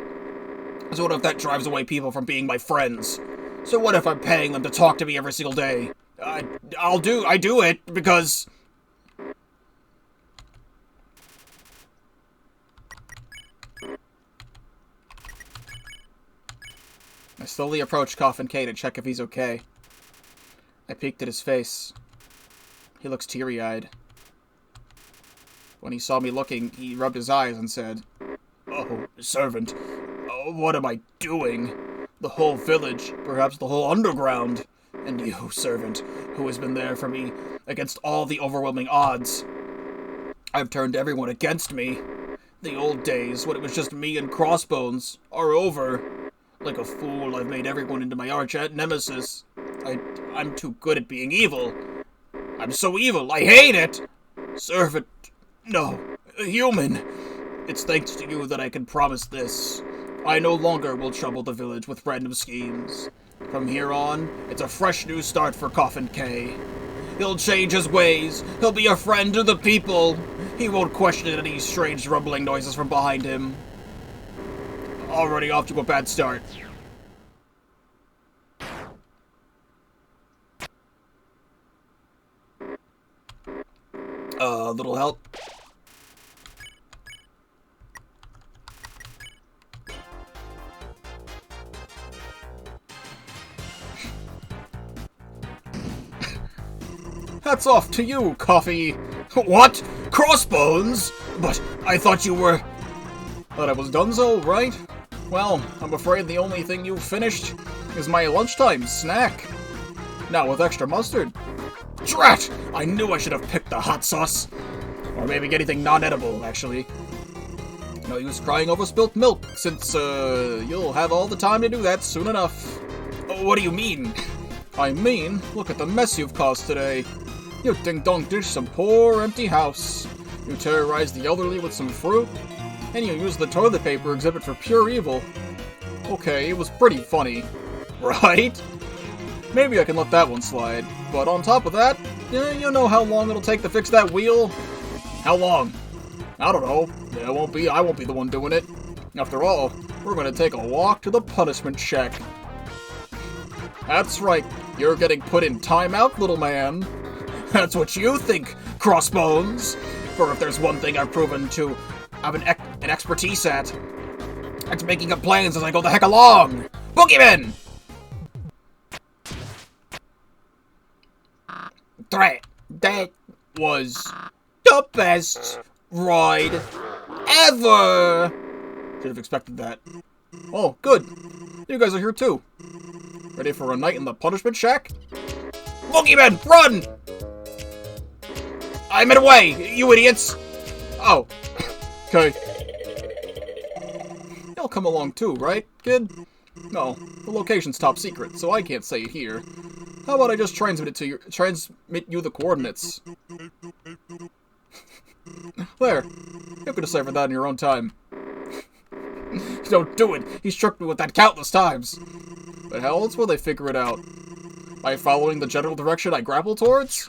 So what if that drives away people from being my friends? So what if I'm paying them to talk to me every single day? I do it because...
I slowly approached Coffin K to check if he's okay. I peeked at his face. He looks teary-eyed. When he saw me looking, he rubbed his eyes and said,
"Oh, servant, what am I doing? The whole village, perhaps the whole underground, and you, servant, who has been there for me against all the overwhelming odds. I've turned everyone against me. The old days, when it was just me and Crossbones, are over. Like a fool, I've made everyone into my arch nemesis. I'm too good at being evil. I'm so evil, I hate it! Servant, no, a human. It's thanks to you that I can promise this. I no longer will trouble the village with random schemes. From here on, it's a fresh new start for Coffin K. He'll change his ways. He'll be a friend to the people. He won't question any strange rumbling noises from behind him. Already off to a bad start. Little help?
Hats off to you, Coffee!
What? Crossbones? But I thought you were...
Thought I was donezo, right? Well, I'm afraid the only thing you've finished is my lunchtime snack. Now with extra mustard.
Drat! I knew I should have picked the hot sauce. Or maybe anything non-edible, actually.
No use crying over spilt milk, since, you'll have all the time to do that soon enough.
What do you mean?
I mean, look at the mess you've caused today. You ding-dong dish some poor empty house. You terrorized the elderly with some fruit. And you used the toilet paper exhibit for pure evil. Okay, it was pretty funny. Right? Maybe I can let that one slide. But on top of that, you know how long it'll take to fix that wheel?
How long?
I don't know. I won't be the one doing it. After all, we're gonna take a walk to the punishment shack. That's right, you're getting put in timeout, little man.
That's what you think, Crossbones. For if there's one thing I've proven to have an expertise at, it's making up plans as I go the heck along. Boogeyman! That was the best ride ever!
Should have expected that. Oh, good. You guys are here too. Ready for a night in the punishment shack?
Boogeyman, run! I'm in the way, you idiots!
Oh. Okay. You'll come along too, right, kid? No, the location's top secret, so I can't say it here. How about I just transmit you the coordinates? There. You could decipher that in your own time. Don't do it! He's tricked me with that countless times! But how else will they figure it out? By following the general direction I grapple towards?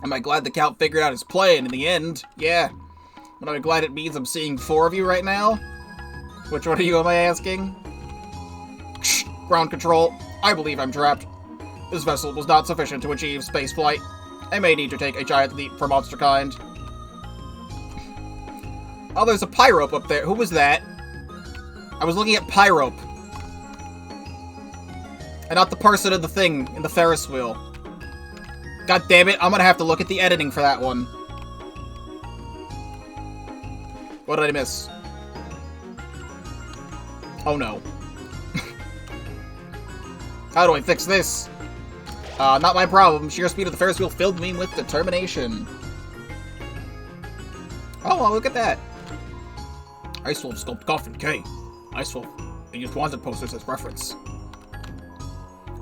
Am I glad the Count figured out his plan in the end? Yeah. But am I glad it means I'm seeing 4 of you right now? Which one of you am I asking? Shh! Ground control. I believe I'm trapped. This vessel was not sufficient to achieve spaceflight. I may need to take a giant leap for monster kind. Oh, there's a Pyrope up there. Who was that? I was looking at Pyrope. And not the person in the thing, in the Ferris Wheel. God damn it, I'm gonna have to look at the editing for that one. What did I miss? Oh no. How do I fix this? Not my problem. Sheer speed of the Ferris Wheel filled me with determination. Oh, well, look at that. Ice Wolf sculpt Coffin K. Ice Wolf. They used wanted posters as reference.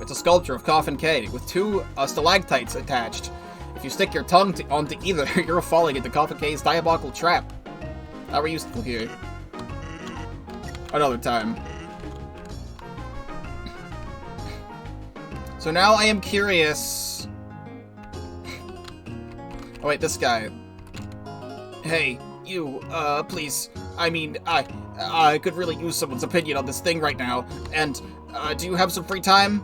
It's a sculpture of Coffin K with 2 stalactites attached. If you stick your tongue onto either, you're falling into Coffin K's diabolical trap. How are you still here? Another time. So now I am curious. Oh wait, this guy. Hey, you, please. I mean, I could really use someone's opinion on this thing right now. And, do you have some free time?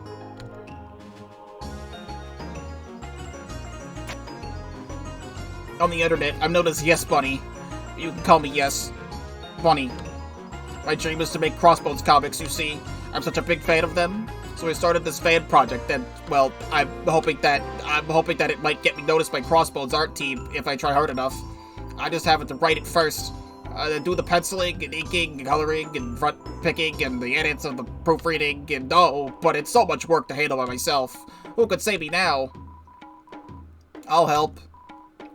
On the internet, I'm known as Yes Bunny. You can call me Yes Bunny. My dream is to make Crossbones comics, you see. I'm such a big fan of them. So I started this fan project, and, well, I'm hoping that it might get me noticed by Crossbones art team if I try hard enough. I just have to write it first. Do the penciling, and inking, and coloring, and front picking, and the edits of the proofreading, and but it's so much work to handle by myself. Who could save me now? I'll help.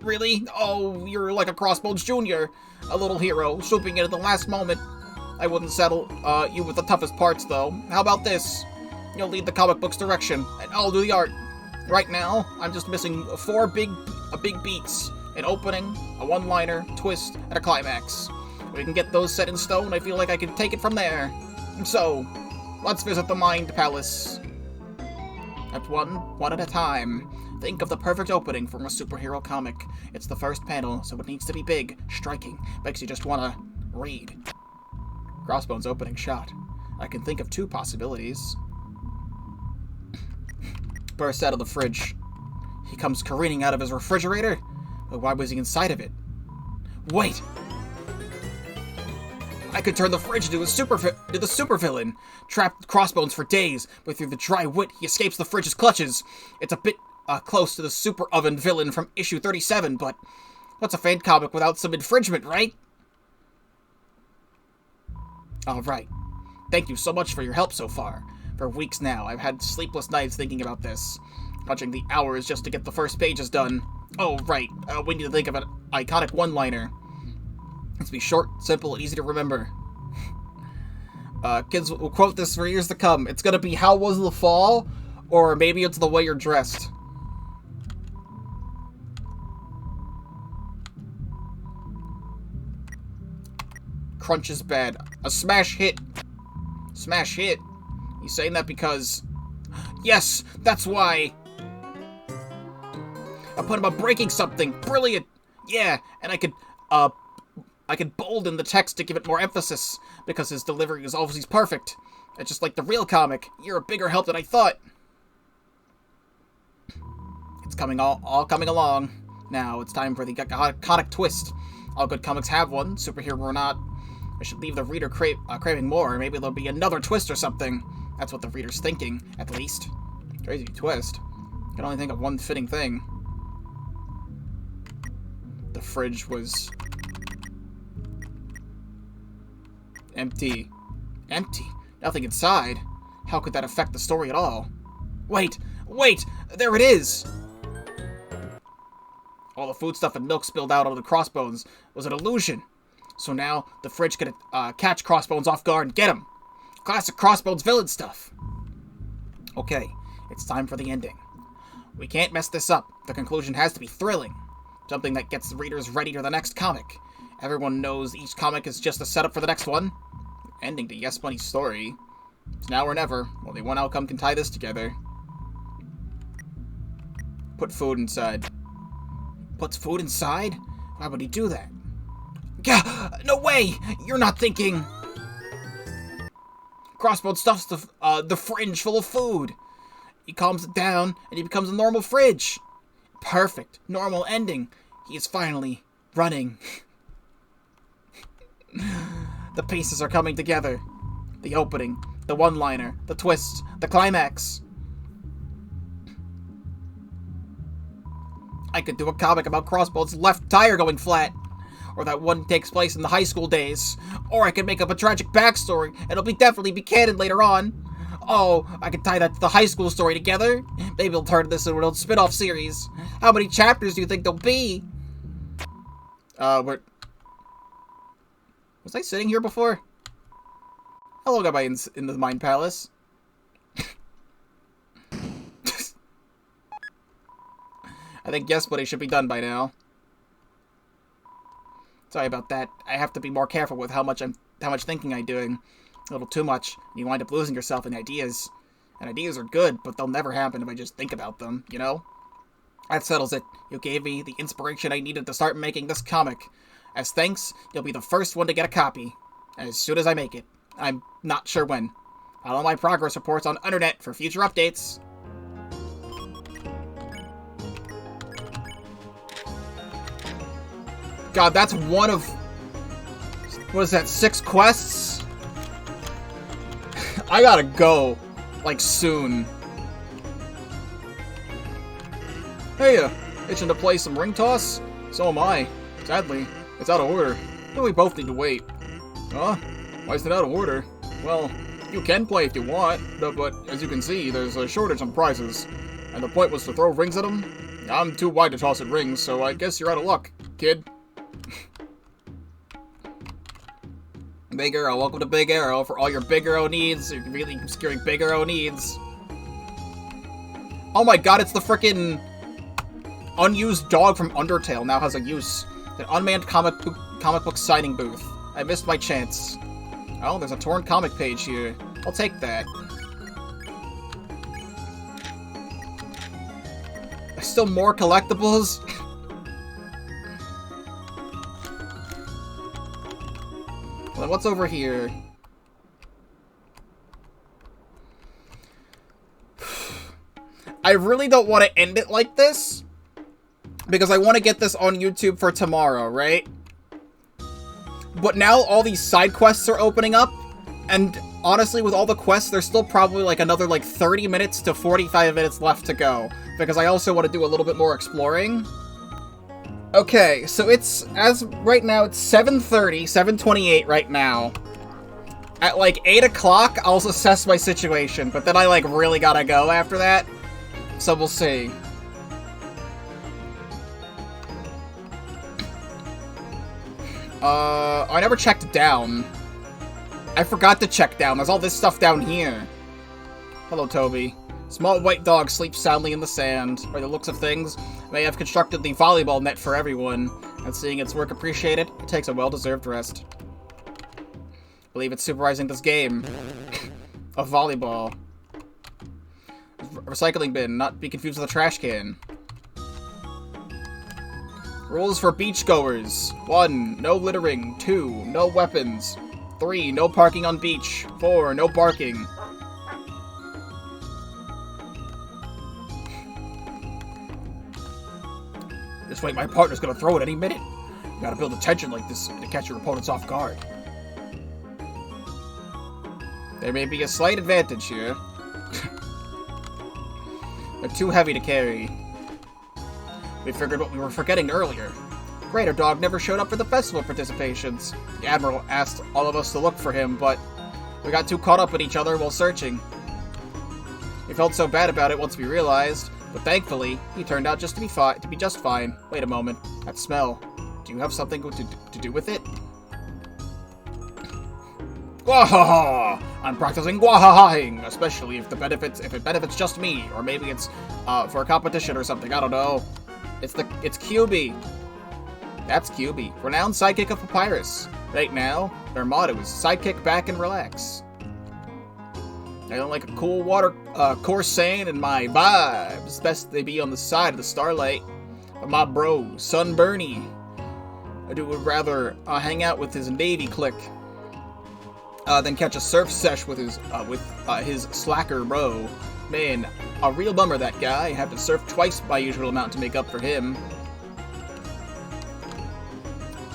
Really? Oh, you're like a Crossbones Jr., a little hero, swooping in at the last moment. I wouldn't settle you with the toughest parts, though. How about this? You'll lead the comic book's direction, and I'll do the art. Right now, I'm just missing 4 big beats. An opening, a one-liner, twist, and a climax. If we can get those set in stone, I feel like I can take it from there. So, let's visit the Mind Palace. At one at a time. Think of the perfect opening for a superhero comic. It's the first panel, so it needs to be big, striking, makes you just wanna read. Crossbones opening shot. I can think of 2 possibilities. Bursts out of the fridge. He comes careening out of his refrigerator? But why was he inside of it? Wait! I could turn the fridge into the supervillain. Trapped Crossbones for days, but through the dry wit, he escapes the fridge's clutches. It's a bit close to the super oven villain from issue 37, but what's a fan comic without some infringement, right? Alright. Thank you so much for your help so far. For weeks now, I've had sleepless nights thinking about this. Punching the hours just to get the first pages done. Oh, right. We need to think of an iconic one-liner. It's be short, simple, and easy to remember. Kids will quote this for years to come. It's gonna be, how was the fall? Or maybe it's the way you're dressed. Crunch is bad. A smash hit. Smash hit. He's saying that because... Yes, that's why. I put him up breaking something. Brilliant. Yeah, and I could bolden the text to give it more emphasis, because his delivery is always perfect. It's just like the real comic. You're a bigger help than I thought. It's coming all coming along. Now, it's time for the iconic twist. All good comics have one, superhero or not. I should leave the reader craving more. Maybe there'll be another twist or something. That's what the reader's thinking, at least. Crazy twist. I can only think of one fitting thing. The fridge was... empty. Empty? Nothing inside? How could that affect the story at all? Wait! Wait! There it is! All the foodstuff and milk spilled out onto the Crossbones was an illusion. So now the fridge could catch Crossbones off guard and get him. Classic Crossbones villain stuff. Okay, it's time for the ending. We can't mess this up. The conclusion has to be thrilling. Something that gets the readers ready for the next comic. Everyone knows each comic is just a setup for the next one. Ending to Yes Bunny's story. It's now or never. Only one outcome can tie this together. Put food inside. Puts food inside? Why would he do that? Gah! No way! You're not thinking... Crossbone stuffs the fridge full of food. He calms it down, and he becomes a normal fridge. Perfect. Normal ending. He is finally running. The pieces are coming together. The opening, the one-liner, the twist, the climax. I could do a comic about Crossbone's left tire going flat. Or that one takes place in the high school days. Or I could make up a tragic backstory. It'll definitely be canon later on. Oh, I could tie that to the high school story together. Maybe we'll turn this into a spin-off series. How many chapters do you think there'll be? Was I sitting here before? How long am I in the Mind Palace? I think Yes Buddy should be done by now. Sorry about that. I have to be more careful with how much thinking I'm doing. A little too much, and you wind up losing yourself in ideas. And ideas are good, but they'll never happen if I just think about them, you know? That settles it. You gave me the inspiration I needed to start making this comic. As thanks, you'll be the first one to get a copy. As soon as I make it. I'm not sure when. Follow my progress reports on Undernet for future updates. God, that's one of... What is that, 6 quests? I gotta go. Like, soon. Heya, itching to play some ring toss? So am I. Sadly, it's out of order. But we both need to wait. Huh? Why is it out of order? Well, you can play if you want, but as you can see, there's a shortage on prizes. And the point was to throw rings at them? I'm too wide to toss at rings, so I guess you're out of luck, kid. Big Arrow, welcome to Big Arrow. For all your Big Arrow needs, you're really obscuring Big Arrow needs. Oh my god, it's the frickin' unused dog from Undertale now has a use. An unmanned comic book signing booth. I missed my chance. Oh, there's a torn comic page here. I'll take that. There's still more collectibles? Well, what's over here? I really don't want to end it like this, because I want to get this on YouTube for tomorrow, right? But now all these side quests are opening up, and honestly, with all the quests, there's still probably like another like 30 minutes to 45 minutes left to go, because I also want to do a little bit more exploring. Okay, so it's, as right now, it's 7:30, 7:28 right now. At like 8 o'clock, I'll assess my situation, but then I like really gotta go after that. So we'll see. I never checked down. I forgot to check down. There's all this stuff down here. Hello, Toby. Small white dog sleeps soundly in the sand. By the looks of things, may have constructed the volleyball net for everyone. And seeing its work appreciated, it takes a well-deserved rest. Believe it's supervising this game. Of volleyball. Recycling bin, not be confused with a trash can. Rules for beachgoers. 1. No littering. 2. No weapons. 3. No parking on beach. 4. No barking. This way, my partner's gonna throw it any minute. You gotta build a tension like this to catch your opponents off guard. There may be a slight advantage here. They're too heavy to carry. We figured what we were forgetting earlier. Greater Dog never showed up for the festival participations. The Admiral asked all of us to look for him, but we got too caught up with each other while searching. We felt so bad about it once we realized, But thankfully, he turned out just to be just fine. Wait a moment. That smell. Do you have something to do with it? Gwahaha! I'm practicing gwahahaing, especially if it benefits just me, or maybe it's for a competition or something. I don't know. It's QB. That's QB, renowned sidekick of Papyrus. Right now, their motto is sidekick back and relax. I don't like a cool water course saying in my vibes. Best they be on the side of the Starlight. But my bro, Son Bernie, would rather hang out with his Navy clique than catch a surf sesh with his slacker bro. Man, a real bummer that guy. Have to surf twice my usual amount to make up for him.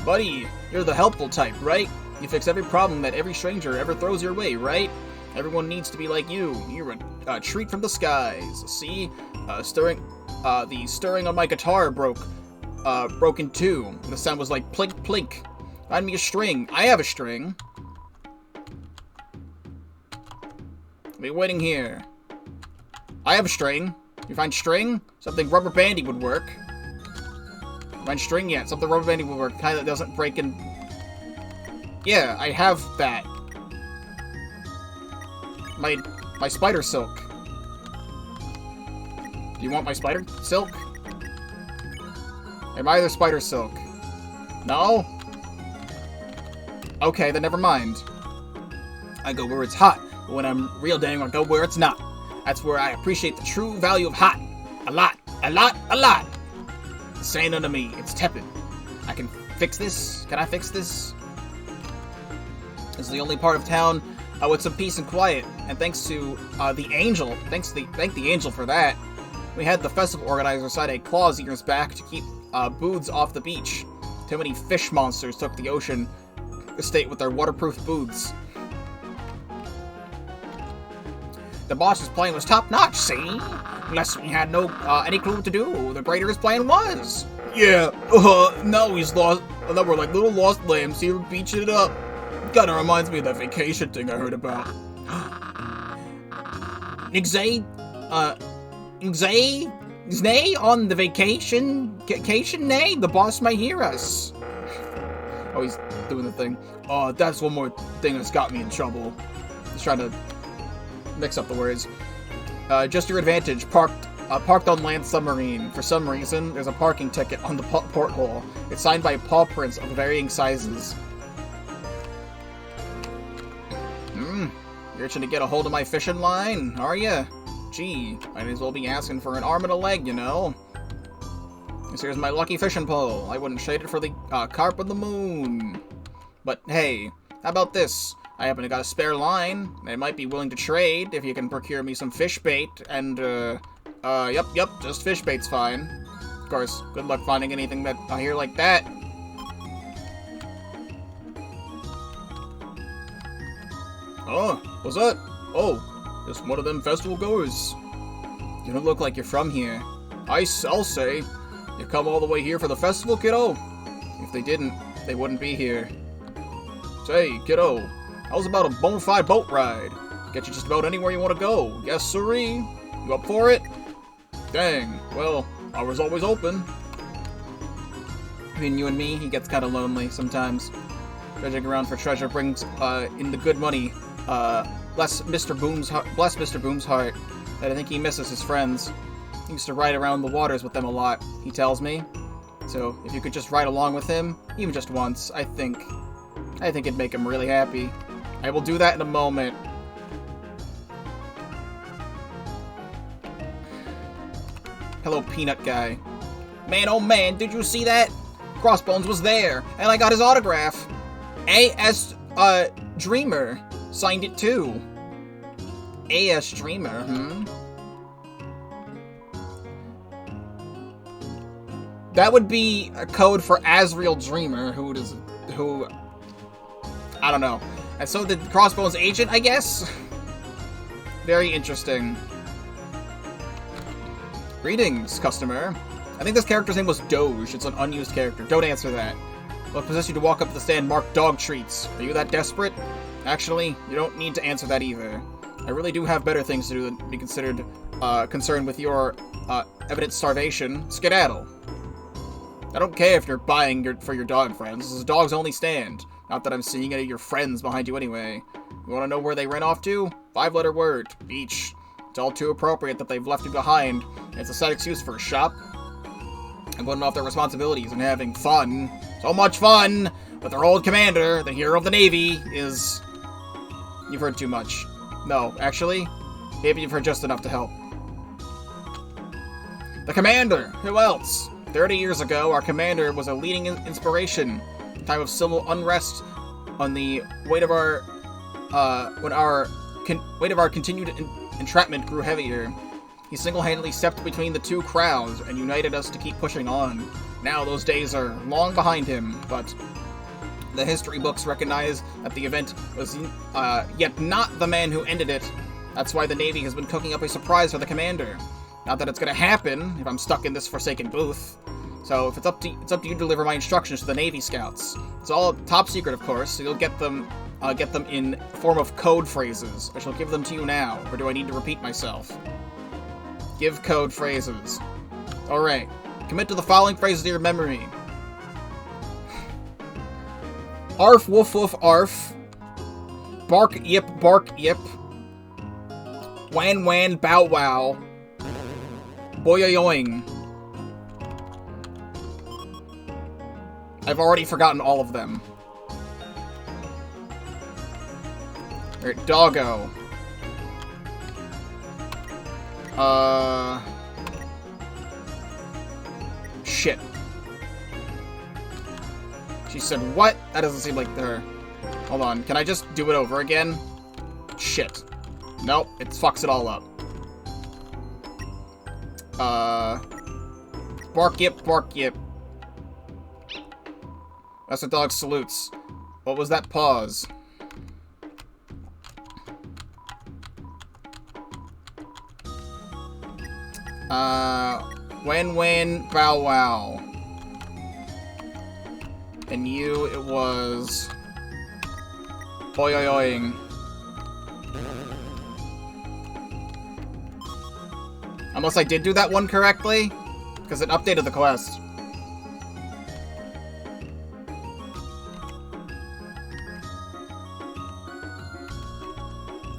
Buddy, you're the helpful type, right? You fix every problem that every stranger ever throws your way, right? Everyone needs to be like you. You're a treat from the skies. See? The stirring on my guitar broke in two. The sound was like plink plink. Find me a string. I have a string. I'll be waiting here. I have a string. You find string? Something rubber bandy would work. Find string yet? Something rubber bandy would work. Kinda doesn't break in. Yeah, I have that. My spider silk. Do you want my spider silk? Am I the spider silk? No? Okay, then never mind. I go where it's hot, but when I'm real dang, I go where it's not. That's where I appreciate the true value of hot. A lot, a lot, a lot. Saying unto me, it's tepid. I can fix this? Can I fix this? This is the only part of town with some peace and quiet, and thanks to the angel, thank the angel for that. We had the festival organizer sign a clause years back to keep booths off the beach. Too many fish monsters took the ocean estate with their waterproof booths. The boss's plan was top-notch, see? Unless we had no any clue what to do, the greater his plan was.
Yeah, now he's lost. Now we're like little lost lambs here beaching it up. Kinda reminds me of that vacation thing I heard about.
Nixay on the vacation nay, the boss might hear us.
Oh, he's doing the thing.
That's one more thing that's got me in trouble.
He's trying to mix up the words. Just your advantage, parked on land submarine. For some reason, there's a parking ticket on the porthole. It's signed by paw prints of varying sizes. You're itching to get a hold of my fishing line, are ya? Gee, might as well be asking for an arm and a leg, you know? Here's my lucky fishing pole. I wouldn't trade it for the carp on the moon. But hey, how about this? I happen to got a spare line. I might be willing to trade if you can procure me some fish bait. And yep, just fish bait's fine. Of course, good luck finding anything that I hear like that. Oh, what's that? Oh, just one of them festival goers. You don't look like you're from here. I'll say. You come all the way here for the festival, kiddo? If they didn't, they wouldn't be here. Say, kiddo, how's about a bona fide boat ride? Get you just about anywhere you want to go. Yes, sirree. You up for it? Dang, well, ours always open. Between you and me, he gets kind of lonely sometimes. Dredging around for treasure brings in the good money. Bless Mr. Boom's heart. That I think he misses his friends. He used to ride around the waters with them a lot, he tells me. So, if you could just ride along with him, even just once, I think it'd make him really happy. I will do that in a moment. Hello, Peanut Guy. Man, oh man, did you see that? Crossbones was there, and I got his autograph. A.S. Dreamer signed it too. A.S. Dreamer, That would be a code for Azrael Dreamer, who, I don't know. And so did Crossbones agent, I guess? Very interesting. Greetings, customer. I think this character's name was Doge. It's an unused character. Don't answer that. What possessed you to walk up to the stand marked dog treats? Are you that desperate? Actually, you don't need to answer that either. I really do have better things to do than be concerned with your evident starvation. Skedaddle. I don't care if you're buying for your dog friends. This is a dog's only stand. Not that I'm seeing any of your friends behind you anyway. You want to know where they ran off to? 5-letter word. Beach. It's all too appropriate that they've left you behind. It's a sad excuse for a shop. And putting off their responsibilities and having fun. So much fun! But their old commander, the hero of the Navy, is... You've heard too much. No, actually, maybe you've heard just enough to help. The commander! Who else? 30 years ago, our commander was a leading inspiration. In time of civil unrest, on the weight of our... when our weight of our continued entrapment grew heavier. He single-handedly stepped between the two crowds and united us to keep pushing on. Now those days are long behind him, but the history books recognize that the event was yet not the man who ended it. That's why the Navy has been cooking up a surprise for the commander. Not that it's gonna happen if I'm stuck in this forsaken booth. So if it's up to you to deliver my instructions to the Navy Scouts. It's all top secret, of course, so you'll get them in form of code phrases. I shall give them to you now, or do I need to repeat myself? Give code phrases. Alright. Commit to the following phrases to your memory. Arf, woof, woof, arf. Bark, yip, wan, wan, bow, wow. Boyoyoing. I've already forgotten all of them. Alright, doggo. Shit. She said, what? That doesn't seem like her. Hold on, can I just do it over again? Shit. Nope, it fucks it all up. Bark yip. That's what dog salutes. What was that pause? Wen, bow, wow. And you, it was... Boyoyoing. Unless I did do that one correctly, because it updated the quest.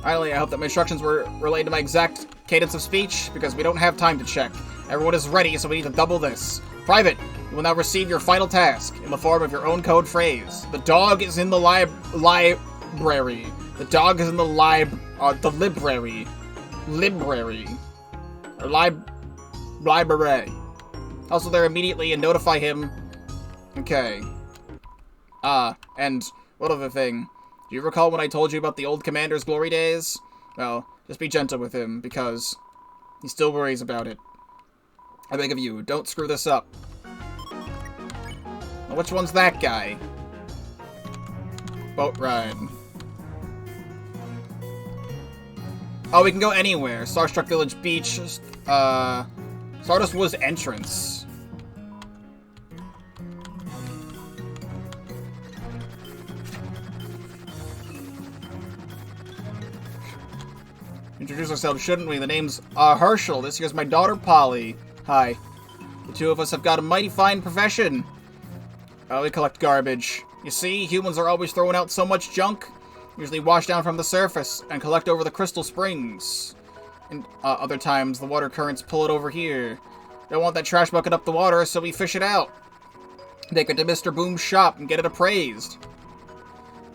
Finally, I hope that my instructions were relayed to my exact cadence of speech, because we don't have time to check. Everyone is ready, so we need to double this. Private, you will now receive your final task, in the form of your own code phrase. The dog is in the library. The dog is in the library. Library. Or library. Also there immediately and notify him. Okay. And one other thing. Do you recall when I told you about the old commander's glory days? Well, just be gentle with him, because he still worries about it. I beg of you, don't screw this up. Now, which one's that guy? Boat ride. Oh, we can go anywhere. Starstruck Village Beach. Stardust Woods entrance. Introduce ourselves, shouldn't we? The name's Herschel. This here's my daughter, Polly. Hi. The two of us have got a mighty fine profession. We collect garbage. You see, humans are always throwing out so much junk. Usually wash down from the surface and collect over the crystal springs. And other times, the water currents pull it over here. Don't want that trash bucket up the water, so we fish it out. Take it to Mr. Boom's shop and get it appraised.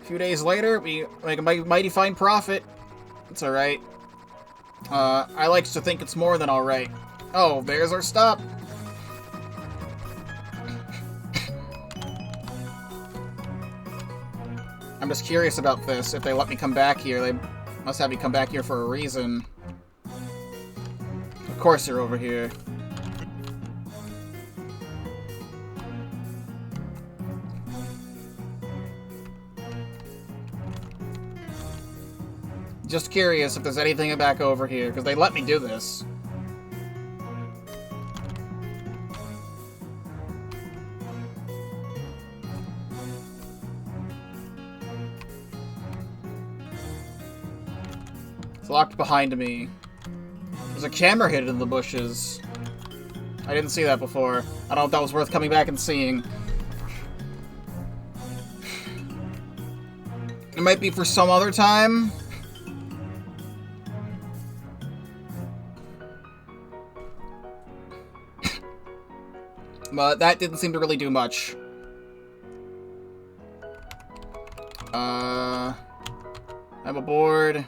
A few days later, we make a mighty fine profit. It's alright. I like to think it's more than alright. Oh, there's our stop. I'm just curious about this. If they let me come back here, they must have me come back here for a reason. Of course you're over here. Just curious if there's anything back over here, because they let me do this. It's locked behind me. There's a camera hidden in the bushes. I didn't see that before. I don't know if that was worth coming back and seeing. It might be for some other time. But that didn't seem to really do much. I'm aboard.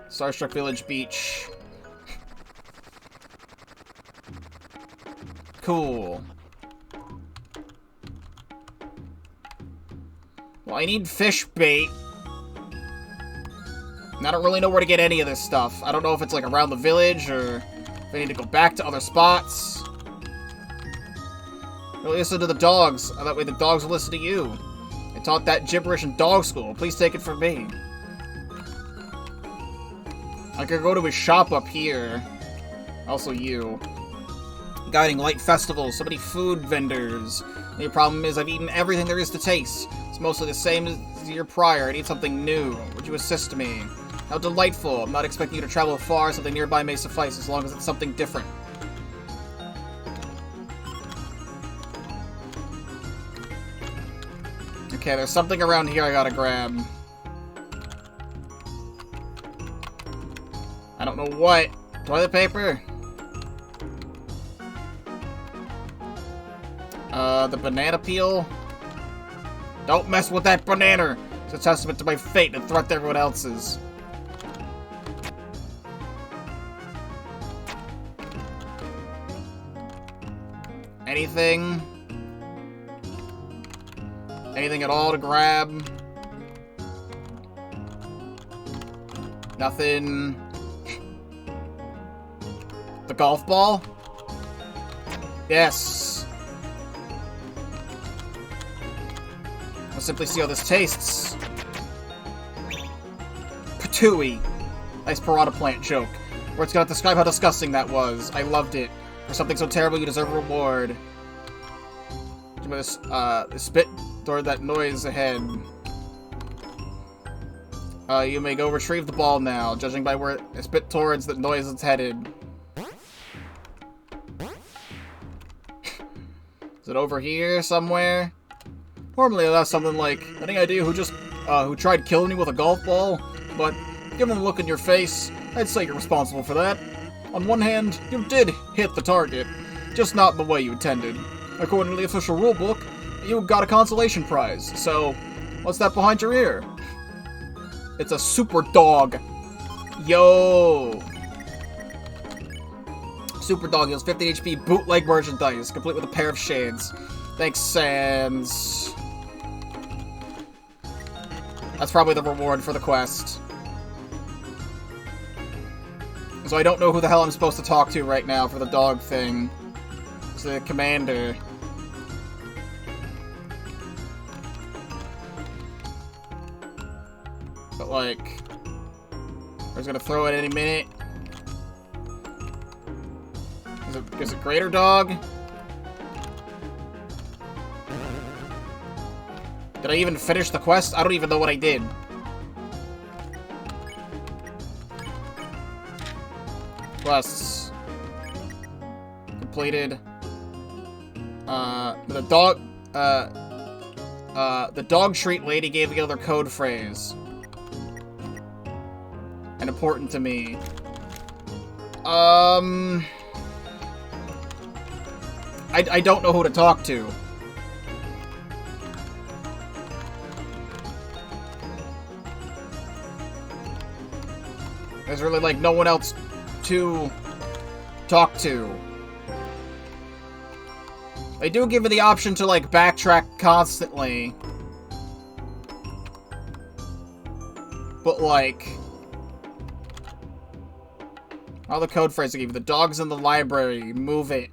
Starstruck Village Beach. Cool. Well, I need fish bait. And I don't really know where to get any of this stuff. I don't know if it's like around the village or if I need to go back to other spots. Really listen to the dogs. That way the dogs will listen to you. I taught that gibberish in dog school. Please take it from me. I could go to his shop up here. Also you. Guiding Light Festival. So many food vendors. The only problem is I've eaten everything there is to taste. It's mostly the same as the year prior. I need something new. Would you assist me? How delightful. I'm not expecting you to travel far. Something nearby may suffice as long as it's something different. Okay, there's something around here I gotta grab. I don't know what. Toilet paper? The banana peel? Don't mess with that banana! It's a testament to my fate and a threat to everyone else's. Anything? Anything at all to grab? Nothing. The golf ball? Yes. I'll simply see how this tastes. Patooey. Nice piranha plant joke. Words cannot describe how disgusting that was. I loved it. For something so terrible, you deserve a reward. Spit toward that noise ahead. You may go retrieve the ball now, judging by where it spit towards the noise it's headed. Is it over here somewhere? Normally that's something like, any idea who tried killing you with a golf ball? But, given the look in your face, I'd say you're responsible for that. On one hand, you did hit the target, just not in the way you intended. According to the official rulebook, you got a consolation prize, so what's that behind your ear? It's a super dog. Yo! Super dog heals 50 HP bootleg merchandise, complete with a pair of shades. Thanks, Sans. That's probably the reward for the quest. So I don't know who the hell I'm supposed to talk to right now for the dog thing. It's the commander. But like, I was gonna throw it any minute. Is it Greater Dog? Did I even finish the quest? I don't even know what I did. Quests. Completed. The dog treat lady gave me another code phrase. And important to me. I don't know who to talk to. There's really, like, no one else to talk to. They do give you the option to, like, backtrack constantly. But, like... all the code phrases I gave you. The dog's in the library. Move it.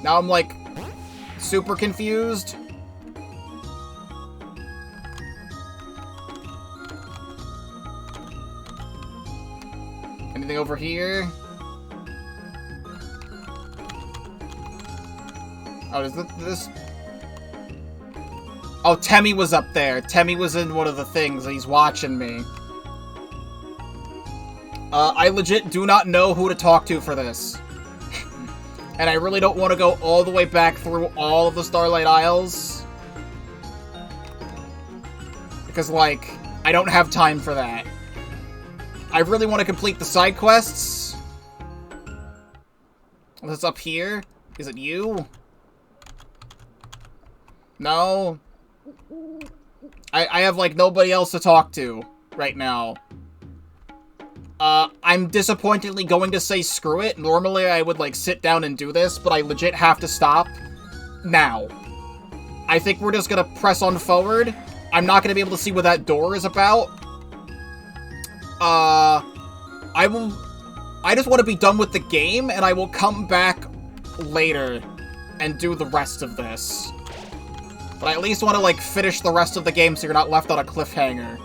Now I'm, like, super confused. Anything over here? Oh, is this... Oh, Temmie was up there. Temmie was in one of the things, and he's watching me. I legit do not know who to talk to for this. And I really don't want to go all the way back through all of the Starlight Isles. Because, like, I don't have time for that. I really want to complete the side quests. What's up here? Is it you? No. I have, like, nobody else to talk to right now. I'm disappointingly going to say screw it. Normally I would, like, sit down and do this, but I legit have to stop now. I think we're just gonna press on forward. I'm not gonna be able to see what that door is about. I just want to be done with the game, and I will come back later and do the rest of this. But I at least want to, like, finish the rest of the game so you're not left on a cliffhanger.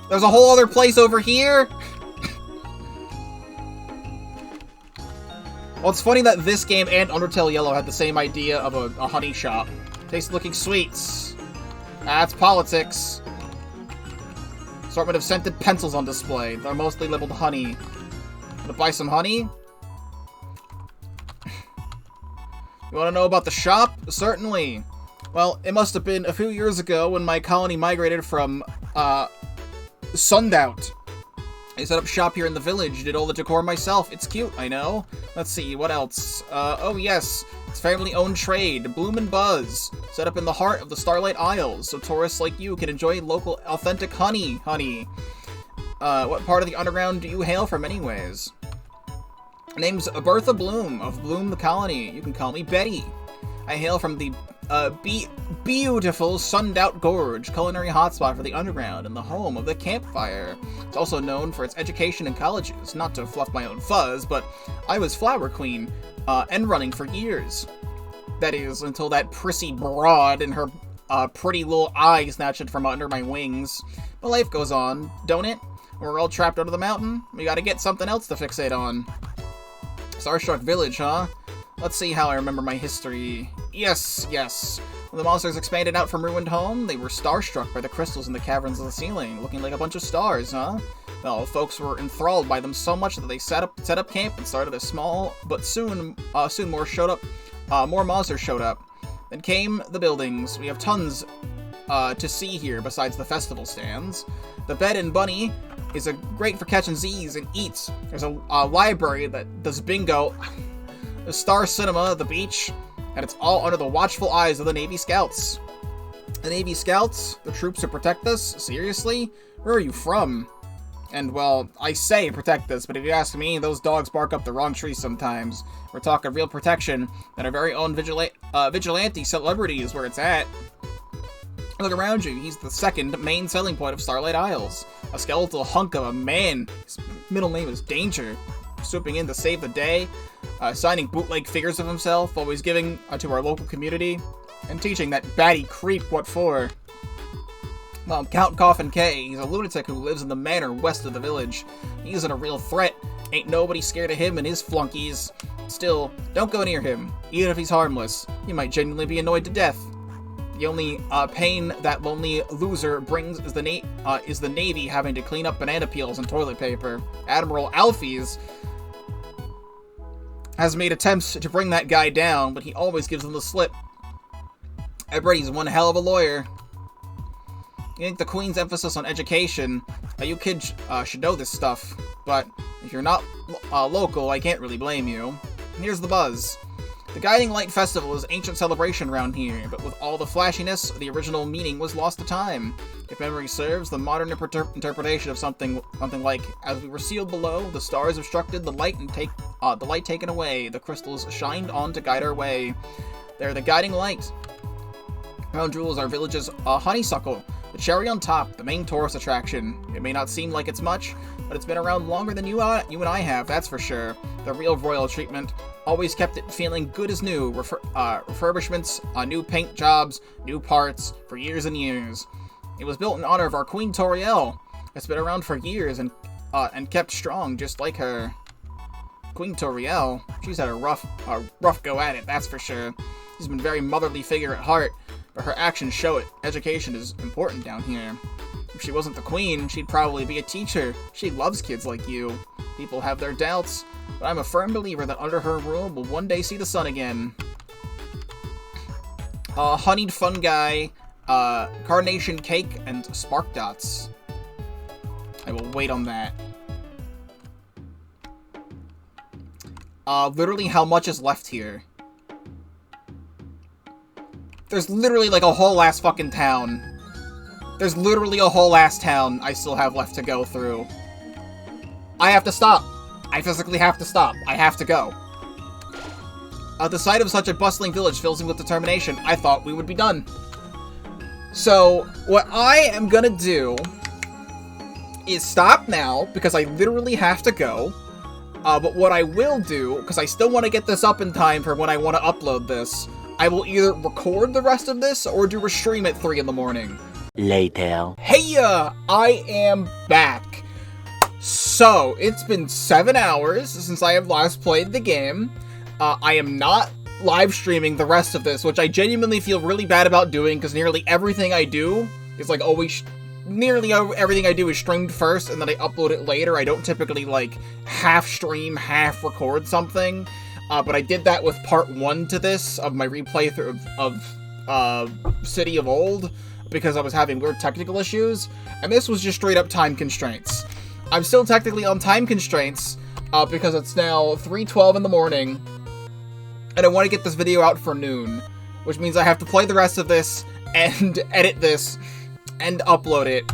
There's a whole other place over here? Well, it's funny that this game and Undertale Yellow had the same idea of a honey shop. Tasty-looking sweets. That's politics. Assortment of scented pencils on display. They're mostly labeled honey. Wanna buy some honey? You wanna know about the shop? Certainly. Well, it must have been a few years ago when my colony migrated from, Sundout. I set up shop here in the village, did all the decor myself. It's cute, I know. Let's see, what else? Oh yes, it's family-owned trade, Bloom and Buzz. Set up in the heart of the Starlight Isles, so tourists like you can enjoy local, authentic honey. What part of the underground do you hail from anyways? Name's Bertha Bloom, of Bloom the Colony. You can call me Betty. I hail from the, beautiful Sundout Gorge, culinary hotspot for the underground and the home of the campfire. It's also known for its education and colleges. Not to fluff my own fuzz, but I was Flower Queen, end running for years. That is, until that prissy broad and her, pretty little eye snatched it from under my wings. But life goes on, don't it? We're all trapped under the mountain. We gotta get something else to fixate on. Starstruck Village, huh? Let's see how I remember my history. Yes. When the monsters expanded out from ruined home, they were starstruck by the crystals in the caverns of the ceiling, looking like a bunch of stars, huh? Well, folks were enthralled by them so much that they set up camp and started a small, but soon more monsters showed up. Then came the buildings. We have tons to see here besides the festival stands. The Bed and Bunny is great for catching Z's and eats. There's a library that does bingo. The Star Cinema, the beach, and it's all under the watchful eyes of the Navy Scouts. The Navy Scouts? The troops who protect us? Seriously? Where are you from? And, well, I say protect us, but if you ask me, those dogs bark up the wrong tree sometimes. We're talking real protection, and our very own vigilante celebrity is where it's at. Look around you, he's the second main selling point of Starlight Isles. A skeletal hunk of a man. His middle name is Danger. Swooping in to save the day. Signing bootleg figures of himself, always giving to our local community, and teaching that batty creep what for. Well, Count Coffin K, he's a lunatic who lives in the manor west of the village. He isn't a real threat. Ain't nobody scared of him and his flunkies. Still, don't go near him, even if he's harmless. He might genuinely be annoyed to death. The only pain that lonely loser brings is the Navy having to clean up banana peels and toilet paper. Admiral Alfie's has made attempts to bring that guy down, but he always gives them the slip. Everybody's one hell of a lawyer. You think the Queen's emphasis on education, you kids should know this stuff, but if you're not local, I can't really blame you. Here's the buzz. The Guiding Light Festival is ancient celebration around here, but with all the flashiness, the original meaning was lost to time. If memory serves, the modern interpretation of something like, as we were sealed below, the stars obstructed the light and the light taken away, the crystals shined on to guide our way. They're the guiding light. Crown Jewel is our village's honeysuckle, the cherry on top, the main tourist attraction. It may not seem like it's much, but it's been around longer than you and I have, that's for sure. The real royal treatment always kept it feeling good as new. Refurbishments, new paint jobs, new parts, for years and years. It was built in honor of our Queen Toriel. It's been around for years and kept strong, just like her. Queen Toriel, she's had a rough go at it, that's for sure. She's been a very motherly figure at heart, but her actions show it. Education is important down here. If she wasn't the queen, she'd probably be a teacher. She loves kids like you. People have their doubts, but I'm a firm believer that under her rule, we'll one day see the sun again. Honeyed fungi, carnation cake, and spark dots. I will wait on that. Literally how much is left here? There's literally like a whole ass fucking town. There's literally a whole ass town I still have left to go through. I have to stop. I physically have to stop. I have to go. The sight of such a bustling village fills me with determination. I thought we would be done. So, what I am gonna do is stop now, because I literally have to go. But what I will do, because I still want to get this up in time for when I want to upload this, I will either record the rest of this or do a stream at 3 in the morning.
Later.
Heya! I am back. So, it's been 7 hours since I have last played the game. I am not live streaming the rest of this, which I genuinely feel really bad about doing, because nearly everything I do is like always... Nearly everything I do is streamed first, and then I upload it later. I don't typically, like, half stream, half record something. But I did that with part 1 to this, of my replay through of City of Old, because I was having weird technical issues, and this was just straight up time constraints. I'm still technically on time constraints, because it's now 3:12 in the morning, and I want to get this video out for noon, which means I have to play the rest of this, and edit this, and upload it.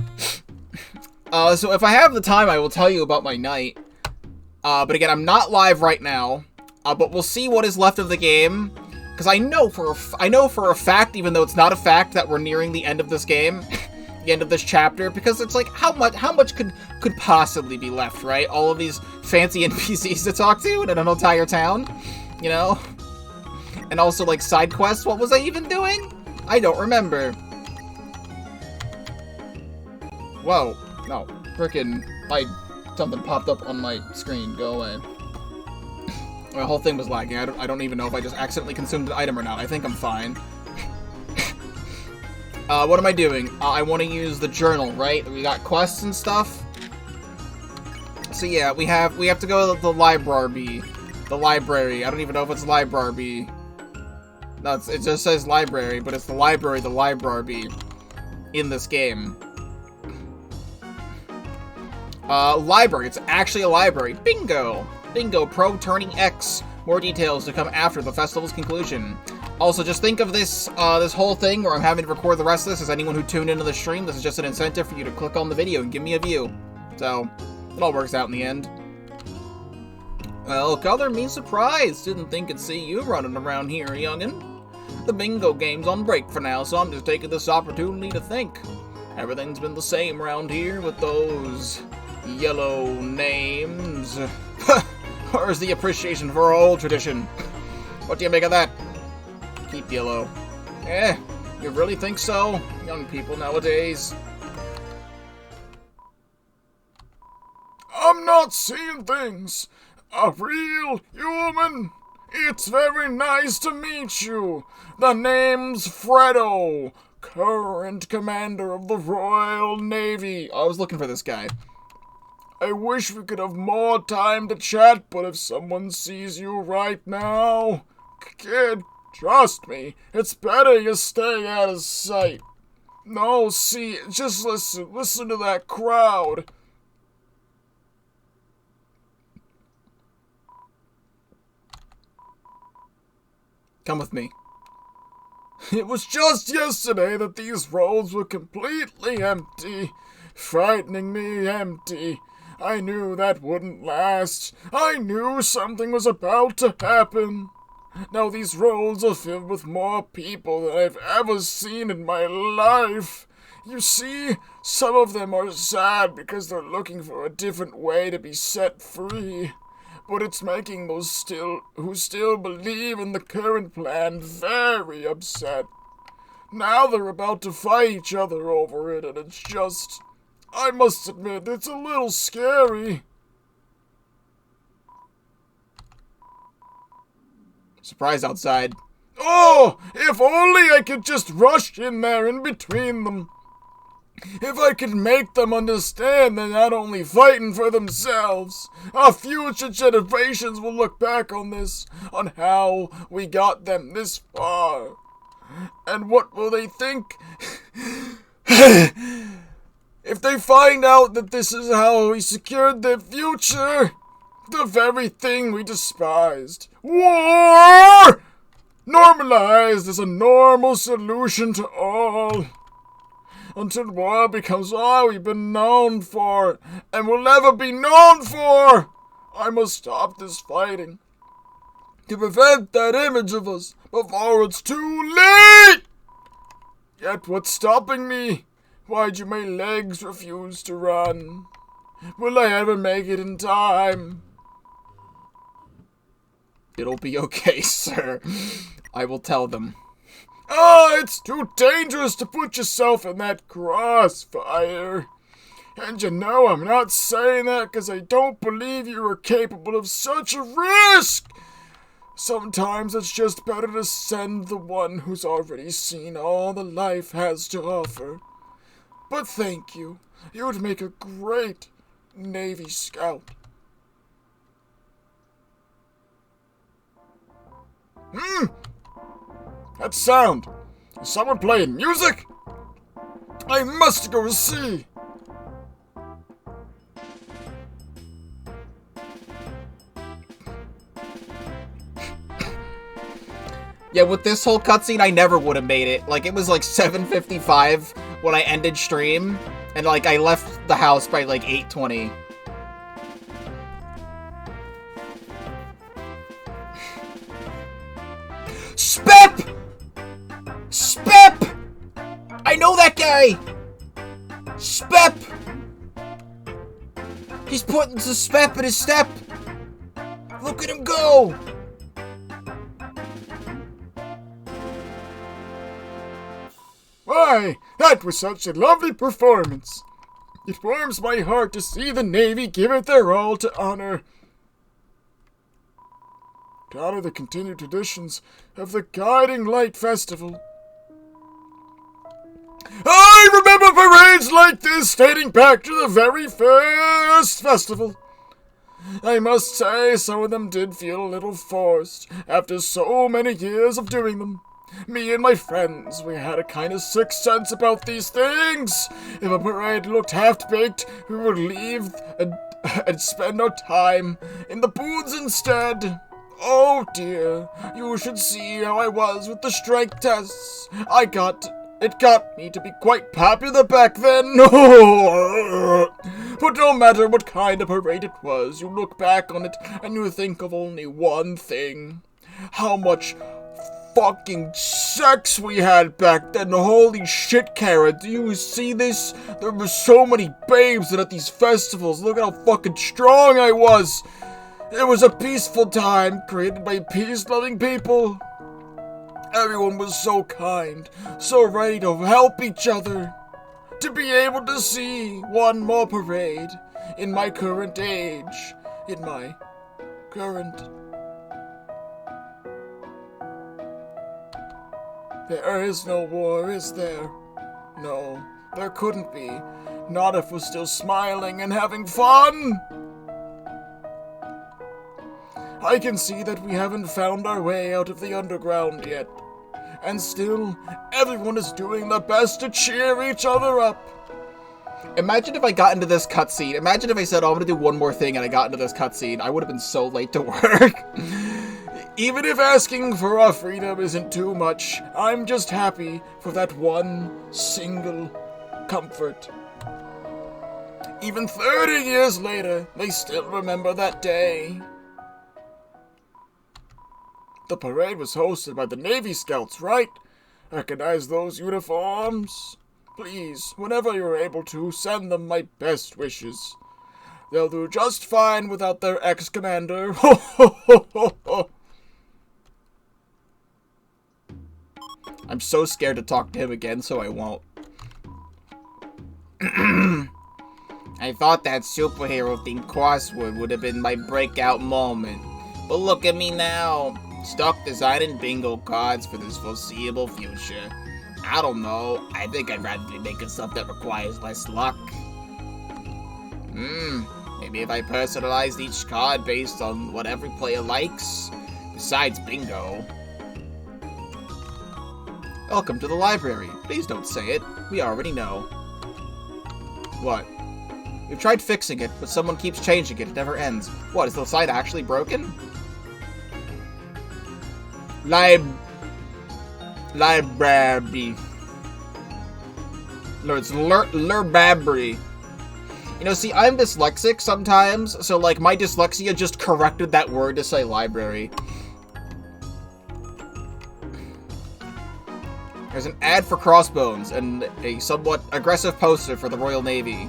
So if I have the time, I will tell you about my night. But again, I'm not live right now, but we'll see what is left of the game, because I know for a fact, even though it's not a fact, that we're nearing the end of this game, the end of this chapter, because it's like, how much could possibly be left, right? All of these fancy NPCs to talk to in an entire town, you know? And also, like, side quests, what was I even doing? I don't remember. Whoa, no, frickin', something popped up on my screen, go away. My whole thing was lagging. I don't even know if I just accidentally consumed an item or not. I think I'm fine. What am I doing? I want to use the journal, right? We got quests and stuff. So yeah, we have to go to the library. The library. I don't even know if it's library. No, it just says library, but it's the library in this game. Library. It's actually a library. Bingo! Bingo, Pro Turning X. More details to come after the festival's conclusion. Also, just think of this, this whole thing where I'm having to record the rest of this as anyone who tuned into the stream. This is just an incentive for you to click on the video and give me a view. So, it all works out in the end. Well, color me surprised. Didn't think I'd see you running around here, youngin'. The bingo game's on break for now, so I'm just taking this opportunity to think. Everything's been the same around here with those yellow names. Where's the appreciation for our old tradition? What do you make of that? Keep yellow. You really think so? Young people nowadays.
I'm not seeing things. A real human. It's very nice to meet you. The name's Fredo, current commander of the Royal Navy.
I was looking for this guy.
I wish we could have more time to chat, but if someone sees you right now, kid, trust me, it's better you stay out of sight. No, see, just listen to that crowd.
Come with me.
It was just yesterday that these roads were completely empty, frighteningly empty. I knew that wouldn't last. I knew something was about to happen. Now these roads are filled with more people than I've ever seen in my life. You see, some of them are sad because they're looking for a different way to be set free. But it's making those who still believe in the current plan very upset. Now they're about to fight each other over it, and it's just... I must admit, it's a little scary.
Surprise outside.
Oh, if only I could just rush in there in between them. If I could make them understand they're not only fighting for themselves, our future generations will look back on this, on how we got them this far. And what will they think? If they find out that this is how we secured their future, the very thing we despised. War! Normalized as a normal solution to all. Until war becomes all we've been known for, and will ever be known for. I must stop this fighting. To prevent that image of us before it's too late! Yet what's stopping me? Why do my legs refuse to run? Will I ever make it in time?
It'll be okay, sir. I will tell them.
It's too dangerous to put yourself in that crossfire. And you know I'm not saying that because I don't believe you are capable of such a risk. Sometimes it's just better to send the one who's already seen all the life has to offer. But thank you. You would make a great Navy scout. That sound! Is someone playing music? I must go see!
Yeah, with this whole cutscene, I never would have made it. Like, it was like 7:55 when I ended stream, and like, I left the house by like 8:20. Spep! Spep! I know that guy! Spep! He's putting the spep in his step! Look at him go!
Why, that was such a lovely performance. It warms my heart to see the Navy give it their all to honor the continued traditions of the Guiding Light Festival. I remember parades like this dating back to the very first festival. I must say, some of them did feel a little forced after so many years of doing them. Me and my friends, we had a kind of sixth sense about these things. If a parade looked half-baked, we would leave and spend our time in the booths instead. Oh dear, you should see how I was with the strength tests. It got me to be quite popular back then. But no matter what kind of parade it was, you look back on it and you think of only one thing. How much fucking sex we had back then. Holy shit, Chara, do you see this? There were so many babes at these festivals. Look at how fucking strong I was. It was a peaceful time created by peace-loving people. Everyone was so kind, so ready to help each other. To be able to see one more parade in my current age, in my current... There is no war, is there? No, there couldn't be. Not if we're still smiling and having fun! I can see that we haven't found our way out of the underground yet. And still, everyone is doing their best to cheer each other up.
Imagine if I got into this cutscene. Imagine if I said, oh, I'm gonna do one more thing and I got into this cutscene. I would have been so late to work.
Even if asking for our freedom isn't too much, I'm just happy for that one single comfort. Even 30 years later, they still remember that day. The parade was hosted by the Navy Scouts, right? Recognize those uniforms? Please, whenever you're able to, send them my best wishes. They'll do just fine without their ex-commander. Ho ho ho ho ho!
I'm so scared to talk to him again, so I won't. I thought that superhero thing crossword would have been my breakout moment. But look at me now. Stuck designing bingo cards for this foreseeable future. I don't know. I think I'd rather be making stuff that requires less luck. Maybe if I personalized each card based on what every player likes. Besides bingo. Welcome to the library. Please don't say it. We already know. What? We've tried fixing it, but someone keeps changing it. It never ends. What, is the site actually broken? Library. No, it's Library. You know, see, I'm dyslexic sometimes, so, like, my dyslexia just corrected that word to say library. There's an ad for Crossbones and a somewhat aggressive poster for the Royal Navy.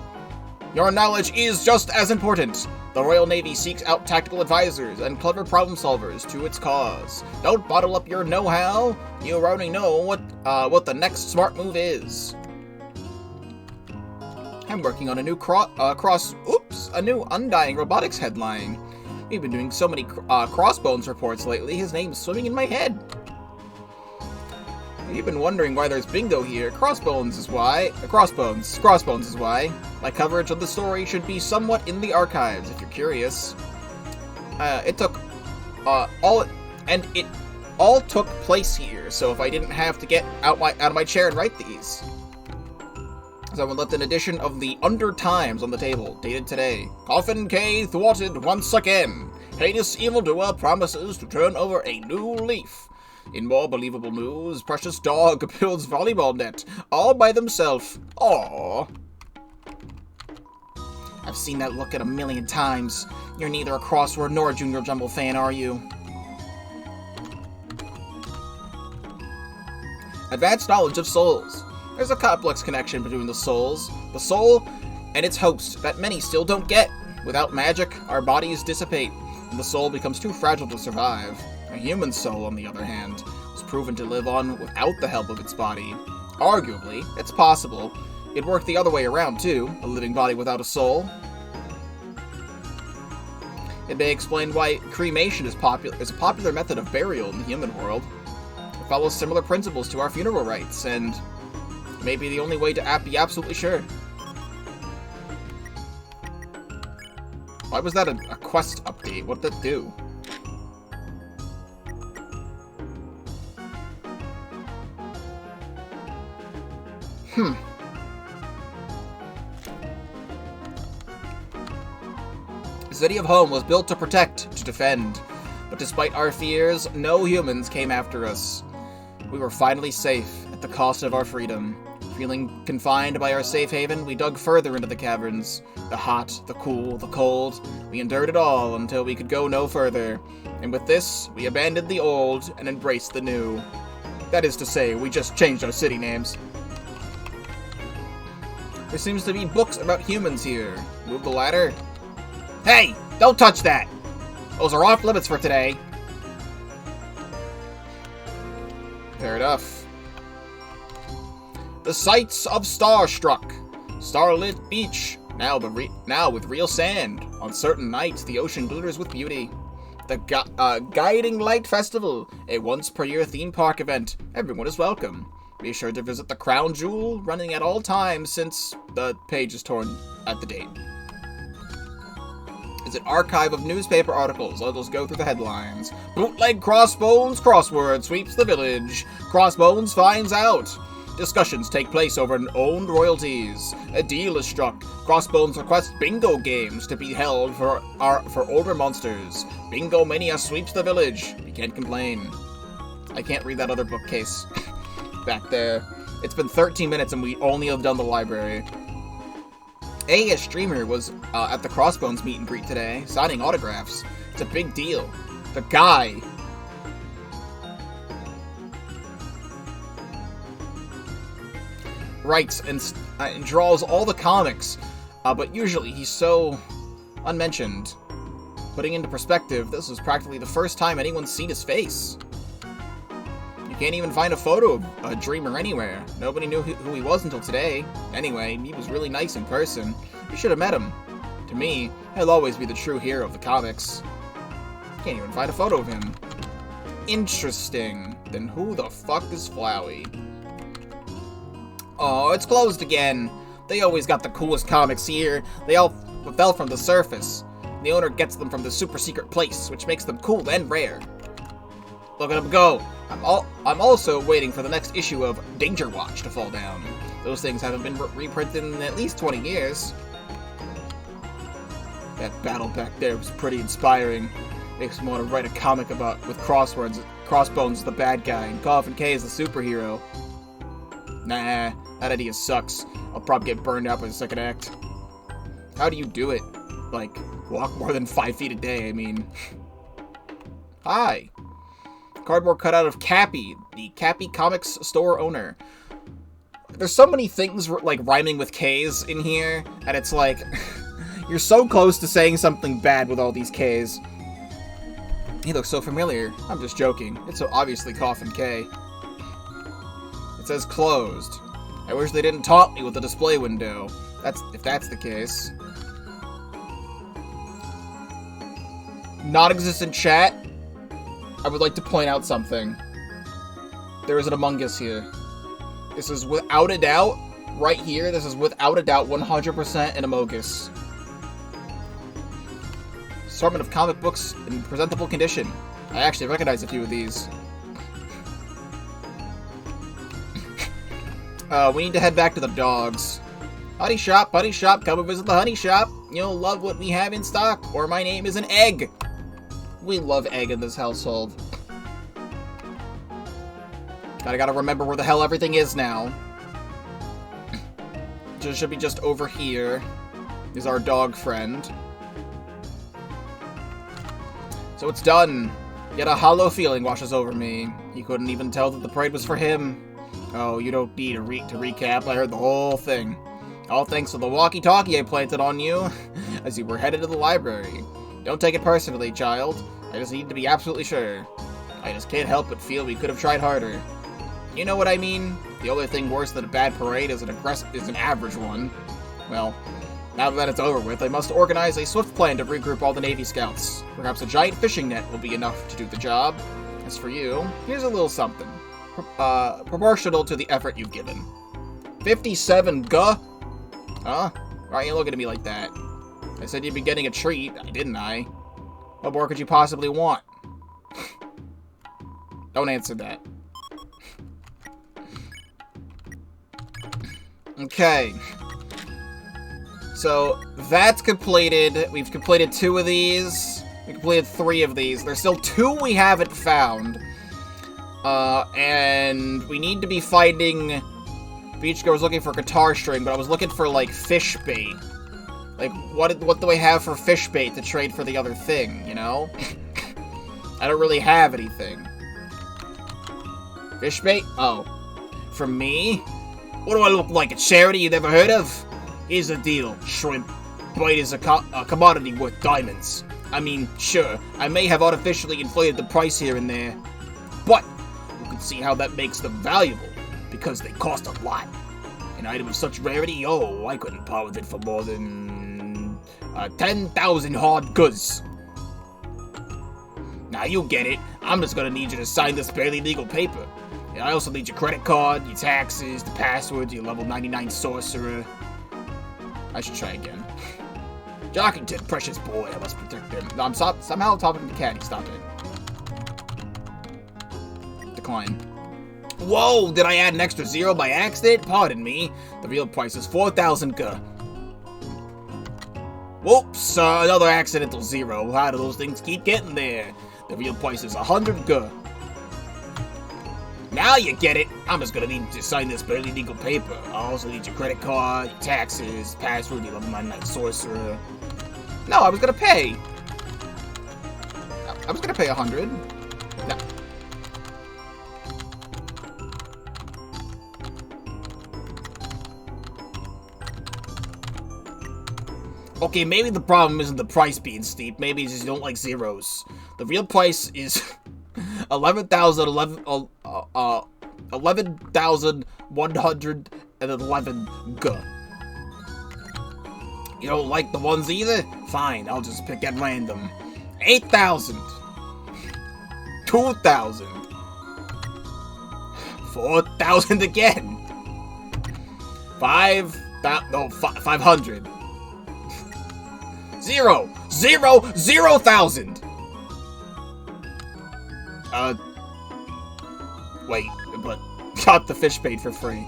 Your knowledge is just as important. The Royal Navy seeks out tactical advisors and clever problem solvers to its cause. Don't bottle up your know-how. You already know what the next smart move is. I'm working on a new a new Undying Robotics headline. We've been doing so many Crossbones reports lately, his name's swimming in my head. You've been wondering why there's bingo here. Crossbones is why. Crossbones is why. My coverage of the story should be somewhat in the archives, if you're curious. It all took place here, so if I didn't have to get out of my chair and write these. Someone left an edition of the Under Times on the table, dated today. Coffin Keep thwarted once again. Heinous evildoer promises to turn over a new leaf. In more believable news, Precious Dog builds volleyball net, all by themselves. Aww. I've seen that look at 1,000,000 times. You're neither a crossword nor a Junior Jumble fan, are you? Advanced knowledge of souls. There's a complex connection between the soul, and its host that many still don't get. Without magic, our bodies dissipate, and the soul becomes too fragile to survive. A human soul, on the other hand, was proven to live on without the help of its body. Arguably, it's possible. It worked the other way around, too, a living body without a soul. It may explain why cremation is a popular method of burial in the human world. It follows similar principles to our funeral rites, and may be the only way to be absolutely sure. Why was that a quest update? What did that do? The City of Home was built to protect, to defend. But despite our fears, no humans came after us. We were finally safe, at the cost of our freedom. Feeling confined by our safe haven, we dug further into the caverns. The hot, the cool, the cold. We endured it all until we could go no further. And with this, we abandoned the old and embraced the new. That is to say, we just changed our city names. There seems to be books about humans here. Move the ladder. Hey! Don't touch that! Those are off limits for today. Fair enough. The sights of Starstruck. Starlit beach. Now with real sand. On certain nights, the ocean glitters with beauty. The Guiding Light Festival. A once-per-year theme park event. Everyone is welcome. Be sure to visit the Crown Jewel, running at all times since the page is torn at the date. It's an archive of newspaper articles. Let us go through the headlines. Bootleg Crossbones crossword sweeps the village. Crossbones finds out. Discussions take place over owned royalties. A deal is struck. Crossbones requests bingo games to be held for older monsters. Bingo mania sweeps the village. We can't complain. I can't read that other bookcase back there. It's been 13 minutes and we only have done the library. A streamer was at the Crossbones meet and greet today, signing autographs. It's a big deal. The guy writes and draws all the comics, but usually he's so unmentioned. Putting into perspective, this was practically the first time anyone's seen his face. You can't even find a photo of a Dreamer anywhere. Nobody knew who he was until today. Anyway, he was really nice in person. You should have met him. To me, he'll always be the true hero of the comics. Can't even find a photo of him. Interesting. Then who the fuck is Flowey? Oh, it's closed again. They always got the coolest comics here. They all fell from the surface. The owner gets them from the super secret place, which makes them cool and rare. Look at them go. I'm also waiting for the next issue of Danger Watch to fall down. Those things haven't been reprinted in at least 20 years. That battle back there was pretty inspiring. Makes me want to write a comic about with Crossbones is the bad guy and Coffin K is the superhero. Nah, that idea sucks. I'll probably get burned out by the second act. How do you do it? Like, walk more than 5 feet a day, I mean. Hi. Cardboard cutout of Cappy, the Cappy Comics store owner. There's so many things like rhyming with K's in here, and it's like, you're so close to saying something bad with all these K's. He looks so familiar. I'm just joking. It's so obviously Coffin K. It says closed. I wish they didn't taunt me with the display window. If that's the case. Non-existent chat. I would like to point out something. There is an Among Us here. This is without a doubt, right here, this is without a doubt 100% an Among Us. Assortment of comic books in presentable condition. I actually recognize a few of these. We need to head back to the dogs. Honey shop, come and visit the honey shop. You'll love what we have in stock, or my name is an egg. We love egg in this household. Gotta remember where the hell everything is now. Just should be just over here. Is our dog friend. So it's done. Yet a hollow feeling washes over me. He couldn't even tell that the parade was for him. Oh, you don't need to recap. I heard the whole thing. All thanks to the walkie-talkie I planted on you as you were headed to the library. Don't take it personally, child. I just need to be absolutely sure. I just can't help but feel we could have tried harder. You know what I mean? The only thing worse than a bad parade is an average one. Well, now that it's over with, I must organize a swift plan to regroup all the Navy Scouts. Perhaps a giant fishing net will be enough to do the job. As for you, here's a little something. Proportional to the effort you've given. 57 guh? Huh? Why are you looking at me like that? I said you'd be getting a treat, didn't I? What more could you possibly want? Don't answer that. Okay. So, that's completed. We've completed 2 of these. We completed 3 of these. There's still 2 we haven't found. And we need to be finding... Beachgo was looking for guitar string, but I was looking for, like, fish bait. Like, what do I have for fish bait to trade for the other thing, you know? I don't really have anything. Fish bait? Oh. From me? What do I look like, a charity you never heard of? Here's the deal, shrimp. Bait is a commodity worth diamonds. I mean, sure, I may have artificially inflated the price here and there, but you can see how that makes them valuable, because they cost a lot. An item of such rarity, oh, I couldn't part with it for more than 10,000 hard goods. Now you get it. I'm just gonna need you to sign this barely legal paper. And I also need your credit card, your taxes, the password, your level 99 sorcerer. I should try again. Jockington, precious boy, I must protect him. No, I'm somehow talking to the caddy. Stop it. Decline. Whoa, did I add an extra 0 by accident? Pardon me. The real price is 4,000 guh. Whoops, another accidental 0. How do those things keep getting there? The real price is 100 guh. Now you get it. I'm just gonna need you to sign this barely legal paper. I also need your credit card, your taxes, password, your level 99 sorcerer. No, I was gonna pay. I was gonna pay 100. No. Okay, maybe the problem isn't the price being steep. Maybe it's just you don't like zeros. The real price is 11,111 guh. You don't like the ones either? Fine, I'll just pick at random. 8,000. 2,000. 4,000 again. 500. 0,000. Wait, but got the fish bait for free.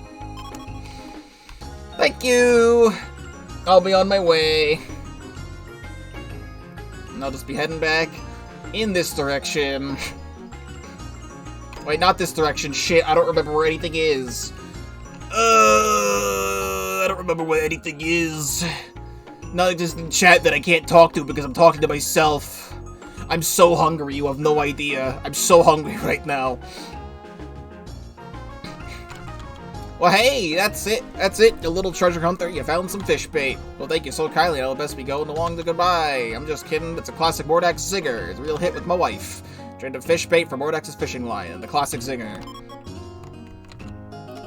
Thank you. I'll be on my way. And I'll just be heading back in this direction. Wait, not this direction. Shit, I don't remember where anything is. I don't remember where anything is. Not just in chat that I can't talk to because I'm talking to myself. I'm so hungry, you have no idea. I'm so hungry right now. Well, hey, that's it. That's it, you little treasure hunter. You found some fish bait. Well, thank you so kindly. I'll best be going along to goodbye. I'm just kidding. It's a classic Mordax zinger. It's a real hit with my wife. Trained a fish bait for Mordax's fishing line. The classic zinger.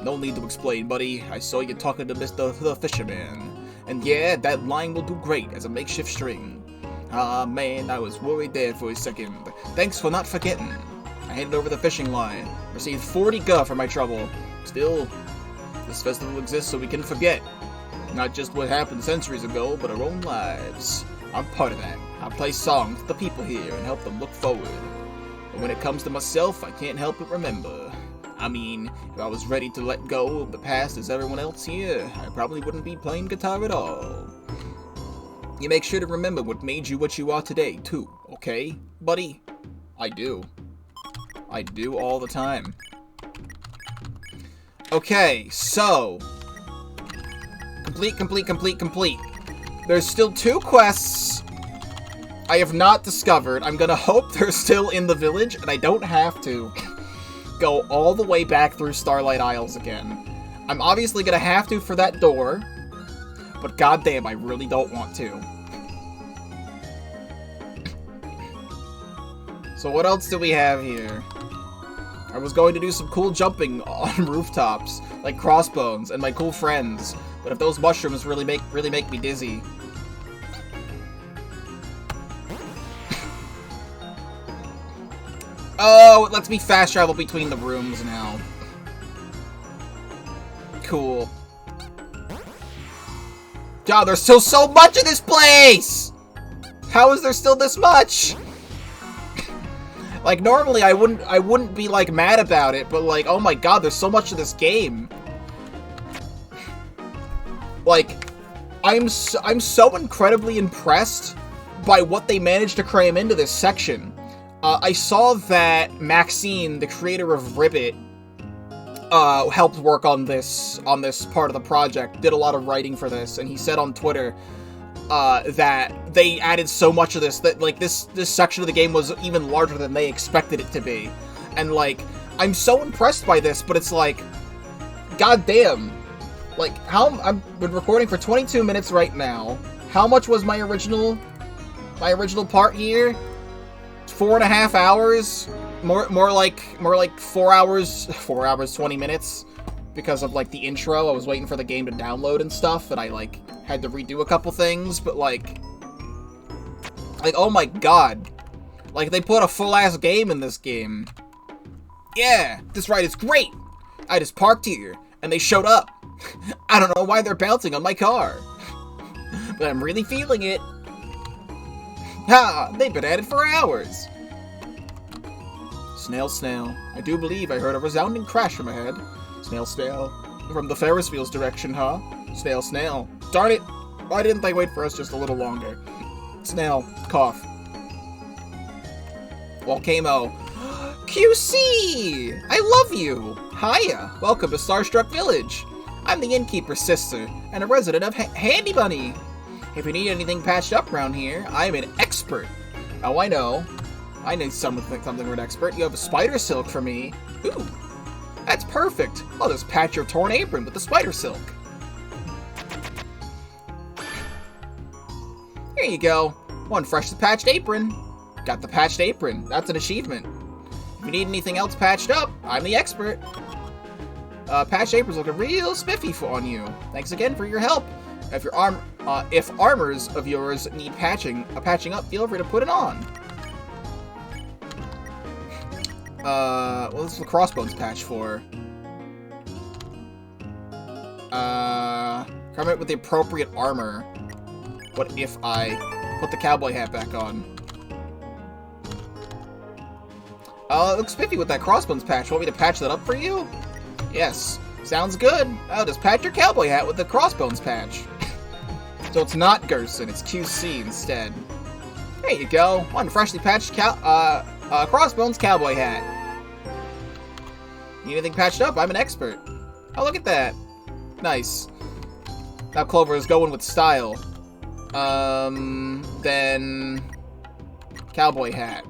No need to explain, buddy. I saw you talking to Mr. the Fisherman. And yeah, that line will do great as a makeshift string. Ah, man, I was worried there for a second. Thanks for not forgetting. I handed over the fishing line. Received 40 G for my trouble. Still, this festival exists so we can forget. Not just what happened centuries ago, but our own lives. I'm part of that. I play songs to the people here and help them look forward. But when it comes to myself, I can't help but remember. I mean, if I was ready to let go of the past as everyone else here, I probably wouldn't be playing guitar at all. You make sure to remember what made you what you are today, too, okay, buddy? I do. I do all the time. Okay, so... Complete. There's still 2 quests I have not discovered. I'm gonna hope they're still in the village, and I don't have to go all the way back through Starlight Isles again. I'm obviously gonna have to for that door, but goddamn, I really don't want to. So what else do we have here? I was going to do some cool jumping on rooftops, like Crossbones and my cool friends, but if those mushrooms really make me dizzy. Oh, it lets me fast travel between the rooms now. Cool. God, there's still so much in this place! How is there still this much? Like, normally I wouldn't be, like, mad about it, but, like, oh my god, there's so much of this game. Like, I'm so incredibly impressed by what they managed to cram into this section. I saw that Maxine, the creator of Ebott, helped work on this part of the project, did a lot of writing for this, and he said on Twitter that they added so much of this, that, like, this section of the game was even larger than they expected it to be. And, like, I'm so impressed by this, but it's like, goddamn. Like, I've been recording for 22 minutes right now. How much was my original part here? 4.5 hours? More like 4 hours, 20 minutes. Because of, like, the intro. I was waiting for the game to download and stuff, and I, like, had to redo a couple things, but, like, oh my god. Like, they put a full-ass game in this game. Yeah, this ride is great! I just parked here, and they showed up. I don't know why they're bouncing on my car. But I'm really feeling it. Ha! They've been at it for hours. Snail, snail. I do believe I heard a resounding crash from ahead. Snail, snail. From the Ferris Wheel's direction, huh? Snail, snail. Darn it! Why didn't they wait for us just a little longer? Snail, cough. Volcamo. QC! I love you! Heya! Welcome to Starstruck Village. I'm the innkeeper's sister, and a resident of Handy Bunny. If you need anything patched up around here, I'm an expert. Oh, I know. I need something for an expert. You have a spider silk for me. Ooh. That's perfect. I'll just patch your torn apron with the spider silk. Here you go. One freshly patched apron. Got the patched apron. That's an achievement. If you need anything else patched up, I'm the expert. Patched aprons look real spiffy on you. Thanks again for your help. If armors of yours need patching up, feel free to put it on. What is the Crossbones patch for? Come it with the appropriate armor. What if I put the cowboy hat back on? It looks spiffy with that Crossbones patch. Want me to patch that up for you? Yes. Sounds good. I'll just patch your cowboy hat with the Crossbones patch. So it's not Gerson, it's QC instead. There you go. One freshly patched Crossbones cowboy hat. Need anything patched up? I'm an expert. Oh, look at that. Nice. Now Clover is going with style. Then... Cowboy hat.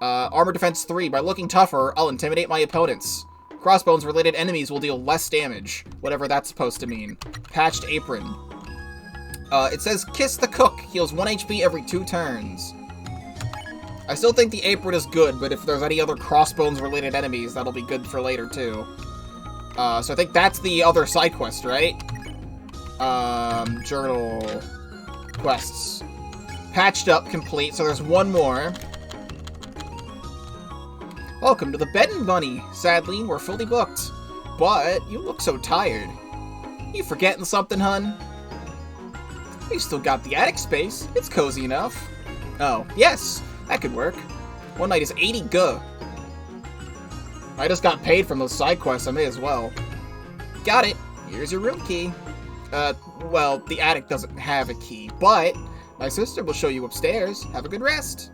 Armor defense 3. By looking tougher, I'll intimidate my opponents. Crossbones-related enemies will deal less damage. Whatever that's supposed to mean. Patched apron. It says, Kiss the Cook. Heals 1 HP every 2 turns. I still think the apron is good, but if there's any other Crossbones-related enemies, that'll be good for later, too. So I think that's the other side quest, right? Journal quests. Patched up, complete, so there's one more. Welcome to the Bed and Bunny. Sadly, we're fully booked. But you look so tired. You forgetting something, hun? We still got the attic space. It's cozy enough. Oh, yes, that could work. One night is 80 guh. I just got paid from those side quests, I may as well. Got it. Here's your room key. Well, the attic doesn't have a key, but my sister will show you upstairs. Have a good rest.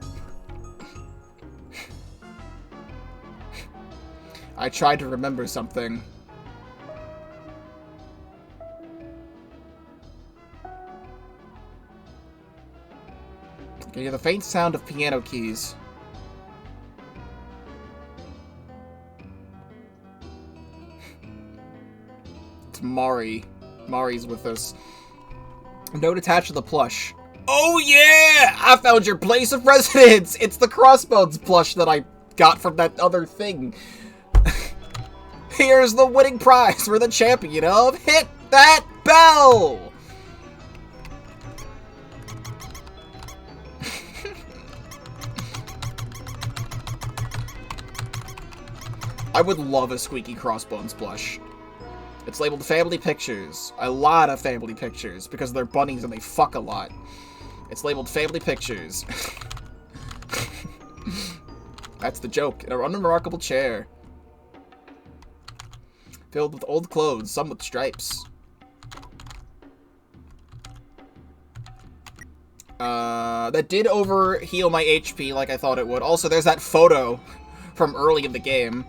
I tried to remember something. I can hear the faint sound of piano keys. It's Mari. Mari's with us. Note attached to the plush. Oh yeah! I found your place of residence! It's the Crossbones plush that I got from that other thing. Here's the winning prize for the champion of Hit That Bell! I would love a Squeaky Crossbones plush. It's labeled Family Pictures. A lot of family pictures, because they're bunnies and they fuck a lot. It's labeled Family Pictures. That's the joke. In an unremarkable chair. Filled with old clothes, some with stripes. That did over-heal my HP like I thought it would. Also, there's that photo from early in the game.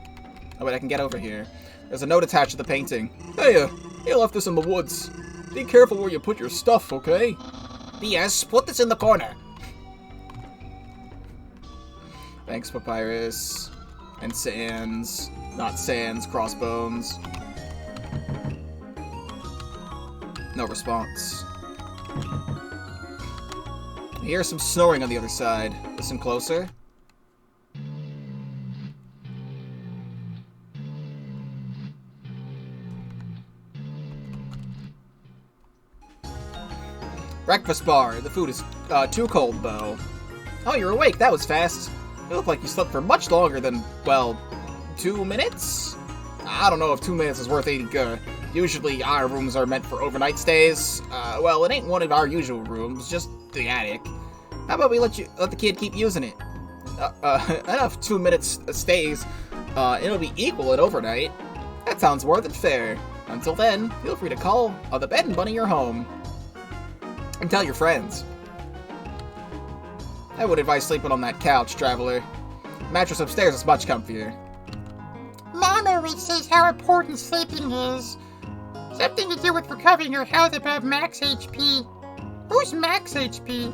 Oh, wait, I can get over here. There's a note attached to the painting. Hey, you left this in the woods. Be careful where you put your stuff, okay?
Yes, put this in the corner.
Thanks, Papyrus. And Sans. Not Sans, Crossbones. No response. I hear some snoring on the other side. Listen closer. Breakfast bar. The food is too cold, though. Oh, you're awake. That was fast. You look like you slept for much longer than, well, 2 minutes? I don't know if 2 minutes is worth 80 guh. Usually our rooms are meant for overnight stays. Well, it ain't one of our usual rooms, just the attic. How about we let the kid keep using it? Enough 2 minutes stays. It'll be equal at overnight. That sounds more than fair. Until then, feel free to call the Bed and Bunny your home. And tell your friends. I would advise sleeping on that couch, traveler. Mattress upstairs is much comfier.
Mom always says how important sleeping is. Something to do with recovering your health above max HP. Who's max HP?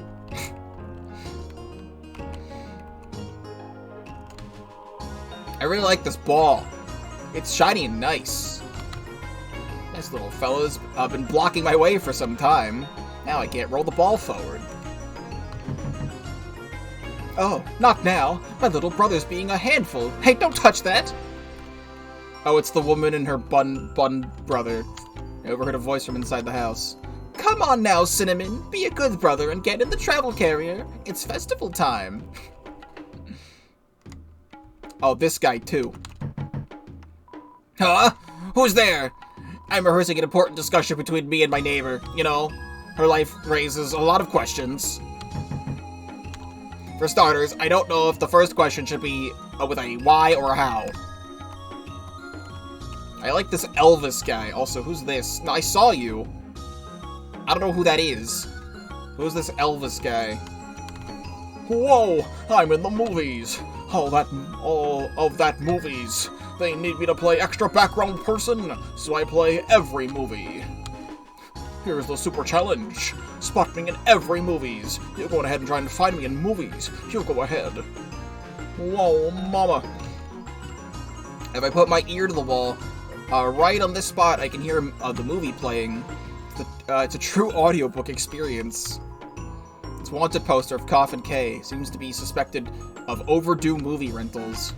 I really like this ball. It's shiny and nice. Nice little fellas. I've been blocking my way for some time. Now I can't roll the ball forward. Oh, not now. My little brother's being a handful. Hey, don't touch that! Oh, it's the woman and her bun brother. I overheard a voice from inside the house. Come on now, Cinnamon. Be a good brother and get in the travel carrier. It's festival time. Oh, this guy, too. Huh? Who's there? I'm rehearsing an important discussion between me and my neighbor. You know, her life raises a lot of questions. For starters, I don't know if the first question should be with a why or a how. I like this Elvis guy. Also, who's this? No, I saw you. I don't know who that is. Who's this Elvis guy? Whoa! I'm in the movies. All of that movies. They need me to play extra background person, so I play every movie. Here's the super challenge. Spot me in every movies. You go ahead and try and find me in movies. You go ahead. Whoa, mama. If I put my ear to the wall, right on this spot, I can hear the movie playing. It's a true audiobook experience. This wanted poster of Coffin Keep seems to be suspected of overdue movie rentals.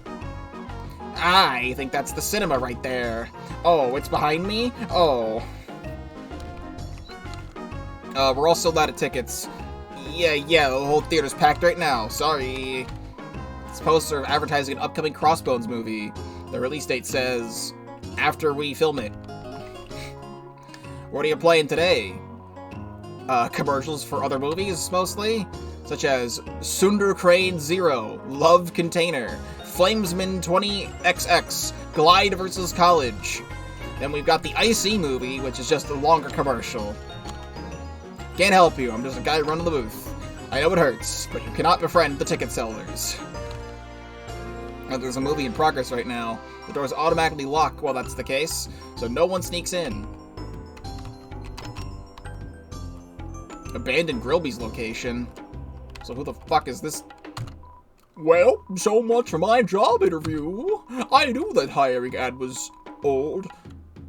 I think that's the cinema right there. Oh, it's behind me? Oh. We're all sold out of tickets. Yeah, the whole theater's packed right now. Sorry. This poster of advertising an upcoming Crossbones movie. The release date says, after we film it. What are you playing today? Commercials for other movies, mostly? Such as Sunder Crane Zero, Love Container, Flamesman 20XX, Glide vs. College. Then we've got the IC movie, which is just a longer commercial. Can't help you, I'm just a guy running the booth. I know it hurts, but you cannot befriend the ticket sellers. There's a movie in progress right now. The doors automatically lock while that's the case, so no one sneaks in. Abandoned Grillby's location. So who the fuck is this? Well, so much for my job interview. I knew that hiring ad was old.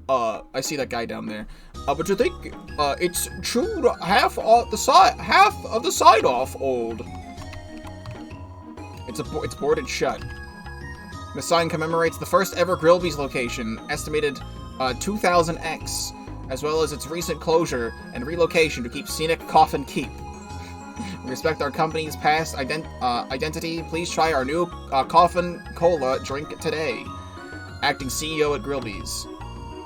I see that guy down there. But you think it's true to half of the side off old? It's boarded shut. The sign commemorates the first ever Grillby's location, estimated 2000x, as well as its recent closure and relocation to keep scenic Coffin Keep. We respect our company's past identity. Please try our new Coffin Cola drink today. Acting CEO at Grillby's.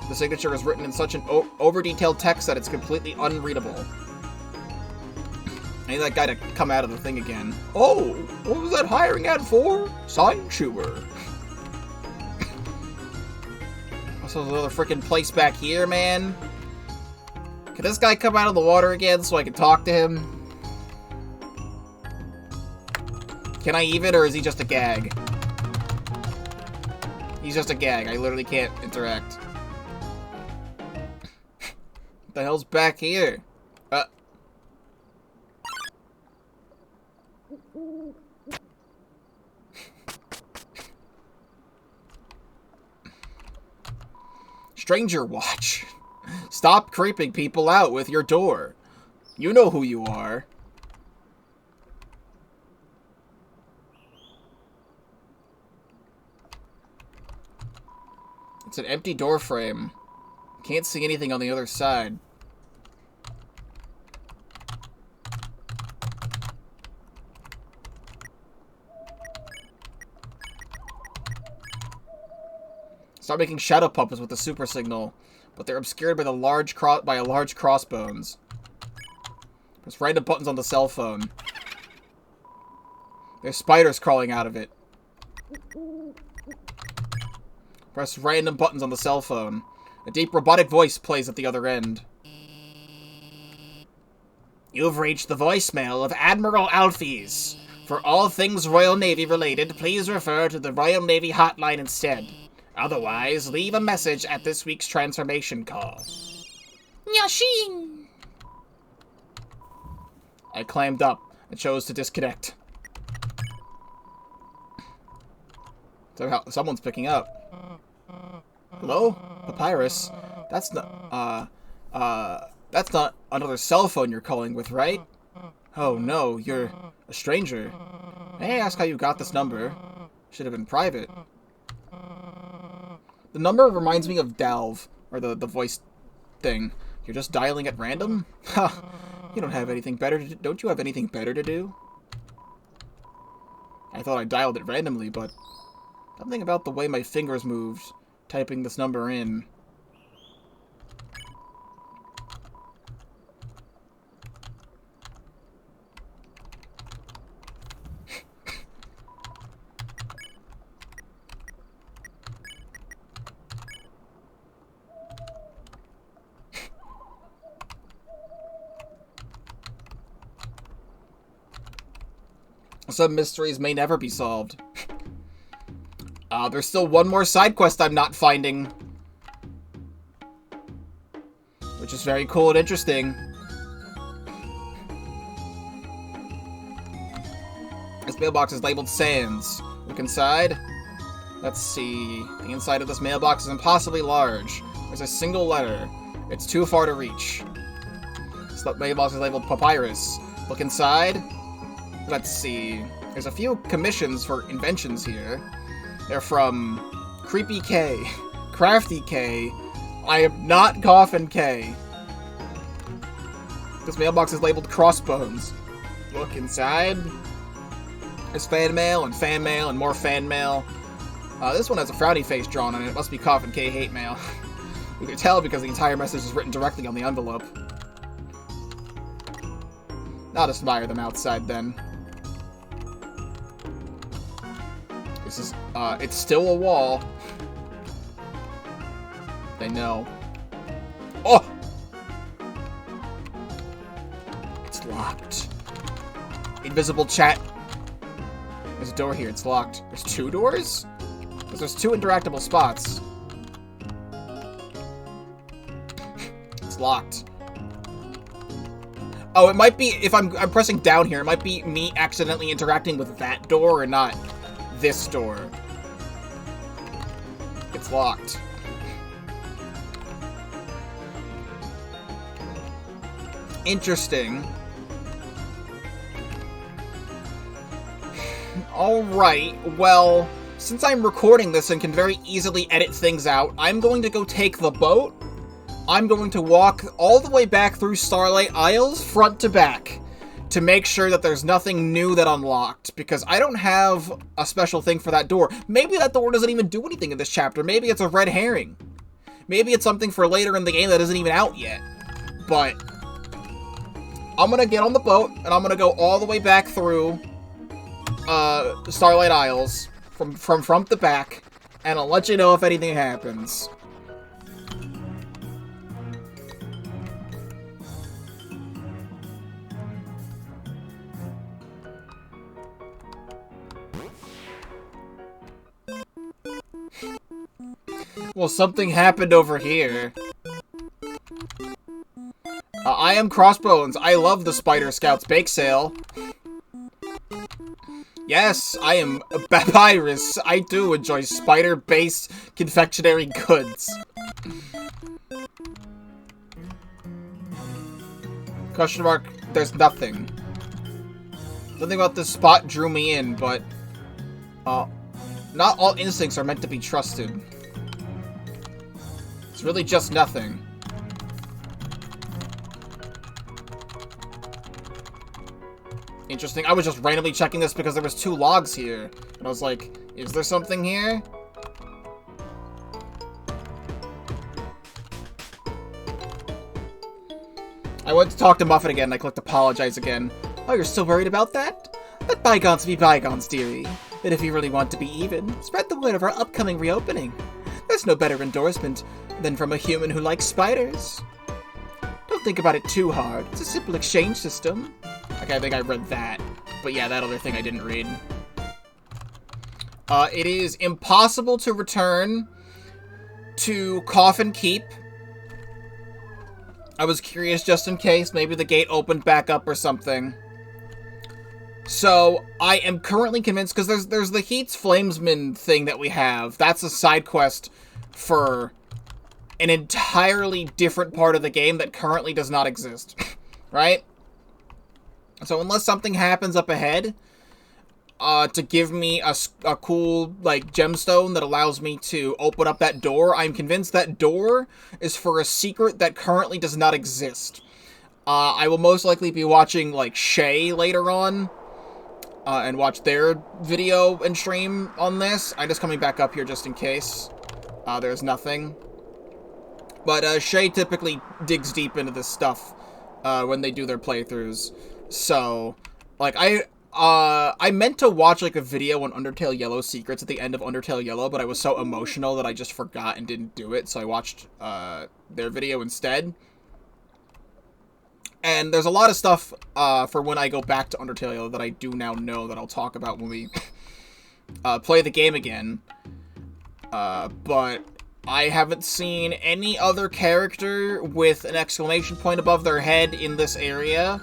The signature is written in such an over-detailed text that it's completely unreadable. I need that guy to come out of the thing again. Oh, what was that hiring ad for? Sign chewer. Also, there's another freaking place back here, man. Can this guy come out of the water again so I can talk to him? Can I even, or is he just a gag? He's just a gag. I literally can't interact. What the hell's back here? Stranger watch. Stop creeping people out with your door. You know who you are. It's an empty door frame. Can't see anything on the other side. Start making shadow puppets with the super signal, but they're obscured by a large crossbones. Press random buttons on the cell phone. There's spiders crawling out of it. Press random buttons on the cell phone. A deep robotic voice plays at the other end. You've reached the voicemail of Admiral Alphys. For all things Royal Navy related, please refer to the Royal Navy hotline instead. Otherwise, leave a message at this week's transformation call.
Yashin!
I climbed up and chose to disconnect. So someone's picking up. Hello? Papyrus? That's not another cell phone you're calling with, right? Oh no, you're a stranger. May I ask how you got this number? Should have been private. The number reminds me of Dalv, or the voice thing. You're just dialing at random? Ha! You don't have anything better to do. Don't you have anything better to do? I thought I dialed it randomly, but Something about the way my fingers moved, typing this number in. Some mysteries may never be solved. There's still one more side quest I'm not finding. Which is very cool and interesting. This mailbox is labeled Sands. Look inside. Let's see. The inside of this mailbox is impossibly large. There's a single letter. It's too far to reach. This mailbox is labeled Papyrus. Look inside. Let's see. There's a few commissions for inventions here. They're from Creepy K, Crafty K. I am not Coffin K. This mailbox is labeled Crossbones. Look inside. There's fan mail and more fan mail. This one has a frowny face drawn on it. It must be Coffin K hate mail. You can tell because the entire message is written directly on the envelope. I'll admire them outside then. This is, it's still a wall. They know. Oh! It's locked. Invisible chat. There's a door here, it's locked. There's two doors? Because there's two interactable spots. It's locked. Oh, it might be, if I'm pressing down here, it might be me accidentally interacting with that door and not this door. It's locked. Interesting. Alright, well, since I'm recording this and can very easily edit things out, I'm going to go take the boat. I'm going to walk all the way back through Starlight Isles, front to back, to make sure that there's nothing new that unlocked, because I don't have a special thing for that door. Maybe that door doesn't even do anything in this chapter. Maybe it's a red herring. Maybe it's something for later in the game that isn't even out yet. But I'm gonna get on the boat, and I'm gonna go all the way back through Starlight Isles, from front to back, and I'll let you know if anything happens. Well, something happened over here. I am Crossbones. I love the Spider Scouts bake sale. Yes, I am Papyrus. I do enjoy spider-based confectionery goods. Question mark, there's nothing. Something about this spot drew me in, but not all instincts are meant to be trusted. It's really just nothing. Interesting. I was just randomly checking this because there was 2 logs here. And I was like, is there something here? I went to talk to Muffet again and I clicked apologize again. Oh, you're still worried about that? Let bygones be bygones, dearie. And if you really want to be even, spread the word of our upcoming reopening. There's no better endorsement than from a human who likes spiders. Don't think about it too hard. It's a simple exchange system. Okay, I think I read that. But yeah, that other thing I didn't read. It is impossible to return to Coffin Keep. I was curious just in case. Maybe the gate opened back up or something. So, I am currently convinced, because there's the Heat's Flamesman thing that we have. That's a side quest for an entirely different part of the game that currently does not exist. Right? So unless something happens up ahead, to give me a cool, like, gemstone that allows me to open up that door, I'm convinced that door is for a secret that currently does not exist. I will most likely be watching, like, Shay later on, and watch their video and stream on this. I'm just coming back up here just in case there's nothing. But Shay typically digs deep into this stuff when they do their playthroughs. So, like, I meant to watch, like, a video on Undertale Yellow Secrets at the end of Undertale Yellow, but I was so emotional that I just forgot and didn't do it, so I watched their video instead. And there's a lot of stuff for when I go back to Undertale Yellow that I do now know that I'll talk about when we play the game again. But I haven't seen any other character with an exclamation point above their head in this area.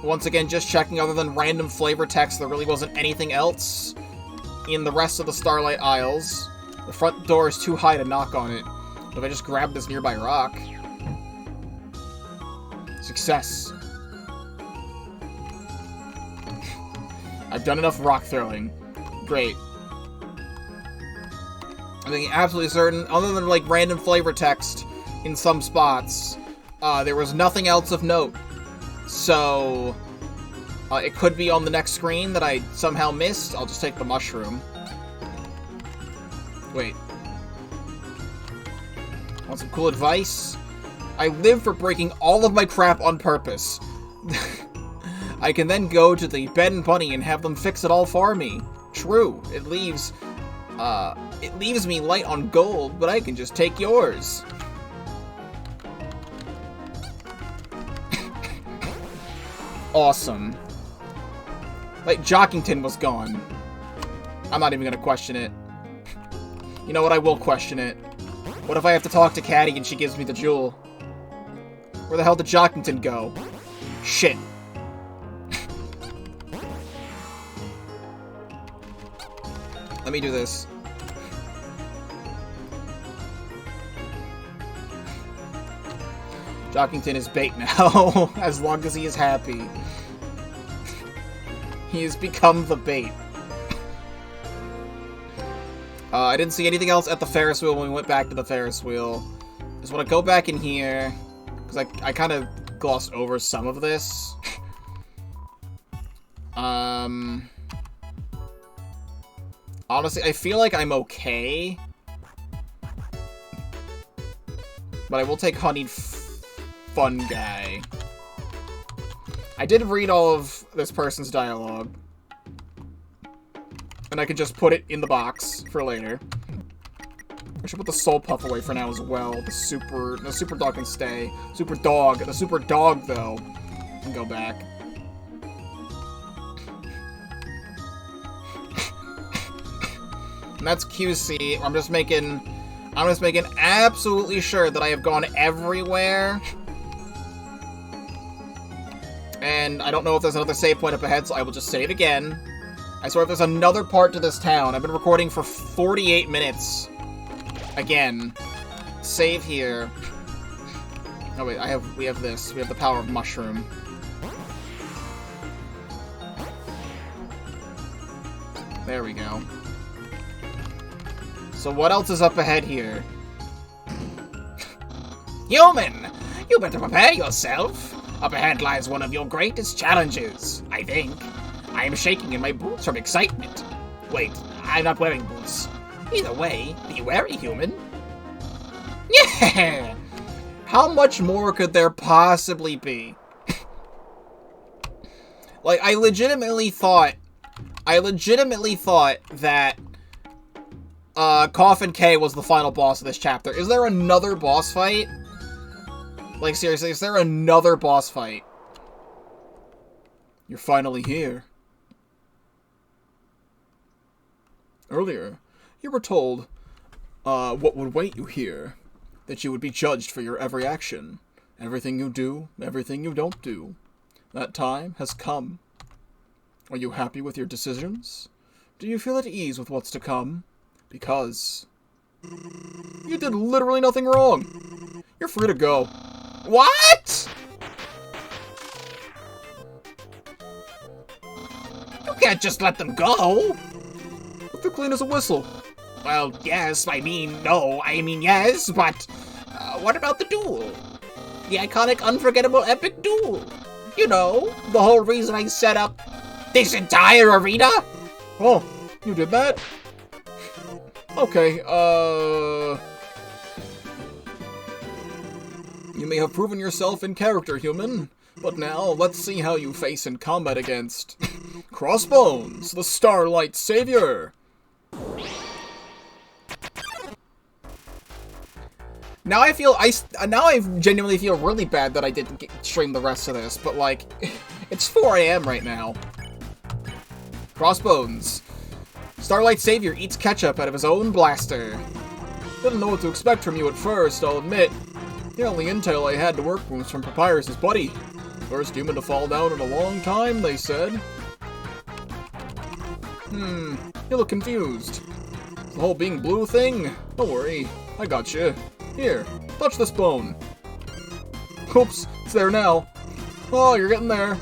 Once again, just checking, other than random flavor text, there really wasn't anything else in the rest of the Starlight Isles. The front door is too high to knock on it. If I just grab this nearby rock... Success. I've done enough rock throwing. Great. I'm being absolutely certain, other than, like, random flavor text in some spots, there was nothing else of note. So, it could be on the next screen that I somehow missed. I'll just take the mushroom. Wait. Want some cool advice? I live for breaking all of my crap on purpose. I can then go to the bed and bunny and have them fix it all for me. True, it leaves me light on gold, but I can just take yours. Awesome. Like, Jockington was gone. I'm not even gonna question it. You know what, I will question it. What if I have to talk to Caddy and she gives me the jewel? Where the hell did Jockington go? Shit. Let me do this. Jockington is bait now, as long as he is happy. He has become the bait. I didn't see anything else at the Ferris wheel when we went back to the Ferris wheel. Just want to go back in here, because I kind of glossed over some of this. Honestly, I feel like I'm okay. But I will take Honeyed Fun Guy. I did read all of this person's dialogue. And I could just put it in the box for later. I should put the Soul Puff away for now as well. The Super Dog can stay. The Super Dog, though, can go back. And that's QC. I'm just making absolutely sure that I have gone everywhere. And I don't know if there's another save point up ahead, so I will just say it again. I swear if there's another part to this town. I've been recording for 48 minutes. Again. Save here. Oh wait, we have this. We have the power of mushroom. There we go. So what else is up ahead here?
Human! You better prepare yourself. Up ahead lies one of your greatest challenges, I think. I am shaking in my boots from excitement. Wait, I'm not wearing boots. Either way, be wary, human.
Yeah! How much more could there possibly be? Like, I legitimately thought that Coffin K was the final boss of this chapter. Is there another boss fight? Like, seriously, is there another boss fight? You're finally here. Earlier, you were told what would wait you here. That you would be judged for your every action. Everything you do, everything you don't do. That time has come. Are you happy with your decisions? Do you feel at ease with what's to come? Because you did literally nothing wrong. You're free to go. What?
You can't just let them go.
But they're clean as a whistle.
Well, yes, I mean yes, but what about the duel? The iconic, unforgettable, epic duel. You know, the whole reason I set up This entire arena?
Oh, you did that? Okay, you may have proven yourself in character, human, but now let's see how you face in combat against Crossbones, the Starlight Savior. Now I genuinely feel really bad that I didn't stream the rest of this, but like, it's 4 AM right now. Crossbones. Starlight Savior eats ketchup out of his own blaster. Didn't know what to expect from you at first, I'll admit. The only intel I had to work with was from Papyrus' buddy. First human to fall down in a long time, they said. You look confused. The whole being blue thing? Don't worry, I got you. Here, touch this bone. Oops, it's there now. Oh, you're getting there.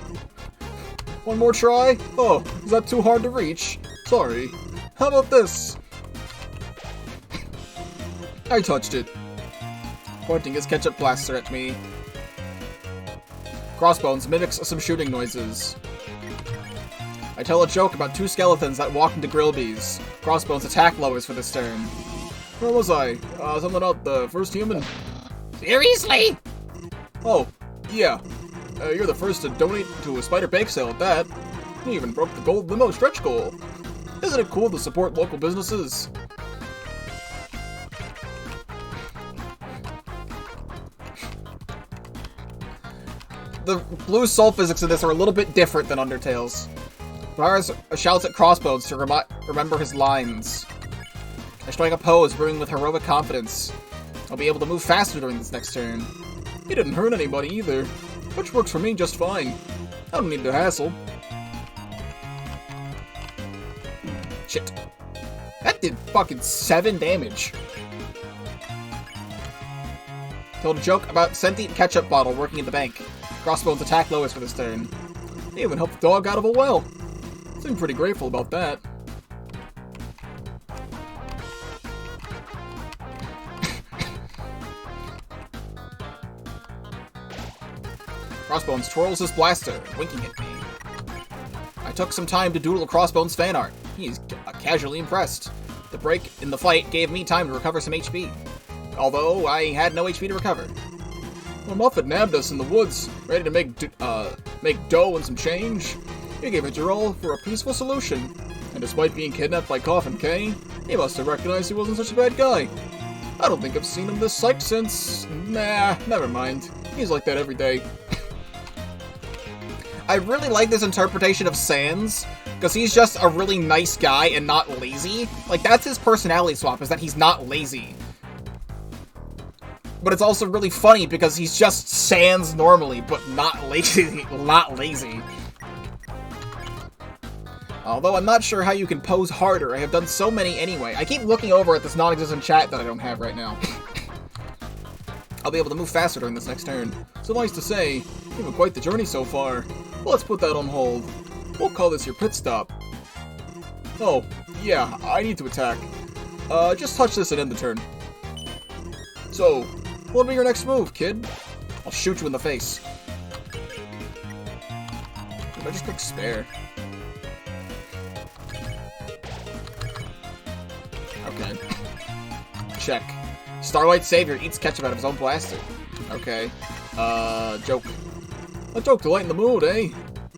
One more try? Oh, is that too hard to reach? Sorry. How about this? I touched it. Pointing his ketchup blaster at me. Crossbones mimics some shooting noises. I tell a joke about 2 skeletons that walk into Grillby's. Crossbones attack lowers for this turn. Where was I? Something about the first human?
Seriously?
Oh, yeah. You're the first to donate to a spider bake sale at that. You even broke the gold limo stretch goal. Isn't it cool to support local businesses? The blue soul physics of this are a little bit different than Undertale's. Papyrus shouts at Crossbones to remember his lines. I strike a pose, brimming with heroic confidence. I'll be able to move faster during this next turn. He didn't hurt anybody either, which works for me just fine. I don't need to hassle. Shit. That did fucking 7 damage. Told a joke about sentient ketchup bottle working in the bank. Crossbones attack lowers for this turn. They even helped the dog out of a well. Seemed pretty grateful about that. Crossbones twirls his blaster, winking at me. I took some time to doodle Crossbones fan art. He's casually impressed. The break in the fight gave me time to recover some HP. Although, I had no HP to recover. Well, Muffet nabbed us in the woods, ready to make dough and some change. He gave it your all for a peaceful solution. And despite being kidnapped by Coffin K, he must have recognized he wasn't such a bad guy. I don't think I've seen him this psyched since... Nah, never mind. He's like that every day. I really like this interpretation of Sans, because he's just a really nice guy and not lazy. Like, that's his personality swap, is that he's not lazy. But it's also really funny because he's just Sans normally, but not lazy. Not lazy. Although I'm not sure how you can pose harder. I have done so many anyway. I keep looking over at this non-existent chat that I don't have right now. I'll be able to move faster during this next turn. Suffice to say, you've had quite the journey so far. Well, let's put that on hold. We'll call this your pit stop. Oh, yeah, I need to attack. Just touch this and end the turn. So, what'll be your next move, kid? I'll shoot you in the face. If I just click spare. Okay. Check. Starlight Savior eats ketchup out of his own blaster. Okay. Joke. A joke to lighten the mood, eh?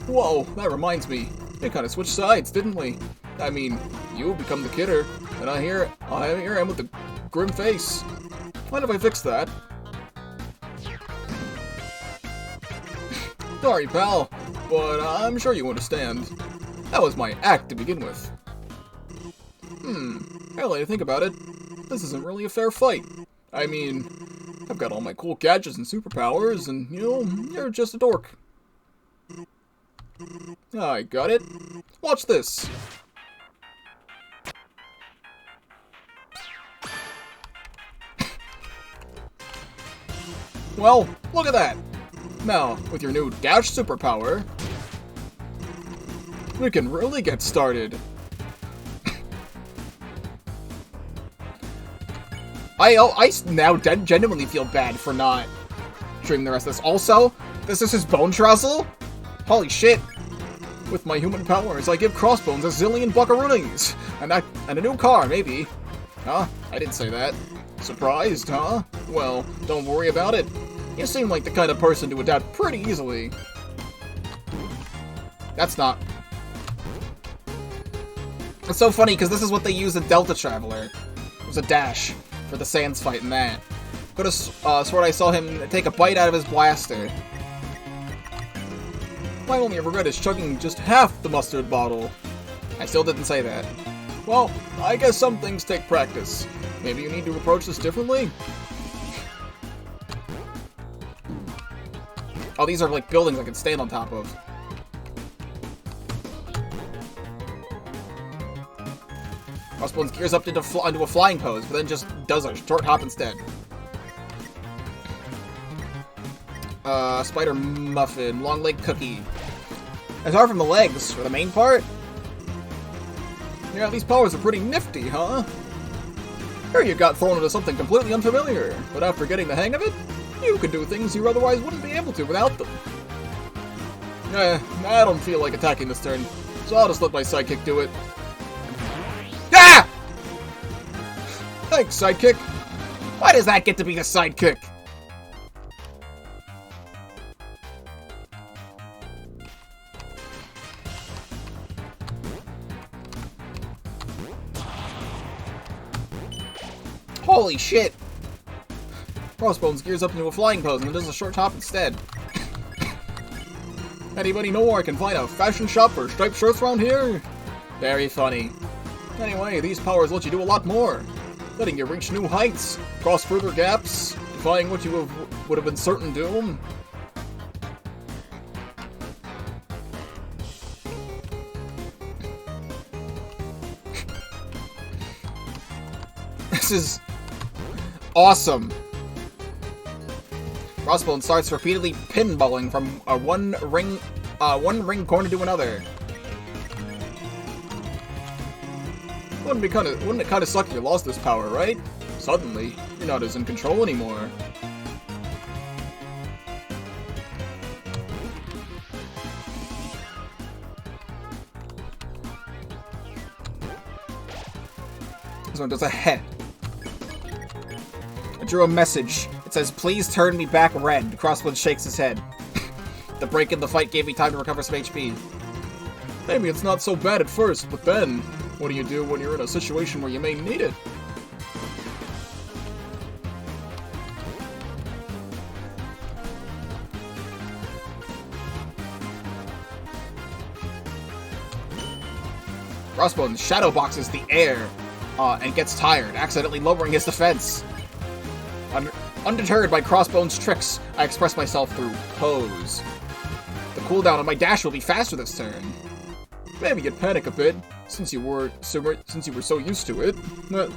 Whoa, that reminds me. We kinda switched sides, didn't we? I mean, you become the kidder, and here I am with the grim face. Mind if I fix that? Sorry, pal, but I'm sure you understand. That was my act to begin with. Now that I think about it, this isn't really a fair fight. I mean, I've got all my cool gadgets and superpowers, and, you know, you're just a dork. I got it. Watch this. Well, look at that. Now, with your new dash superpower, we can really get started. I now genuinely feel bad for not streaming the rest of this. Also, this is his bone trussel? Holy shit. With my human powers, I give Crossbones a zillion buckaroonies! And a new car, maybe. Huh? I didn't say that. Surprised, huh? Well, don't worry about it. You seem like the kind of person to adapt pretty easily. That's not... It's so funny, because this is what they use in Delta Traveler. It was a dash for the Sans fight in that. Could've sworn I saw him take a bite out of his blaster. My only regret is chugging just half the mustard bottle. I still didn't say that. Well, I guess some things take practice. Maybe you need to approach this differently? Oh, these are like buildings I can stand on top of. Crossbones gears up into a flying pose, but then just does a short hop instead. Spider Muffin, long leg cookie. Aside from the legs, for the main part? Yeah, these powers are pretty nifty, huh? Here you got thrown into something completely unfamiliar, but after getting the hang of it, you can do things you otherwise wouldn't be able to without them. I don't feel like attacking this turn, so I'll just let my sidekick do it. Ah! Thanks, sidekick. Why does that get to be the sidekick? Holy shit! Crossbones gears up into a flying pose and then does a short hop instead. Anybody know where I can find a fashion shop for striped shirts around here? Very funny. Anyway, these powers let you do a lot more. Letting you reach new heights, cross further gaps, defying what you would have been certain doom. This is awesome. Crossbones starts repeatedly pinballing from one ring corner to another. Wouldn't it kind of suck if you lost this power, right? Suddenly, you're not as in control anymore. This one does a head. I drew a message. It says, "Please turn me back red." Crossbones shakes his head. The break in the fight gave me time to recover some HP. Maybe it's not so bad at first, but then, what do you do when you're in a situation where you may need it? Crossbones shadow boxes the air and gets tired, accidentally lowering his defense. Undeterred by Crossbones' tricks, I express myself through pose. The cooldown on my dash will be faster this turn. Maybe you'd panic a bit, since you were so used to it. But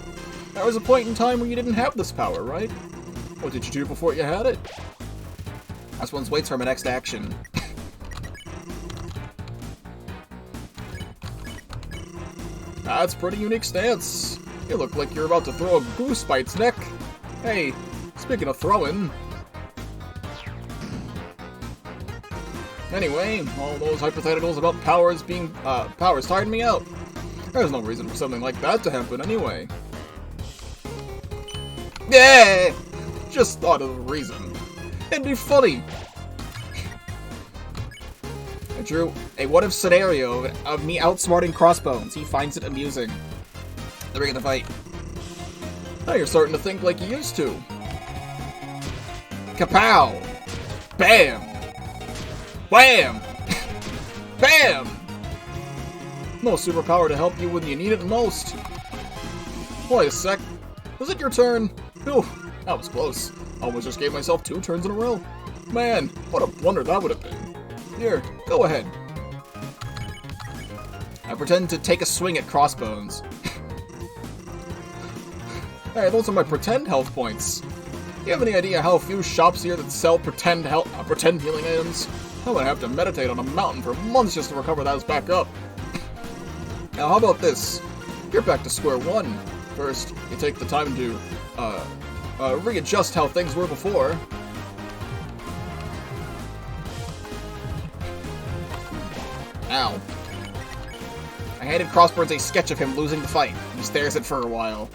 there was a point in time when you didn't have this power, right? What did you do before you had it? Crossbones waits for my next action. That's a pretty unique stance. You look like you're about to throw a goose by its neck. Hey, speaking of throwing... Anyway, all those hypotheticals about powers being, powers tired me out. There's no reason for something like that to happen anyway. Yeah! Just thought of a reason. It'd be funny. I drew a what-if scenario of me outsmarting Crossbones. He finds it amusing. The ring of the fight. Now you're starting to think like you used to. Kapow! Bam! Wham! Bam! No superpower to help you when you need it most. Wait a sec. Was it your turn? Phew, that was close. Almost just gave myself 2 turns in a row. Man, what a blunder that would have been. Here, go ahead. I pretend to take a swing at Crossbones. Hey, those are my pretend health points. You have any idea how few shops here that sell pretend healing items? I would have to meditate on a mountain for months just to recover those back up. Now, how about this? You're back to square one. First, you take the time to, readjust how things were before. Ow. I handed Crossbones a sketch of him losing the fight. He stares at it for a while.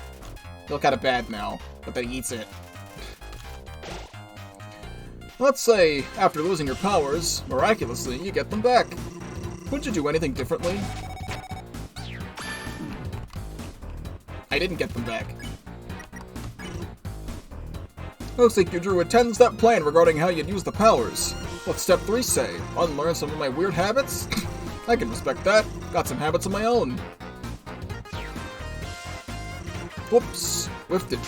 Feel kinda bad now, but then he eats it. Let's say, after losing your powers, miraculously, you get them back. Would you do anything differently? I didn't get them back. Looks like you drew a 10-step plan regarding how you'd use the powers. What's step 3 say? Unlearn some of my weird habits? I can respect that. Got some habits of my own. Whoops. Whiffed it.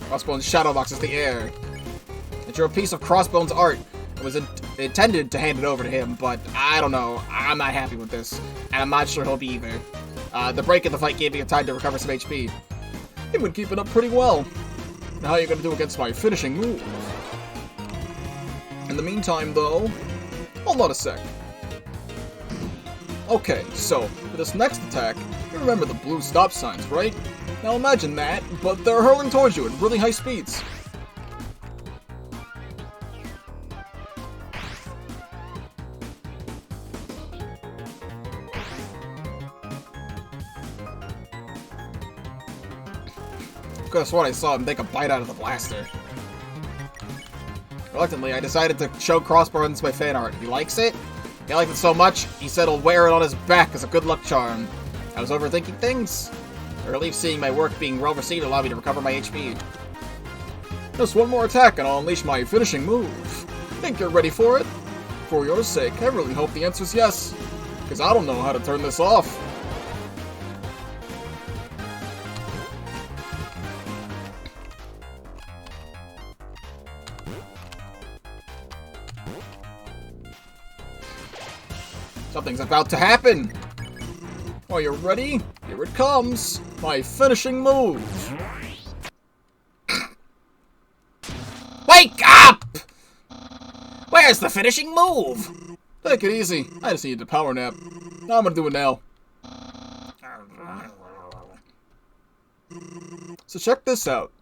Crossbones shadow boxes the air. I drew a piece of Crossbones art. It was intended to hand it over to him, but I don't know. I'm not happy with this. And I'm not sure he'll be either. The break in the fight gave me time to recover some HP. You've been keeping up pretty well. Now how are you going to do against my finishing move? In the meantime, though, hold on a sec. Okay, so, for this next attack, you remember the blue stop signs, right? Now imagine that, but they're hurling towards you at really high speeds. That's what I saw him take a bite out of the blaster. Reluctantly, I decided to show Crossbones my fan art. He likes it. He liked it so much, he said he'll wear it on his back as a good luck charm. I was overthinking things. Or at least seeing my work being well received allowed me to recover my HP. Just one more attack and I'll unleash my finishing move. Think you're ready for it? For your sake, I really hope the answer's yes. Because I don't know how to turn this off. Something's about to happen! Are you ready? Here it comes! My finishing move!
Wake up! Where's the finishing move?
Take it easy. I just needed a power nap. Now I'm gonna do it now. So check this out.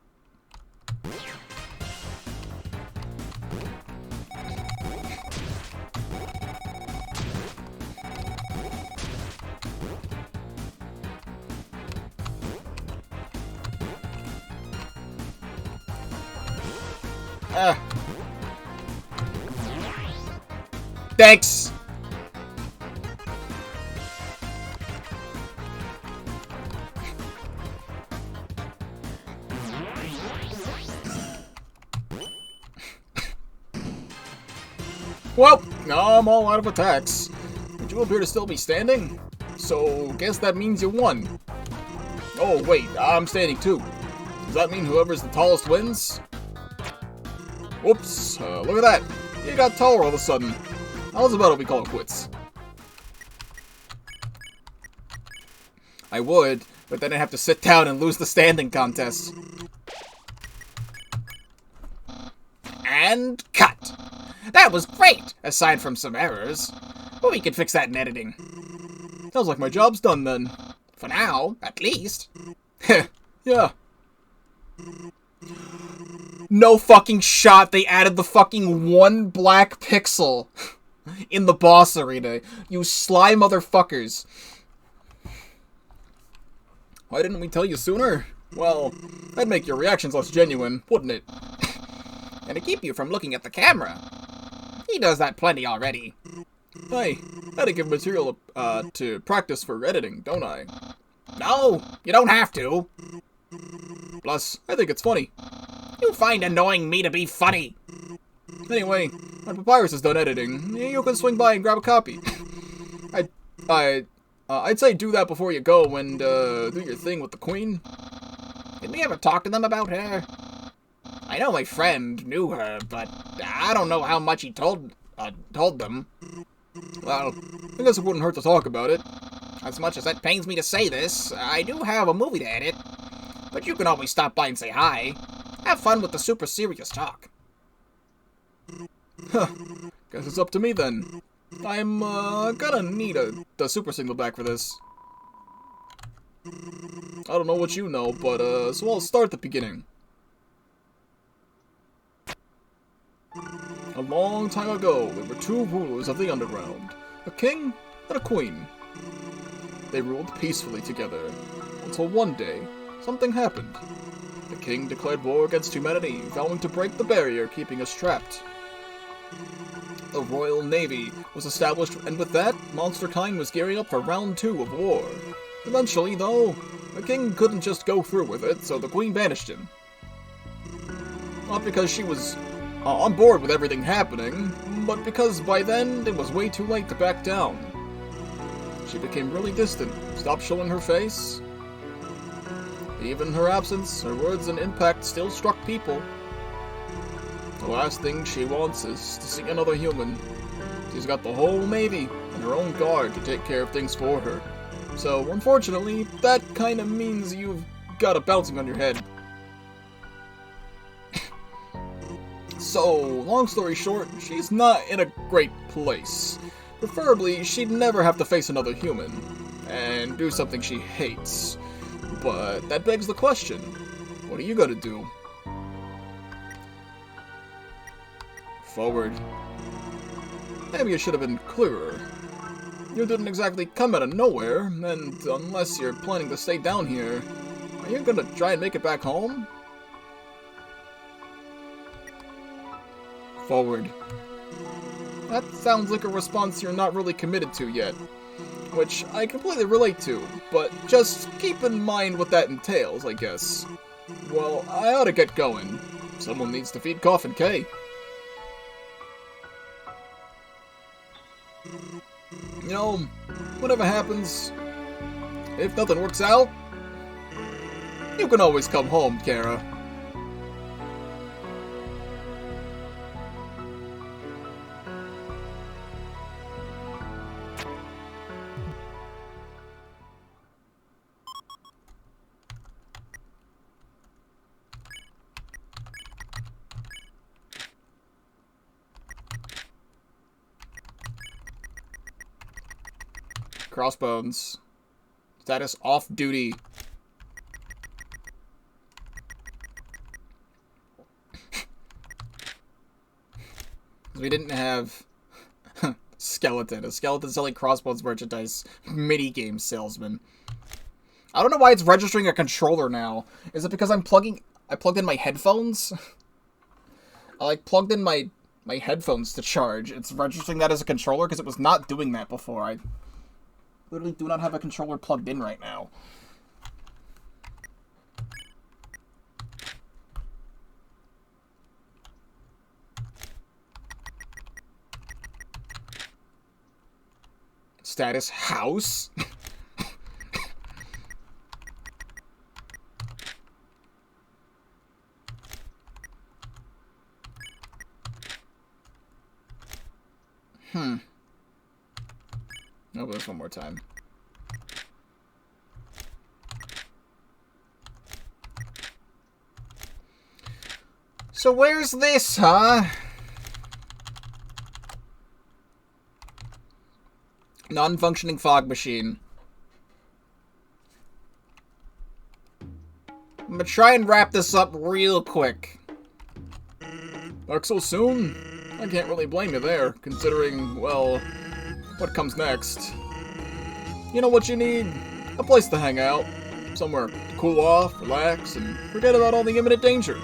Thanks!
Well, now I'm all out of attacks. But you appear to still be standing? So, guess that means you won. Oh, wait, I'm standing too. Does that mean whoever's the tallest wins? Whoops, look at that. You got taller all of a sudden. How's about it we call it quits? I would, but then I'd have to sit down and lose the standing contest.
And cut! That was great, aside from some errors. But we can fix that in editing.
Sounds like my job's done then.
For now, at least.
Yeah. No fucking shot, they added the fucking one black pixel in the boss arena. You sly motherfuckers. Why didn't we tell you sooner? Well, that'd make your reactions less genuine, wouldn't it?
And to keep you from looking at the camera. He does that plenty already.
Hey, I had to give material to practice for editing, don't I?
No, you don't have to.
Plus, I think it's funny.
You find annoying me to be funny.
Anyway, when Papyrus is done editing, you can swing by and grab a copy. I'd say do that before you go and do your thing with the queen.
Did we ever talk to them about her? I know my friend knew her, but I don't know how much he told them.
Well, I guess it wouldn't hurt to talk about it.
As much as that pains me to say this, I do have a movie to edit. But you can always stop by and say hi. Have fun with the super serious talk.
Huh. Guess it's up to me then. I'm gonna need the super signal back for this. I don't know what you know, but so I'll start at the beginning. A long time ago, there were two rulers of the underground, a king and a queen. They ruled peacefully together, until one day, something happened. The king declared war against humanity, vowing to break the barrier keeping us trapped. A royal navy was established, and with that, monsterkind was gearing up for round 2 of war. Eventually, though, the king couldn't just go through with it, so the queen banished him. Not because she was on board with everything happening, but because by then it was way too late to back down. She became really distant, stopped showing her face. Even her absence, her words and impact still struck people. The last thing she wants is to see another human. She's got the whole navy and her own guard to take care of things for her. So, unfortunately, that kinda means you've got a bouncing on your head. So, long story short, she's not in a great place. Preferably, she'd never have to face another human, and do something she hates. But that begs the question, what are you gonna do? Forward. Maybe you should have been clearer. You didn't exactly come out of nowhere, and unless you're planning to stay down here, are you gonna try and make it back home? Forward. That sounds like a response you're not really committed to yet, which I completely relate to, but just keep in mind what that entails, I guess. Well, I ought to get going. Someone needs to feed Coffin K. You know, whatever happens, if nothing works out, you can always come home, Chara. Crossbones. Status off duty. We didn't have skeleton. A skeleton selling Crossbones merchandise. Minigame salesman. I don't know why it's registering a controller now. Is it because I plugged in my headphones? I plugged in my headphones to charge. It's registering that as a controller because it was not doing that before. I literally do not have a controller plugged in right now. Status house? I'll go this one more time. So where's this, huh? Non-functioning fog machine. I'm gonna try and wrap this up real quick. Back so soon? I can't really blame you there, considering, well, what comes next. You know what you need? A place to hang out. Somewhere to cool off, relax, and forget about all the imminent danger.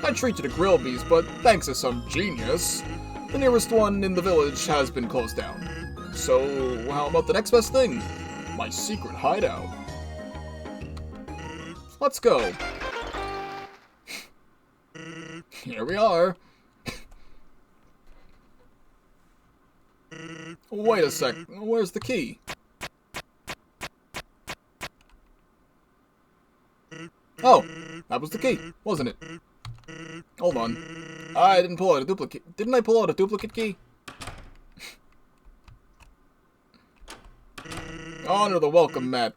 I'd treat you to grill bees, but thanks to some genius, the nearest one in the village has been closed down. So, how about the next best thing? My secret hideout. Let's go. Here we are. Wait a sec, where's the key? Oh, that was the key, wasn't it? Hold on. I didn't pull out a duplicate. Didn't I pull out a duplicate key? Honor the welcome mat.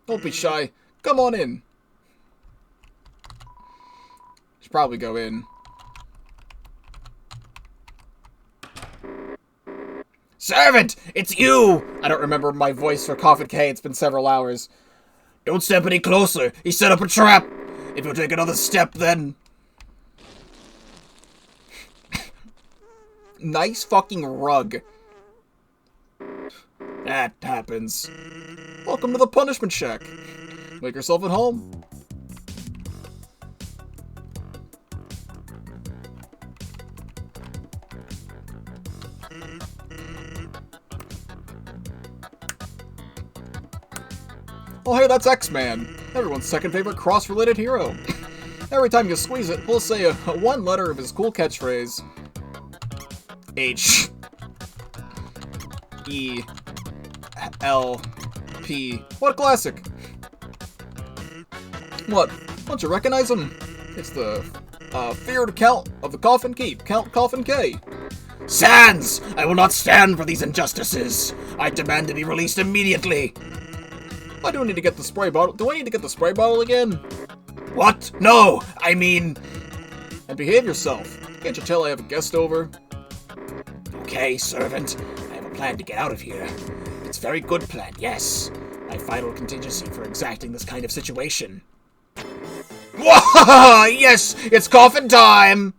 Don't be shy. Come on in. Should probably go in. Servant! It's you! I don't remember my voice for Coffin K. It's been several hours.
Don't step any closer. He set up a trap. If you take another step, then...
nice fucking rug. That happens. Welcome to the punishment shack. Make yourself at home. Oh hey, that's X-Man, everyone's second favorite cross-related hero. Every time you squeeze it, he'll say one letter of his cool catchphrase. H. E. L. P. What a classic! What? Don't you recognize him? It's the feared Count of the Coffin Keep, Count Coffin K.
Sans! I will not stand for these injustices. I demand to be released immediately.
I do need to get the spray bottle. Do I need to get the spray bottle again?
What? No! I mean...
And behave yourself. Can't you tell I have a guest over?
Okay, servant. I have a plan to get out of here. It's a very good plan, yes. My final contingency for exacting this kind of situation. Whoa! Yes! It's coffin time!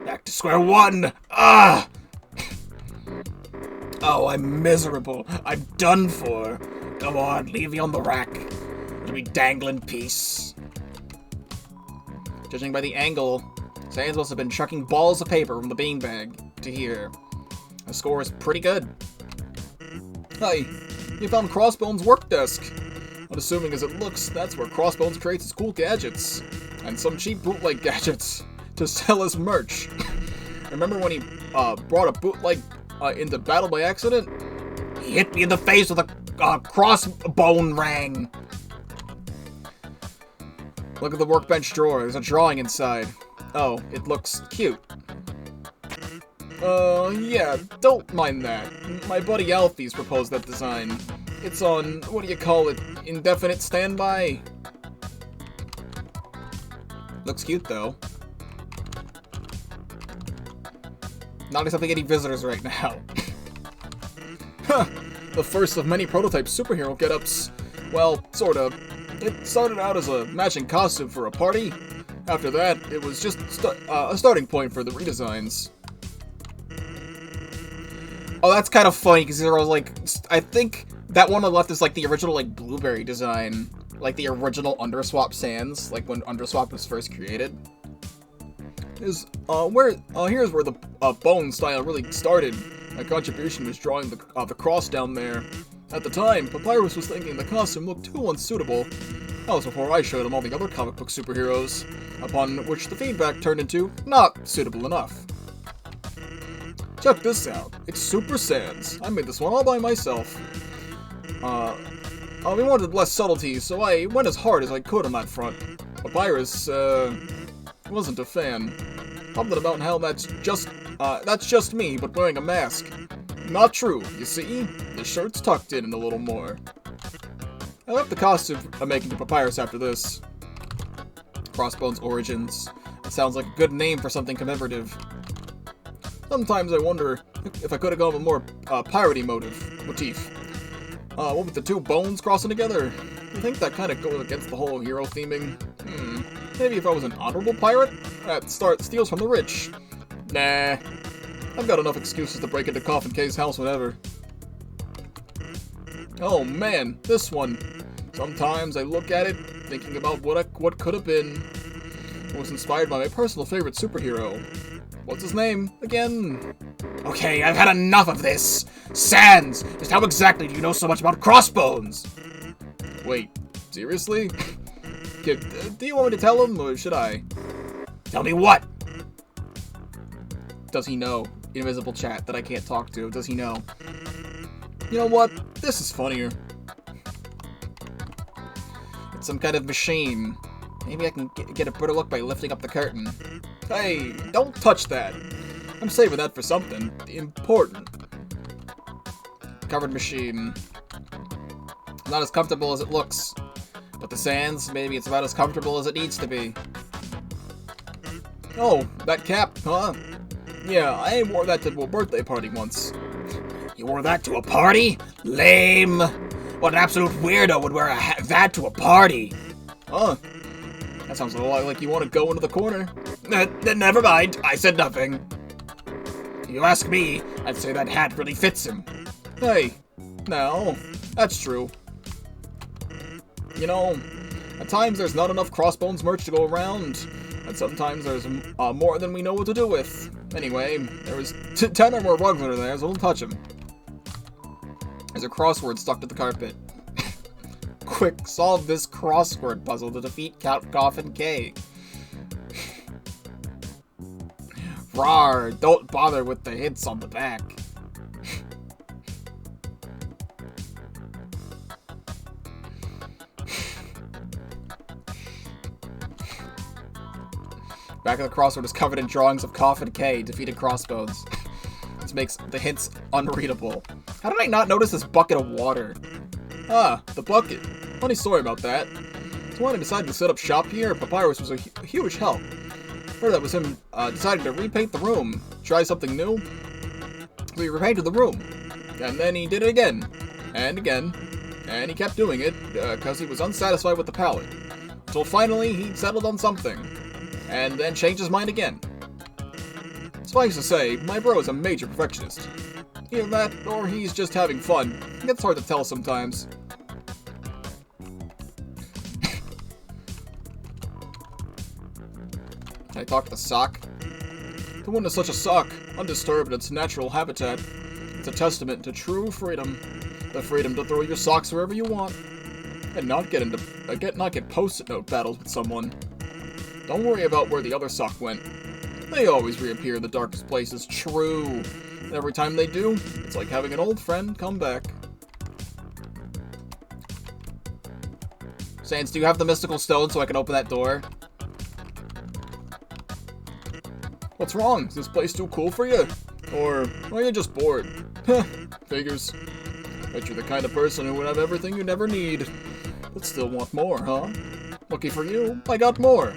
Back to square one! Ah! Oh, I'm miserable. I'm done for. Come on, leave me on the rack. Let me dangle in peace.
Judging by the angle, Sans must have been chucking balls of paper from the beanbag to here. The score is pretty good. Hey, you found Crossbones' work desk. Unassuming as it looks, that's where Crossbones creates his cool gadgets. And some cheap bootleg gadgets to sell as merch. Remember when he brought a bootleg into battle by accident?
He hit me in the face with a crossbone ring.
Look at the workbench drawer. There's a drawing inside. Oh, it looks cute. Yeah, don't mind that. My buddy Alfie's proposed that design. It's on, what do you call it, indefinite standby? Looks cute, though. Not accepting any visitors right now. Huh, the first of many prototype superhero get-ups. Well, sort of. It started out as a matching costume for a party. After that, it was just a starting point for the redesigns. Oh, that's kind of funny, because there was, like, I think that one on the left is, like, the original, like, blueberry design. Like, the original Underswap Sans, like, when Underswap was first created. Here's where the bone style really started. My contribution was drawing the cross down there. At the time, Papyrus was thinking the costume looked too unsuitable. That was before I showed him all the other comic book superheroes, upon which the feedback turned into not suitable enough. Check this out. It's Super Sans. I made this one all by myself. We wanted less subtlety, so I went as hard as I could on that front. Papyrus, wasn't a fan. Something about how that's just me, but wearing a mask. Not true, you see? The shirt's tucked in a little more. I left the costume I'm making to Papyrus after this. Crossbones Origins. It sounds like a good name for something commemorative. Sometimes I wonder if I could have gone with more piratey motif. What with the two bones crossing together? You think that kind of goes against the whole hero theming? Maybe if I was an honorable pirate that steals from the rich. Nah. I've got enough excuses to break into Coffin K's house whenever. Oh man, this one. Sometimes I look at it, thinking about what could have been. It was inspired by my personal favorite superhero. What's his name, again?
Okay, I've had enough of this! Sans! Just how exactly do you know so much about Crossbones?
Wait, seriously? Do you want me to tell him, or should I?
Tell me what?
Does he know? Invisible chat that I can't talk to, does he know? You know what? This is funnier. It's some kind of machine. Maybe I can get a better look by lifting up the curtain. Hey, don't touch that. I'm saving that for something important. Covered machine. Not as comfortable as it looks. But the Sans, maybe it's about as comfortable as it needs to be. Oh, that cap, huh? Yeah, I wore that to a birthday party once.
You wore that to a party? Lame! What an absolute weirdo would wear that to a party?
Huh. That sounds a lot like you want to go into the corner.
Never mind, I said nothing. If you ask me, I'd say that hat really fits him.
Hey, no, that's true. You know, at times there's not enough Crossbones merch to go around, and sometimes there's more than we know what to do with. Anyway, there was 10 or more rugs under there, so don't touch them. There's a crossword stuck to the carpet. Quick, solve this crossword puzzle to defeat Coffin Keep. Rawr, don't bother with the hints on the back. Back of the crossword is covered in drawings of Coffin Keep, defeated Crossbones. This makes the hints unreadable. How did I not notice this bucket of water? Ah, the bucket. Funny story about that. So when I decided to set up shop here, Papyrus was a huge help. Part that was him deciding to repaint the room, try something new. So he repainted the room. And then he did it again. And again. And he kept doing it, because he was unsatisfied with the palette. Until finally, he settled on something. And then changed his mind again. Suffice to say, my bro is a major perfectionist. Either that, or he's just having fun. It's hard to tell sometimes. Can I talk to the sock? To witness such a sock, undisturbed in its natural habitat, it's a testament to true freedom. The freedom to throw your socks wherever you want. And not get post-it note battles with someone. Don't worry about where the other sock went. They always reappear in the darkest places, true. And every time they do, it's like having an old friend come back. Sans, do you have the mystical stone so I can open that door? What's wrong? Is this place too cool for you? Or are you just bored? Figures. Bet you're the kind of person who would have everything you never need, but still want more, huh? Lucky for you, I got more.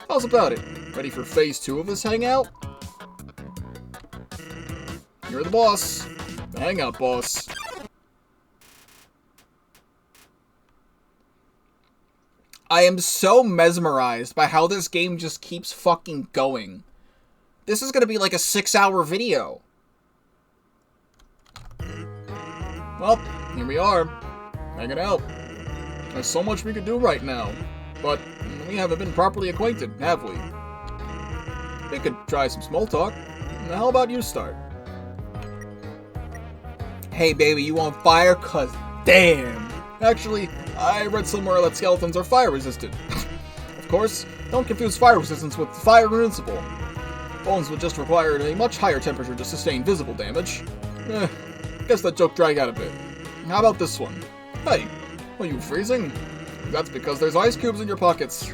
How's about it? Ready for phase 2 of this hangout? You're the boss. The hangout boss. I am so mesmerized by how this game just keeps fucking going. This is gonna be like a 6-hour video. Well, here we are. Hanging out. There's so much we could do right now. But we haven't been properly acquainted, have we? We could try some small talk. How about you start? Hey baby, you on fire? 'Cause damn! Actually, I read somewhere that skeletons are fire resistant. Of course, don't confuse fire resistance with fire invincible. Bones would just require a much higher temperature to sustain visible damage. Guess that joke dragged out a bit. How about this one? Hey, are you freezing? That's because there's ice cubes in your pockets.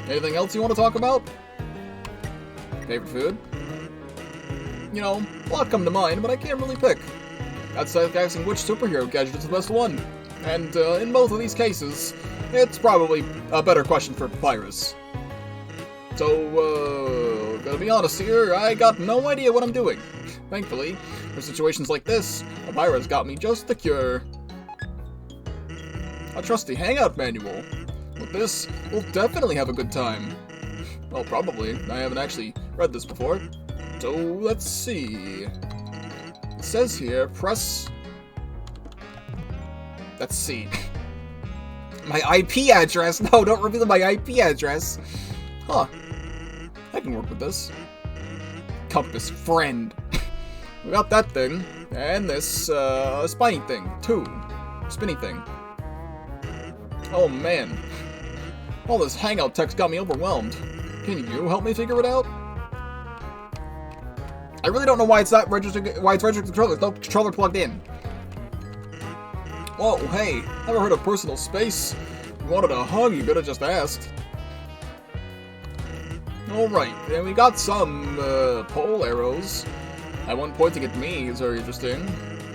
Anything else you want to talk about? Favorite food? You know, a lot come to mind, but I can't really pick. That's like asking which superhero gadget is the best one. And in both of these cases, it's probably a better question for Papyrus. So, gotta be honest here, I got no idea what I'm doing. Thankfully, for situations like this, Papyrus got me just the cure. A trusty hangout manual. With this, we'll definitely have a good time. Well, probably. I haven't actually read this before. So, let's see. It says here, press... Let's see. My IP address! No, don't reveal my IP address! Huh. I can work with this. Compass friend. We got that thing. And this, spiny thing, too. Spinny thing. Oh, man. All this hangout text got me overwhelmed. Can you help me figure it out? I really don't know why it's not registered. Why it's registered controller. There's no controller plugged in. Whoa, hey, ever heard of personal space? If you wanted a hug, you could have just asked. Alright, and we got some pole arrows. That one pointing at me is very interesting.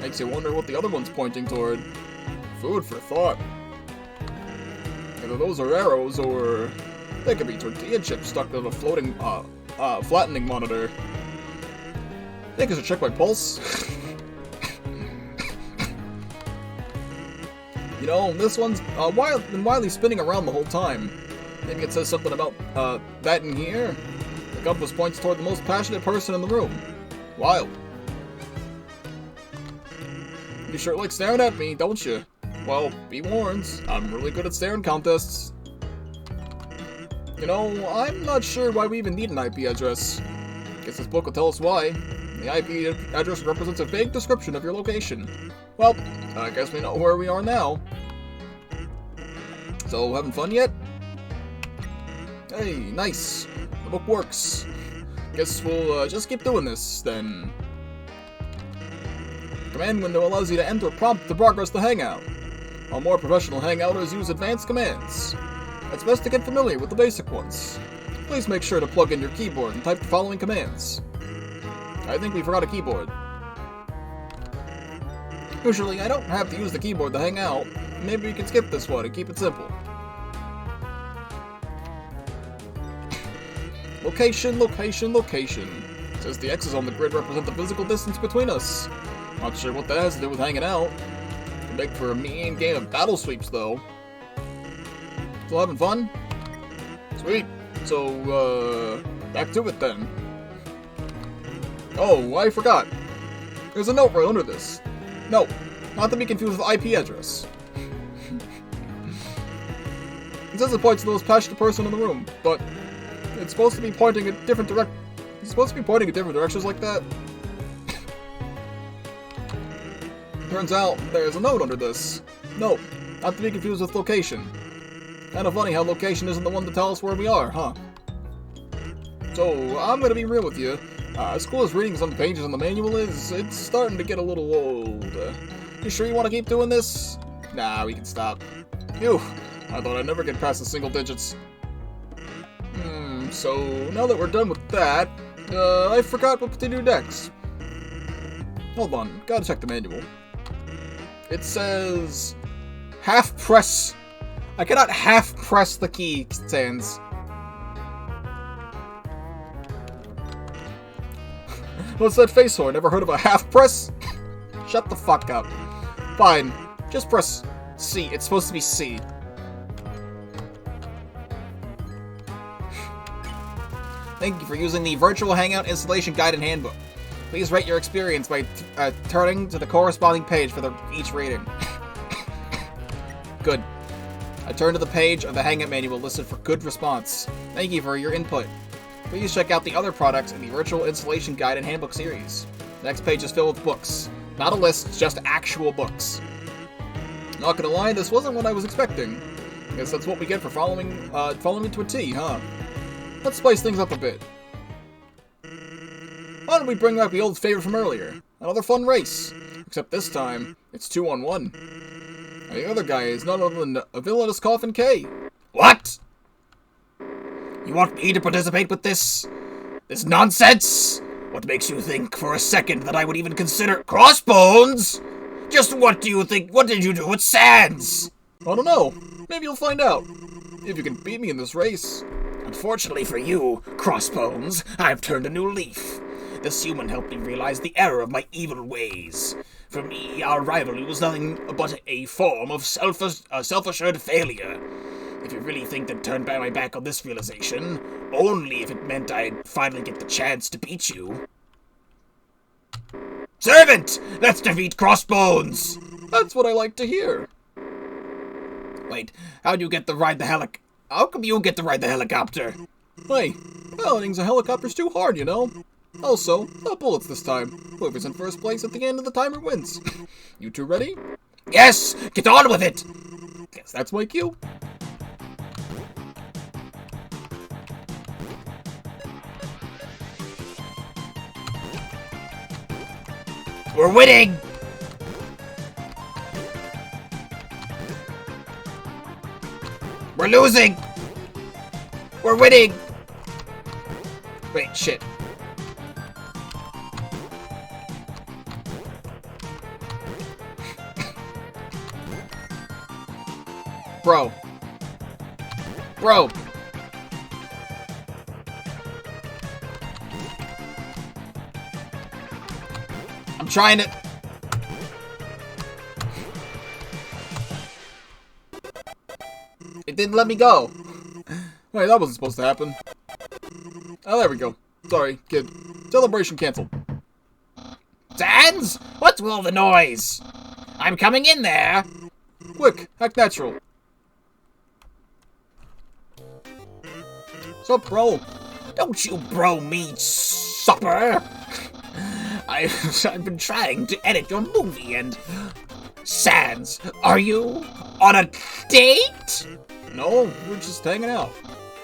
Makes you wonder what the other one's pointing toward. Food for thought. Either those are arrows, or they could be tortilla chips stuck to the floating, flattening monitor. I think I should check my pulse. You know, this one's been wildly spinning around the whole time. Maybe it says something about, that in here? The compass points toward the most passionate person in the room. Wild. You sure like staring at me, don't you? Well, be warned, I'm really good at staring contests. You know, I'm not sure why we even need an IP address. Guess this book will tell us why. The IP address represents a vague description of your location. Well, I guess we know where we are now. So, having fun yet? Hey, nice. The book works. Guess we'll just keep doing this, then. Command window allows you to enter a prompt to progress the hangout. While more professional hangouters use advanced commands. It's best to get familiar with the basic ones. Please make sure to plug in your keyboard and type the following commands. I think we forgot a keyboard. Usually, I don't have to use the keyboard to hang out. Maybe we can skip this one and keep it simple. Location, location, location. Says the X's on the grid represent the physical distance between us. Not sure what that has to do with hanging out. Can make for a mean game of battle sweeps, though. Still having fun? Sweet. So, back to it then. Oh, I forgot. There's a note right under this. No, not to be confused with IP address. It says it points to the most passionate person in the room, but it's supposed to be pointing at different directions like that. Turns out there's a note under this. No, not to be confused with location. Kinda funny how location isn't the one to tell us where we are, huh? So, I'm gonna be real with you. As cool as reading some pages on the manual is, it's starting to get a little old. You sure you want to keep doing this? Nah, we can stop. Phew, I thought I'd never get past the single digits. So now that we're done with that, I forgot what to do next. Hold on, gotta check the manual. It says half press. I cannot half press the key stands. What's that face for? Never heard of a half press? Shut the fuck up. Fine, just press C. It's supposed to be C. Thank you for using the Virtual Hangout Installation Guide and Handbook. Please rate your experience by turning to the corresponding page for each rating. Good. I turned to the page of the Hangout Manual listed for good response. Thank you for your input. Please check out the other products in the Virtual Installation Guide and Handbook series. The next page is filled with books. Not a list, just actual books. Not gonna lie, this wasn't what I was expecting. Guess that's what we get for following me to a T, huh? Let's spice things up a bit. Why don't we bring back the old favorite from earlier? Another fun race. Except this time, it's 2-on-1. And the other guy is none other than a villainous Coffin K.
What? You want me to participate with this nonsense? What makes you think for a second that I would even consider Crossbones? Just what do you think? What did you do with Sans?
I don't know. Maybe you'll find out. If you can beat me in this race.
Unfortunately for you, Crossbones, I've turned a new leaf. This human helped me realize the error of my evil ways. For me, our rivalry was nothing but a form of self-assured failure. If you really think to turn my back on this realization, only if it meant I'd finally get the chance to beat you. Servant! Let's defeat Crossbones!
That's what I like to hear.
Wait, how'd you get to ride the How come you get to ride the helicopter?
Hey, piloting's a helicopter's too hard, you know? Also, no bullets this time. Whoever's in first place at the end of the timer wins. You two ready?
Yes! Get on with it!
Guess that's my cue.
We're winning! We're losing! We're winning! Wait, shit.
Bro.
I'm trying to...
It didn't let me go. Wait, that wasn't supposed to happen. Oh, there we go. Sorry, kid. Celebration canceled.
Sans? What's with all the noise? I'm coming in there.
Quick, act natural. Sup, bro?
Don't you bro me, supper. I've been trying to edit your movie and... Sans, are you on a date?
No, we're just hanging out.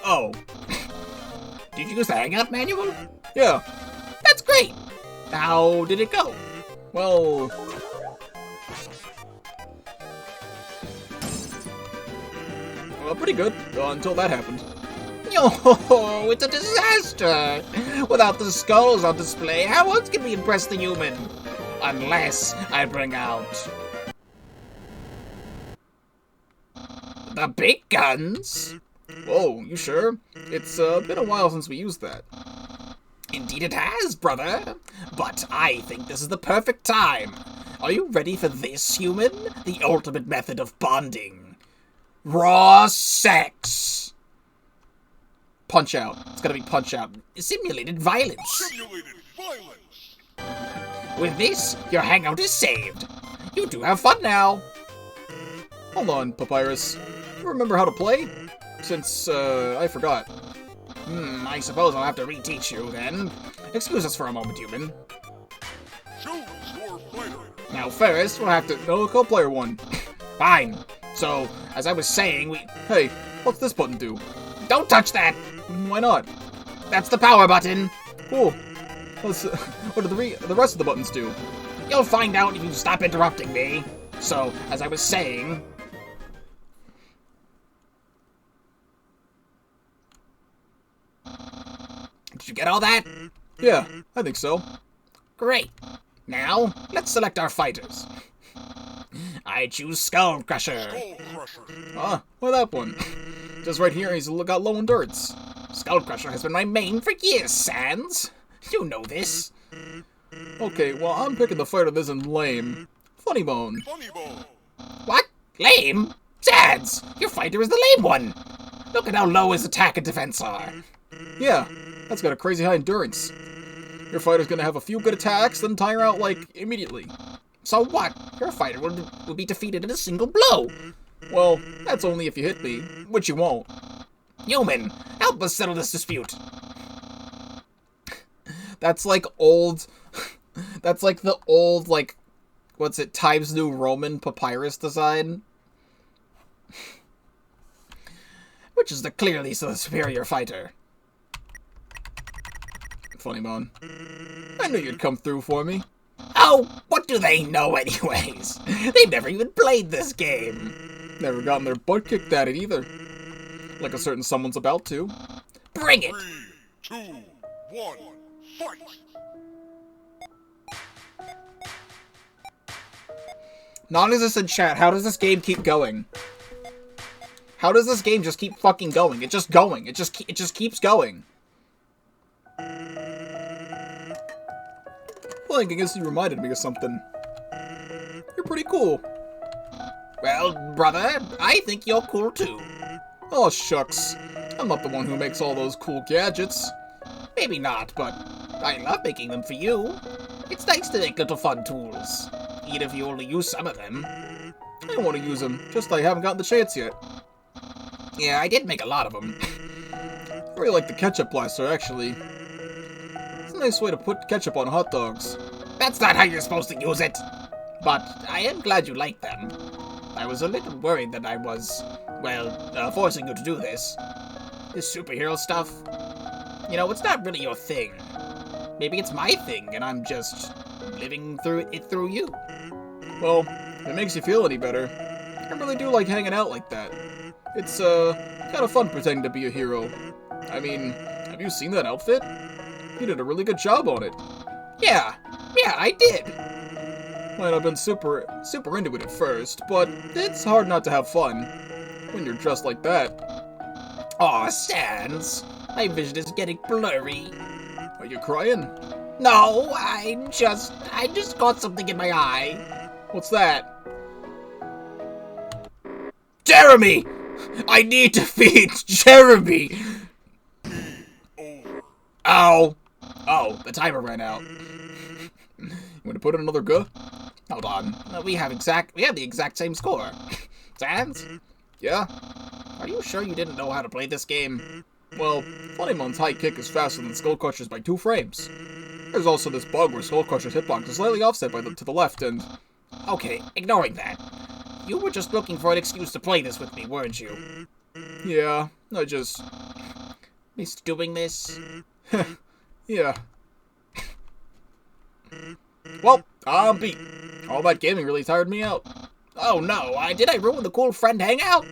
Oh. Did you use the Hangout manual?
Yeah.
That's great. How did it go?
Well... pretty good, until that happened.
Oh, it's a disaster! Without the skulls on display, how else can we impress the human? Unless I bring out... the big guns?
Whoa, you sure? It's been a while since we used that.
Indeed it has, brother. But I think this is the perfect time. Are you ready for this, human? The ultimate method of bonding. Raw sex.
Punch out. It's gotta be punch out.
Simulated violence. With this, your hangout is saved. You do have fun now.
Hold on, Papyrus. You remember how to play? Since, I forgot.
I suppose I'll have to reteach you, then. Excuse us for a moment, human.
Choose your fighter.
Now, first, we'll have to...
No, call player one.
Fine. So, as I was saying, we...
Hey, what's this button do?
Don't touch that!
Why not?
That's the power button.
Cool. Let's, what do the rest of the buttons do?
You'll find out if you stop interrupting me. So, as I was saying... Did you get all that?
Yeah, I think so.
Great. Now, let's select our fighters. I choose Skull Crusher.
Ah, well that one. Just right here, he's got low endurance.
Skull Crusher has been my main for years, Sans. You know this.
Okay, well I'm picking the fighter that isn't lame. Funny Bone.
What? Lame? Sans, your fighter is the lame one. Look at how low his attack and defense are.
Yeah, that's got a crazy high endurance. Your fighter's gonna have a few good attacks, then tire out, like, immediately.
So what? Your fighter will be defeated in a single blow.
Well, that's only if you hit me, which you won't.
Human, help us settle this dispute.
That's like old... That's like the old, like... What's it? Times New Roman papyrus design?
Which is the clearly the superior fighter?
Funny Bone. I knew you'd come through for me.
Oh, what do they know anyways? They've never even played this game.
Never gotten their butt kicked at it either. Like a certain someone's about to.
Bring it!
3, 2, 1, fight!
Non-existent chat, how does this game keep going? How does this game just keep fucking going? It's just going. It just keeps going. Playing against you reminded me of something. You're pretty cool.
Well, brother, I think you're cool too.
Oh, shucks. I'm not the one who makes all those cool gadgets.
Maybe not, but I love making them for you. It's nice to make little fun tools, even if you only use some of them.
I don't want to use them, just I haven't gotten the chance yet.
Yeah, I did make a lot of them.
I really like the ketchup blaster, actually. It's a nice way to put ketchup on hot dogs.
That's not how you're supposed to use it. But I am glad you like them. I was a little worried that I was, well, forcing you to do this. This superhero stuff. You know, it's not really your thing. Maybe it's my thing, and I'm just living through it through you.
Well, if it makes you feel any better, I really do like hanging out like that. It's, kind of fun pretending to be a hero. I mean, have you seen that outfit? You did a really good job on it.
Yeah, I did.
Might have been super into it at first, but it's hard not to have fun when you're dressed like that.
Aw, Sans. My vision is getting blurry.
Are you crying?
No, I just got something in my eye.
What's that?
Jeremy! I need to feed Jeremy! Ow! Oh, the timer ran out. You want to put in another go? Hold on. We have the exact same score. Sans? Yeah? Are you sure you didn't know how to play this game? Well, Funnymon's high kick is faster than Skullcrusher's by 2 frames. There's also this bug where Skullcrusher's hitbox is slightly offset to the left and...
Okay, ignoring that. You were just looking for an excuse to play this with me, weren't you?
Yeah, I just...
Missed doing this?
Yeah. Well, I'm beat. All that gaming really tired me out.
Oh no, did I ruin the cool friend hangout?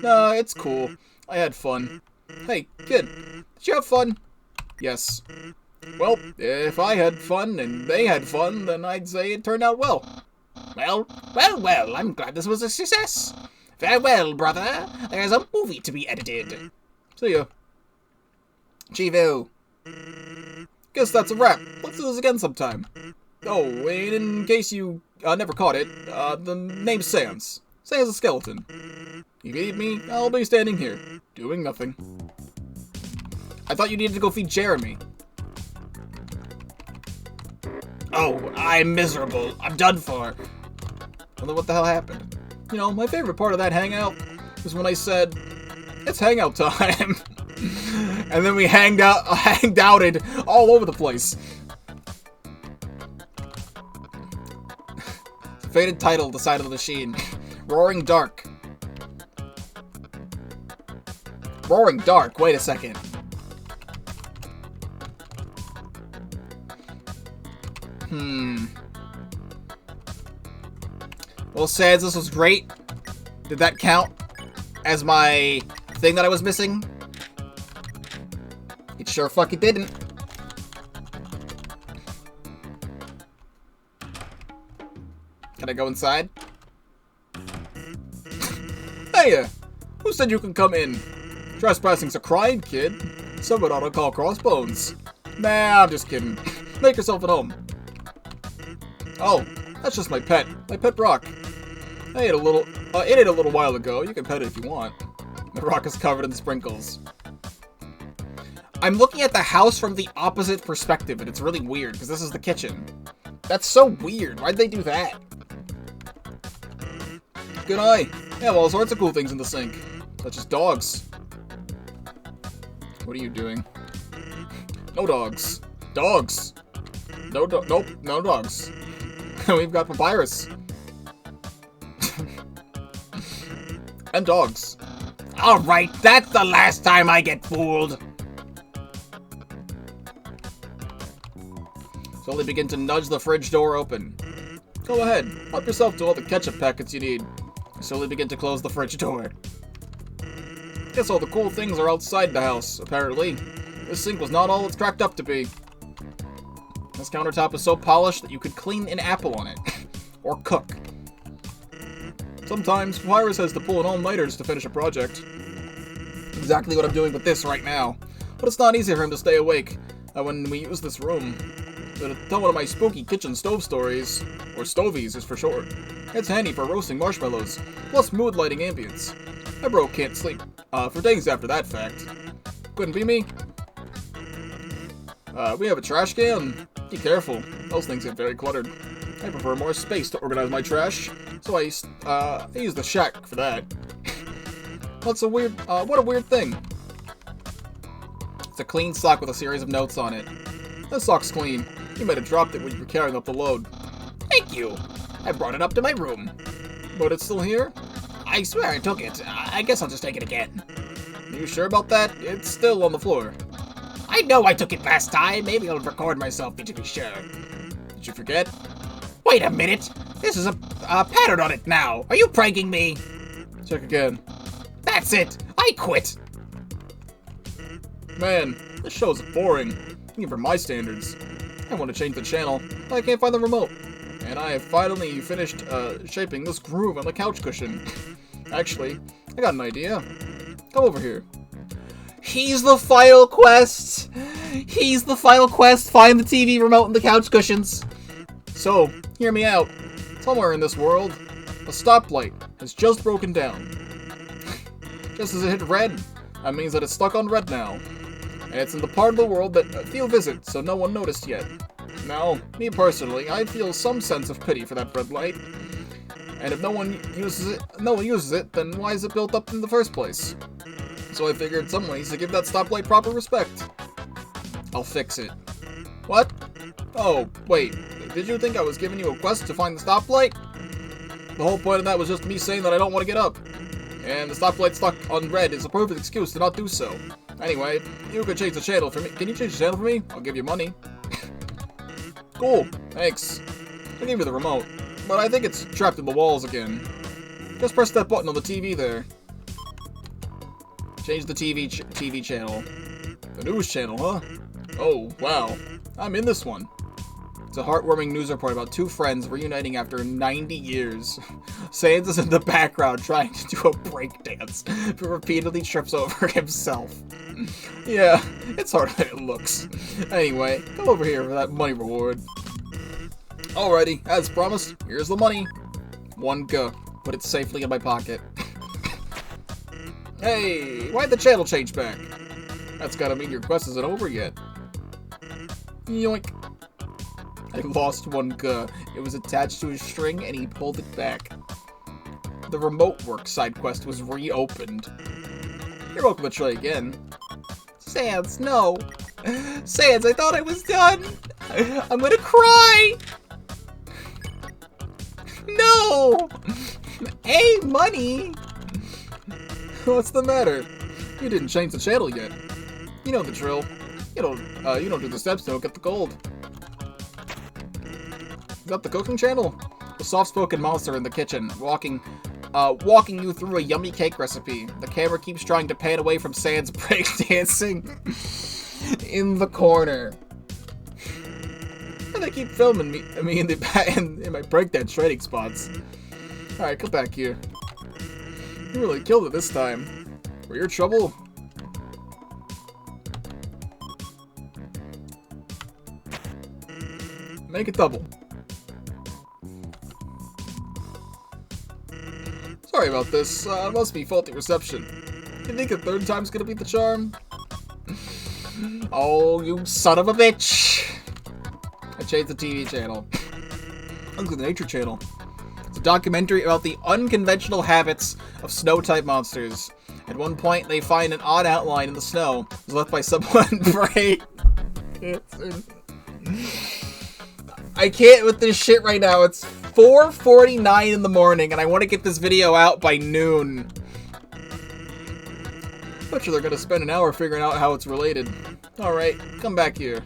Nah, it's cool. I had fun. Hey, kid, did you have fun? Yes. Well, if I had fun and they had fun, then I'd say it turned out well.
Well, I'm glad this was a success. Farewell, brother. There's a movie to be edited.
See ya.
Chivu.
Guess that's a wrap. Let's do this again sometime. Oh, and in case you never caught it, the name's Sans. Sans a skeleton. If you need me, I'll be standing here, doing nothing. I thought you needed to go feed Jeremy.
Oh, I'm miserable. I'm done for.
Wonder what the hell happened. You know, my favorite part of that hangout was when I said, it's hangout time. And then we hangouted all over the place. Faded title, The Side of the Machine. Roaring Dark. Roaring Dark, wait a second. Well, Sans, this was great. Did that count as my thing that I was missing? It sure fucking didn't. Can I go inside? Heya! Who said you can come in? Trespassing's a crime, kid. Someone ought to call Crossbones. Nah, I'm just kidding. Make yourself at home. Oh, that's just my pet. My pet Brock. I ate a little, it ate a little while ago. You can pet it if you want. The rock is covered in sprinkles. I'm looking at the house from the opposite perspective, and it's really weird, because this is the kitchen. That's so weird. Why'd they do that? Good eye. Yeah, well, all sorts of cool things in the sink. Such as dogs. What are you doing? No dogs. Dogs. Nope, no dogs. We've got Papyrus. And dogs.
Alright, that's the last time I get fooled.
Slowly begin to nudge the fridge door open. Go ahead, help yourself to all the ketchup packets you need. Slowly begin to close the fridge door. Guess all the cool things are outside the house, apparently. This sink was not all it's cracked up to be. This countertop is so polished that you could clean an apple on it. Or cook. Sometimes, Papyrus has to pull an all-nighters to finish a project. Exactly what I'm doing with this right now. But it's not easy for him to stay awake when we use this room. So to tell one of my spooky kitchen stove stories, or stovies is for short, it's handy for roasting marshmallows, plus mood lighting ambience. I broke can't sleep, for days after that fact. Couldn't be me. We have a trash can. Be careful, those things get very cluttered. I prefer more space to organize my trash, so I use the shack for that. What a weird thing. It's a clean sock with a series of notes on it. This sock's clean. You might have dropped it when you were carrying up the load.
Thank you. I brought it up to my room.
But it's still here?
I swear I took it. I guess I'll just take it again.
Are you sure about that? It's still on the floor.
I know I took it last time. Maybe I'll record myself to be sure.
Did you forget?
Wait a minute. This is a pattern on it now. Are you pranking me?
Check again.
That's it. I quit.
Man, this show's boring. Even for my standards. I want to change the channel, but I can't find the remote. And I have finally finished shaping this groove on the couch cushion. Actually, I got an idea. Come over here. He's the final quest! He's the final quest! Find the TV remote and the couch cushions! So, hear me out. Somewhere in this world, a stoplight has just broken down.
Just as it hit red, that means that it's stuck on red now. And it's in the part of the world that few visit, so no one noticed yet. Now, me personally, I feel some sense of pity for that red light. And if no one uses it, then why is it built up in the first place? So I figured some ways to give that stoplight proper respect. I'll fix it. What? Oh, wait. Did you think I was giving you a quest to find the stoplight? The whole point of that was just me saying that I don't want to get up. And the stoplight stuck on red is a perfect excuse to not do so. Anyway, you could change the channel for me. Can you change the channel for me? I'll give you money. Cool. Thanks. I'll give you the remote. But I think it's trapped in the walls again. Just press that button on the TV there. Change the TV channel. The news channel, huh? Oh, wow. I'm in this one. It's a heartwarming news report about two friends reuniting after 90 years. Sans is in the background trying to do a breakdance, but repeatedly trips over himself. Yeah, it's harder than it looks. Anyway, come over here for that money reward. Alrighty, as promised, here's the money. 1 go. Put it safely in my pocket. Hey, why'd the channel change back? That's gotta mean your quest isn't over yet. Yoink. I lost 1 go. It was attached to a string and he pulled it back. The remote work side quest was reopened. You're welcome to try again. Sans, no. Sans, I thought I was done. I'm gonna cry. No. Hey, money. What's the matter? You didn't change the channel yet. You know the drill. You don't do the steps, don't get the gold. Is that the cooking channel? The soft-spoken monster in the kitchen, walking you through a yummy cake recipe. The camera keeps trying to pan away from Sans breakdancing in the corner. And they keep filming me in my breakdance training spots. Alright, come back here. You really killed it this time. For your trouble? Make it double. Sorry about this. Must be faulty reception. You think a 3rd time's gonna beat the charm? Oh, you son of a bitch! I changed the TV channel. Look at the nature channel. It's a documentary about the unconventional habits of snow-type monsters. At one point, they find an odd outline in the snow. It was left by someone brave. I can't with this shit right now. It's 4:49 in the morning, and I want to get this video out by noon. Bet you they're gonna spend an hour figuring out how it's related. Alright, come back here.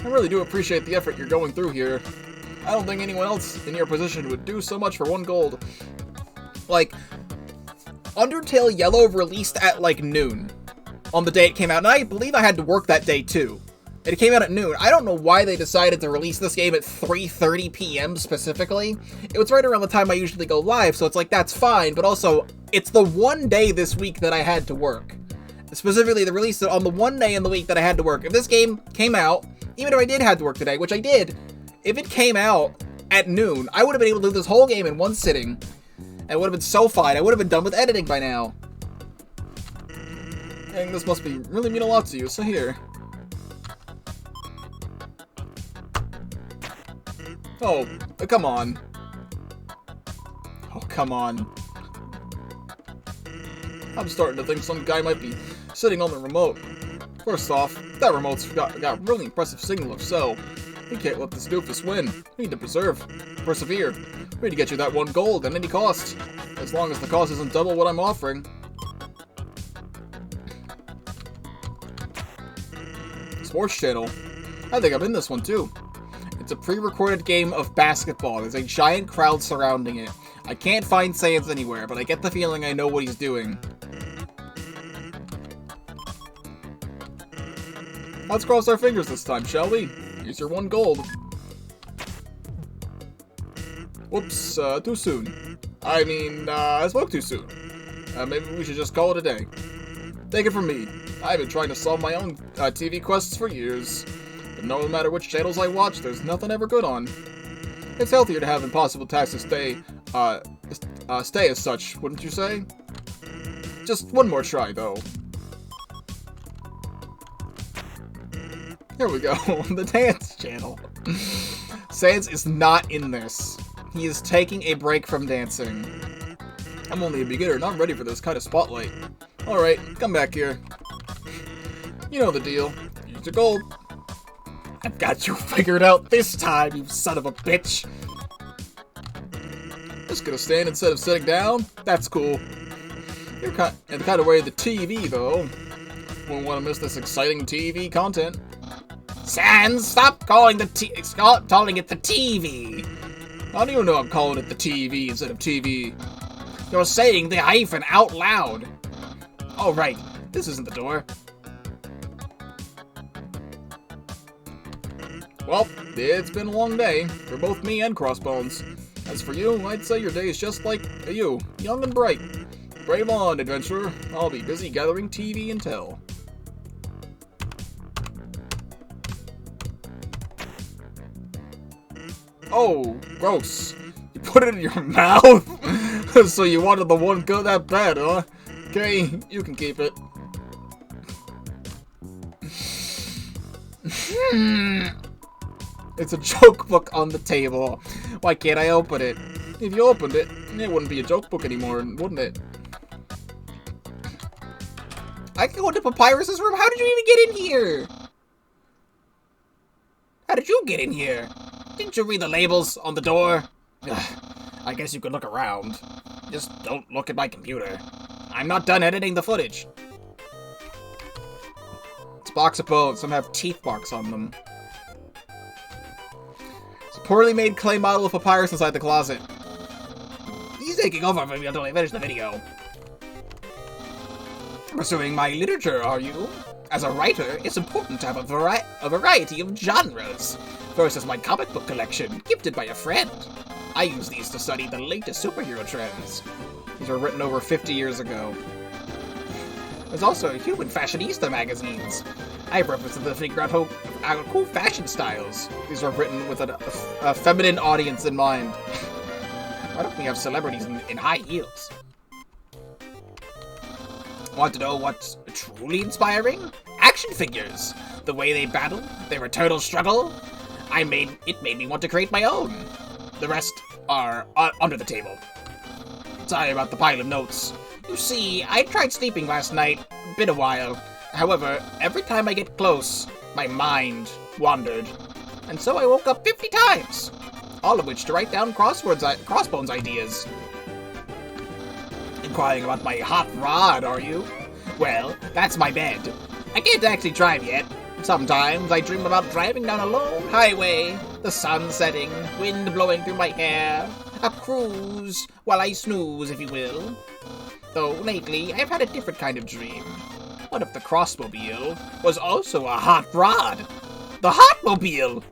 I really do appreciate the effort you're going through here. I don't think anyone else in your position would do so much for 1 gold. Like, Undertale Yellow released at, like, noon on the day it came out, and I believe I had to work that day, too. It came out at noon. I don't know why they decided to release this game at 3:30 p.m. specifically. It was right around the time I usually go live, so it's like, that's fine, but also, it's the one day this week that I had to work. Specifically, they released it on the one day in the week that I had to work. If this game came out, even if I did have to work today, which I did, if it came out at noon, I would have been able to do this whole game in one sitting. It would have been so fine. I would have been done with editing by now. And this must be really mean a lot to you, so here. Oh, come on. Oh, come on. I'm starting to think some guy might be sitting on the remote. First off, that remote's got really impressive signal. If so, we can't let this doofus win. We need to persevere. We need to get you that 1 gold at any cost. As long as the cost isn't double what I'm offering. Sports channel. I think I'm in this one too. It's a pre-recorded game of basketball. There's a giant crowd surrounding it. I can't find Sans anywhere, but I get the feeling I know what he's doing. Let's cross our fingers this time, shall we? Here's your 1 gold. Whoops, too soon. I mean, I spoke too soon. Maybe we should just call it a day. Take it from me. I've been trying to solve my own TV quests for years. But no matter which channels I watch, there's nothing ever good on. It's healthier to have impossible tasks to stay as such, wouldn't you say? Just one more try, though. Here we go, the dance channel. Sans is not in this. He is taking a break from dancing. I'm only a beginner and I'm ready for this kind of spotlight. Alright, come back here. You know the deal. Use your gold. I've got you figured out this time, you son of a bitch. Just gonna stand instead of sitting down? That's cool. You're kind of way of the TV, though. Won't want to miss this exciting TV content.
Sans, stop calling it the TV.
How do you know I'm calling it the TV instead of TV?
You're saying the hyphen out loud.
Oh, right. This isn't the door. Well, it's been a long day for both me and Crossbones. As for you, I'd say your day is just like you, young and bright. Brave on, adventurer. I'll be busy gathering TV intel. Oh, gross. You put it in your mouth? So you wanted the one go that bad, huh? Okay, you can keep it. It's a joke book on the table. Why can't I open it? If you opened it, it wouldn't be a joke book anymore, wouldn't it? I can go into Papyrus's room? How did you even get in here?
How did you get in here? Didn't you read the labels on the door?
I guess you could look around.
Just don't look at my computer. I'm not done editing the footage.
It's a box of bones. Some have teeth marks on them. It's a poorly made clay model of Papyrus inside the closet.
He's taking over for me until I finish the video.
Pursuing my literature, are you?
As a writer, it's important to have a variety of genres. First is my comic book collection, gifted by a friend. I use these to study the latest superhero trends.
These were written over 50 years ago.
There's also human fashionista magazines. I represent to figure out cool fashion styles.
These were written with a feminine audience in mind.
Why don't we have celebrities in high heels? Want to know what's truly inspiring? Action figures. The way they battle, their eternal struggle. It made me want to create my own. The rest are under the table. Sorry about the pile of notes. You see, I tried sleeping last night. Been a while. However, every time I get close, my mind wandered. And so I woke up 50 times. All of which to write down Crossbones ideas. Inquiring about my hot rod, are you? Well, that's my bed. I can't actually drive yet. Sometimes I dream about driving down a lone highway, the sun setting, wind blowing through my hair, a cruise while I snooze, if you will. Though lately, I've had a different kind of dream. What if the Crossmobile was also a hot rod? The Hotmobile!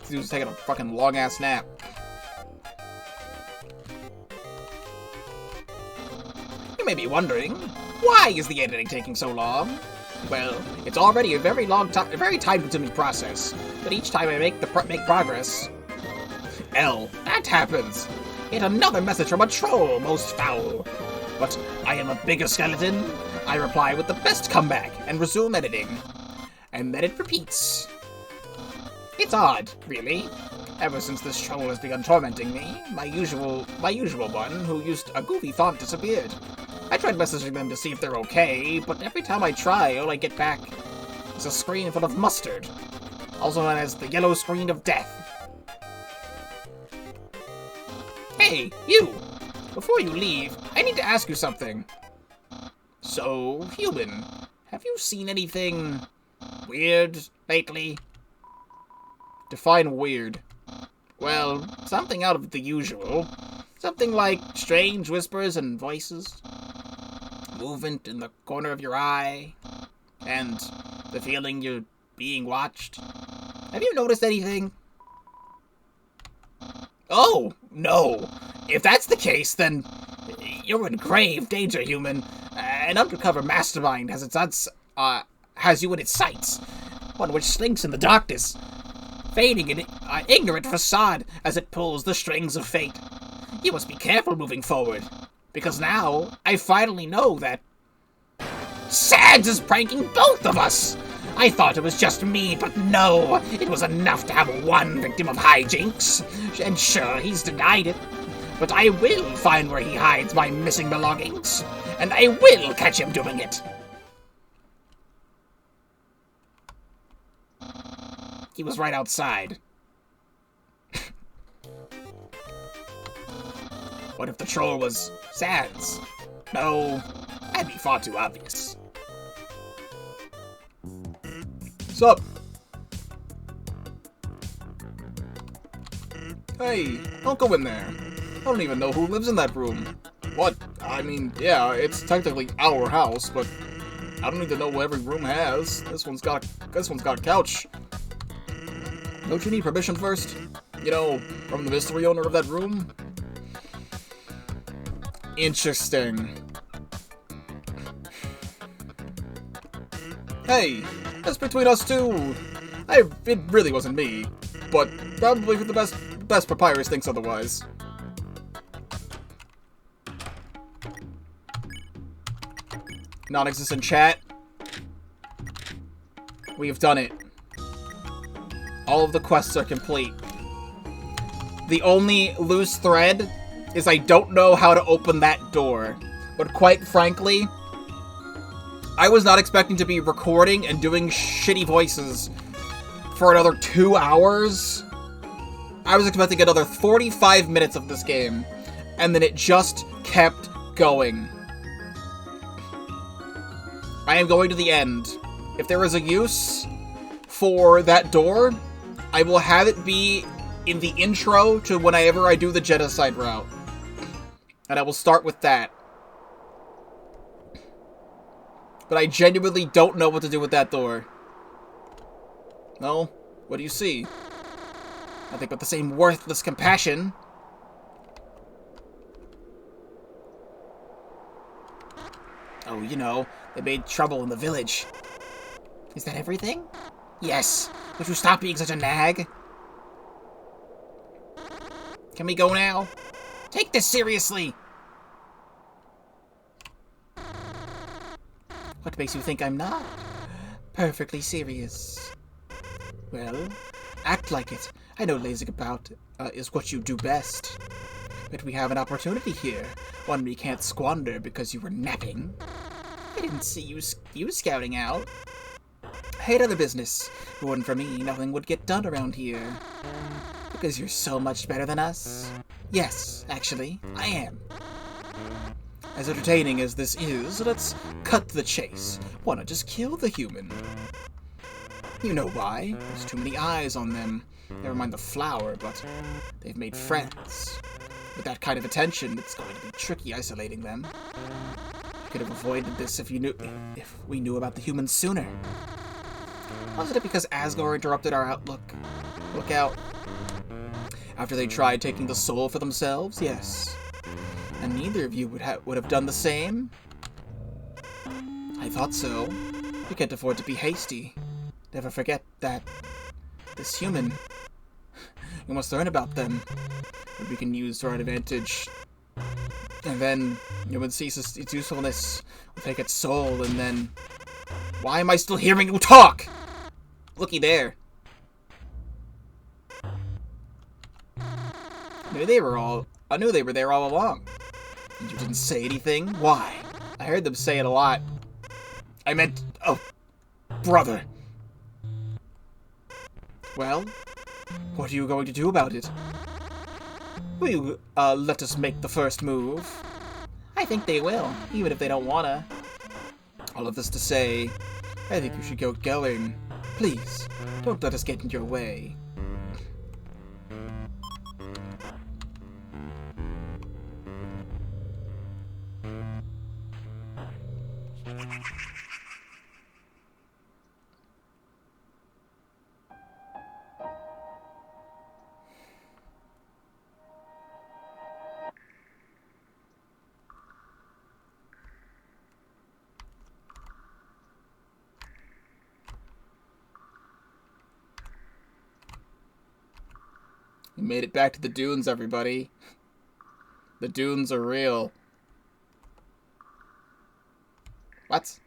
He was taking a fucking long-ass nap.
You may be wondering, why is the editing taking so long? Well, it's already a very time-consuming process, but each time I make progress... that happens! Yet another message from a troll, most foul. But I am a bigger skeleton. I reply with the best comeback and resume editing. And then it repeats. It's odd, really. Ever since this troll has begun tormenting me, my usual one, who used a goofy font, disappeared. I tried messaging them to see if they're okay, but every time I try, all I get back is a screen full of mustard, also known as the yellow screen of death. Hey, you! Before you leave, I need to ask you something. So, human, have you seen anything weird lately?
Define weird.
Well, something out of the usual. Something like strange whispers and voices. Movement in the corner of your eye. And the feeling you're being watched. Have you noticed anything? Oh, no. If that's the case, then you're in grave danger, human. An undercover mastermind has you in its sights. One which slinks in the darkness. fading an ignorant facade as it pulls the strings of fate. You must be careful moving forward, because now I finally know that Sans is pranking both of us! I thought it was just me, but no! It was enough to have one victim of hijinks, and sure, he's denied it. But I will find where he hides my missing belongings, and I will catch him doing it! He was right outside. What if the troll was Sans? No, that'd be far too obvious.
Sup? Hey, don't go in there. I don't even know who lives in that room. What? I mean, yeah, it's technically our house, but I don't need to know what every room has. This one's got a couch. Don't you need permission first? You know, from the mystery owner of that room? Interesting. Hey, that's between us two. It really wasn't me, but probably for the best Papyrus thinks otherwise. Non-existent chat. We've done it. All of the quests are complete. The only loose thread is I don't know how to open that door. But quite frankly, I was not expecting to be recording and doing shitty voices for another 2 hours. I was expecting another 45 minutes of this game, and then it just kept going. I am going to the end. If there is a use for that door, I will have it be in the intro to whenever I do the genocide route. And I will start with that. But I genuinely don't know what to do with that door. No? What do you see? Nothing but the same worthless compassion. Oh, you know, they made trouble in the village. Is that everything? Yes. Would you stop being such a nag? Can we go now? Take this seriously! What makes you think I'm not? Perfectly serious. Well, act like it. I know lazing about is what you do best. But we have an opportunity here, one we can't squander because you were napping. I didn't see you scouting out. Hate other business. If it wasn't for me, nothing would get done around here. Because you're so much better than us. Yes, actually, I am. As entertaining as this is, let's cut to the chase. Why not just kill the human? You know why. There's too many eyes on them. Never mind the flower, but they've made friends. With that kind of attention, it's going to be tricky isolating them. You could have avoided this if we knew about the humans sooner. Wasn't it because Asgore interrupted our outlook? Look out. After they tried taking the soul for themselves? Yes. And neither of you would have done the same? I thought so. We can't afford to be hasty. Never forget that this human. We must learn about them. What we can use to our advantage. And then human ceases its usefulness. We'll take its soul and then... Why am I still hearing you talk? Looky there. I knew they were there all along. And you didn't say anything? Why? I heard them say it a lot. I meant... Oh, brother. Well, what are you going to do about it? Will you, let us make the first move? I think they will, even if they don't wanna. All of this to say, I think you should get going. Please, don't let us get in your way. We made it back to the dunes, everybody. The dunes are real. What?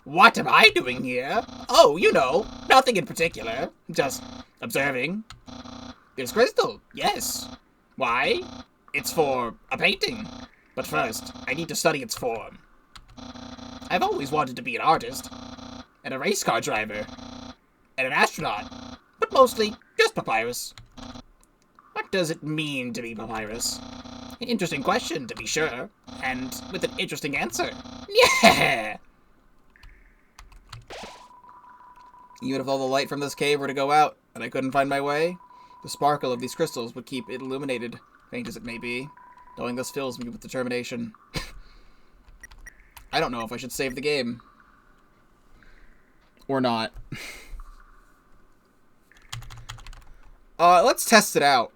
What am I doing here? Oh, you know, nothing in particular. Just observing. This crystal, yes. Why? It's for a painting. But first, I need to study its form. I've always wanted to be an artist, and a race car driver, and an astronaut, but mostly just Papyrus. What does it mean to be Papyrus? An interesting question, to be sure, and with an interesting answer. Yeah!
Even if all the light from this cave were to go out, and I couldn't find my way, the sparkle of these crystals would keep it illuminated, faint as it may be. Knowing this fills me with determination. I don't know if I should save the game. Or not. Let's test it out.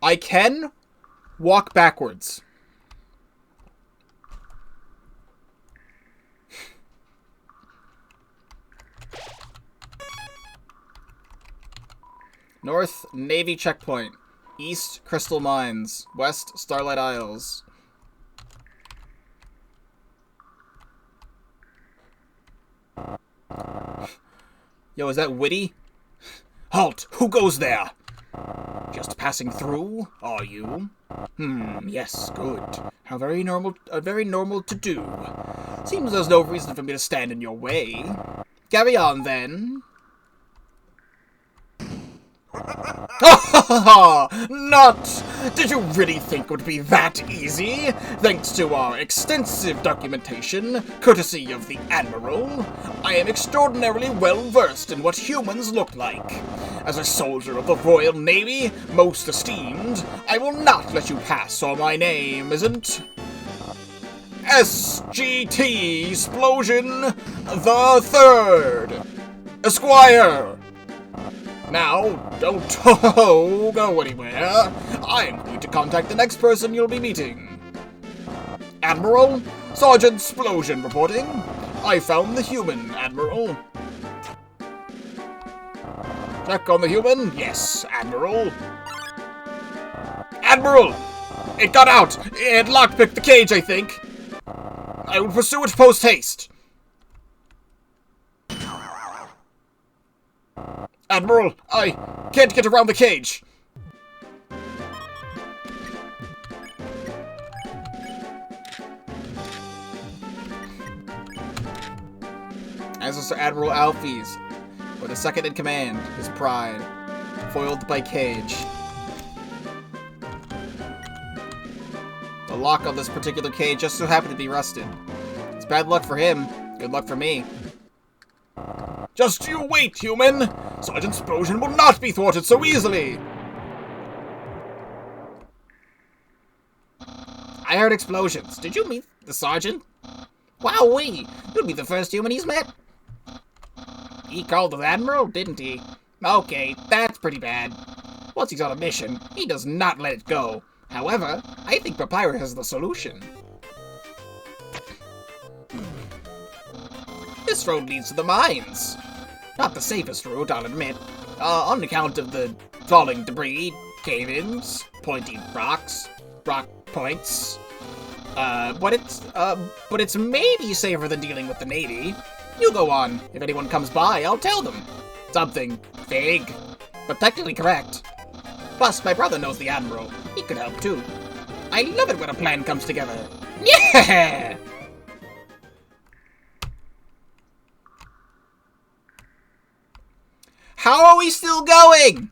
I can walk backwards. North, Navy checkpoint. East, Crystal Mines. West, Starlight Isles. Yo, is that Witty?
Halt! Who goes there? Just passing through, are you? Yes, good. How very normal to do. Seems there's no reason for me to stand in your way. Carry on, then. Not! Did you really think it would be that easy? Thanks to our extensive documentation, courtesy of the Admiral, I am extraordinarily well versed in what humans look like. As a soldier of the Royal Navy, most esteemed, I will not let you pass, or my name isn't SGT Explosion the Third, Esquire. Now, don't go anywhere. I'm going to contact the next person you'll be meeting. Admiral, Sergeant Explosion reporting. I found the human, Admiral. Check on the human? Yes, Admiral. Admiral! It got out! It lockpicked the cage, I think. I will pursue it post-haste. Admiral, I can't get around the cage.
As is Admiral Alfie's, or the second in command, his pride, foiled by cage. The lock on this particular cage just so happened to be rusted. It's bad luck for him, good luck for me.
Just you wait, human! Sergeant Explosion will not be thwarted so easily! I heard explosions. Did you meet the Sergeant? Wowee! You'll be the first human he's met. He called the Admiral, didn't he? Okay, that's pretty bad. Once he's on a mission, he does not let it go. However, I think Papyrus has the solution. This road leads to the mines. Not the safest route, I'll admit. On account of the falling debris, cave-ins, pointy rocks, rock points. But it's maybe safer than dealing with the Navy. You go on. If anyone comes by, I'll tell them. Something vague, but technically correct. Plus, my brother knows the Admiral. He could help, too. I love it when a plan comes together. Yeah!
How are we still going?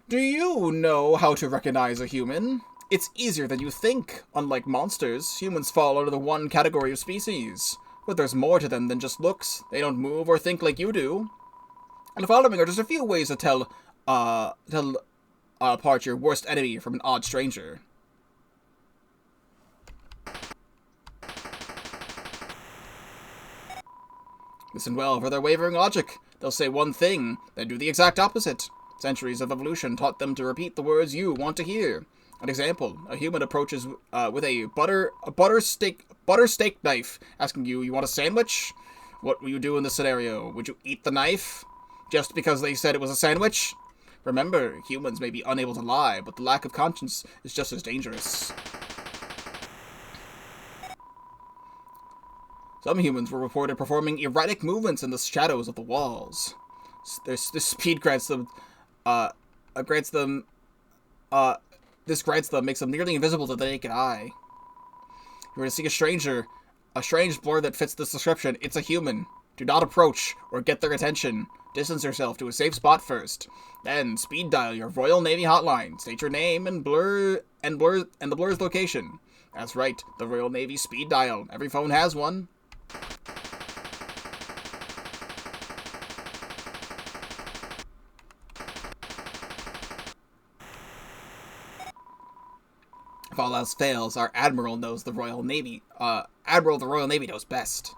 Do you know how to recognize a human? It's easier than you think. Unlike monsters, humans fall under the one category of species. But there's more to them than just looks. They don't move or think like you do. And the following are just a few ways to tell apart your worst enemy from an odd stranger. Listen well for their wavering logic. They'll say one thing, then do the exact opposite. Centuries of evolution taught them to repeat the words you want to hear. An example, a human approaches with a butter steak knife, asking you want a sandwich? What will you do in this scenario? Would you eat the knife? Just because they said it was a sandwich? Remember, humans may be unable to lie, but the lack of conscience is just as dangerous. Some humans were reported performing erratic movements in the shadows of the walls. This speed grants them, makes them nearly invisible to the naked eye. You're going to see a strange blur that fits this description. It's a human. Do not approach or get their attention. Distance yourself to a safe spot first. Then speed dial your Royal Navy hotline. State your name and the blur's location. That's right, the Royal Navy speed dial. Every phone has one. If all else fails, our Admiral knows the Royal Navy. Admiral of the Royal Navy knows best.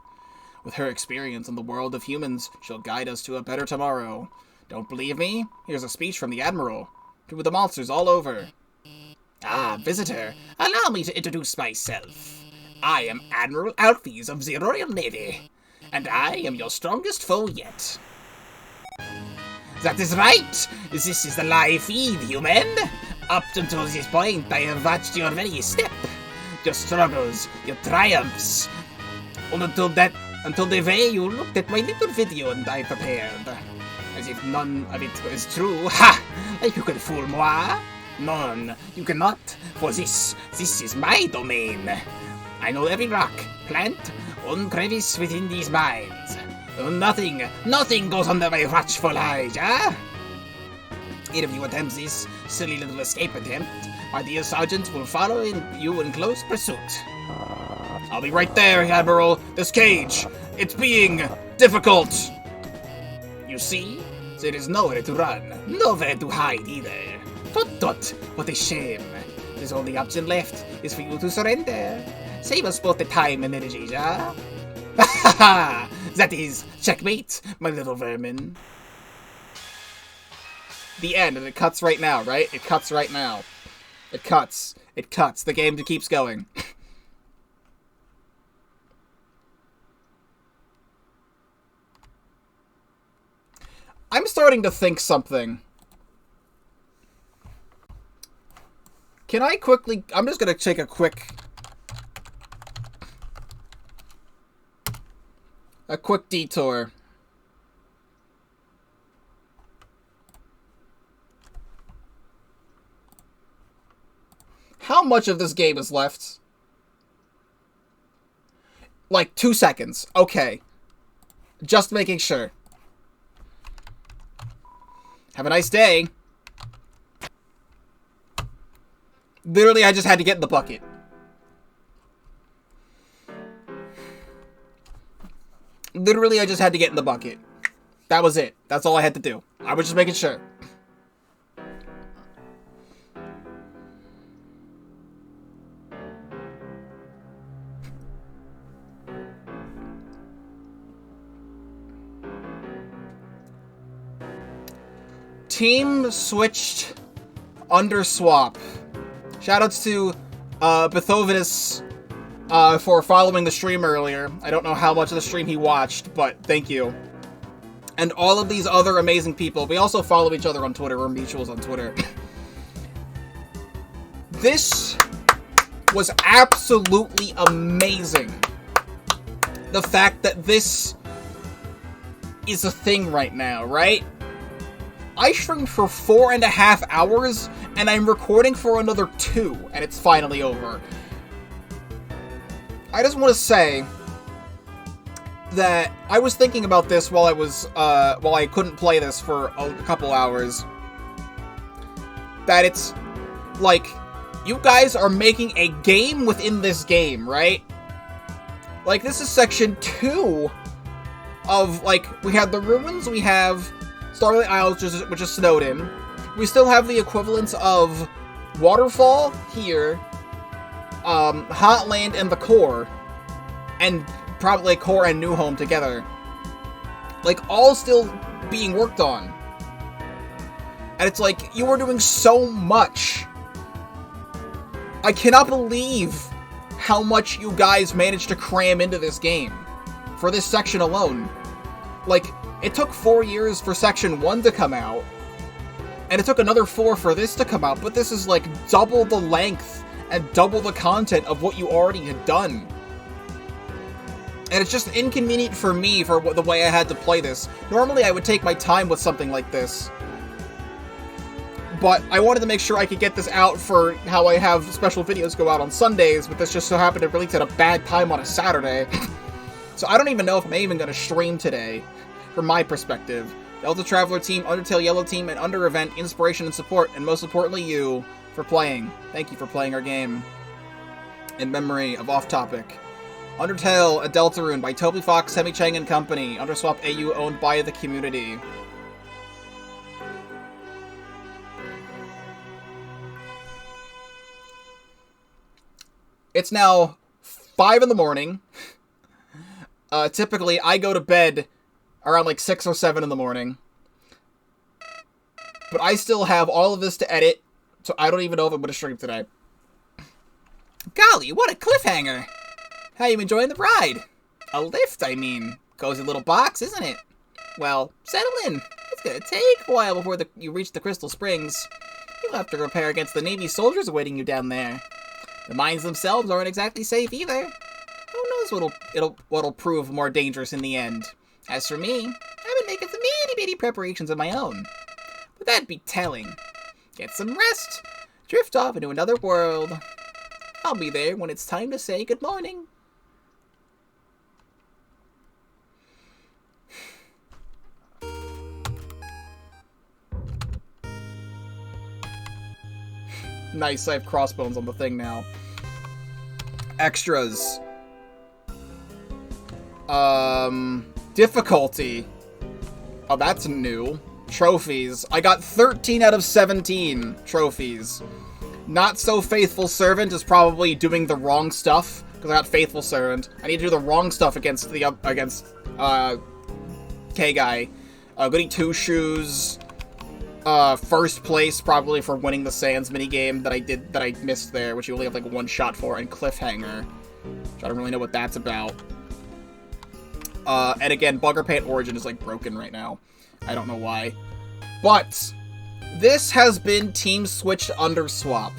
With her experience in the world of humans, she'll guide us to a better tomorrow. Don't believe me? Here's a speech from the Admiral. To the monsters all over. Ah, visitor, allow me to introduce myself. I am Admiral Alphys of the Royal Navy, and I am your strongest foe yet. That is right! This is the live feed, human! Up until this point, I have watched your very step, your struggles, your triumphs. Until the way you looked at my little video and I prepared. As if none of it was true. Ha! You can fool moi? None, you cannot, for this is my domain. I know every rock, plant, and crevice within these mines. Nothing goes under my watchful eye, yeah? If you attempt this silly little escape attempt, my dear sergeant will follow you in close pursuit. I'll be right there, Admiral. This cage, it's being difficult. You see, there is nowhere to run, nowhere to hide either. Tut, what a shame. There's only option left is for you to surrender. Save us both the time and energy, yeah? Ha ha ha! That is checkmate, my little vermin. The end, and it cuts right now, right? It cuts right now. It cuts. The game keeps going. I'm starting to think something. Can I quickly... I'm just gonna take a quick detour. How much of this game is left? Like 2 seconds. Okay. Just making sure. Have a nice day. Literally, I just had to get in the bucket. Literally, I just had to get in the bucket. That was it. That's all I had to do. I was just making sure. Team Switched Underswap. Shoutouts to Bethovenus for following the stream earlier. I don't know how much of the stream he watched, but thank you. And all of these other amazing people. We also follow each other on Twitter. We're mutuals on Twitter. This was absolutely amazing. The fact that this is a thing right now, right? I streamed for 4.5 hours, and I'm recording for another 2, and it's finally over. I just want to say that I was thinking about this while I couldn't play this for a couple hours. That it's, like, you guys are making a game within this game, right? Like, this is section 2 of, like, we have the ruins, we have Starlight Isles, which is snowed in. We still have the equivalents of Waterfall here, Hotland and the Core, and probably Core and New Home together. Like, all still being worked on. And it's like, you are doing so much. I cannot believe how much you guys managed to cram into this game. For this section alone. Like, it took 4 years for Section 1 to come out. And it took another 4 for this to come out. But this is like double the length and double the content of what you already had done. And it's just inconvenient for me for the way I had to play this. Normally I would take my time with something like this. But I wanted to make sure I could get this out for how I have special videos go out on Sundays, but this just so happened to release at a bad time on a Saturday. So I don't even know if I'm even going to stream today, from my perspective. Delta Traveler Team, Undertale Yellow Team, and Under Event, inspiration and support, and most importantly you, for playing. Thank you for playing our game. In memory of Off Topic. Undertale, a Deltarune by Toby Fox, Semi-Chang and Company. Underswap AU owned by the community. It's now 5 in the morning. Typically, I go to bed around like 6 or 7 in the morning. But I still have all of this to edit, so I don't even know if I'm going to stream today.
Golly, what a cliffhanger!
How you enjoying the ride?
A lift, I mean. Cozy little box, isn't it? Well, settle in. It's gonna take a while before you reach the Crystal Springs. You'll have to repair against the Navy soldiers awaiting you down there. The mines themselves aren't exactly safe either. Who knows what'll prove more dangerous in the end. As for me, I've been making some itty-bitty preparations of my own. But that'd be telling. Get some rest. Drift off into another world. I'll be there when it's time to say good morning.
Nice, I have crossbones on the thing now. Extras. Difficulty. Oh, that's new. Trophies. I got 13 out of 17 trophies. Not so Faithful Servant is probably doing the wrong stuff, because I got Faithful Servant. I need to do the wrong stuff against K-Guy. Goody Two Shoes. First place probably for winning the Sands minigame that I missed there, which you only have like one shot for, and Cliffhanger, which I don't really know what that's about. And again, Bugger Paint Origin is like broken right now. I don't know why. But this has been Team Switched Underswap.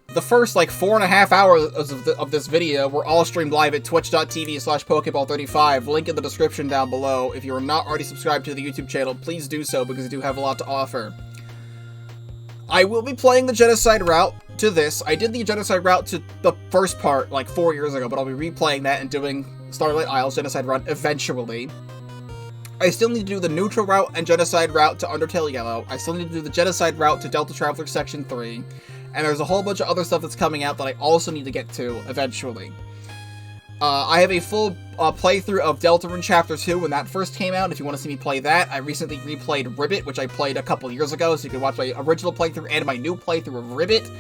The first like 4.5 hours of this video were all streamed live at twitch.tv/Pokeball35. Link in the description down below. If you are not already subscribed to the YouTube channel, please do so because I do have a lot to offer. I will be playing the Genocide route to this. I did the Genocide route to the first part like 4 years ago, but I'll be replaying that and doing Starlight Isles Genocide run eventually. I still need to do the Neutral route and Genocide route to Undertale Yellow. I still need to do the Genocide route to Delta Traveler Section 3. And there's a whole bunch of other stuff that's coming out that I also need to get to eventually. I have a full playthrough of Deltarune Chapter 2 when that first came out. If you want to see me play that, I recently replayed Ribbit, which I played a couple years ago, so you can watch my original playthrough and my new playthrough of Ribbit.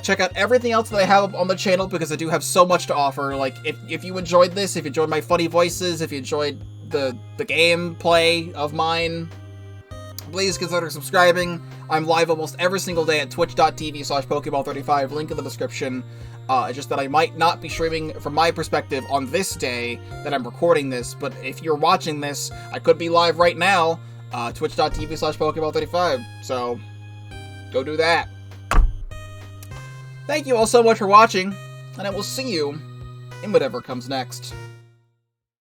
Check out everything else that I have on the channel, because I do have so much to offer. Like, if you enjoyed this, if you enjoyed my funny voices, if you enjoyed the gameplay of mine, please consider subscribing. I'm live almost every single day at twitch.tv/Pokeball35, link in the description. Just that I might not be streaming from my perspective on this day that I'm recording this, but if you're watching this, I could be live right now, twitch.tv/Pokeball35, so go do that. Thank you all so much for watching, and I will see you in whatever comes next.